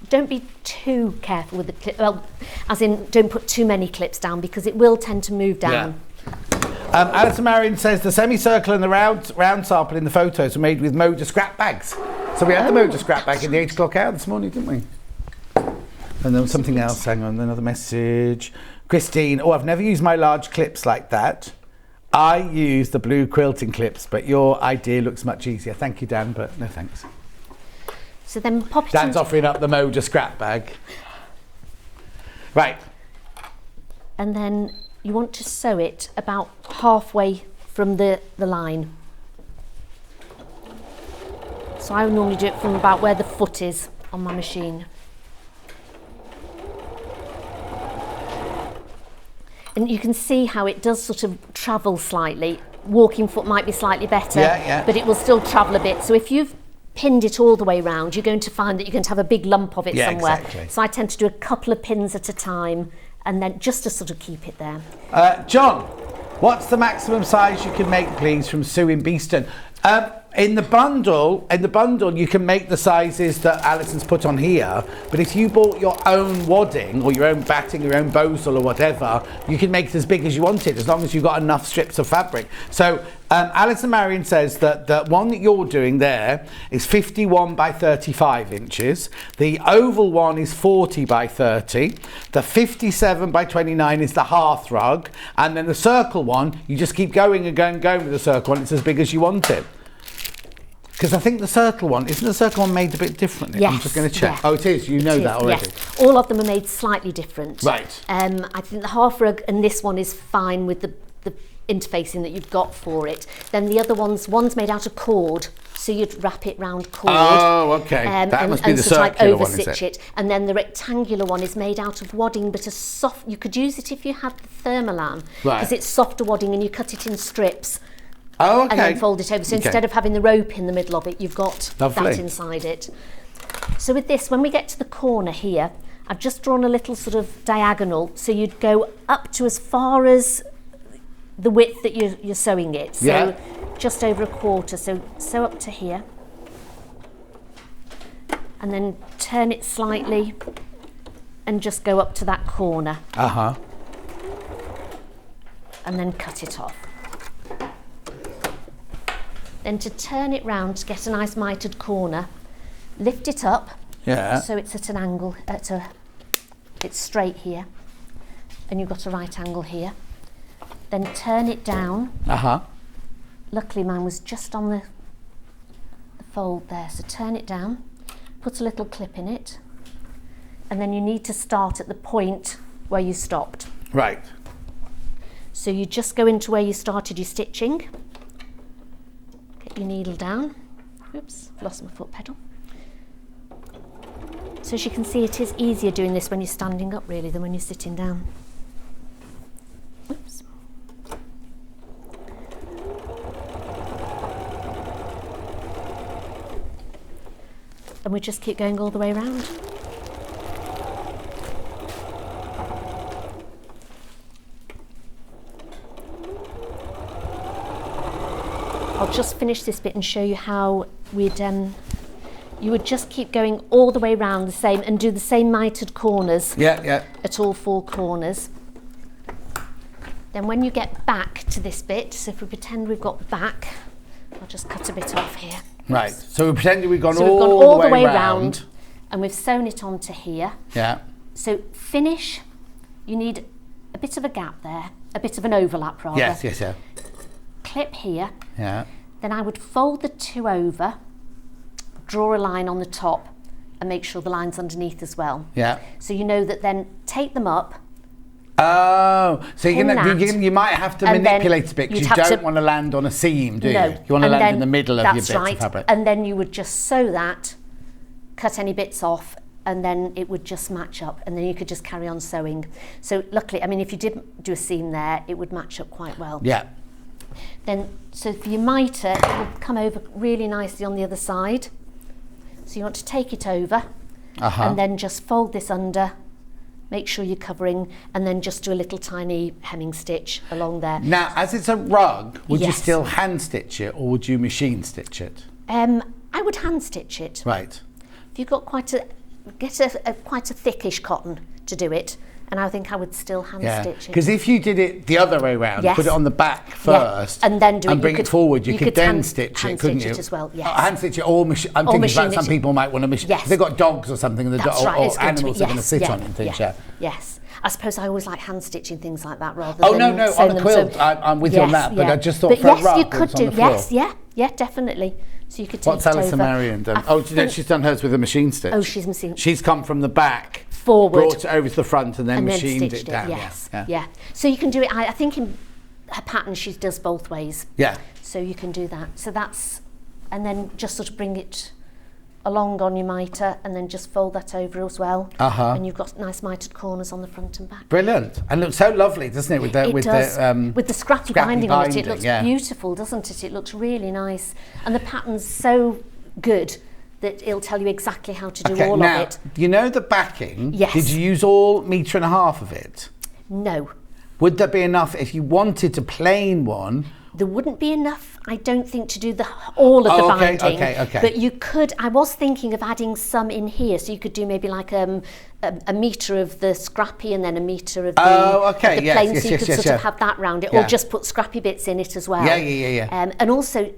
don't be too careful with the clip, well, as in don't put too many clips down because it will tend to move down. Yeah. Alison Marion says the semicircle and the round sample in the photos were made with Moda scrap bags. So we had the Moda scrap bag in the 8 o'clock hour this morning, didn't we? And there was something else, hang on, another message. Christine, I've never used my large clips like that. I use the blue quilting clips, but your idea looks much easier. Thank you, Dan, but no thanks. So then pop it Dan's offering up the Moda scrap bag. Right. And then you want to sew it about halfway from the line. So I normally do it from about where the foot is on my machine. And you can see how it does sort of travel slightly. Walking foot might be slightly better, but it will still travel a bit. So if you've pinned it all the way round, you're going to find that you're going to have a big lump of it somewhere. Exactly. So I tend to do a couple of pins at a time, and then just to sort of keep it there. John, what's the maximum size you can make, please, from Sue in Beeston? In the bundle, you can make the sizes that Alison's put on here, but if you bought your own wadding or your own batting, your own bosal or whatever, you can make it as big as you want it, as long as you've got enough strips of fabric. So Alison Marion says that the one that you're doing there is 51 by 35 inches. The oval one is 40 by 30. The 57 by 29 is the hearth rug. And then the circle one, you just keep going and going and going with the circle one. It's as big as you want it. Because I think isn't the circle one made a bit differently? Yes, I'm just going to check. yeah. Oh, it is. You know that already. Yes. All of them are made slightly different. Right. I think the half rug and this one is fine with the interfacing that you've got for it. Then the other one's made out of cord, so you'd wrap it round cord. Oh, okay. That must be the sort of circular like one, is overstitch it? And then the rectangular one is made out of wadding, but a soft. You could use it if you had the thermalam, because it's softer wadding, and you cut it in strips. Oh, okay. And then fold it over. So instead of having the rope in the middle of it, you've got that inside it. So with this, when we get to the corner here, I've just drawn a little sort of diagonal. So you'd go up to as far as the width that you're sewing it. So just over a quarter. So sew up to here. And then turn it slightly and just go up to that corner. Uh-huh. And then cut it off. Then to turn it round to get a nice mitered corner, lift it up so it's at an angle, it's straight here, and you've got a right angle here. Then turn it down. Luckily mine was just on the fold there, so turn it down, put a little clip in it, and then you need to start at the point where you stopped. Right. So you just go into where you started your stitching, put your needle down. Oops, I've lost my foot pedal. So as you can see, it is easier doing this when you're standing up really than when you're sitting down. Oops. And we just keep going all the way around. I'll just finish this bit and show you how we'd, you would just keep going all the way around the same and do the same mitered corners at all 4 corners. Then when you get back to this bit, so if we pretend we've got back, I'll just cut a bit off here. Right, so we're pretending we've gone, So we've gone all the way round. And we've sewn it onto here. Yeah. So finish, you need a bit of a gap there, a bit of an overlap rather. Yes, yes, yeah. Clip here. Yeah. Then I would fold the 2 over, draw a line on the top and make sure the line's underneath as well. Yeah. So you know that then take them up. Oh, so you might have to manipulate a bit because you don't want to land on a seam, do you? No. You want to land in the middle of your bits of fabric. And then you would just sew that, cut any bits off, and then it would just match up, and then you could just carry on sewing. So luckily, I mean, if you didn't do a seam there, it would match up quite well. Yeah. Then, so for your mitre, it will come over really nicely on the other side. So you want to take it over, and then just fold this under, make sure you're covering, and then just do a little tiny hemming stitch along there. Now, as it's a rug, would you Yes. still hand stitch it or would you machine stitch it? I would hand stitch it. Right. If you've got quite a thickish cotton to do it, and I think I would still hand stitch it. Because if you did it the other way round, Yes. put it on the back first, and then do it, bring it forward, you could then hand stitch it, couldn't you? Hand stitch it as well, yes. Hand stitch it or machine. I'm thinking machine about some it. people might want to machine. Yes. They've got dogs or something, That's right, or it's going to be- animals are going to yes, sit yeah, on it and things. yeah, Yeah. Yes. I suppose I always like hand stitching things like that rather Oh than no, sewing on the them. So- quilt, I'm with you on that. But I just thought But for a yes, rug, you it could was on do. the floor. Yes, definitely. So you could take What's it Alison over. Marion done? I Oh, think- she's done hers with a machine stitch. Oh, she's machine. She's come from the back, Forward. brought it over to the front, and then and then machined stitched it down. Yes, Yeah. yeah. So you can do it. I think in her pattern she does both ways. Yeah. So you can do that. So that's, and then just sort of bring it along on your mitre, and then just fold that over as well. And you've got nice mitered corners on the front and back. Brilliant, and looks so lovely, doesn't it? With the With the scrappy binding on it, it looks yeah. beautiful, doesn't it? It looks really nice, and the pattern's so good that it'll tell you exactly how to do all now, of it. you know the backing? Yes. Did you use all 1.5 meters of it? No, Would there be enough if you wanted to plain one? there wouldn't be enough, I don't think, to do all of the okay, binding. okay. But you could. I was thinking of adding some in here, so you could do maybe like a metre of the scrappy and then a metre of the, of the yes, plain, yes, so you yes, could yes, sort yeah. of have that round it, Yeah. or just put scrappy bits in it as well. Yeah. And also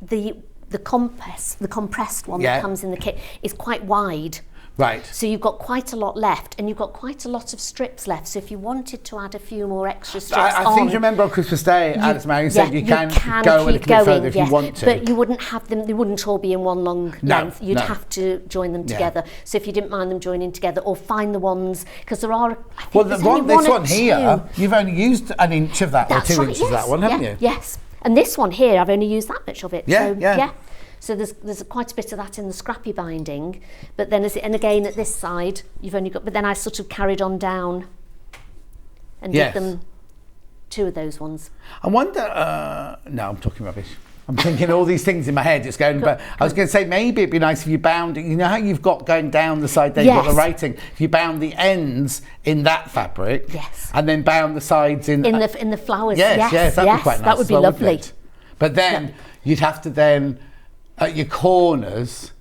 the compressed one Yeah. that comes in the kit is quite wide. Right. So you've got quite a lot left, and you've got quite a lot of strips left. So if you wanted to add a few more extra strips I seem to remember on Christmas Day, Alison Marion said you can go a little keep bit further if you want to. But you wouldn't have them, they wouldn't all be in one long length. You'd no. have to join them together. So if you didn't mind them joining together, or find the ones, because there are, I think Well, there's this only one or one here, two. you've only used 1 inch of that, That's or 2 right, inches of that one, haven't you? Yes. And this one here, I've only used that much of it. Yeah, So, yeah. So there's quite a bit of that in the scrappy binding, but then and again at this side you've only got. But then I sort of carried on down and Yes. did them 2 of those ones. I wonder. No, I'm talking rubbish. I'm thinking all these things in my head. It's going. But I was going to say maybe it'd be nice if you bound. You know how you've got going down the side there. You've got the Yes. writing. If you bound the ends in that fabric. Yes. And then bound the sides in the flowers. Yes, that'd be quite nice. That would as be well, wouldn't lovely. it? But then you'd have to then at your corners.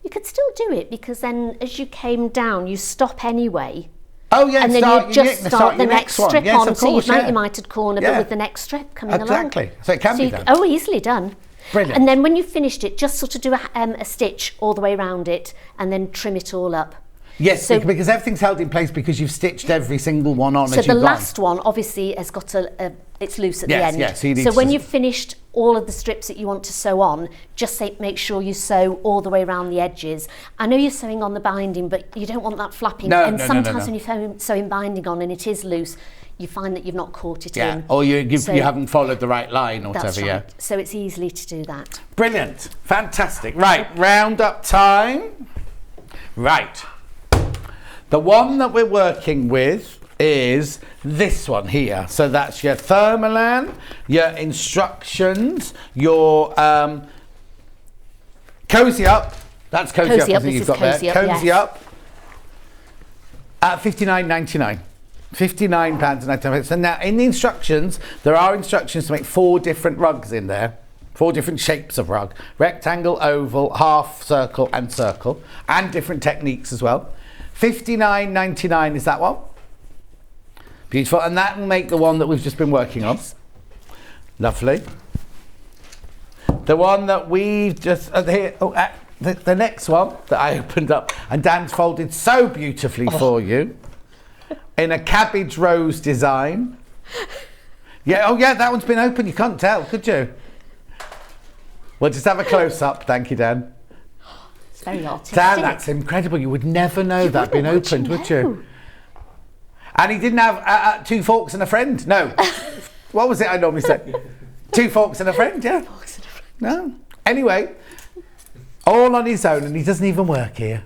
You could still do it, because then as you came down, you stop anyway. Oh yeah, And then you just start the your next one. strip Yes, on, of so course, you've made yeah. your mitered corner, Yeah. but with the next strip coming along. Exactly. So it can be done. Oh, easily done. Brilliant. And then when you've finished it, just sort of do a stitch all the way around it, and then trim it all up. Yes, So- because everything's held in place because you've stitched every single one on So as the you've last one obviously has got it's loose at the Yes, end. yes, so you need So when to- you've finished all of the strips that you want to sew on, just make sure you sew all the way around the edges. I know you're sewing on the binding, but you don't want that flapping. No, and no, no, sometimes no, no. when you're sewing binding on and it is loose, you find that you've not caught it Yeah, in. or you So haven't followed the right line or that's whatever, right. yeah. So it's easy to do that. Brilliant. Fantastic. Right, round up time. Right. The one that we're working with is this one here. So that's your Thermolan, your instructions, your Cozy Up. That's Cozy Up, Cozy I Up, think this you've is got there. Cozy Up, Cozy yes. Up at £59.99. £59.99. So now in the instructions, there are instructions to make 4 different rugs in there. 4 different shapes of rug. Rectangle, oval, half, circle and circle. And different techniques as well. £59.99 is that one. Beautiful. And that will make the one that we've just been working on. Lovely. The one that we've just... here, the next one that I opened up and Dan's folded so beautifully for you. In a cabbage rose design. Yeah, oh yeah, that one's been open. You can't tell, could you? Well, just have a close-up. Thank you, Dan. It's very artistic. Dan, that's incredible. You would never know that been opened, would you? And he didn't have 2 forks and a friend. No. What was it I normally say? 2 forks and a friend, yeah. 2 forks and a friend. No. Anyway, all on his own, and he doesn't even work here.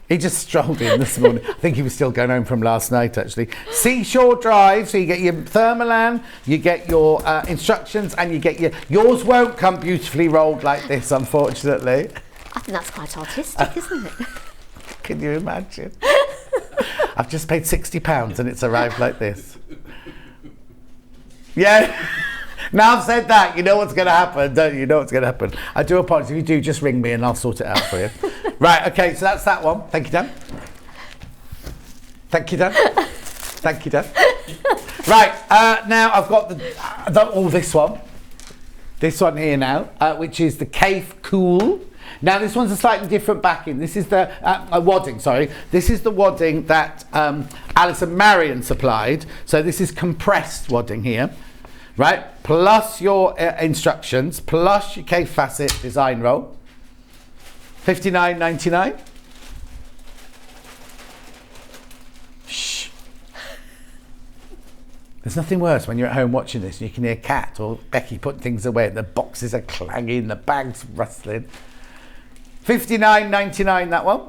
He just strolled in this morning. I think he was still going home from last night, actually. Seashore Drive, so you get your Thermolan, you get your instructions, and you get yours won't come beautifully rolled like this, unfortunately. I think that's quite artistic, isn't it? Can you imagine? I've just paid £60 and it's arrived like this. Yeah. Now I've said that, you know what's going to happen, don't you? You know what's going to happen. I do apologise. If you do, just ring me and I'll sort it out for you. Right, okay, so that's that one. Thank you, Dan. Thank you, Dan. Thank you, Dan. Right, now I've got this one. This one here now, which is the Cafe Cool. Now this one's a slightly different backing. This is the wadding, sorry. This is the wadding that Alice and Marion supplied. So this is compressed wadding here. Right, plus your instructions, plus your Cafe Facet design roll. £59.99. Shh. There's nothing worse when you're at home watching this and you can hear Kat or Becky putting things away and the boxes are clanging, the bags rustling. £59.99 that one.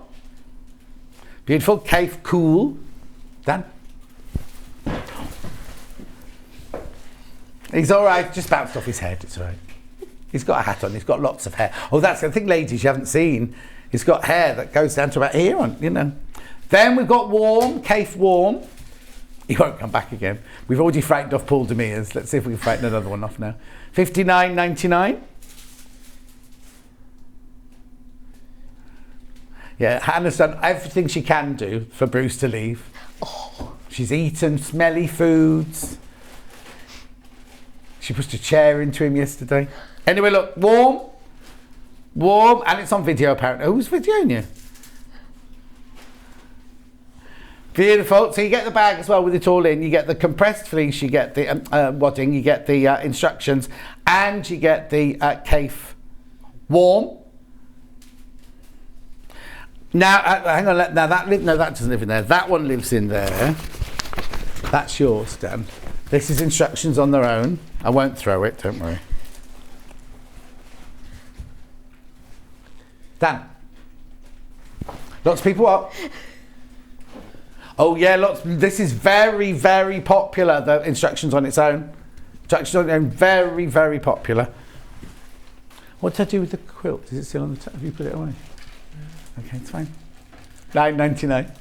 Beautiful. Cafe Cool. Dan? He's all right, just bounced off his head, it's all right. He's got a hat on, he's got lots of hair. Oh, that's the thing, ladies, you haven't seen. He's got hair that goes down to about here, on, you know. Then we've got Warm, Cafe Warm. He won't come back again. We've already frightened off Paul Demirs. Let's see if we can frighten another one off now. £59.99. Yeah, Hannah's done everything she can do for Bruce to leave. Oh. She's eaten smelly foods. She pushed a chair into him yesterday. Anyway, look, Warm, and it's on video apparently. Who's videoing you? Beautiful. So you get the bag as well with it all in. You get the compressed fleece, you get the wadding, you get the instructions, and you get the Cafe Warm. Now, hang on. Now that doesn't live in there. That one lives in there. That's yours, Dan. This is instructions on their own. I won't throw it, don't worry. Dan. Lots of people up. Oh yeah, lots. This is very, very popular, the instructions on its own. Instructions on its own, very, very popular. What did I do with the quilt? Is it still on the top? Have you put it away? Okay, it's fine. £9.99.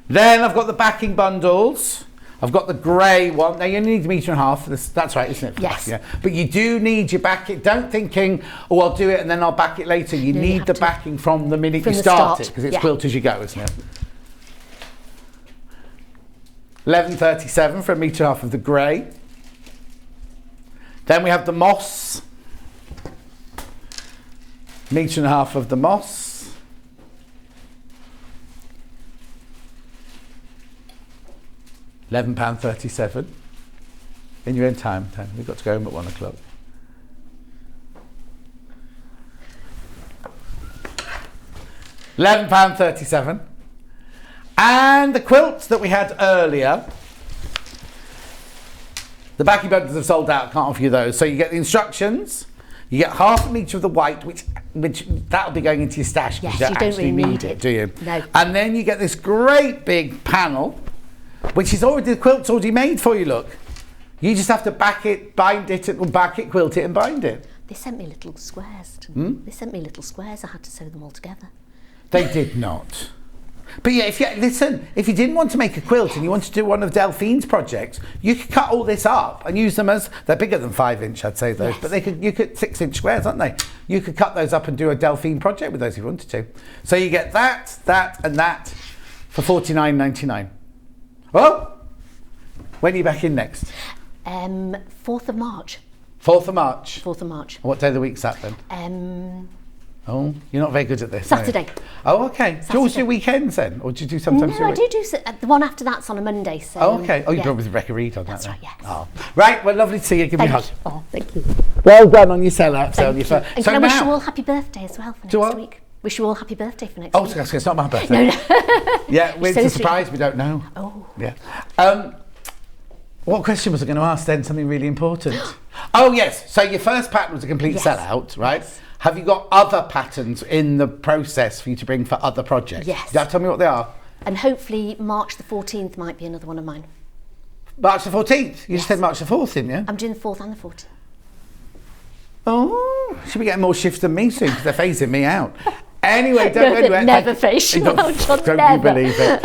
Then I've got the backing bundles. I've got the grey one. Now you need a metre and a half for this. That's right, isn't it? Yes. Yeah. But you do need your backing. Don't thinking, oh, I'll do it and then I'll back it later. You need the backing from the minute you start it, because it's quilt as you go, isn't it? £11.37 for a metre and a half of the grey. Then we have the moss. Metre and a half of the moss. £11.37. In your own time, Dan. We've got to go home at 1 o'clock. £11.37. And the quilts that we had earlier, the backy bundles have sold out. Can't offer you those. So you get the instructions. You get half of each of the white, which that'll be going into your stash. Yes, you you don't actually really need it, it. do you? No. And then you get this great big panel, which is already, the quilt's already made for you, look. You just have to back it, bind it, or back it, quilt it and bind it. They sent me little squares. They sent me little squares. I had to sew them all together. They did not. But yeah, if you didn't want to make a quilt and you wanted to do one of Delphine's projects, you could cut all this up and use them as, they're bigger than 5-inch, I'd say those, Yes. but you could 6-inch squares, aren't they? You could cut those up and do a Delphine project with those if you wanted to. So you get that, and that for $49.99. Well, when are you back in next? 4th of March. 4th of March. 4th of March. What day of the week's that then? Oh, you're not very good at this, Saturday. are you? Oh, okay. Do you always do weekends then? Or do you do sometimes? No, I do the one after that's on a Monday. So, Oh, okay. Oh, you yeah. brought with Rebecca Reed on That's that right, then? yes. Oh. Right, well, lovely to see you. Give me a hug. Thank you. Oh, thank you. Well done on your sellout sale. Thank you. And So can I wish now- you all happy birthday as well for Do next what? week? Wish you all happy birthday for next Oh, week. it's not my birthday. No. Yeah, well, it's so a sweet. surprise. We don't know. Oh. Yeah. What question was I going to ask then? Something really important. Oh, yes. So your first pattern was a complete Yes. sellout, right? Yes. Have you got other patterns in the process for you to bring for other projects? Yes. You have to tell me what they are. And hopefully March the 14th might be another one of mine. March the 14th. You just Yes. said March the 4th, didn't you? I'm doing the 4th and the 14th. Oh, should be getting more shifts than me soon because they're phasing me out. Anyway, don't go anywhere. Never phase you out, John, Don't never. you believe it?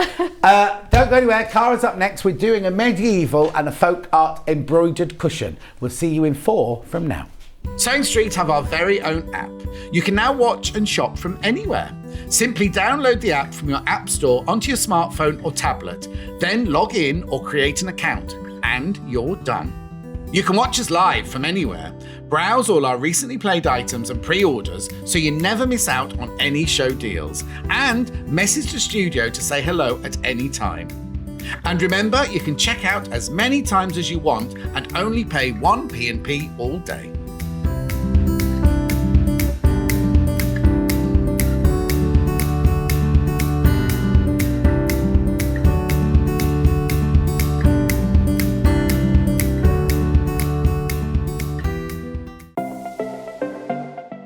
Don't go anywhere. Cara's up next. We're doing a medieval and a folk art embroidered cushion. We'll see you in 4 from now. Sewing Street have our very own app. You can now watch and shop from anywhere. Simply download the app from your app store onto your smartphone or tablet. Then log in or create an account and you're done. You can watch us live from anywhere, browse all our recently played items and pre-orders so you never miss out on any show deals, and message the studio to say hello at any time. And remember, you can check out as many times as you want and only pay 1 P&P all day.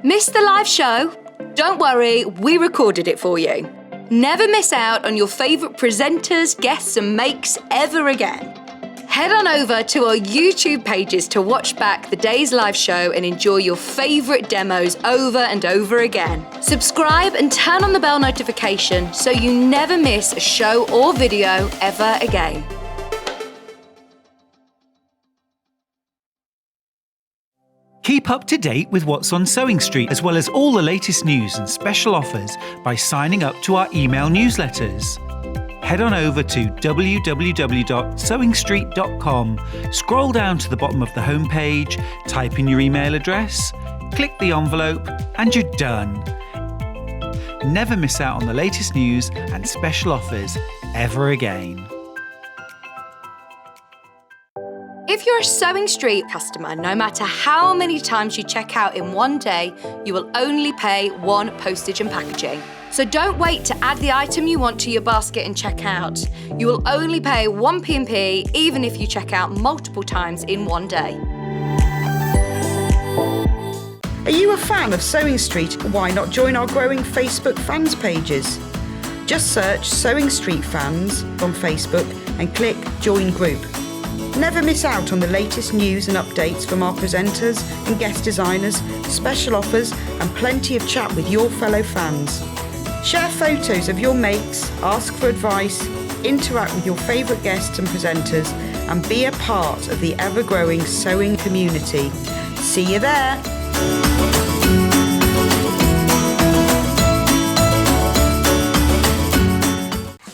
Missed the live show? Don't worry, we recorded it for you. Never miss out on your favourite presenters, guests and makes ever again. Head on over to our YouTube pages to watch back the day's live show and enjoy your favourite demos over and over again. Subscribe and turn on the bell notification so you never miss a show or video ever again. Keep up to date with what's on Sewing Street, as well as all the latest news and special offers by signing up to our email newsletters. Head on over to www.sewingstreet.com, scroll down to the bottom of the homepage, type in your email address, click the envelope, and you're done. Never miss out on the latest news and special offers ever again. If you're a Sewing Street customer, no matter how many times you check out in one day, you will only pay 1 postage and packaging. So don't wait to add the item you want to your basket and check out. You will only pay 1 P&P even if you check out multiple times in one day. Are you a fan of Sewing Street? Why not join our growing Facebook fans pages? Just search Sewing Street Fans on Facebook and click Join Group. Never miss out on the latest news and updates from our presenters and guest designers, special offers and plenty of chat with your fellow fans. Share photos of your makes, ask for advice, interact with your favourite guests and presenters and be a part of the ever-growing sewing community. See you there!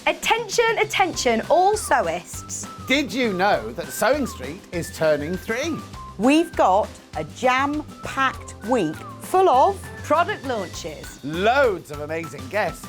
Attention, attention, all sewists. Did you know that Sewing Street is turning 3? We've got a jam-packed week full of Product launches, Loads of amazing guests.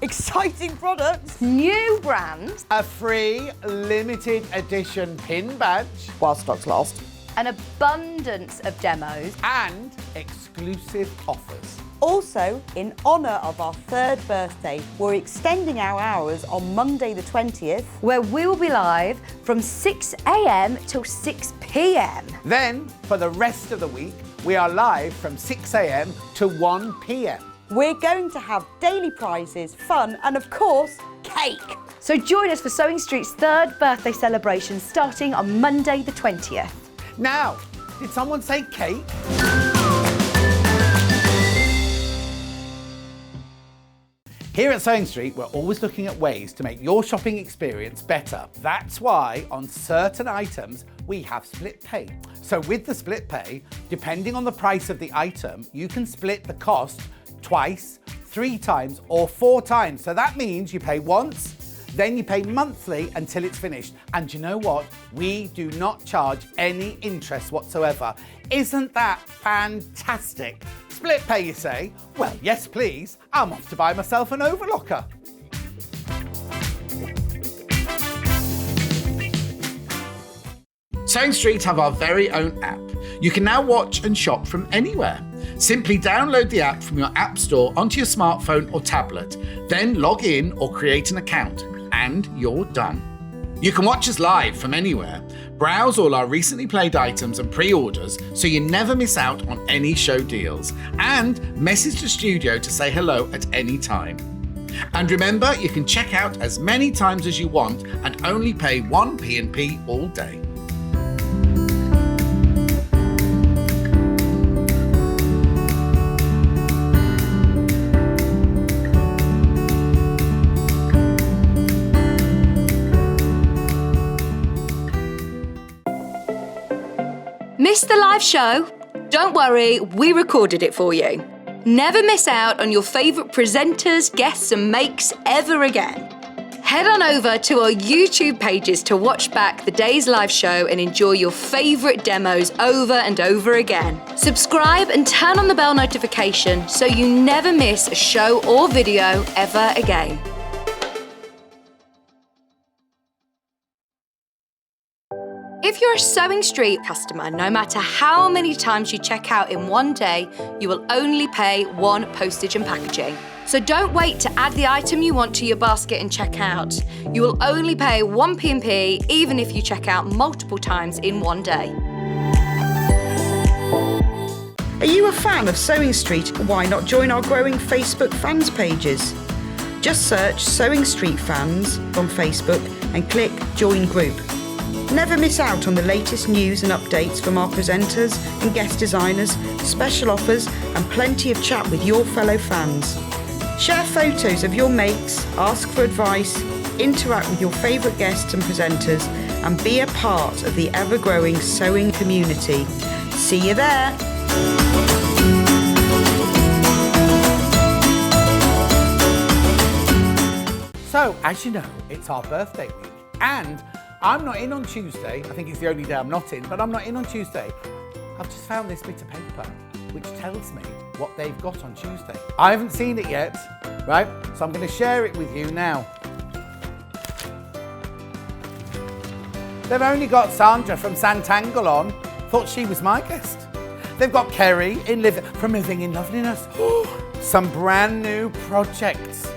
exciting products new brands, A free limited edition pin badge. while stocks last. an abundance of demos, and exclusive offers. Also, in honour of our third birthday, we're extending our hours on Monday the 20th. where we will be live from 6 a.m. till 6 p.m. Then, for the rest of the week, we are live from 6 a.m. to 1 p.m. We're going to have daily prizes, fun, and of course, cake. So join us for Sewing Street's third birthday celebration starting on Monday the 20th. Now, did someone say cake? Here at Sewing Street, we're always looking at ways to make your shopping experience better. That's why on certain items, we have split pay. So with the split pay, depending on the price of the item, you can split the cost twice, 3 times, or 4 times. So that means you pay once, then you pay monthly until it's finished. And you know what? We do not charge any interest whatsoever. Isn't that fantastic? Split pay, you say? Well, yes, please. I'm off to buy myself an overlocker. Sewing Street have our very own app. You can now watch and shop from anywhere. Simply download the app from your app store onto your smartphone or tablet, then log in or create an account, and you're done. You can watch us live from anywhere, browse all our recently played items and pre-orders so you never miss out on any show deals, and message the studio to say hello at any time. And remember, you can check out as many times as you want and only pay 1 P&P all day. Missed the live show? Don't worry, we recorded it for you. Never miss out on your favourite presenters, guests and makes ever again. Head on over to our YouTube pages to watch back the day's live show and enjoy your favourite demos over and over again. Subscribe and turn on the bell notification so you never miss a show or video ever again. If you're a Sewing Street customer, no matter how many times you check out in one day, you will only pay 1 postage and packaging. So don't wait to add the item you want to your basket and check out. You will only pay 1 P&P even if you check out multiple times in one day. Are you a fan of Sewing Street? Why not join our growing Facebook fans pages? Just search Sewing Street Fans on Facebook and click Join Group. Never miss out on the latest news and updates from our presenters and guest designers, special offers and plenty of chat with your fellow fans. Share photos of your makes, ask for advice, interact with your favourite guests and presenters and be a part of the ever-growing sewing community. See you there! So, as you know, it's our birthday week, and I'm not in on Tuesday. I think it's the only day I'm not in, but I'm not in on Tuesday. I've just found this bit of paper, which tells me what they've got on Tuesday. I haven't seen it yet, right? So I'm going to share it with you now. They've only got Sandra from Santangle on. Thought she was my guest. They've got Kerry from Living in Loveliness. Some brand new projects.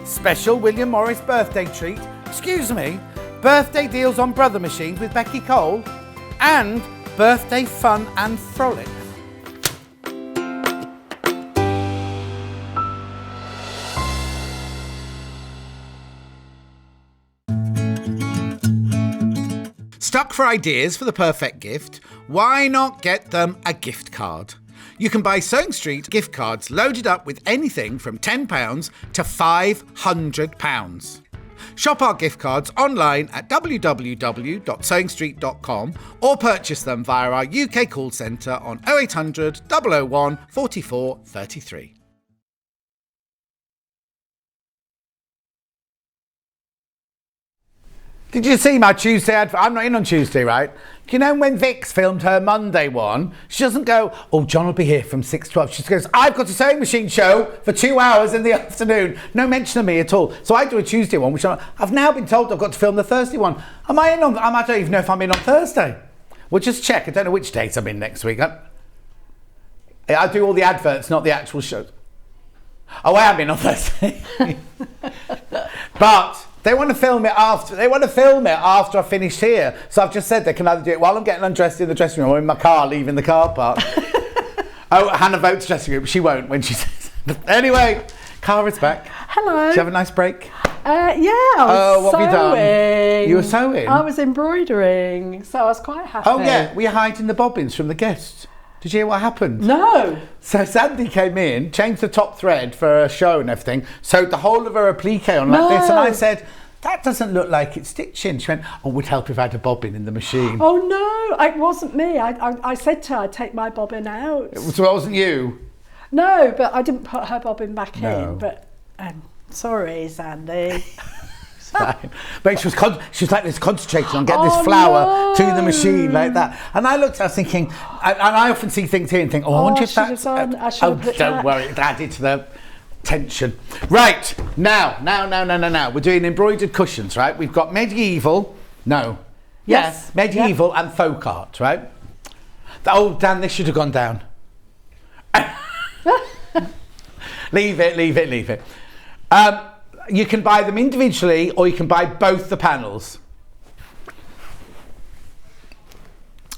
Special William Morris birthday treat. Excuse me. Birthday deals on Brother Machines with Becky Cole. And birthday fun and frolic. Stuck for ideas for the perfect gift? Why not get them a gift card? You can buy Sewing Street gift cards loaded up with anything from £10 to £500. Shop our gift cards online at www.sewingstreet.com or purchase them via our UK call centre on 0800 001 44 33. Did you see my Tuesday advert? I'm not in on Tuesday, right? You know when Vix filmed her Monday one, she doesn't go, oh, John will be here from 6 to 12. She just goes, I've got a sewing machine show for 2 hours in the afternoon. No mention of me at all. So I do a Tuesday one, which I've now been told I've got to film the Thursday one. Am I in on, I don't even know if I'm in on Thursday. We'll just check. I don't know which dates I'm in next week. I do all the adverts, not the actual shows. Oh, I am in on Thursday. But they want to film it after. They want to film it after I finish here. So I've just said they can either do it while I'm getting undressed in the dressing room or in my car leaving the car park. Oh, Hannah votes dressing room. She won't when she says. Anyway, Cara's back. Hello. Did you have a nice break? Yeah, I was what have you done? sewing. You were sewing? I was embroidering, so I was quite happy. Oh yeah, we were hiding the bobbins from the guests. Did you hear what happened? No. So Sandi came in, changed the top thread for a show and everything, sewed the whole of her applique on like this, and I said, that doesn't look like it's stitching. She went, oh, it would help if I had a bobbin in the machine. Oh no, it wasn't me. I said to her, I'd take my bobbin out. So it wasn't you? No, but I didn't put her bobbin back No. in. But sorry, Sandi. Fine. But she was like this, concentrating on getting this flower to the machine like that. And I looked, I was thinking, and I often see things here and think, oh, I wonder if that's... I should have put don't that. worry, it added to the tension. Right, now, we're doing embroidered cushions, right? We've got medieval, Yes. medieval and folk art, right? Oh, Dan, this should have gone down. Leave it. You can buy them individually or you can buy both the panels.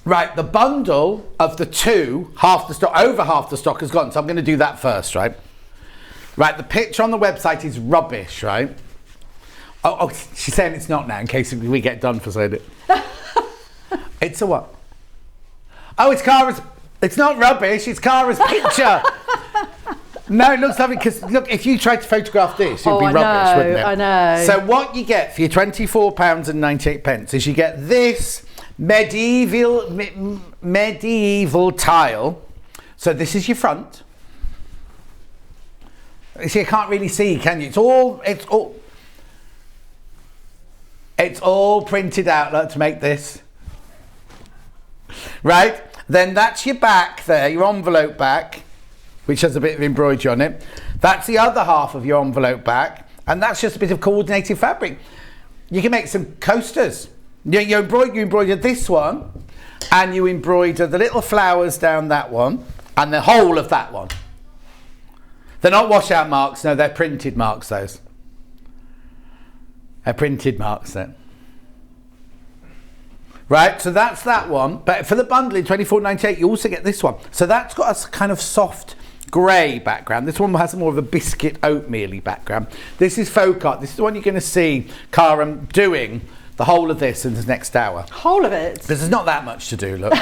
Right, the bundle of the two, over half the stock has gone, so I'm going to do that first, right? Right, the picture on the website is rubbish, right? Oh, she's saying it's not now in case we get done for saying it. It's a what? Oh, it's Cara's, it's not rubbish, it's Cara's picture. No, it looks lovely because look, if you tried to photograph this, it'd be rubbish, wouldn't it? I know. So what you get for your £24.98 is you get this medieval tile. So this is your front. You see, I can't really see, can you? It's all printed out like, to make this. Right? Then that's your back there, your envelope back, which has a bit of embroidery on it. That's the other half of your envelope back, and that's just a bit of coordinated fabric. You can make some coasters. You embroider this one, and you embroider the little flowers down that one, and the whole of that one. They're not washout marks, no, they're printed marks, those. They're printed marks then. Right, so that's that one, but for the bundle in £24.98 you also get this one. So that's got a kind of soft grey background. This one has more of a biscuit oatmeal-y background. This is folk art. This is the one you're going to see Cara doing the whole of this in the next hour. Whole of it? There's not that much to do, look.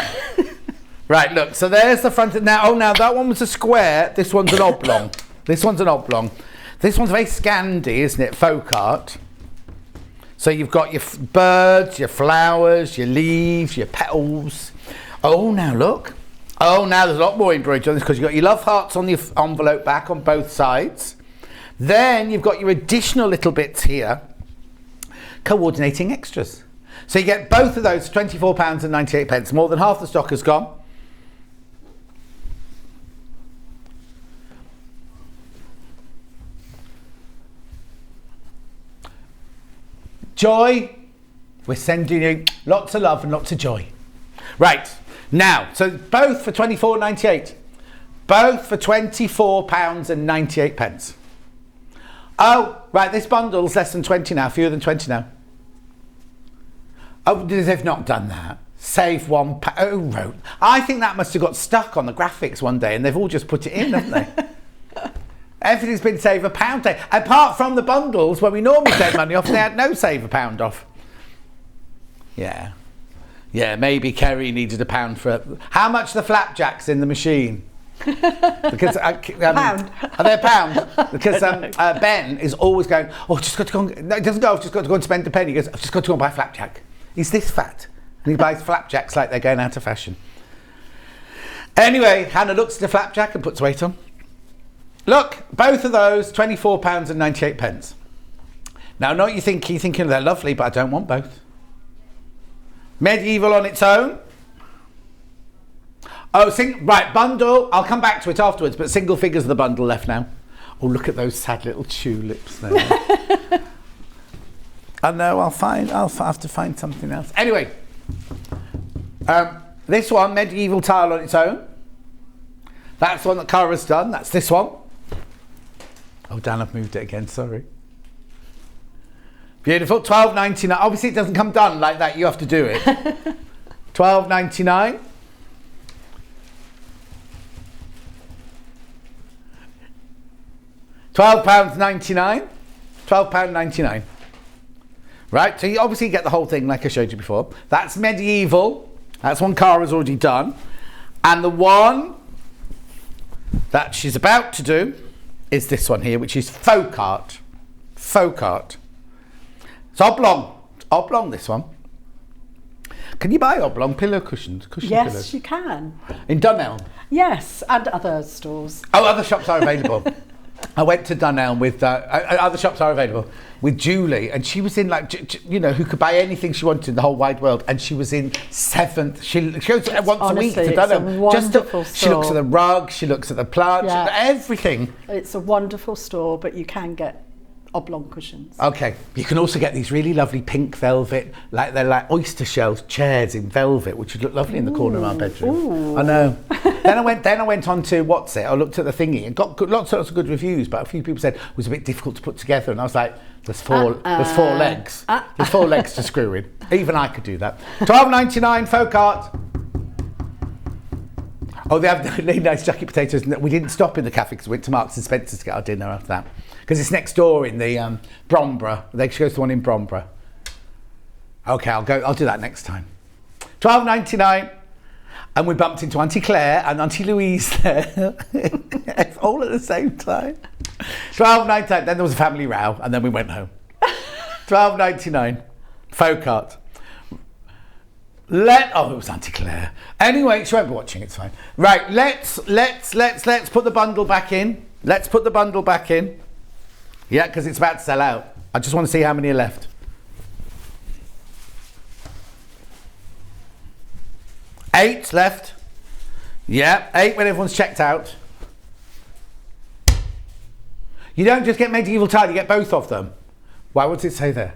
Right, look, so there's the front. Now that one was a square. This one's an oblong. This one's an oblong. This one's very Scandi, isn't it? Folk art. So you've got your birds, your flowers, your leaves, your petals. Oh, now look. Oh, now there's a lot more embroidery on this because you've got your love hearts on the envelope back on both sides. Then you've got your additional little bits here, coordinating extras. So you get both of those, £24.98. More than half the stock has gone. Joy, we're sending you lots of love and lots of joy. Right. Now, so both for £24.98. Both for £24.98. Oh, right, this bundle's less than 20 now, fewer than 20 now. Oh, they've not done that. Save £1. Oh, right. I think that must have got stuck on the graphics one day and they've all just put it in, haven't they? Everything's been save £1 day. Apart from the bundles where we normally take money off, they had no save £1 off. Yeah. Yeah, maybe Kerry needed £1 for... How much are the flapjacks in the machine? Because £1. Are they £1? Because Ben is always going, oh, just got to go and... No, he doesn't go, I've just got to go and spend a penny. He goes, I've just got to go and buy a flapjack. He's this fat. And he buys flapjacks like they're going out of fashion. Anyway, Hannah looks at the flapjack and puts weight on. Look, both of those, £24.98. Now, not you thinking they're lovely, but I don't want both. Medieval on its own. Oh, right, bundle. I'll come back to it afterwards, but single figures of the bundle left now. Oh, look at those sad little tulips there. I know, I'll have to find something else. Anyway, This one, medieval tile on its own. That's the one that Cara's done. That's this one. Oh, Dan, I've moved it again. Sorry. Beautiful. $12.99. Obviously, it doesn't come done like that. You have to do it. $12.99. £12.99. £12.99. Right, so you obviously get the whole thing like I showed you before. That's medieval. That's one Cara's already done. And the one that she's about to do is this one here, which is folk art. Folk art. It's oblong. It's oblong, this one. Can you buy oblong pillow cushions? Yes, pillows? you can. In Dunelm? Yes, and other stores. Oh, other shops are available. I went to Dunelm with, other shops are available, with Julie, and she was in who could buy anything she wanted in the whole wide world, and she was in 7th. She goes once a week to Dunelm. She looks at the rug, she looks at the plants, everything. It's a wonderful store, but you can get oblong cushions. Okay, you can also get these really lovely pink velvet, they're like oyster shells chairs in velvet, which would look lovely in the corner of our bedroom. Ooh. I know. Then I went on to I looked at the thingy and got lots of good reviews, but a few people said it was a bit difficult to put together, and I was like, there's four legs. There's 4 legs to screw in. Even I could do that. $12.99 folk art. Oh, they have really nice jacket potatoes. We didn't stop in the cafe because we went to Marks and Spencer's to get our dinner after that. Because it's next door in the Bromborough. She goes to one in Bromborough. Okay, I'll do that next time. $12.99. And we bumped into Auntie Claire and Auntie Louise there. All at the same time. $12.99. Then there was a family row and then we went home. $12.99. Folk art. It was Auntie Claire. Anyway, she won't be watching, it's fine. Right, let's put the bundle back in. Let's put the bundle back in. Yeah, because it's about to sell out. I just want to see how many are left. 8 left. Yeah, 8 when everyone's checked out. You don't just get medieval tile, you get both of them. Why would it say there?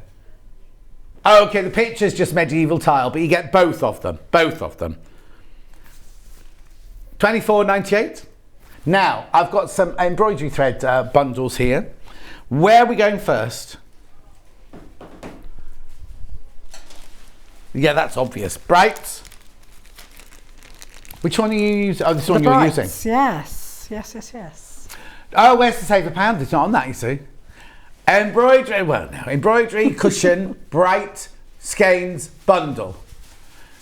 Oh, okay, the picture's just medieval tile, but you get both of them. Both of them. $24.98. Now, I've got some embroidery thread bundles here. Where are we going first? Yeah, that's obvious. Brights. Which one are you using? Oh, this one you're using. Yes, yes, yes, yes. Oh, where's the save a pound? It's not on that, you see. Embroidery cushion, bright skeins bundle.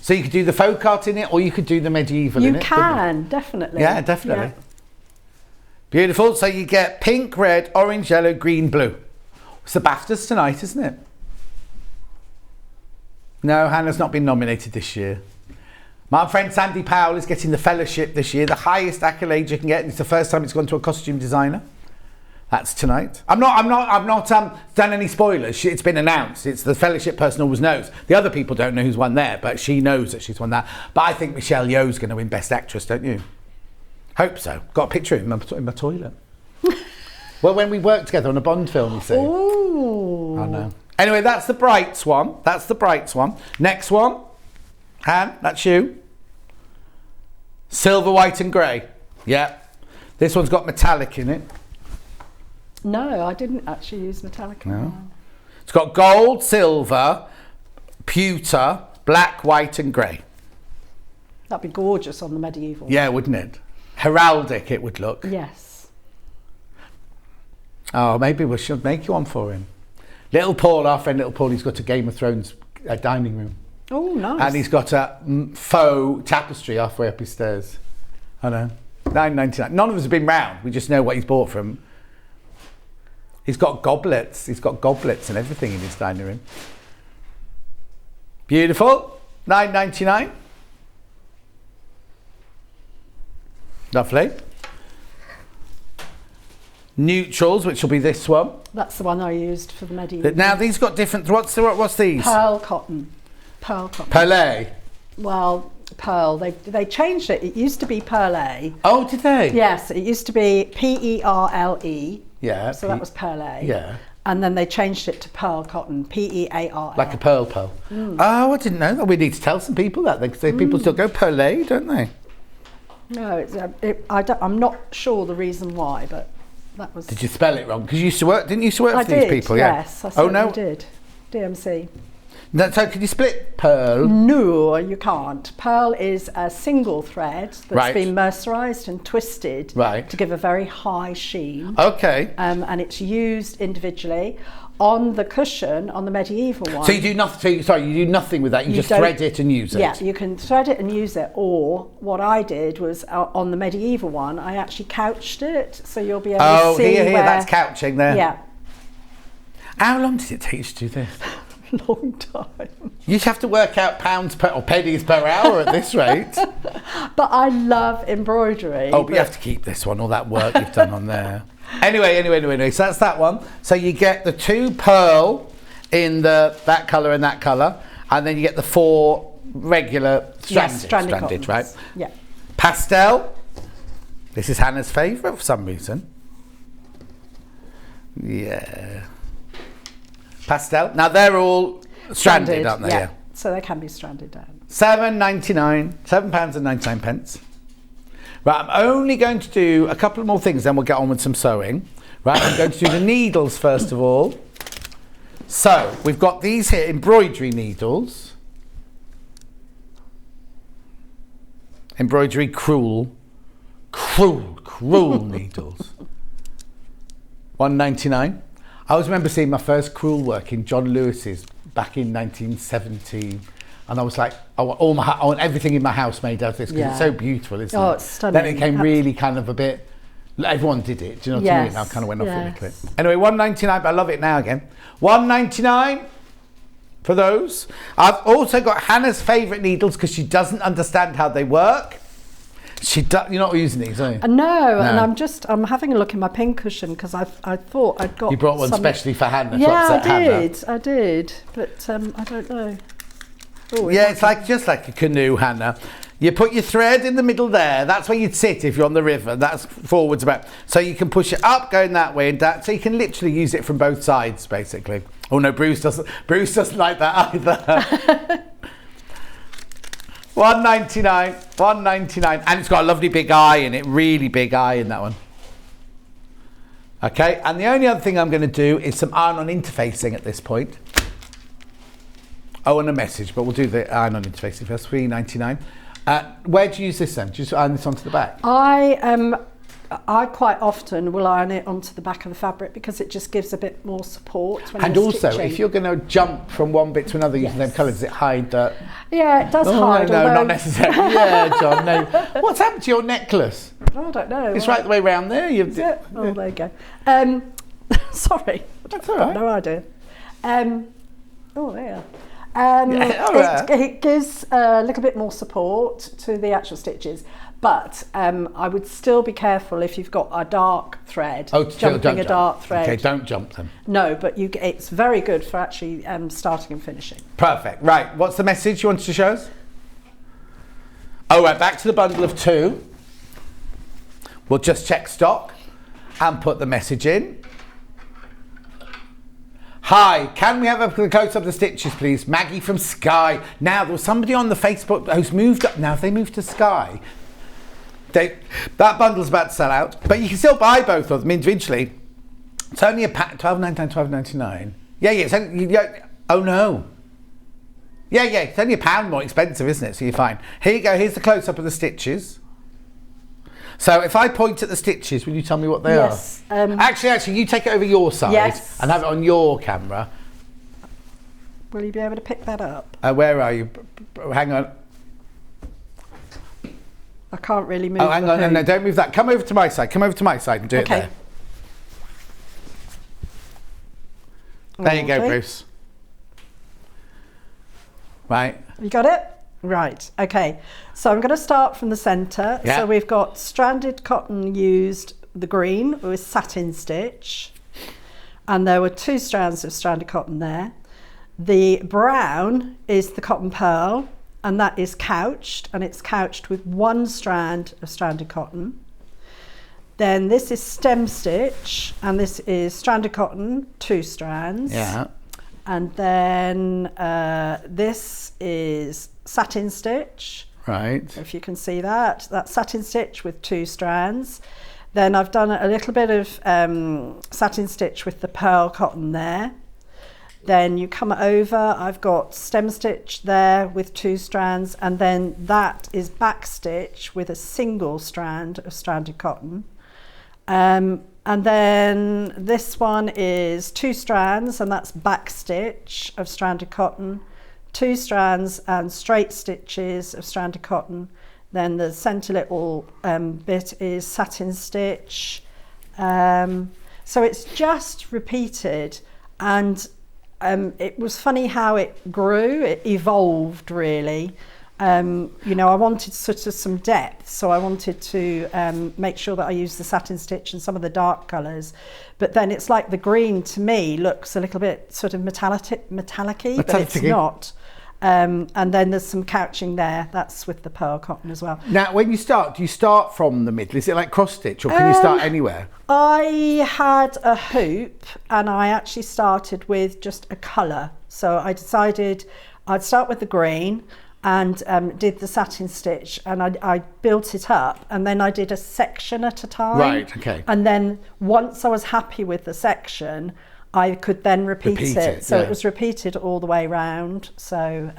So you could do the folk art in it, or you could do the medieval in it. You can, definitely. Yeah, definitely. Yeah. Beautiful. So you get pink, red, orange, yellow, green, blue. It's the BAFTAs tonight, isn't it? No, Hannah's not been nominated this year. My friend Sandi Powell is getting the fellowship this year, the highest accolade you can get, and it's the first time it's gone to a costume designer. That's tonight. I've not done any spoilers. It's been announced. It's the fellowship person always knows. The other people don't know who's won there, but she knows that she's won that. But I think Michelle Yeoh's going to win Best Actress, don't you? Hope so. Got a picture in my toilet. Well, when we worked together on a Bond film, you see. Ooh. I know. Anyway, that's the Brights one. That's the Brights one. Next one. Han, that's you. Silver, white and grey. Yeah. This one's got metallic in it. No, I didn't actually use metallic. No. It's got gold, silver, pewter, black, white and grey. That'd be gorgeous on the medieval. Yeah, wouldn't it? Heraldic it would look. Yes. Oh, maybe we should make you one for him. Little Paul, our friend Little Paul, he's got a Game of Thrones dining room. Oh, nice. And he's got a faux tapestry halfway up his stairs. I know. $9.99. None of us have been round. We just know what he's bought from. He's got goblets. He's got goblets and everything in his dining room. Beautiful. $9.99. Lovely. Neutrals, which will be this one. That's the one I used for the medieval. Now these got different. What's these? Pearl cotton. Pearl cotton. Perlé. Well, pearl. They changed it. It used to be perlé. Oh, did they? Yes, it used to be Perle. Yeah. So that was perlé. Yeah. And then they changed it to pearl cotton, P-E-A-R-L. Like a pearl. Oh, I didn't know that. We need to tell some people that, because people still go pearl, don't they? No, I'm not sure the reason why, but that was... Did you spell it wrong? Because you used to work, didn't you used to work for these people? Yes, I certainly oh, no? did. DMC. No, so can you split pearl? No, you can't. Pearl is a single thread that's Right. been mercerised and twisted Right. to give a very high sheen. Okay. And it's used individually. On the cushion, on the medieval one... So you do nothing, you do nothing with that, you just don't- thread it and use it? Yeah, you can thread it and use it, or what I did was on the medieval one, I actually couched it, so you'll be able to see here, where... that's couching there. Yeah, How long did it take you to do this? long time. You'd have to work out pounds per, or pennies per hour at this rate. But I love embroidery. Oh, but you have to keep this one, all that work you've done on there. Anyway, so that's that one. So you get the 2 pearl in that colour and that colour, and then you get the 4 regular stranded cottons. right? Yeah. Pastel. This is Hannah's favourite for some reason. Yeah. Pastel. Now they're all stranded, aren't they? Yeah. So they can be stranded down. £7.99, £7.99. Right, I'm only going to do a couple more things, then we'll get on with some sewing. Right, I'm going to do the needles first of all. So we've got these here, embroidery needles. Embroidery cruel needles. £1.99. I always remember seeing my first crewel work in John Lewis's back in 1917, and I was like, I want everything in my house made out of this, because it's so beautiful, isn't it? Oh, it's stunning. Then it became really kind of a bit, everyone did it, do you know what I mean? I kind of went off a little bit. Anyway, £1.99, but I love it now again. £1.99 for those. I've also got Hannah's favourite needles, because she doesn't understand how they work. You're not using these, are you? No, and I'm having a look in my pincushion, because I thought I'd got... You brought one specially for Hannah to Yeah, upset Hannah. I did, but I don't know. Oh, Yeah, it's just like a canoe, Hannah. You put your thread in the middle there. That's where you'd sit if you're on the river. That's forwards about. So you can push it up, going that way and that. So you can literally use it from both sides, basically. Oh no, Bruce doesn't like that either. £1.99, and it's got a lovely big eye in it, really big eye in that one. Okay, and the only other thing I'm going to do is some iron-on interfacing at this point. Oh, and a message, but we'll do the iron-on interfacing first. £3.99. Where do you use this then? Do you just iron this onto the back? I quite often will iron it onto the back of the fabric, because it just gives a bit more support when And you're also, stitching. if you're going to jump from one bit to another using them colours, does it hide the... Yeah, it does hide. No, although... not necessarily. Yeah, John, no. What's happened to your necklace? I don't know. It's right the way round there. Is it? Oh, there you go. Sorry. That's all right. No idea. Oh, there. It gives a little bit more support to the actual stitches, but I would still be careful if you've got a dark thread, jumping a dark thread. Okay, don't jump them. No, but it's very good for actually starting and finishing. Perfect. Right, what's the message you wanted to show us? Oh, right, back to the bundle of 2. We'll just check stock and put the message in. Hi, can we have a close up of the stitches, please? Maggie from Sky. Now, there was somebody on the Facebook who's moved up. Now, if they moved to Sky, that bundle's about to sell out, but you can still buy both of them individually. It's only a pack, £12.99, £12.99. Yeah, it's only, oh no. Yeah, it's only £1 more expensive, isn't it? So you're fine. Here you go, here's the close up of the stitches. So if I point at the stitches, will you tell me what they are? Actually, you take it over your side and have it on your camera. Will you be able to pick that up? Where are you? Hang on. I can't really move. Oh, hang on. No, don't move that. Come over to my side. Come over to my side and do it there. There you go, Bruce. Right. You got it? Right, okay. So I'm going to start from the centre. Yeah. So we've got stranded cotton used, the green with satin stitch. And there were 2 strands of stranded cotton there. The brown is the cotton pearl, and that is couched, and it's couched with 1 strand of stranded cotton. Then this is stem stitch, and this is stranded cotton, 2 strands. Yeah. And then this is satin stitch. Right. If you can see that, that's satin stitch with 2 strands. Then I've done a little bit of satin stitch with the pearl cotton there. Then you come over, I've got stem stitch there with 2 strands, and then that is back stitch with a single strand of stranded cotton. And then this one is 2 strands, and that's back stitch of stranded cotton, 2 strands and straight stitches of stranded cotton. Then the centre little bit is satin stitch. So it's just repeated, and it was funny how it grew, it evolved really. You know, I wanted sort of some depth, so I wanted to make sure that I used the satin stitch and some of the dark colours. But then it's like the green to me looks a little bit sort of metallic-y, but it's not. And then there's some couching there, that's with the pearl cotton as well. Now, when you start, do you start from the middle? Is it like cross stitch, or can you start anywhere? I had a hoop, and I actually started with just a colour. So I decided I'd start with the green, and did the satin stitch, and I built it up, and then I did a section at a time. Right, okay. And then once I was happy with the section, I could then repeat it. So it was repeated all the way round. So,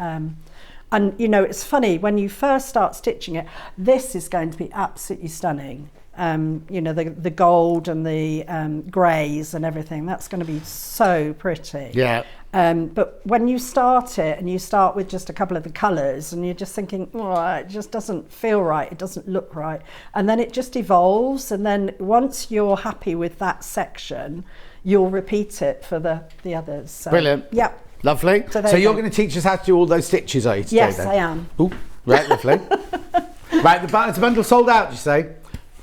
and you know, it's funny, when you first start stitching it, this is going to be absolutely stunning. You know, the gold and the greys and everything, that's going to be so pretty. Yeah. But when you start it, and you start with just a couple of the colours, and you're just thinking, oh, it just doesn't feel right, it doesn't look right. And then it just evolves, and then once you're happy with that section, you'll repeat it for the others. So, brilliant. Yeah. Lovely. So you're going to teach us how to do all those stitches, are you, today? Yes, then? I am. Ooh, right, lovely. Right, the bundle sold out, you say?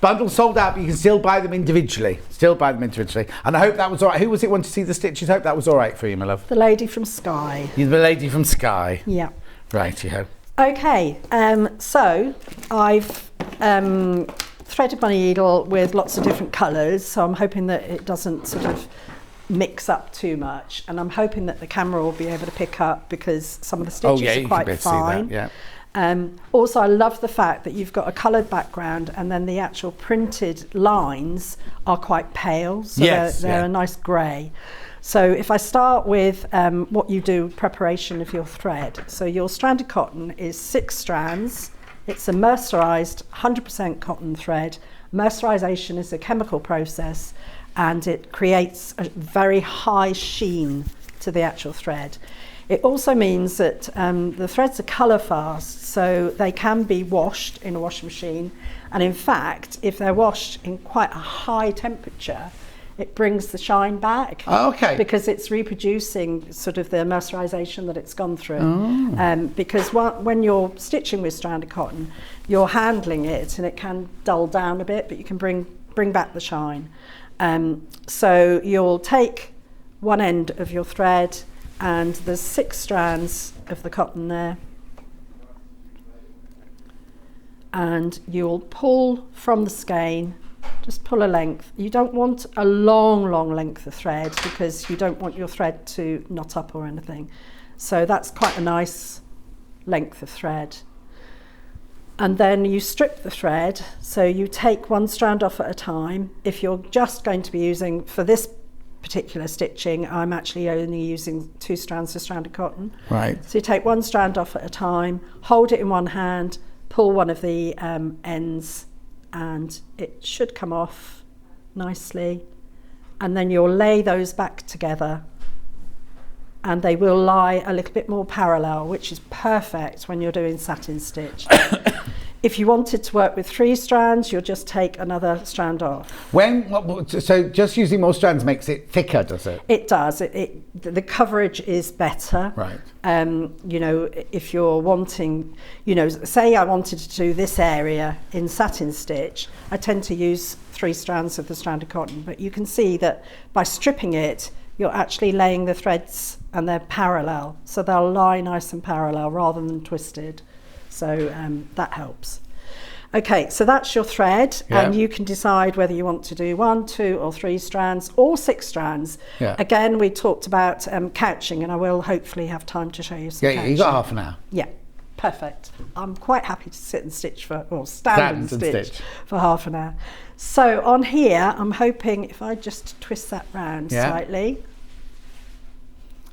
Bundle sold out, but you can still buy them individually. And I hope that was all right. Who was it want to see the stitches? Hope that was all right for you, my love. The lady from Skye. You're the lady from Skye. Yeah. Righty-ho. Okay, so I've threaded my needle with lots of different colours, so I'm hoping that it doesn't sort of mix up too much, and I'm hoping that the camera will be able to pick up, because some of the stitches are quite fine. Yeah. Also, I love the fact that you've got a coloured background, and then the actual printed lines are quite pale, so they're a nice grey. So if I start with what you do, preparation of your thread. So your stranded cotton is 6 strands. It's a mercerised 100% cotton thread. Mercerisation is a chemical process, and it creates a very high sheen to the actual thread. It also means that the threads are colour fast, so they can be washed in a washing machine. And in fact, if they're washed in quite a high temperature, it brings the shine back. Oh, okay. Because it's reproducing sort of the mercerisation that it's gone through. Because when you're stitching with stranded cotton, you're handling it, and it can dull down a bit, but you can bring back the shine. So you'll take one end of your thread, and there's 6 strands of the cotton there, and you'll pull from the skein, just pull a length. You don't want a long length of thread, because you don't want your thread to knot up or anything. So that's quite a nice length of thread. And then you strip the thread, so you take 1 strand off at a time. If you're just going to be using, for this particular stitching, I'm actually only using 2 strands of stranded cotton. Right. So you take 1 strand off at a time, hold it in one hand, pull one of the ends, and it should come off nicely. And then you'll lay those back together, and they will lie a little bit more parallel, which is perfect when you're doing satin stitch. If you wanted to work with 3 strands, you'll just take another strand off. So just using more strands makes it thicker, does it? It does. The coverage is better. Right. You know, if you're wanting, you know, say I wanted to do this area in satin stitch, I tend to use 3 strands of the stranded cotton, but you can see that by stripping it, you're actually laying the threads, and they're parallel, so they'll lie nice and parallel rather than twisted. So that helps. Okay, so that's your thread, Yeah. and you can decide whether you want to do 1, 2 or 3 strands or 6 strands. Yeah. Again, we talked about couching, and I will hopefully have time to show you some Yeah, couching. you got half an hour. Yeah, perfect. I'm quite happy to sit and stitch stand and stitch for half an hour. So on here, I'm hoping if I just twist that round slightly,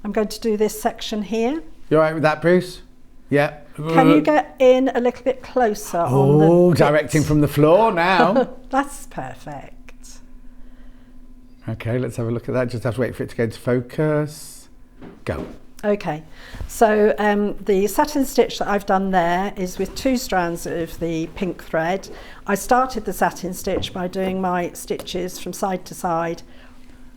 I'm going to do this section here. You all right with that, Bruce? Yeah. Can you get in a little bit closer on the Oh, bits? directing from the floor now. That's perfect. Okay, let's have a look at that. Just have to wait for it to go into focus. Go. Okay, so the satin stitch that I've done there is with 2 strands of the pink thread. I started the satin stitch by doing my stitches from side to side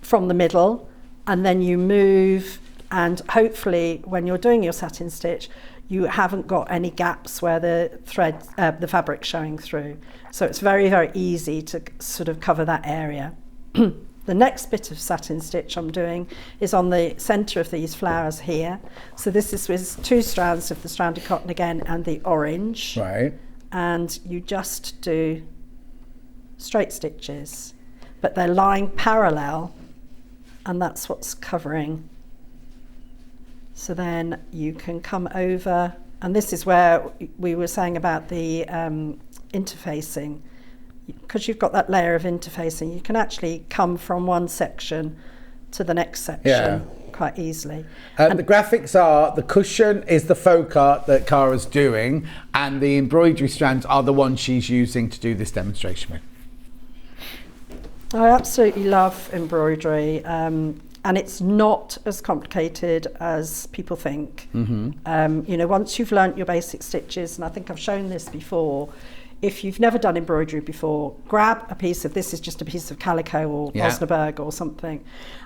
from the middle, and then you move, and hopefully when you're doing your satin stitch you haven't got any gaps where the thread, the fabric's showing through. So it's very, very easy to sort of cover that area. The next bit of satin stitch I'm doing is on the centre of these flowers here. So this is with 2 strands of the stranded cotton again and the orange. Right. And you just do straight stitches, but they're lying parallel, and that's what's covering. So then you can come over, and this is where we were saying about the interfacing. Because you've got that layer of interfacing, you can actually come from one section to the next section quite easily. And the graphics are, the cushion is the folk art that Cara's doing, and the embroidery strands are the ones she's using to do this demonstration with. I absolutely love embroidery, and it's not as complicated as people think. You know, once you've learnt your basic stitches, and I think I've shown this before, if you've never done embroidery before, grab a piece of, this is just a piece of calico or Osnaburg or something,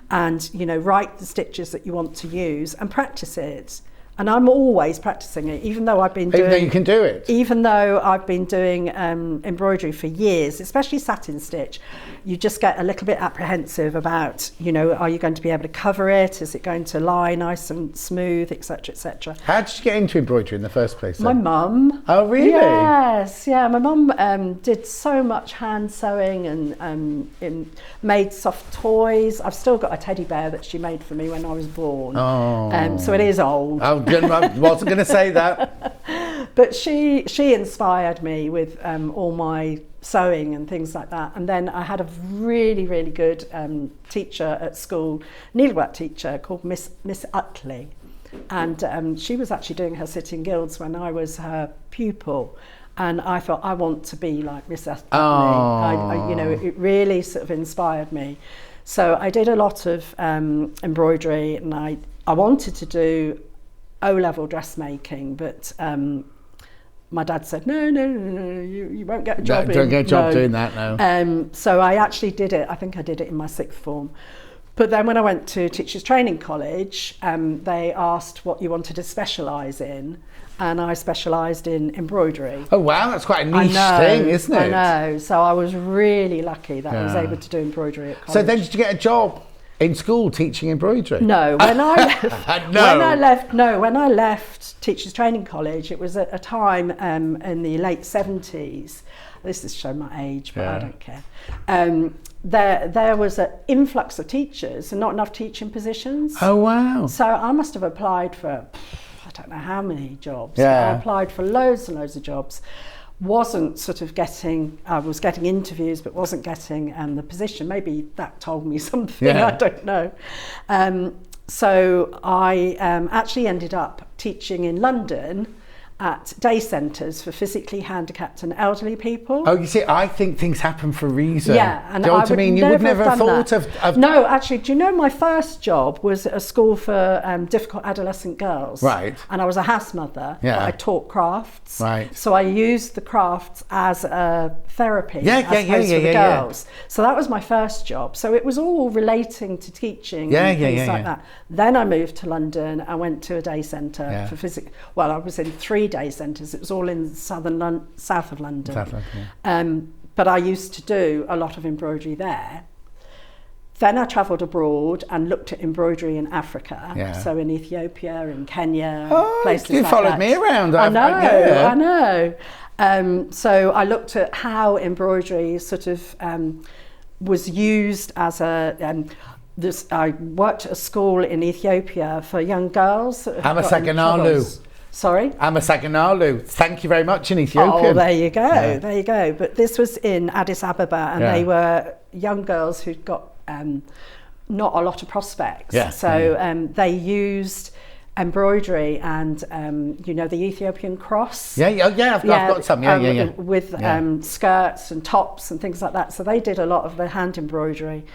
and, you know, write the stitches that you want to use and practice it. And I'm always practicing it, even though I've been doing... Even though you can do it. Even though I've been doing embroidery for years, especially satin stitch, you just get a little bit apprehensive about, you know, are you going to be able to cover it? Is it going to lie nice and smooth, etc., etc. How did you get into embroidery in the first place then? My mum. Oh, really? Yes, yeah. My mum did so much hand sewing and made soft toys. I've still got a teddy bear that she made for me when I was born. Oh. So it is old. I wasn't going to say that. But she inspired me with all my sewing and things like that. And then I had a really, really good teacher at school, needlework teacher called Miss Utley. And she was actually doing her sitting guilds when I was her pupil. And I thought, I want to be like Miss Utley. I, you know, it really sort of inspired me. So I did a lot of embroidery, and I wanted to do O-level dressmaking, but my dad said, no, you won't get a job. Don't get a job doing that, no. So I actually did it. I think I did it in my 6th form. But then when I went to Teachers Training College, they asked what you wanted to specialise in, and I specialised in embroidery. Oh wow, that's quite a niche thing, isn't it? I know. So I was really lucky that I was able to do embroidery at college. So then did you get a job in school teaching embroidery? No, when I left Teachers Training College, it was at a time in the late 70s. This is showing my age, but I don't care. There was an influx of teachers and not enough teaching positions. Oh wow. So I must have applied for, I don't know how many jobs. Yeah. I applied for loads and loads of jobs. Wasn't sort of getting, I was getting interviews but wasn't getting the position. Maybe that told me something, I don't know. So I actually ended up teaching in London at day centres for physically handicapped and elderly people. Oh, you see, I think things happen for a reason. Yeah, and do you know what I mean? You would never have thought of... No, actually, do you know my first job was at a school for difficult adolescent girls? Right. And I was a house mother. Yeah. I taught crafts. Right. So I used the crafts as a therapy as opposed to the girls. So that was my first job. So it was all relating to teaching and things like that. Then I moved to London. I went to a day centre for physics. Well, I was in 3 day centres. It was all in south of London. South London, but I used to do a lot of embroidery there. Then I travelled abroad and looked at embroidery in Africa, so in Ethiopia, in Kenya, places like that. You followed me around. I know. So I looked at how embroidery sort of was used as a. I worked at a school in Ethiopia for young girls. Amasaganalu. Sorry? Amasaganalu. Thank you very much in Ethiopian. Oh, there you go. Yeah. There you go. But this was in Addis Ababa, and they were young girls who'd got not a lot of prospects. Yeah. So they used embroidery and the Ethiopian cross. I've got some. With skirts and tops and things like that. So they did a lot of the hand embroidery.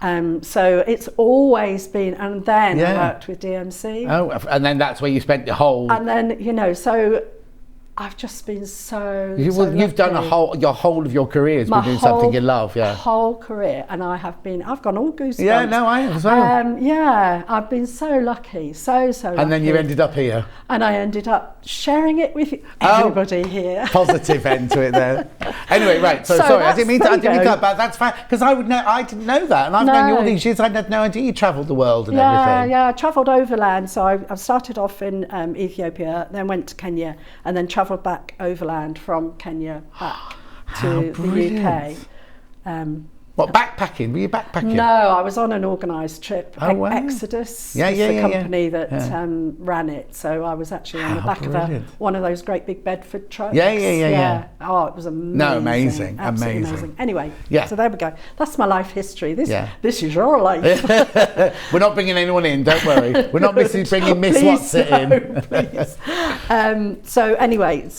So it's always been, and then I worked with DMC. Oh, and then that's where you spent your whole. And then so I've just been so. You've done your whole of your career has been doing something you love, whole career, and I've gone all goosebumps. Yeah, no, I have as well. I've been so lucky, so lucky. And then you ended up here. And I ended up sharing it with everybody here. Positive end to it there. Anyway, right. So sorry, I didn't mean to. But that's fine because I didn't know that, and I've known you all these years. I had no idea you travelled the world and everything. Yeah, I travelled overland. So I started off in Ethiopia, then went to Kenya, and then travelled back overland from Kenya back to the UK. What, backpacking? Were you backpacking? No, I was on an organised trip. Oh, wow. Exodus was the company that ran it. So I was actually on the back of one of those great big Bedford trucks. Yeah. Oh, it was amazing. No, amazing. Anyway, so there we go. That's my life history. This is your life. We're not bringing anyone in, don't worry. We're not bringing Miss Watson in. Please. So anyway,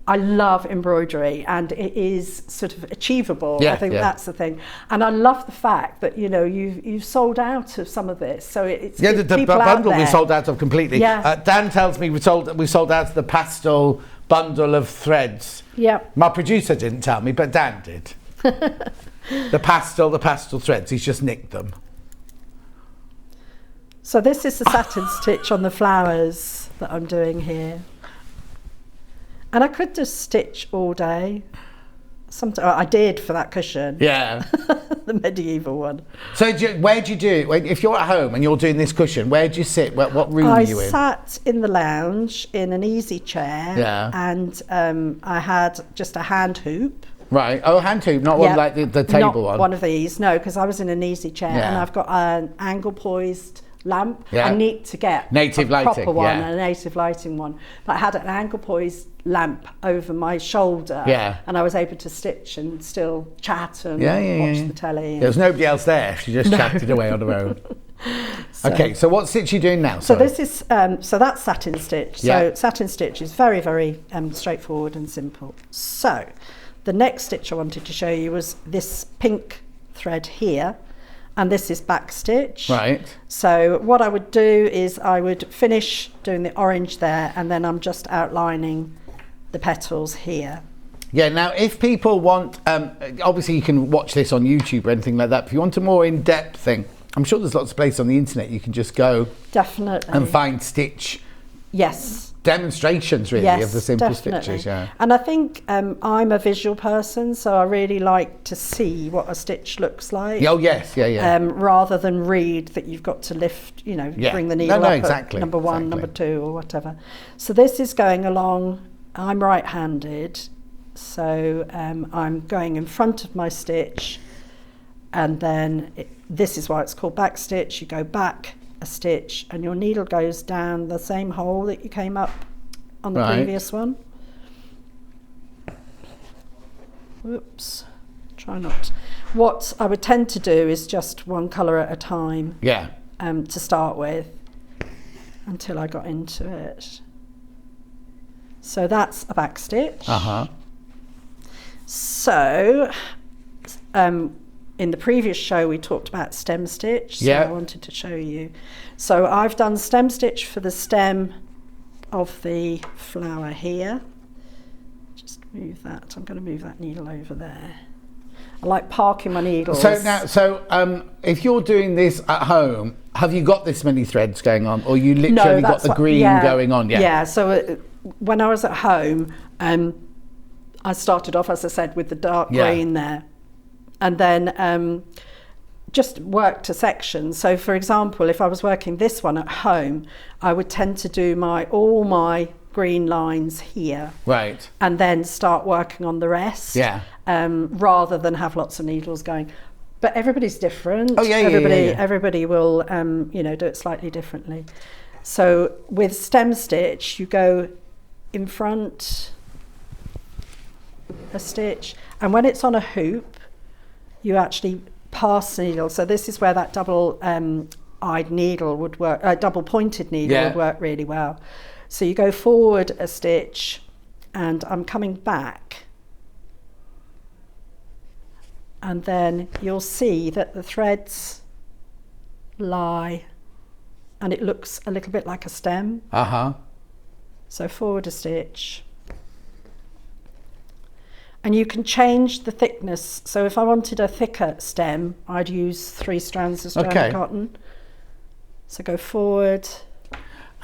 I love embroidery, and it is sort of achievable. I think that's the thing, and I love the fact that you've sold out of some of this. So it's the bundle we sold out of completely. Yeah. Dan tells me we sold out of the pastel bundle of threads. Yeah. My producer didn't tell me, but Dan did. the pastel threads. He's just nicked them. So this is the satin stitch on the flowers that I'm doing here. And I could just stitch all day. Sometimes I did for that cushion. Yeah. The medieval one. So where do you do it? If you're at home and you're doing this cushion, where do you sit? What room are you in? I sat in the lounge in an easy chair. Yeah. And I had just a hand hoop. Right. Oh, hand hoop, not one like the table one. Not one of these, no, because I was in an easy chair. And I've got an angle poised lamp. I need to get native a lighting, proper one, a native lighting one. But I had an angle poised lamp over my shoulder, and I was able to stitch and still chat and watch the telly. There was nobody else there. She just chatted away on her own. Okay, so what stitch are you doing now? So this is so that's satin stitch. So satin stitch is very, very straightforward and simple. So the next stitch I wanted to show you was this pink thread here. And this is back stitch. Right. So what I would do is I would finish doing the orange there, and then I'm just outlining the petals here. Yeah, now if people want, obviously you can watch this on YouTube or anything like that, but if you want a more in-depth thing, I'm sure there's lots of places on the internet you can just go and find stitch demonstrations really of the simple stitches. And I think I'm a visual person, so I really like to see what a stitch looks like. Oh yes, rather than read that you've got to lift, bring the needle up at number one, number two, or whatever. So this is going along. I'm right-handed, so I'm going in front of my stitch, and then this is why it's called back stitch. You go back a stitch and your needle goes down the same hole that you came up on the previous one. Whoops, try not. What I would tend to do is just one colour at a time to start with until I got into it. So that's a back stitch. So in the previous show we talked about stem stitch, so I wanted to show you. So I've done stem stitch for the stem of the flower here. Just move that. I'm going to move that needle over there. I like parking my needles. So if you're doing this at home, have you got this many threads going on, or you literally got the green going on? Yeah. So when I was at home, I started off, as I said, with the dark green there. And then just work to sections. So for example, if I was working this one at home, I would tend to do all my green lines here. Right. And then start working on the rest. Yeah. Rather than have lots of needles going. But everybody's different. Oh, yeah, Everybody will, do it slightly differently. So with stem stitch, you go in front a stitch, and when it's on a hoop, you actually pass the needle. So this is where that double-eyed needle would work, double-pointed needle would work really well. So you go forward a stitch, and I'm coming back. And then you'll see that the threads lie, and it looks a little bit like a stem. So forward a stitch. And you can change the thickness. So if I wanted a thicker stem, I'd use 3 strands of stranded cotton. So go forward.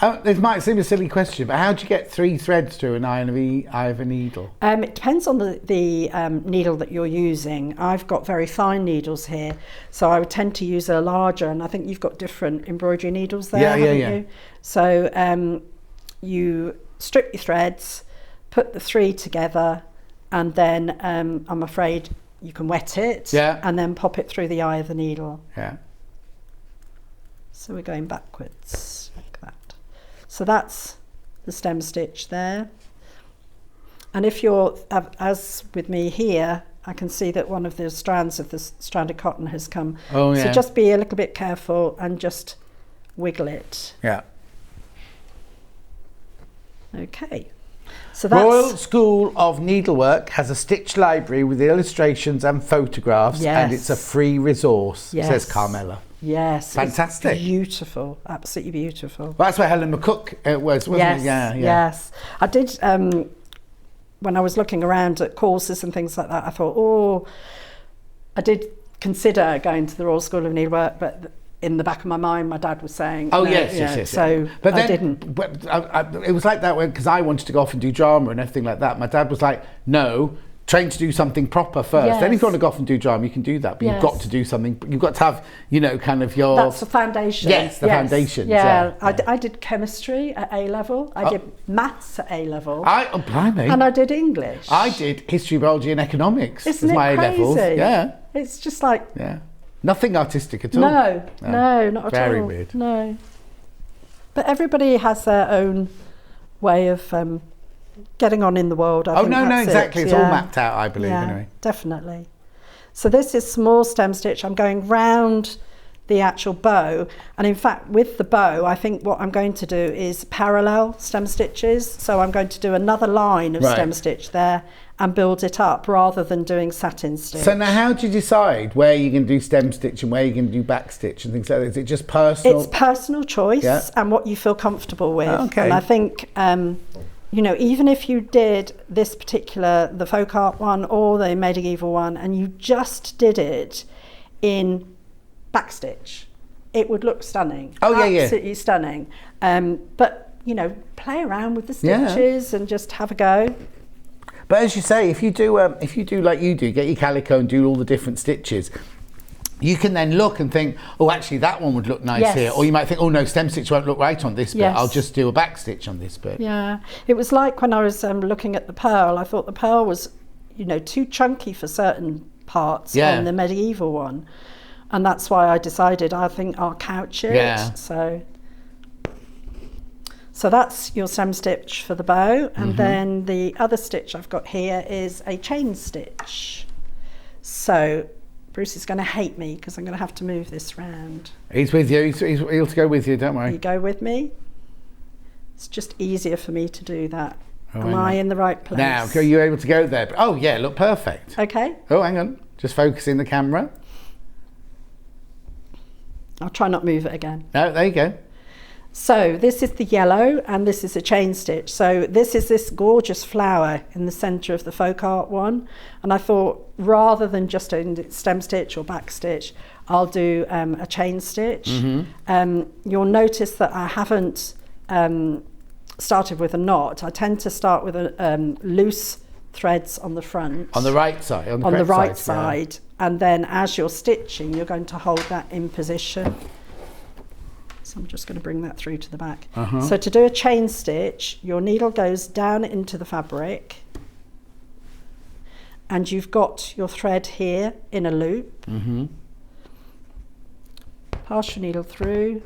It might seem a silly question, but how do you get 3 threads through an eye of a needle? It depends on the needle that you're using. I've got very fine needles here, so I would tend to use a larger, and I think you've got different embroidery needles there, haven't you? So you strip your threads, put the 3 together, and then I'm afraid you can wet it, and then pop it through the eye of the needle. So we're going backwards like that. So that's the stem stitch there. And if you're, as with me here, I can see that one of the strands of the stranded cotton has come. So just be a little bit careful and just wiggle it. Okay. So that's Royal School of Needlework has a stitch library with illustrations and photographs, and it's a free resource, says Carmela. Yes. Fantastic. It's beautiful. Absolutely beautiful. Well, that's where Helen McCook was, wasn't it? Yes. I did, when I was looking around at courses and things like that, I thought, I did consider going to the Royal School of Needlework, but in the back of my mind, my dad was saying, yes. So but then, I didn't. It was like that because I wanted to go off and do drama and everything like that. My dad was like, no, train to do something proper first. Then if you want to go off and do drama, you can do that, but you've got to do something. You've got to have, kind of your... That's the foundation. Yes, the foundations. I did chemistry at A level. I did maths at A level. Blimey. And I did English. I did history, biology and economics. Isn't it my crazy? A levels. Yeah. It's just like... Yeah. Nothing artistic at all. No, not at all. Very weird. No. But everybody has their own way of getting on in the world. I think that's exactly. it. It's all mapped out, I believe, anyway. Definitely. So this is small stem stitch. I'm going round the actual bow, and in fact with the bow I think what I'm going to do is parallel stem stitches. So I'm going to do another line of stem stitch there and build it up rather than doing satin stitch. So now how do you decide where you're going to do stem stitch and where you're going to do back stitch and things like that? Is it just personal? It's personal choice and what you feel comfortable with. And I think even if you did this particular, the folk art one or the medieval one, and you just did it in backstitch, it would look stunning. Absolutely stunning. But play around with the stitches and just have a go. But as you say, if you do like you do, get your calico and do all the different stitches, you can then look and think, oh, actually that one would look nice here. Or you might think, oh no, stem stitch won't look right on this bit. I'll just do a back stitch on this bit. Yeah, it was like when I was looking at the pearl, I thought the pearl was, too chunky for certain parts on the medieval one. And that's why I decided, I think I'll couch it. Yeah. So that's your stem stitch for the bow, and then the other stitch I've got here is a chain stitch. So Bruce is going to hate me because I'm going to have to move this round. He's with you, he'll go with you, don't worry. You go with me? It's just easier for me to do that. Am I in the right place? Now, are you able to go there? Oh yeah, look perfect. Okay. Oh, hang on, just focusing the camera. I'll try not move it again. No, there you go. So this is the yellow and this is a chain stitch. So this is this gorgeous flower in the centre of the folk art one. And I thought rather than just a stem stitch or back stitch, I'll do a chain stitch. You'll notice that I haven't started with a knot. I tend to start with loose threads on the front. On the right side? On the right side. And then as you're stitching, you're going to hold that in position. So I'm just going to bring that through to the back. So to do a chain stitch, your needle goes down into the fabric, and you've got your thread here in a loop. Pass your needle through,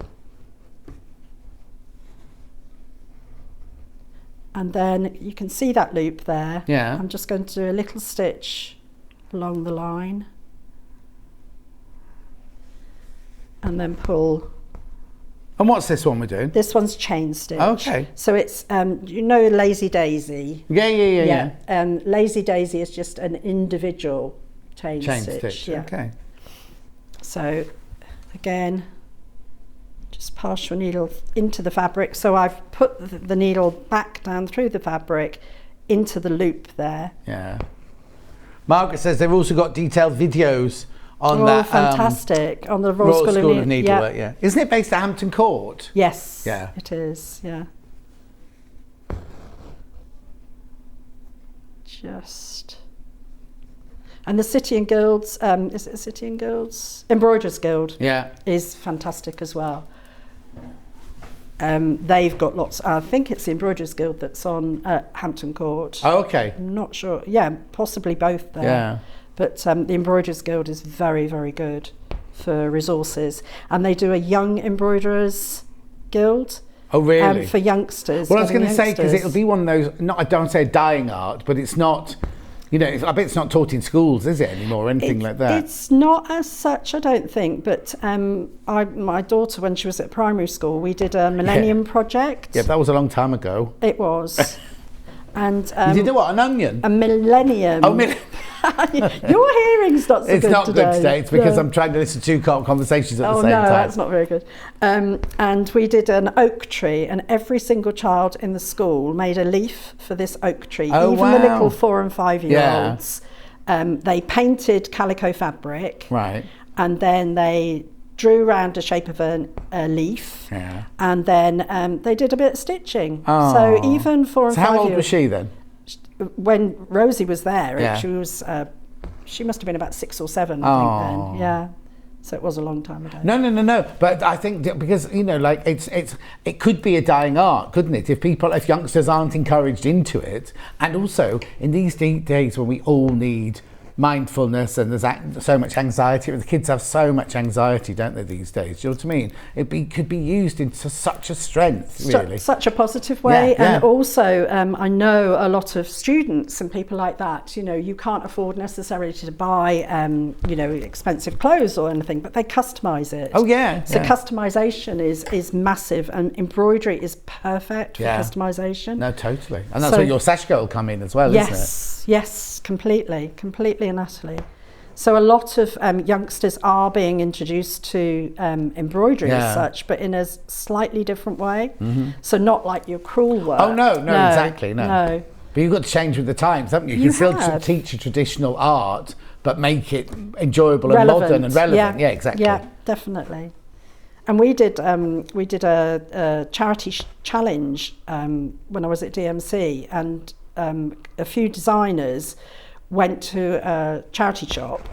and then you can see that loop there. Yeah. I'm just going to do a little stitch along the line, and then pull. And what's this one we're doing? This one's chain stitch. Okay. So it's, you know, Lazy Daisy. Yeah. Lazy Daisy is just an individual chain stitch. Yeah. Okay. So again, just pass your needle into the fabric. So I've put the needle back down through the fabric into the loop there. Yeah. Margaret says they've also got detailed videos on that. Fantastic. On the Royal School of Needlework, yeah. Isn't it based at Hampton Court? Yes. Yeah. It is, yeah. Just. And the City and Guilds, is it City and Guilds? Embroiderers Guild. Yeah. Is fantastic as well. They've got lots. I think it's the Embroiderers Guild that's on Hampton Court. Oh, okay. I'm not sure. Yeah, possibly both there. Yeah. But the Embroiderers Guild is very, very good for resources. And they do a Young Embroiderers Guild. Oh, really? For youngsters. Well, I was going to say, because youngsters. it'll be one of those, I don't say a dying art, but it's not, you know, I bet it's not taught in schools, is it, anymore, or anything like that? It's not as such, I don't think. But my daughter, when she was at primary school, we did a Millennium Project. Yeah, that was a long time ago. It was. And you did a what, an onion? A millennium. Oh, Your hearing's not so it's good not today. good today. It's because I'm trying to listen to two conversations at the same time. Oh no, that's not very good. And we did an oak tree, and every single child in the school made a leaf for this oak tree. Oh, even wow. the little 4 and 5 year olds. They painted calico fabric. Right. And then they drew around a shape of a leaf. Yeah. And then they did a bit of stitching. Oh. So even 4 and 5 year olds. How old was she then? When Rosie was there, Yeah. she was. She must have been about 6 or 7, I think. Then, yeah. So it was a long time ago. No. But I think that because, you know, like it could be a dying art, couldn't it? If youngsters aren't encouraged into it, and also in these days when we all need mindfulness and there's so much anxiety. The kids have so much anxiety, don't they, these days? Do you know what I mean? It could be used into such a strength, really. Such a positive way. Yeah. And also, I know a lot of students and people like that, you know, you can't afford necessarily to buy, you know, expensive clothes or anything, but they customise it. Oh, yeah. So customisation is massive, and embroidery is perfect for customisation. No, totally. And that's where your sash girl will come in as well, isn't it? Yes, completely and utterly. So a lot of youngsters are being introduced to embroidery as such, but in a slightly different way. Mm-hmm. So not like your crewel work. Oh, no, exactly, no. But you've got to change with the times, haven't you? You can still teach a traditional art, but make it enjoyable and modern and relevant. Yeah, exactly. Yeah, definitely. And we did a charity challenge when I was at DMC, and a few designers went to a charity shop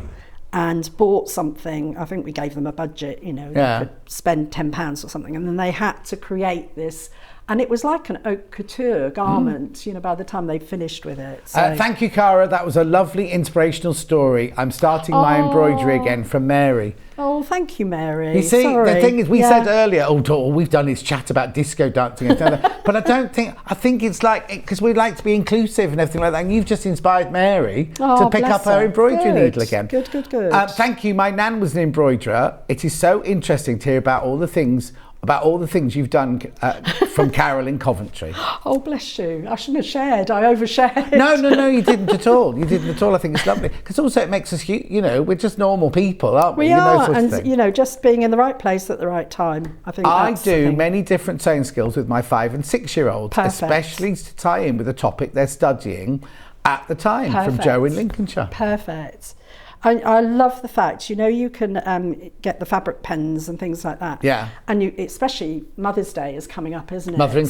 and bought something. I think we gave them a budget, you know, they could spend £10 or something, and then they had to create this, and it was like an haute couture garment, you know, by the time they finished with it. So. Thank you, Cara. That was a lovely inspirational story. I'm starting my embroidery again, from Mary. Oh, thank you, Mary. You see, Sorry. the thing is, we said earlier, all we've done is chat about disco dancing and stuff. But I think it's like, because we like to be inclusive and everything like that, and you've just inspired Mary to pick up her embroidery needle again. Good. Thank you. My nan was an embroiderer. It is so interesting to hear about all the things you've done from Carol in Coventry. Oh, bless you. I shouldn't have shared. I overshared. No, you didn't at all. I think it's lovely. Because also it makes us, you know, we're just normal people, aren't we? We are, and, you know, just being in the right place at the right time. I think I do many different sewing skills with my 5 and 6 year olds, especially to tie in with the topic they're studying at the time. From Jo in Lincolnshire. Perfect. I love the fact, you know, you can get the fabric pens and things like that. Yeah. And especially Mother's Day is coming up, isn't it? Mothering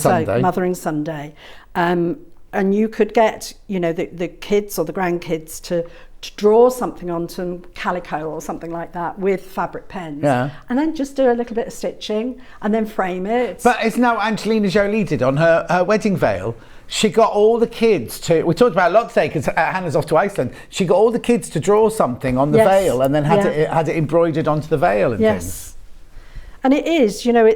Sunday. And you could get, you know, the kids or the grandkids to to draw something on some calico or something like that with fabric pens, and then just do a little bit of stitching and then frame it. But it's now Angelina Jolie did on her wedding veil. She got all the kids to, we talked about it a lot today because Hannah's off to Iceland. She got all the kids to draw something on the veil and then had it embroidered onto the veil and things. And it is, you know,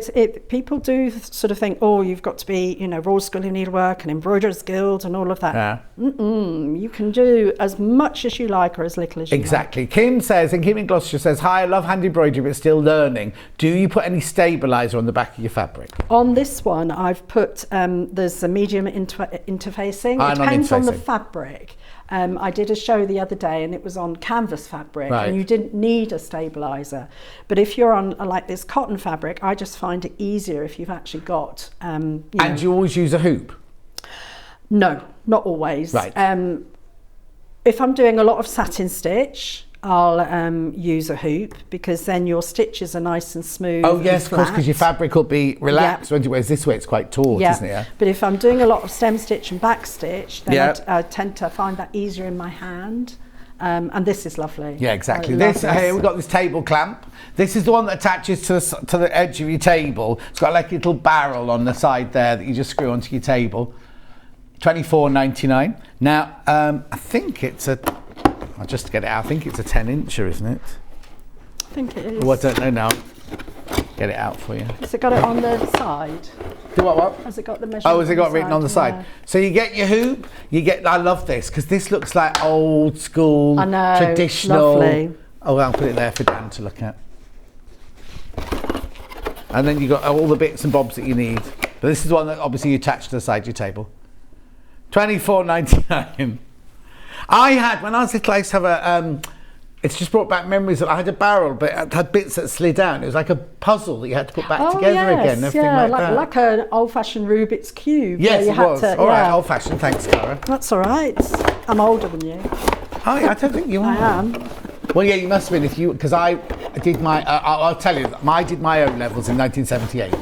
people do sort of think, oh, you've got to be, you know, Royal School of Needlework and Embroiderers Guild and all of that. You can do as much as you like or as little as you like. Exactly. Kim says, and Kim in Gloucestershire says, hi, I love hand embroidery but still learning. Do you put any stabiliser on the back of your fabric? On this one, I've put, there's a medium interfacing. It depends on the fabric. I did a show the other day and it was on canvas fabric and you didn't need a stabiliser. But if you're on like this cotton fabric, I just find it easier if you've actually got... And you always use a hoop? No, not always. Right. If I'm doing a lot of satin stitch, I'll use a hoop because then your stitches are nice and smooth. Oh yes, of course, because your fabric will be relaxed. Whereas this way it's quite taut, isn't it? Yeah. But if I'm doing a lot of stem stitch and back stitch, then I tend to find that easier in my hand. And this is lovely. Yeah, exactly. This here, we've got this table clamp. This is the one that attaches to the edge of your table. It's got like a little barrel on the side there that you just screw onto your table. $24.99. Now, I think it's I'll just get it out. I think it's a 10-incher, isn't it? I think it is. Oh, I don't know now. Get it out for you. Has it got it on the side? Do what? Has it got the measurement? Oh, has it got written on the side? Yeah. So you get your hoop. You get. I love this because this looks like old school, traditional. Lovely. Oh, I'll put it there for Dan to look at. And then you got all the bits and bobs that you need. But this is the one that obviously you attach to the side of your table. $24.99. I had, when I was little, I used to have a, it's just brought back memories that I had a barrel, but it had bits that slid down. It was like a puzzle that you had to put back together again. Everything like that. Like an old-fashioned Rubik's Cube. Yes, it was. All right, old-fashioned. Thanks, Cara. That's all right. I'm older than you. Oh, I don't think you are. I am. Well, yeah, you must have been if you, because I did my, I'll tell you, I did my O-levels in 1978.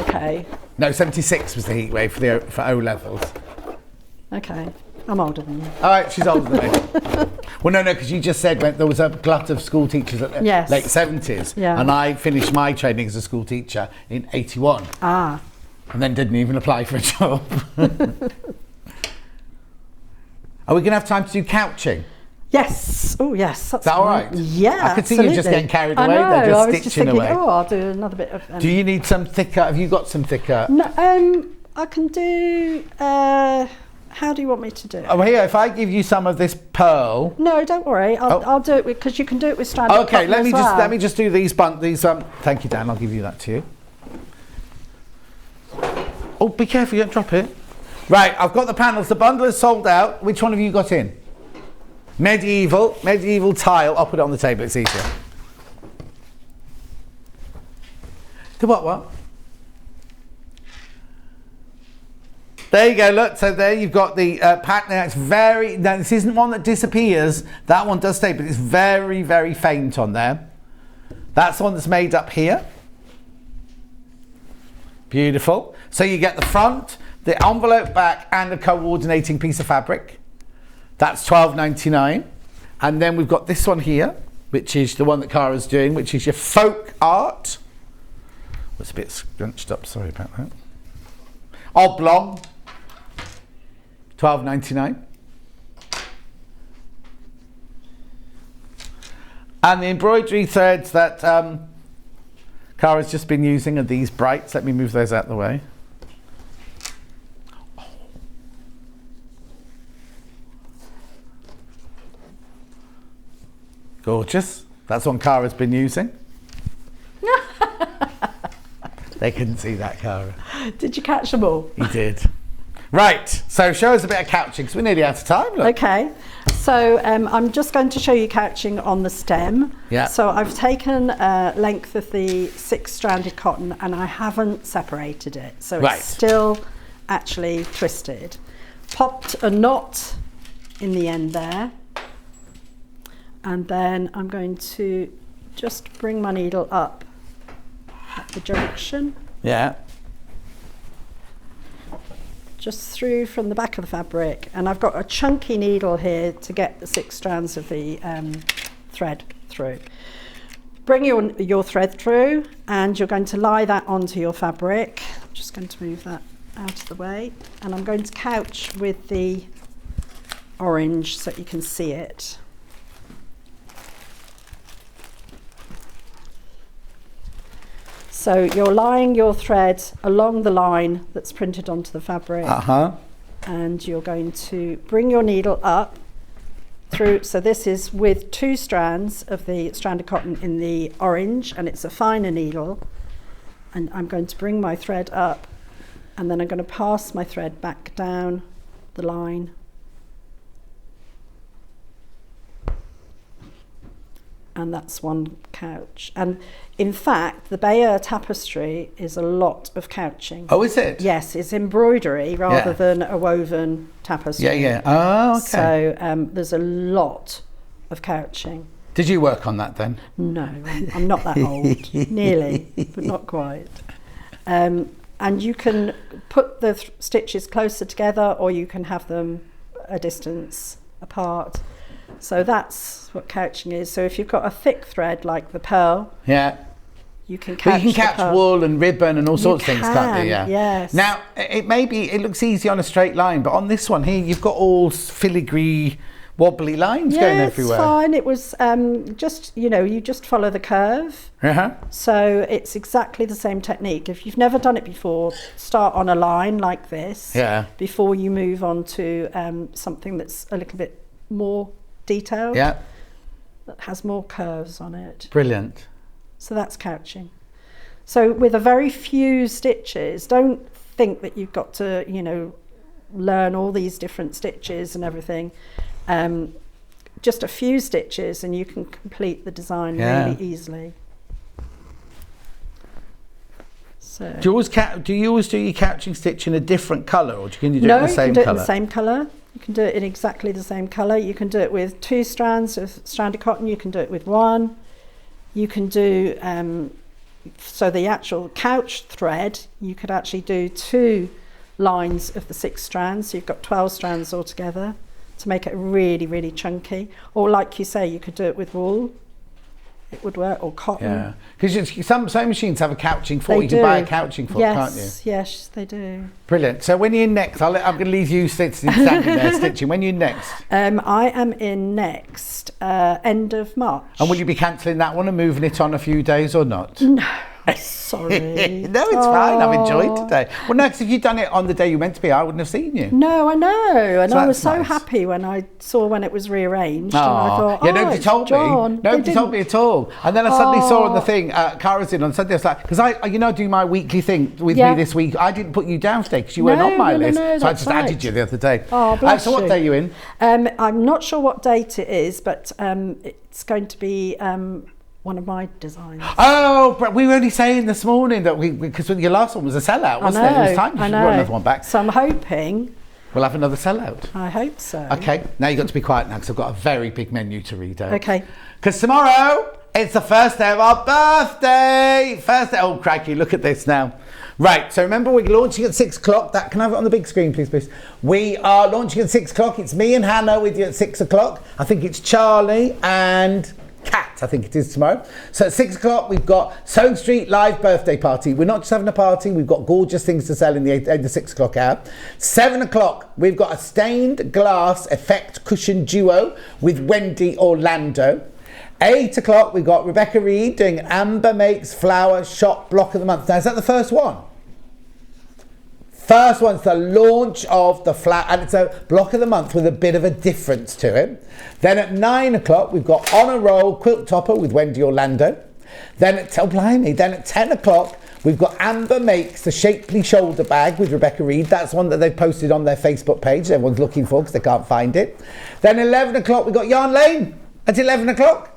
Okay. No, 76 was the heat wave for O-levels. Okay. I'm older than you. All right, she's older than me. Well, no, because you just said when there was a glut of school teachers at the late 70s. Yeah. And I finished my training as a school teacher in 81. Ah. And then didn't even apply for a job. Are we going to have time to do couching? Yes. Oh, yes. Is that all right? Yeah, I could see you just getting carried away. I know. There, just I was just stitching thinking, away. oh, I'll do another bit of... Do you need some thicker? Have you got some thicker? No, I can do... how do you want me to do it? Oh, here, if I give you some of this pearl. No, don't worry. I'll do it because you can do it with stranded cotton. Okay, let me just do these thank you, Dan. I'll give you that to you. Oh, be careful, you don't drop it. Right, I've got the panels. The bundle is sold out. Which one have you got in? Medieval tile. I'll put it on the table, it's easier. The what? There you go, look, so there you've got the pattern. Now this isn't one that disappears. That one does stay, but it's very, very faint on there. That's the one that's made up here. Beautiful. So you get the front, the envelope back, and a coordinating piece of fabric. That's $12.99. And then we've got this one here, which is the one that Cara's doing, which is your folk art. It's a bit scrunched up, sorry about that. Oblong. $12.99. And the embroidery threads that Cara's just been using are these brights. Let me move those out of the way. Gorgeous. That's what Cara's been using. They couldn't see that, Cara. Did you catch them all? You did. Right, so show us a bit of couching because we're nearly out of time. Look. Okay, so I'm just going to show you couching on the stem. Yeah. So I've taken length of the 6-stranded cotton and I haven't separated it. So it's still actually twisted. Popped a knot in the end there. And then I'm going to just bring my needle up at the junction. Yeah. just through from the back of the fabric, and I've got a chunky needle here to get the 6 strands of the thread through. Bring your thread through, and you're going to lie that onto your fabric. I'm just going to move that out of the way, and I'm going to couch with the orange so that you can see it. So you're lying your thread along the line that's printed onto the fabric, and you're going to bring your needle up through. So this is with 2 strands of the stranded cotton in the orange, and it's a finer needle, and I'm going to bring my thread up, and then I'm going to pass my thread back down the line. And that's one couch. And in fact, the Bayeux tapestry is a lot of couching. Oh, is it? Yes, it's embroidery rather than a woven tapestry. Yeah. Oh, okay. So there's a lot of couching. Did you work on that then? No, I'm not that old. Nearly, but not quite. And you can put the stitches closer together, or you can have them a distance apart. So that's what couching is. So if you've got a thick thread like the pearl, you can couch. But you can couch wool and ribbon and all sorts of things, can't you? Yeah. Yes. Now it looks easy on a straight line, but on this one here, you've got all filigree, wobbly lines going everywhere. Yeah, it's fine. It was just, you just follow the curve. So it's exactly the same technique. If you've never done it before, start on a line like this before you move on to something that's a little bit more detailed, that has more curves on it. Brilliant. So that's couching. So with a very few stitches, don't think that you've got to, learn all these different stitches and everything. Just a few stitches and you can complete the design really easily. So do you always do your couching stitch in a different colour, or can you do it in the same colour? No, you can do it in the same colour. You can do it in exactly the same colour. You can do it with 2 strands of stranded cotton. You can do it with 1. You can do, so the actual couch thread, you could actually do 2 lines of the 6 strands. So you've got 12 strands altogether to make it really, really chunky. Or like you say, you could do it with wool. It would work, or cotton. Yeah, because some sewing machines have a couching fork. You can buy a couching fork, can't you? Yes, they do. Brilliant. So when you're in next, I'm going to leave you standing there stitching. When you're next? I am in next, end of March. And will you be cancelling that one and moving it on a few days or not? No. Sorry. No, it's fine. I've enjoyed today. Well, no, because if you'd done it on the day you meant to be, I wouldn't have seen you. No, I know. And I was so happy when I saw when it was rearranged. And I thought, nobody told me. Nobody told me at all. And then I suddenly saw on the thing, Cara's in on Sunday. I was like, because I do my weekly thing with me this week. I didn't put you down today because you weren't on my list. So I just added you the other day. Oh, bless so what day are you in? I'm not sure what date it is, but it's going to be one of my designs. Oh, but we were only saying this morning that because your last one was a sellout, wasn't it? It was time you should run another one back. So I'm hoping we'll have another sellout. I hope so. Okay, now you've got to be quiet now because I've got a very big menu to read out. Okay. Because tomorrow it's the first day of our birthday. First day. Oh, crikey, look at this now. Right, so remember we're launching at 6 o'clock. Can I have it on the big screen, please? We are launching at 6 o'clock. It's me and Hannah with you at 6 o'clock. I think it's Charlie and Cat, I think it is tomorrow. So at 6 o'clock we've got Sewing Street live birthday party. We're not just having a party, we've got gorgeous things to sell in the 6 o'clock hour. 7 o'clock we've got a stained glass effect cushion duo with Wendy Orlando. 8 o'clock we've got Rebecca Reed doing Amber Makes Flower Shop Block of the Month. Now is that the first one? First one's the launch of the flat, and it's a block of the month with a bit of a difference to it. Then at 9 o'clock, we've got On a Roll Quilt Topper with Wendy Orlando. Then at 10 o'clock, we've got Amber Makes the Shapely Shoulder Bag with Rebecca Reed. That's one that they've posted on their Facebook page. Everyone's looking for because they can't find it. Then 11 o'clock, we've got Yarn Lane at 11 o'clock.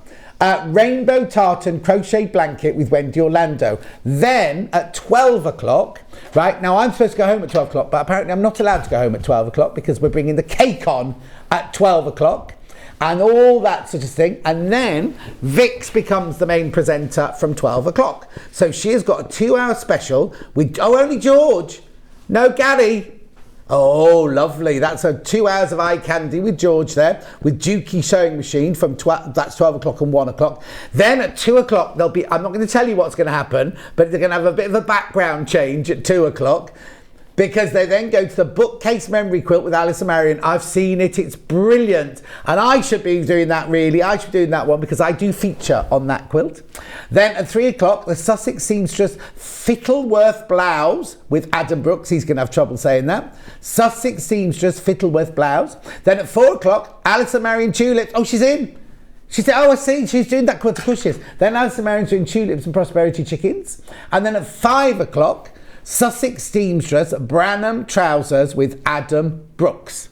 Rainbow Tartan Crochet Blanket with Wendy Orlando. Then at 12 o'clock, right, now I'm supposed to go home at 12 o'clock, but apparently I'm not allowed to go home at 12 o'clock because we're bringing the cake on at 12 o'clock and all that sort of thing. And then Vix becomes the main presenter from 12 o'clock. So she has got a 2-hour special with, only George, no Gary. Oh, lovely. That's 2 hours of eye candy with George there, with Dukey sewing machine from that's 12 o'clock and 1 o'clock. Then at 2 o'clock, there'll be, I'm not going to tell you what's going to happen, but they're going to have a bit of a background change at 2 o'clock. Because they then go to the bookcase memory quilt with Alice and Marion. I've seen it, it's brilliant. And I should be doing that really. I should be doing that one because I do feature on that quilt. Then at 3 o'clock, the Sussex seamstress Fittleworth blouse with Adam Brooks. He's going to have trouble saying that. Sussex seamstress Fittleworth blouse. Then at 4 o'clock, Alice and Marion tulips. Oh, she's in. She said, oh, I see, she's doing that quilt to cushions. Then Alice and Marion's doing tulips and prosperity chickens. And then at 5 o'clock, Sussex seamstress Branham trousers with Adam Brooks.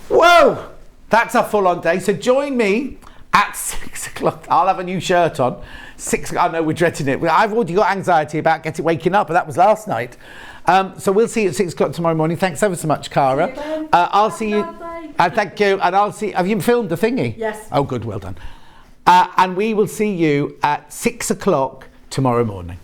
Whoa, that's a full-on day. So join me at 6 o'clock. I'll have a new shirt on. 6 o'clock. I know we're dreading it. I've already got anxiety about waking up, but that was last night. So we'll see you at 6 o'clock tomorrow morning. Thanks ever so much, Cara. I'll see you. Thank you. And I'll see. Have you filmed the thingy? Yes. Oh, good. Well done. And we will see you at 6 o'clock tomorrow morning.